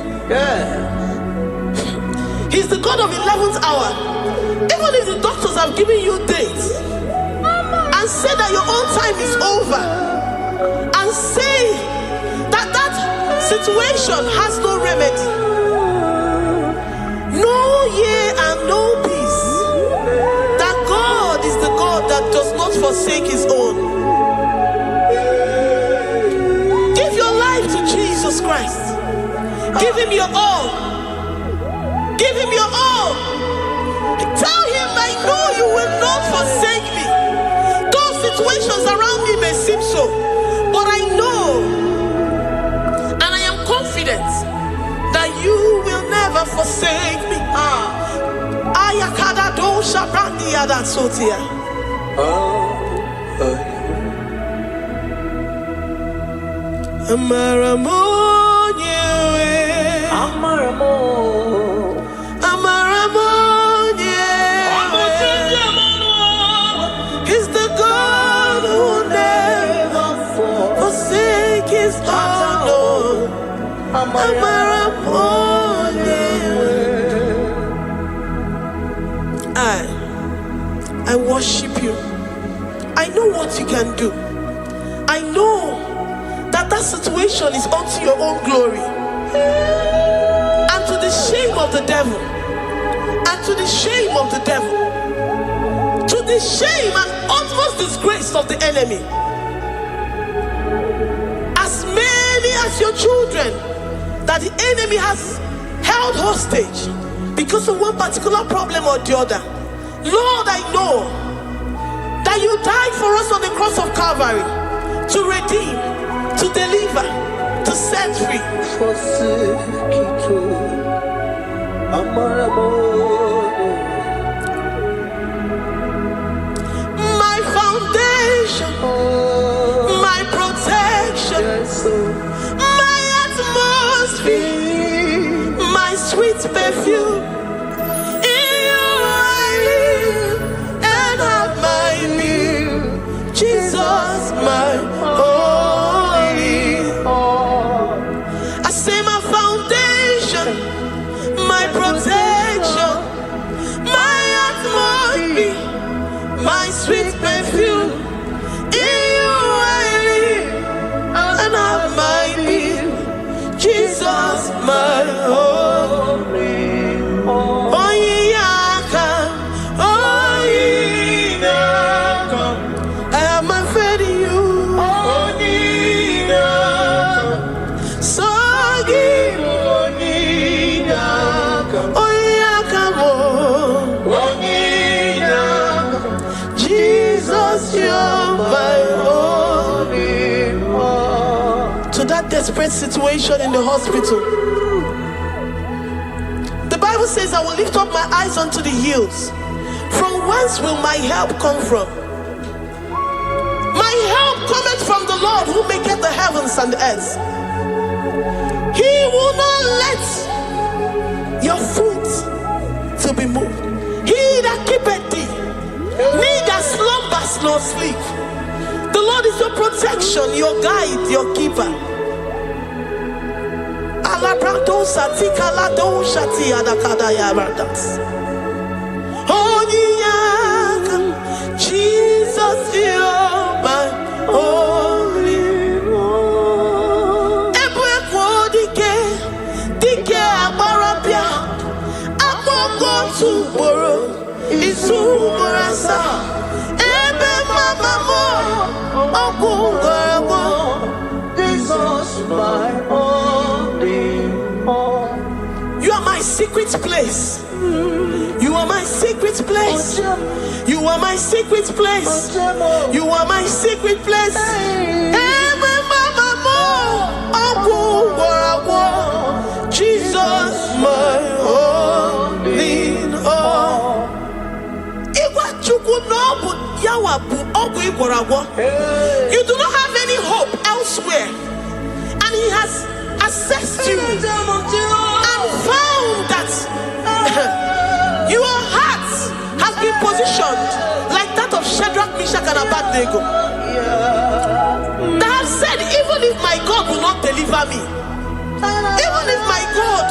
He's the God of 11th hour. Even if the doctors have given you dates and said that your own time is over, and say that situation has no remedy, no year and no peace, that God is the God that does not forsake his own. Give your life to Jesus Christ. Give him your all. Give him your all. Tell him, I know you will not forsake me. Those situations around me may seem so, but I know and I am confident that you will never forsake me. Ayakada dosha brandia that sotia. He's the God who never forsake his own. I worship you. I know what you can do. I know that situation is unto your own glory and to the shame of the devil, and to the shame of the devil, to the shame and utmost disgrace of the enemy. As many as your children that the enemy has held hostage because of one particular problem or the other, Lord, I know that you died for us on the cross of Calvary to redeem, to deliver, to set free. My foundation, my protection, my atmosphere, my sweet perfume. In you I live and have my being. Jesus, my holy. I say my foundation, my protection, my atmosphere, my sweet perfume. In you I live and have my being. Jesus, my holy. I have my faith in you. So give Jesus, you're my only. To that desperate situation in the hospital, the Bible says, I will lift up my eyes unto the hills. From whence will my help come from? My help cometh from the Lord who maketh the heavens and the earth. He will not let your foot to be moved. He that keepeth thee, neither slumbers nor sleep. The Lord is your protection, your guide, your keeper. Jesus, you're my only one. Dike abarapia, akoko tuboro, isumurasa. Ebe mama mo, okungorabo. Jesus, my only one. You are my secret place. You are my secret place. You are my secret place. You are my secret place. Jesus, my only all. You do not have any hope elsewhere, and he has assessed you and found that your heart has been positioned like that of Shadrach, Meshach, and Abednego. That have said, even if my God will not deliver me, even if my God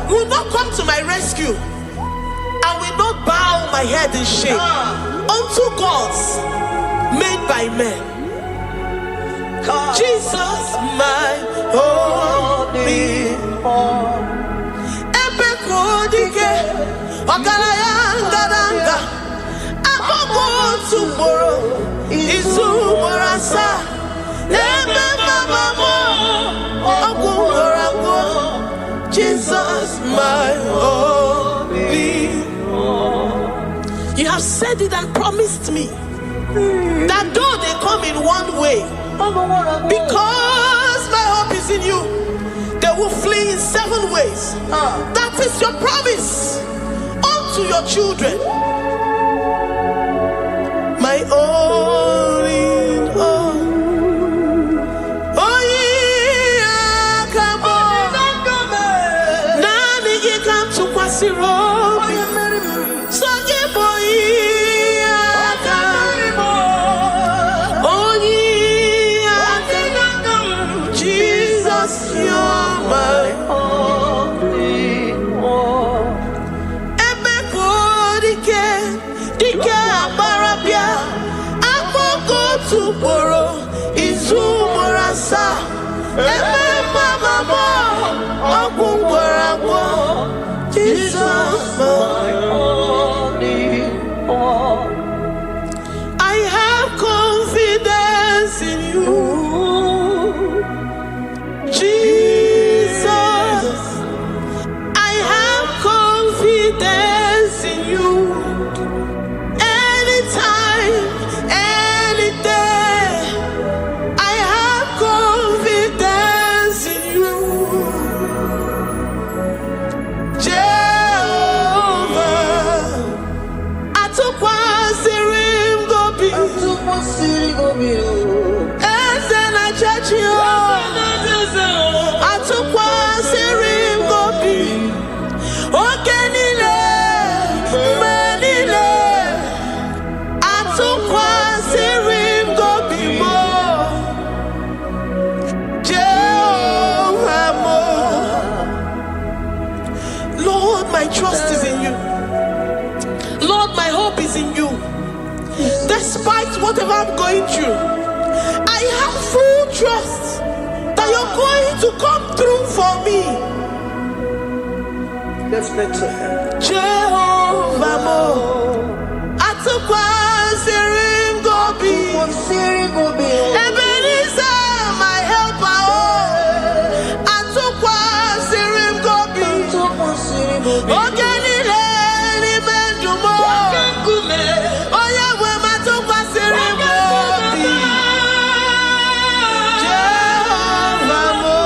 will not come to my rescue, I will not bow my head in shame unto gods made by men. Jesus, my holy me more. Ebe kodike, ogaraya ngaranga, akoko tumoro, izu morasa. Ebe mama mo, okumorango, Jesus my only. You have said it and promised me that though they come in one way, because my hope is in you, they will flee in 7 ways. That is your promise unto your children. My only. Oh yeah, come on. Nani you come to Kwasiro. I have confidence in you, Jesus. I have confidence in you. Anytime, any day, I have confidence in you. Lord, my trust is in you. Lord, my hope is in you. Despite whatever I'm going through, I have full trust that you're going to come through for me. Let's mention him. Jehovah Mo, Atukwa Sirim Gobi, Ebenezer, my helper. Atukwa Sirim Gobi, Ogenile ni Mendumo, Oya Wema Atukwa Sirim Gobi, Jehovah Mo,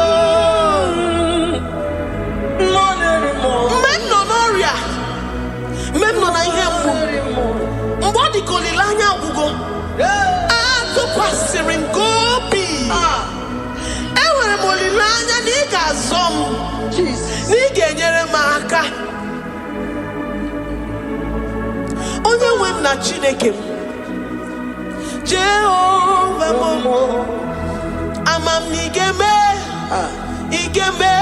Memnonoria, Memnonayemu, Mbodi Kolilanya Ugo, Atukwa Sirim Gobi, Ewe Molilanya Niga Zom, Niga Nyere Maka. Onye wem na Chineke Jehovah Mo amam nigeme igeme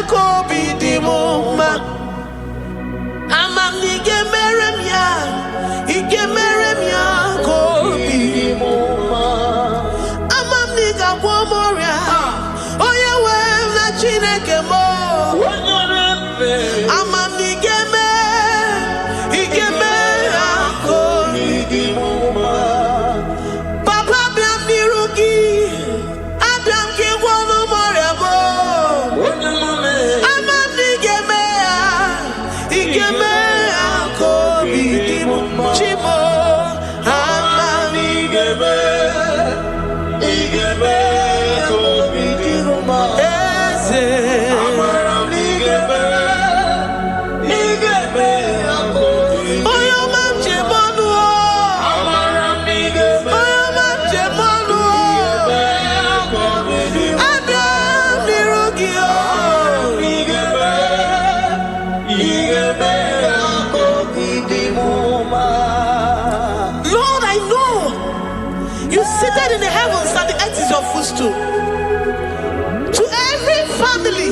kobi di moma amam nigeme remya igeme remya kobi di moma amam niga womoria onye wem na Chineke mo amam nigeme igeme Papa Biam Nirugi, Adam Kiwano Morebo, Amam Nigemea, Igemea, Kobi, Chibo, Amam Nigemea, Igemea, Kobi, Eze, Amam Nigemea, Igemea, Kobi, Oyomam Chebonu. Lord, I know you seated in the heavens and the earth is your footstool. To every family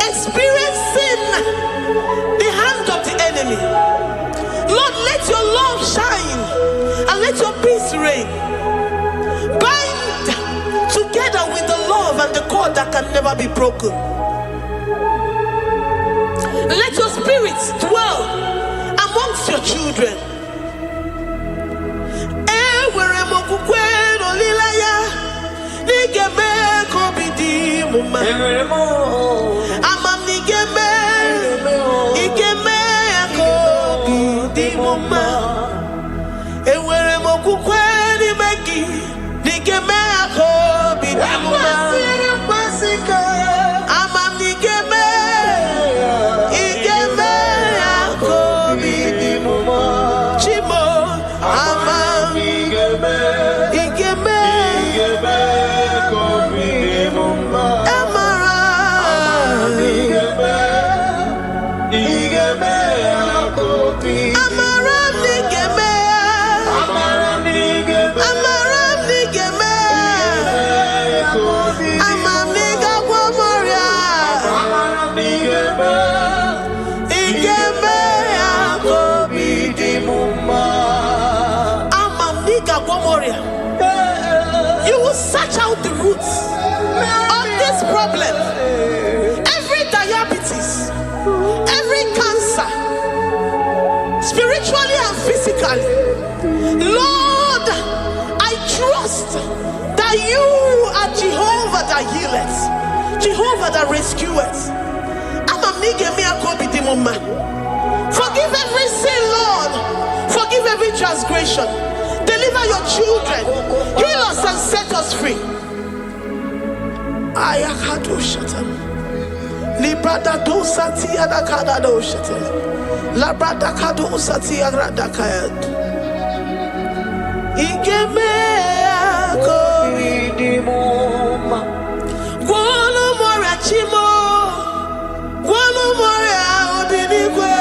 experiencing the hand of the enemy, Lord, let your love shine and let your peace reign. Bind together with the love and the cord God that can never be broken. Let your spirit dwell amongst your children. You will search out the roots of this problem. Every diabetes, every cancer, spiritually and physically. Lord, I trust that you are Jehovah that healeth, Jehovah that rescueth. Forgive every sin, Lord. Forgive every transgression. Deliver your children. Heal us and set us free. Ayakado shatan. Librada do sati adakada do shatan. Labrada kado sati agrada kayad. Igeme akoridimoma. Guano morachimo. Guano moria odinigwe.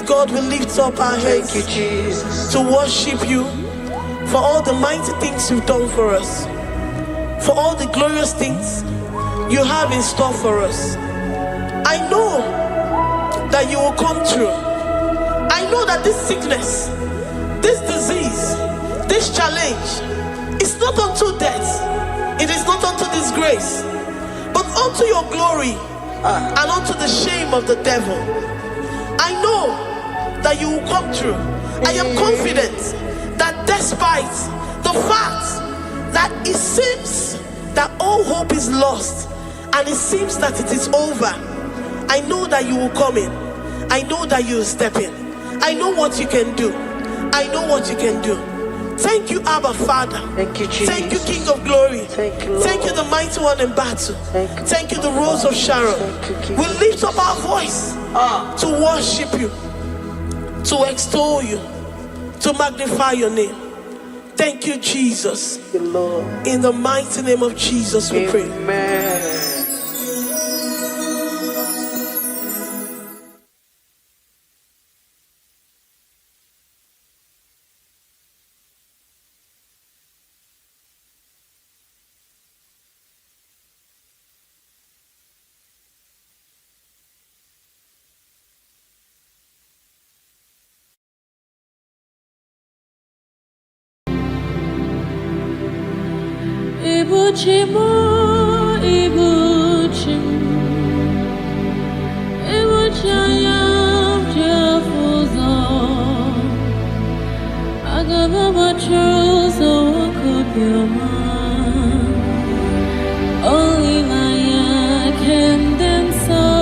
God, we lift up our heads to worship you for all the mighty things you've done for us, for all the glorious things you have in store for us. I know that you will come through. I know that this sickness, this disease, this challenge is not unto death, it is not unto disgrace, but unto your glory and unto the shame of the devil. I know that you will come through. I am confident that despite the fact that it seems that all hope is lost and it seems that it is over, I know that you will come in. I know that you will step in. I know what you can do. I know what you can do. Thank you, Abba Father. Thank you, Jesus. Thank you, King of Glory. Thank you, Lord. Thank you, the mighty one in battle. Thank you, the Rose of Sharon. We lift up our voice to worship you, to extol you, to magnify your name. Thank you, Jesus. Thank you, Lord. In the mighty name of Jesus, we pray. Amen. Ibuchimu, Ibuchim, Ibuchayam, Jefuzo, Agababa Chuzo, Kupyama, Only Maya can dance.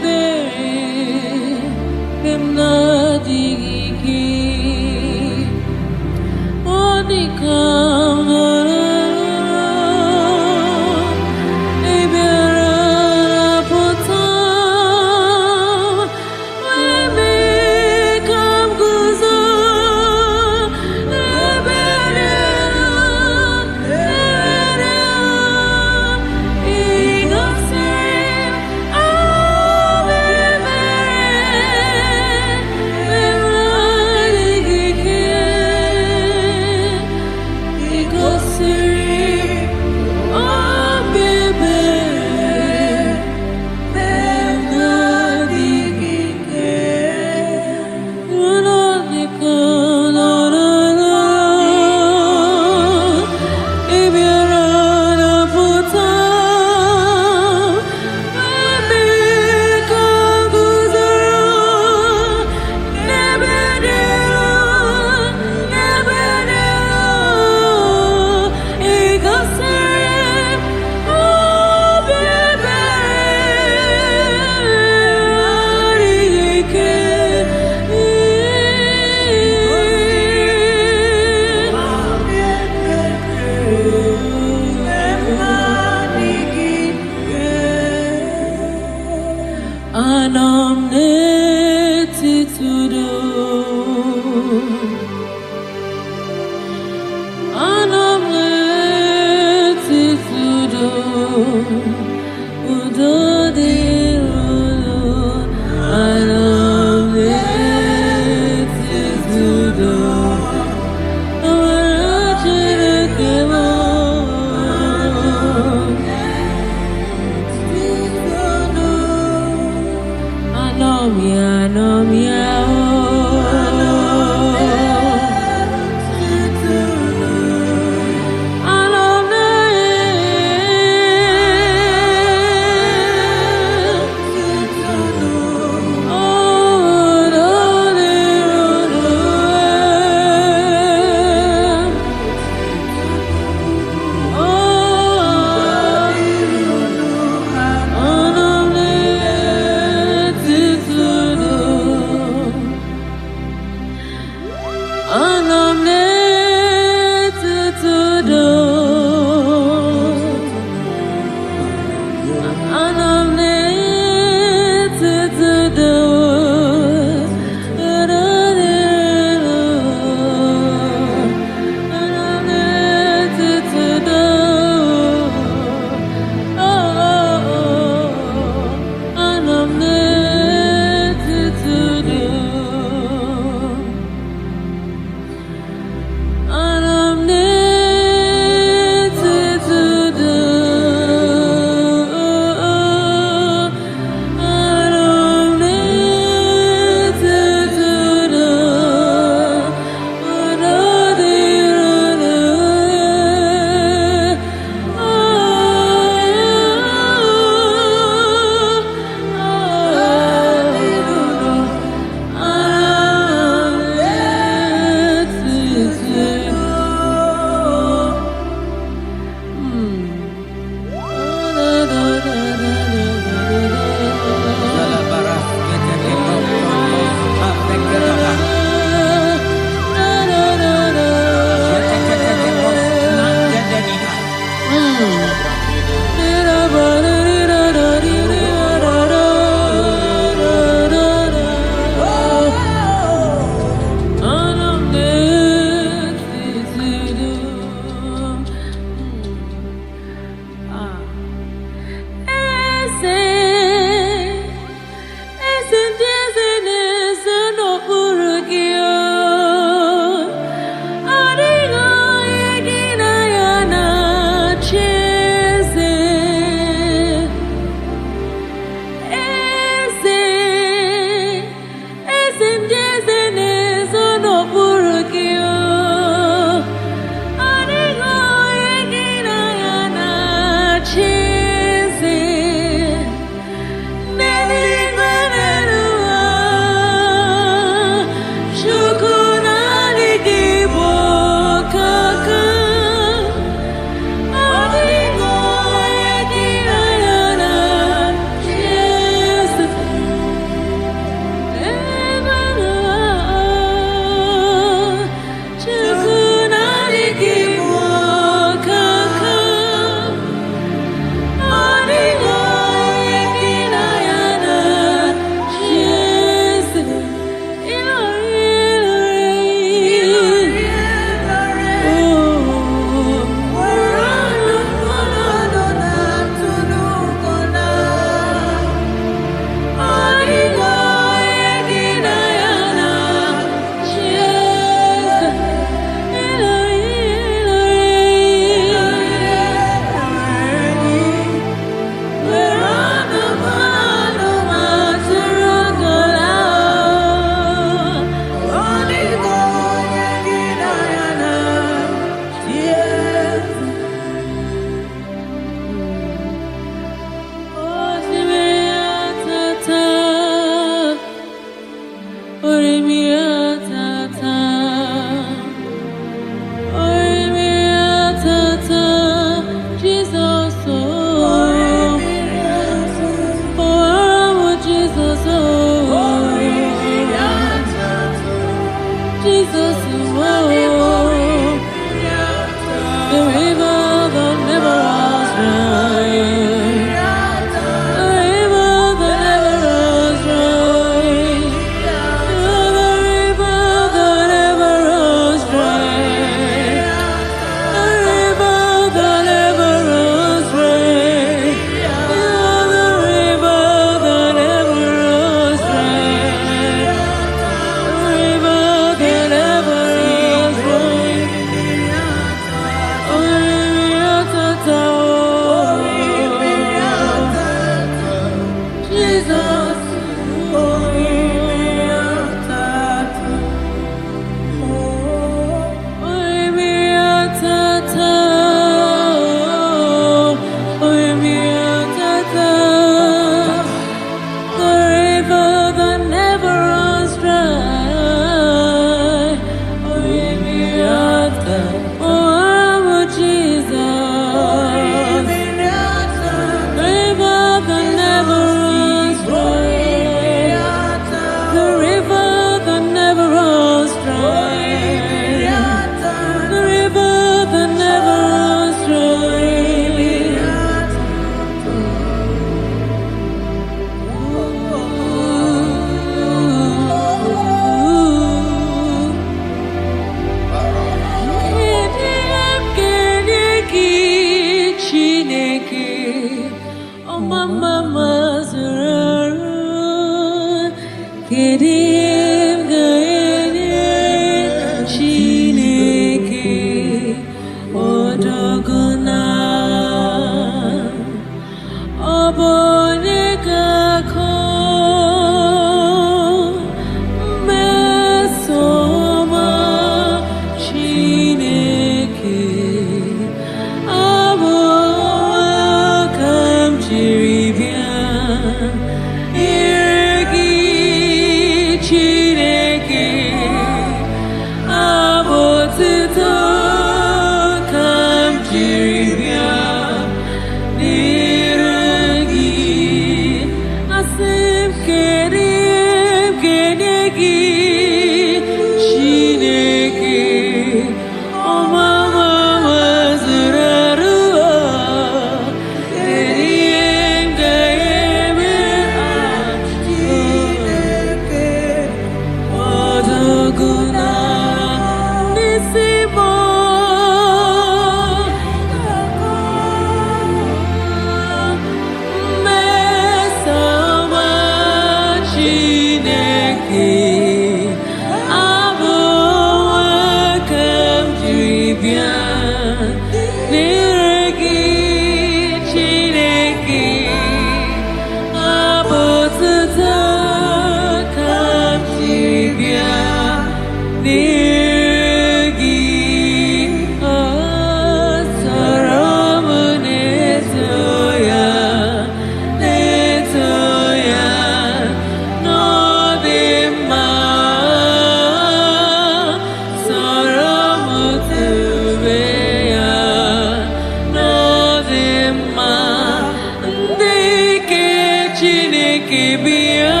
Chineke bịa,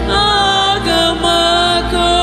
aga m akọ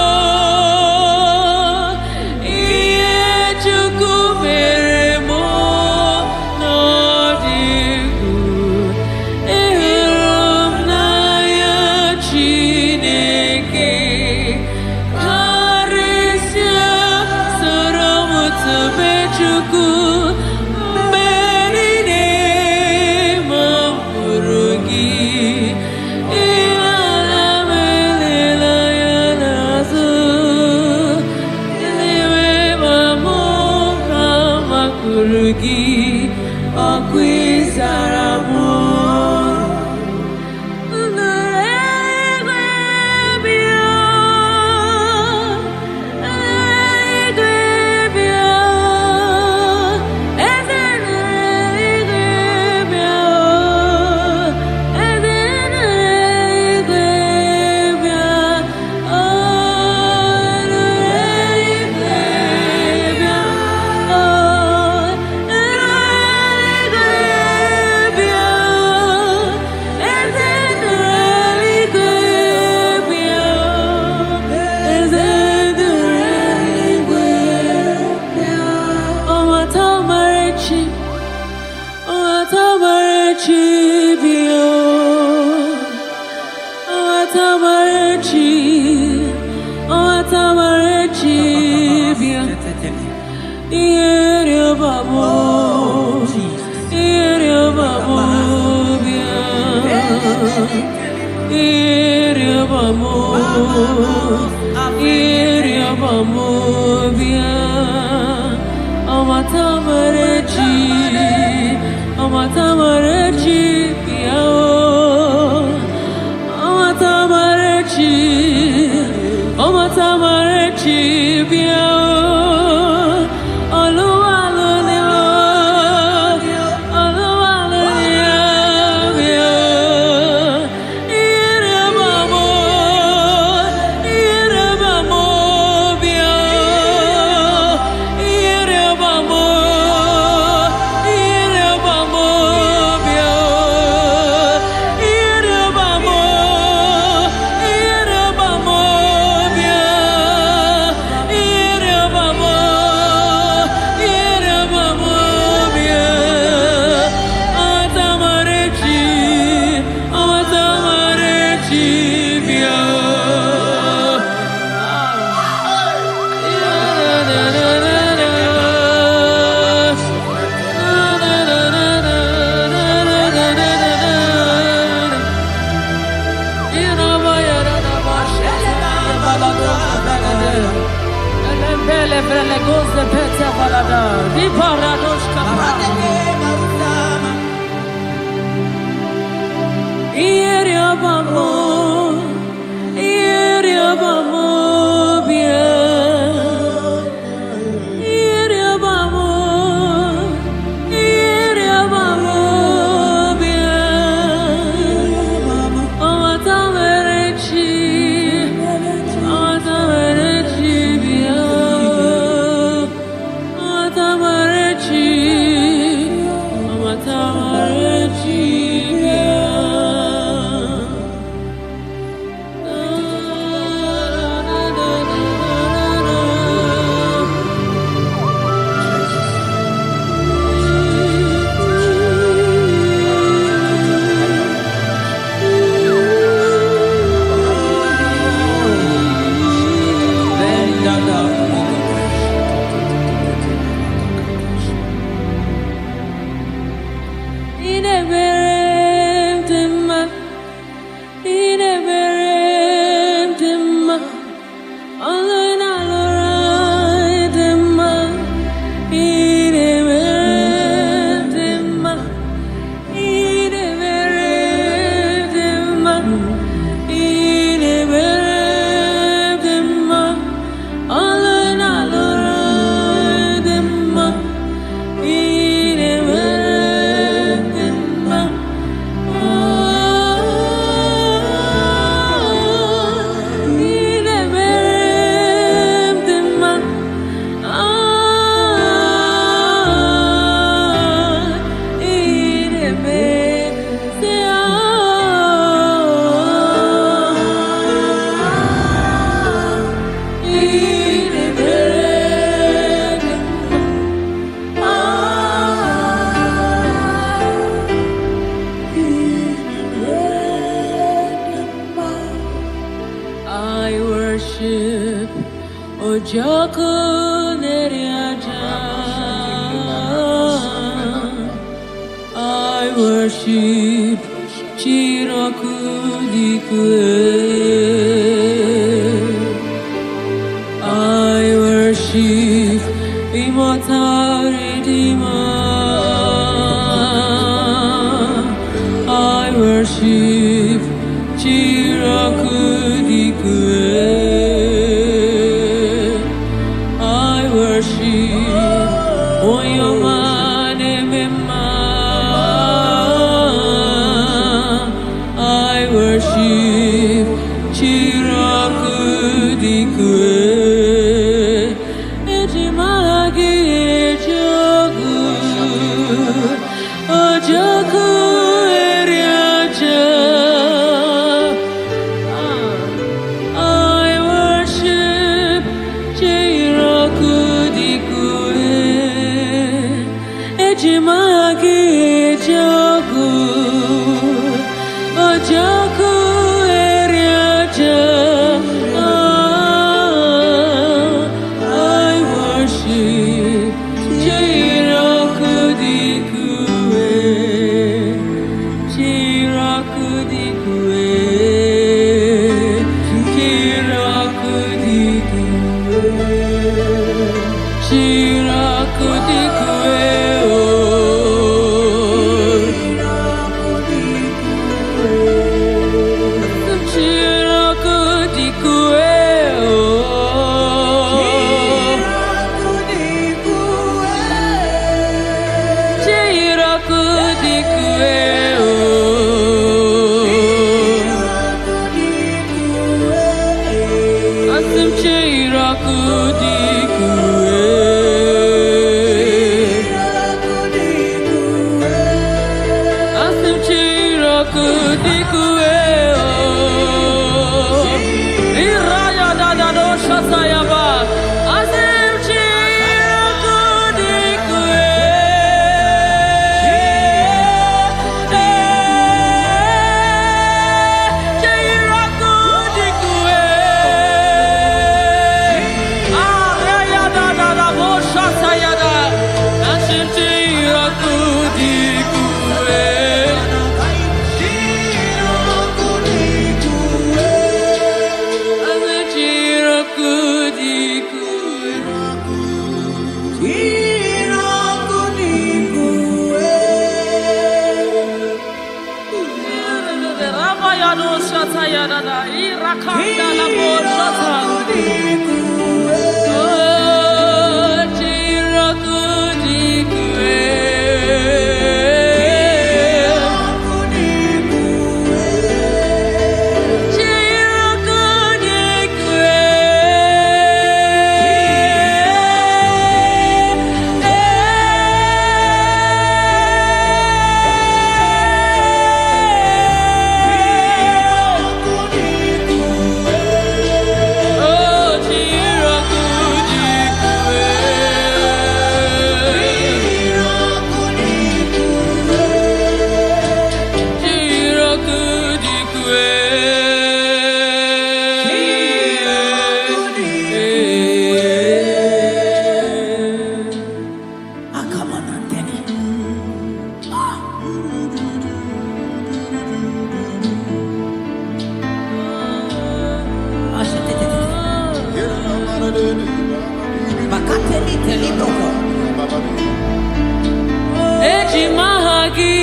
Eji mahagi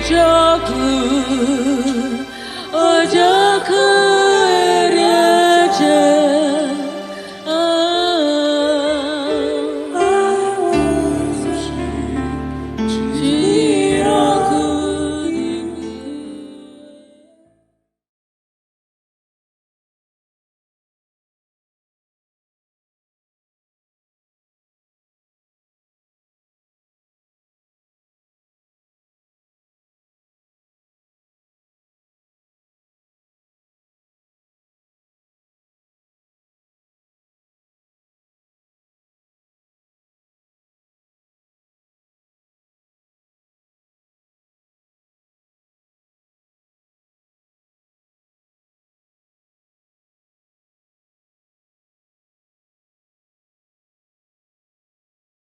jogu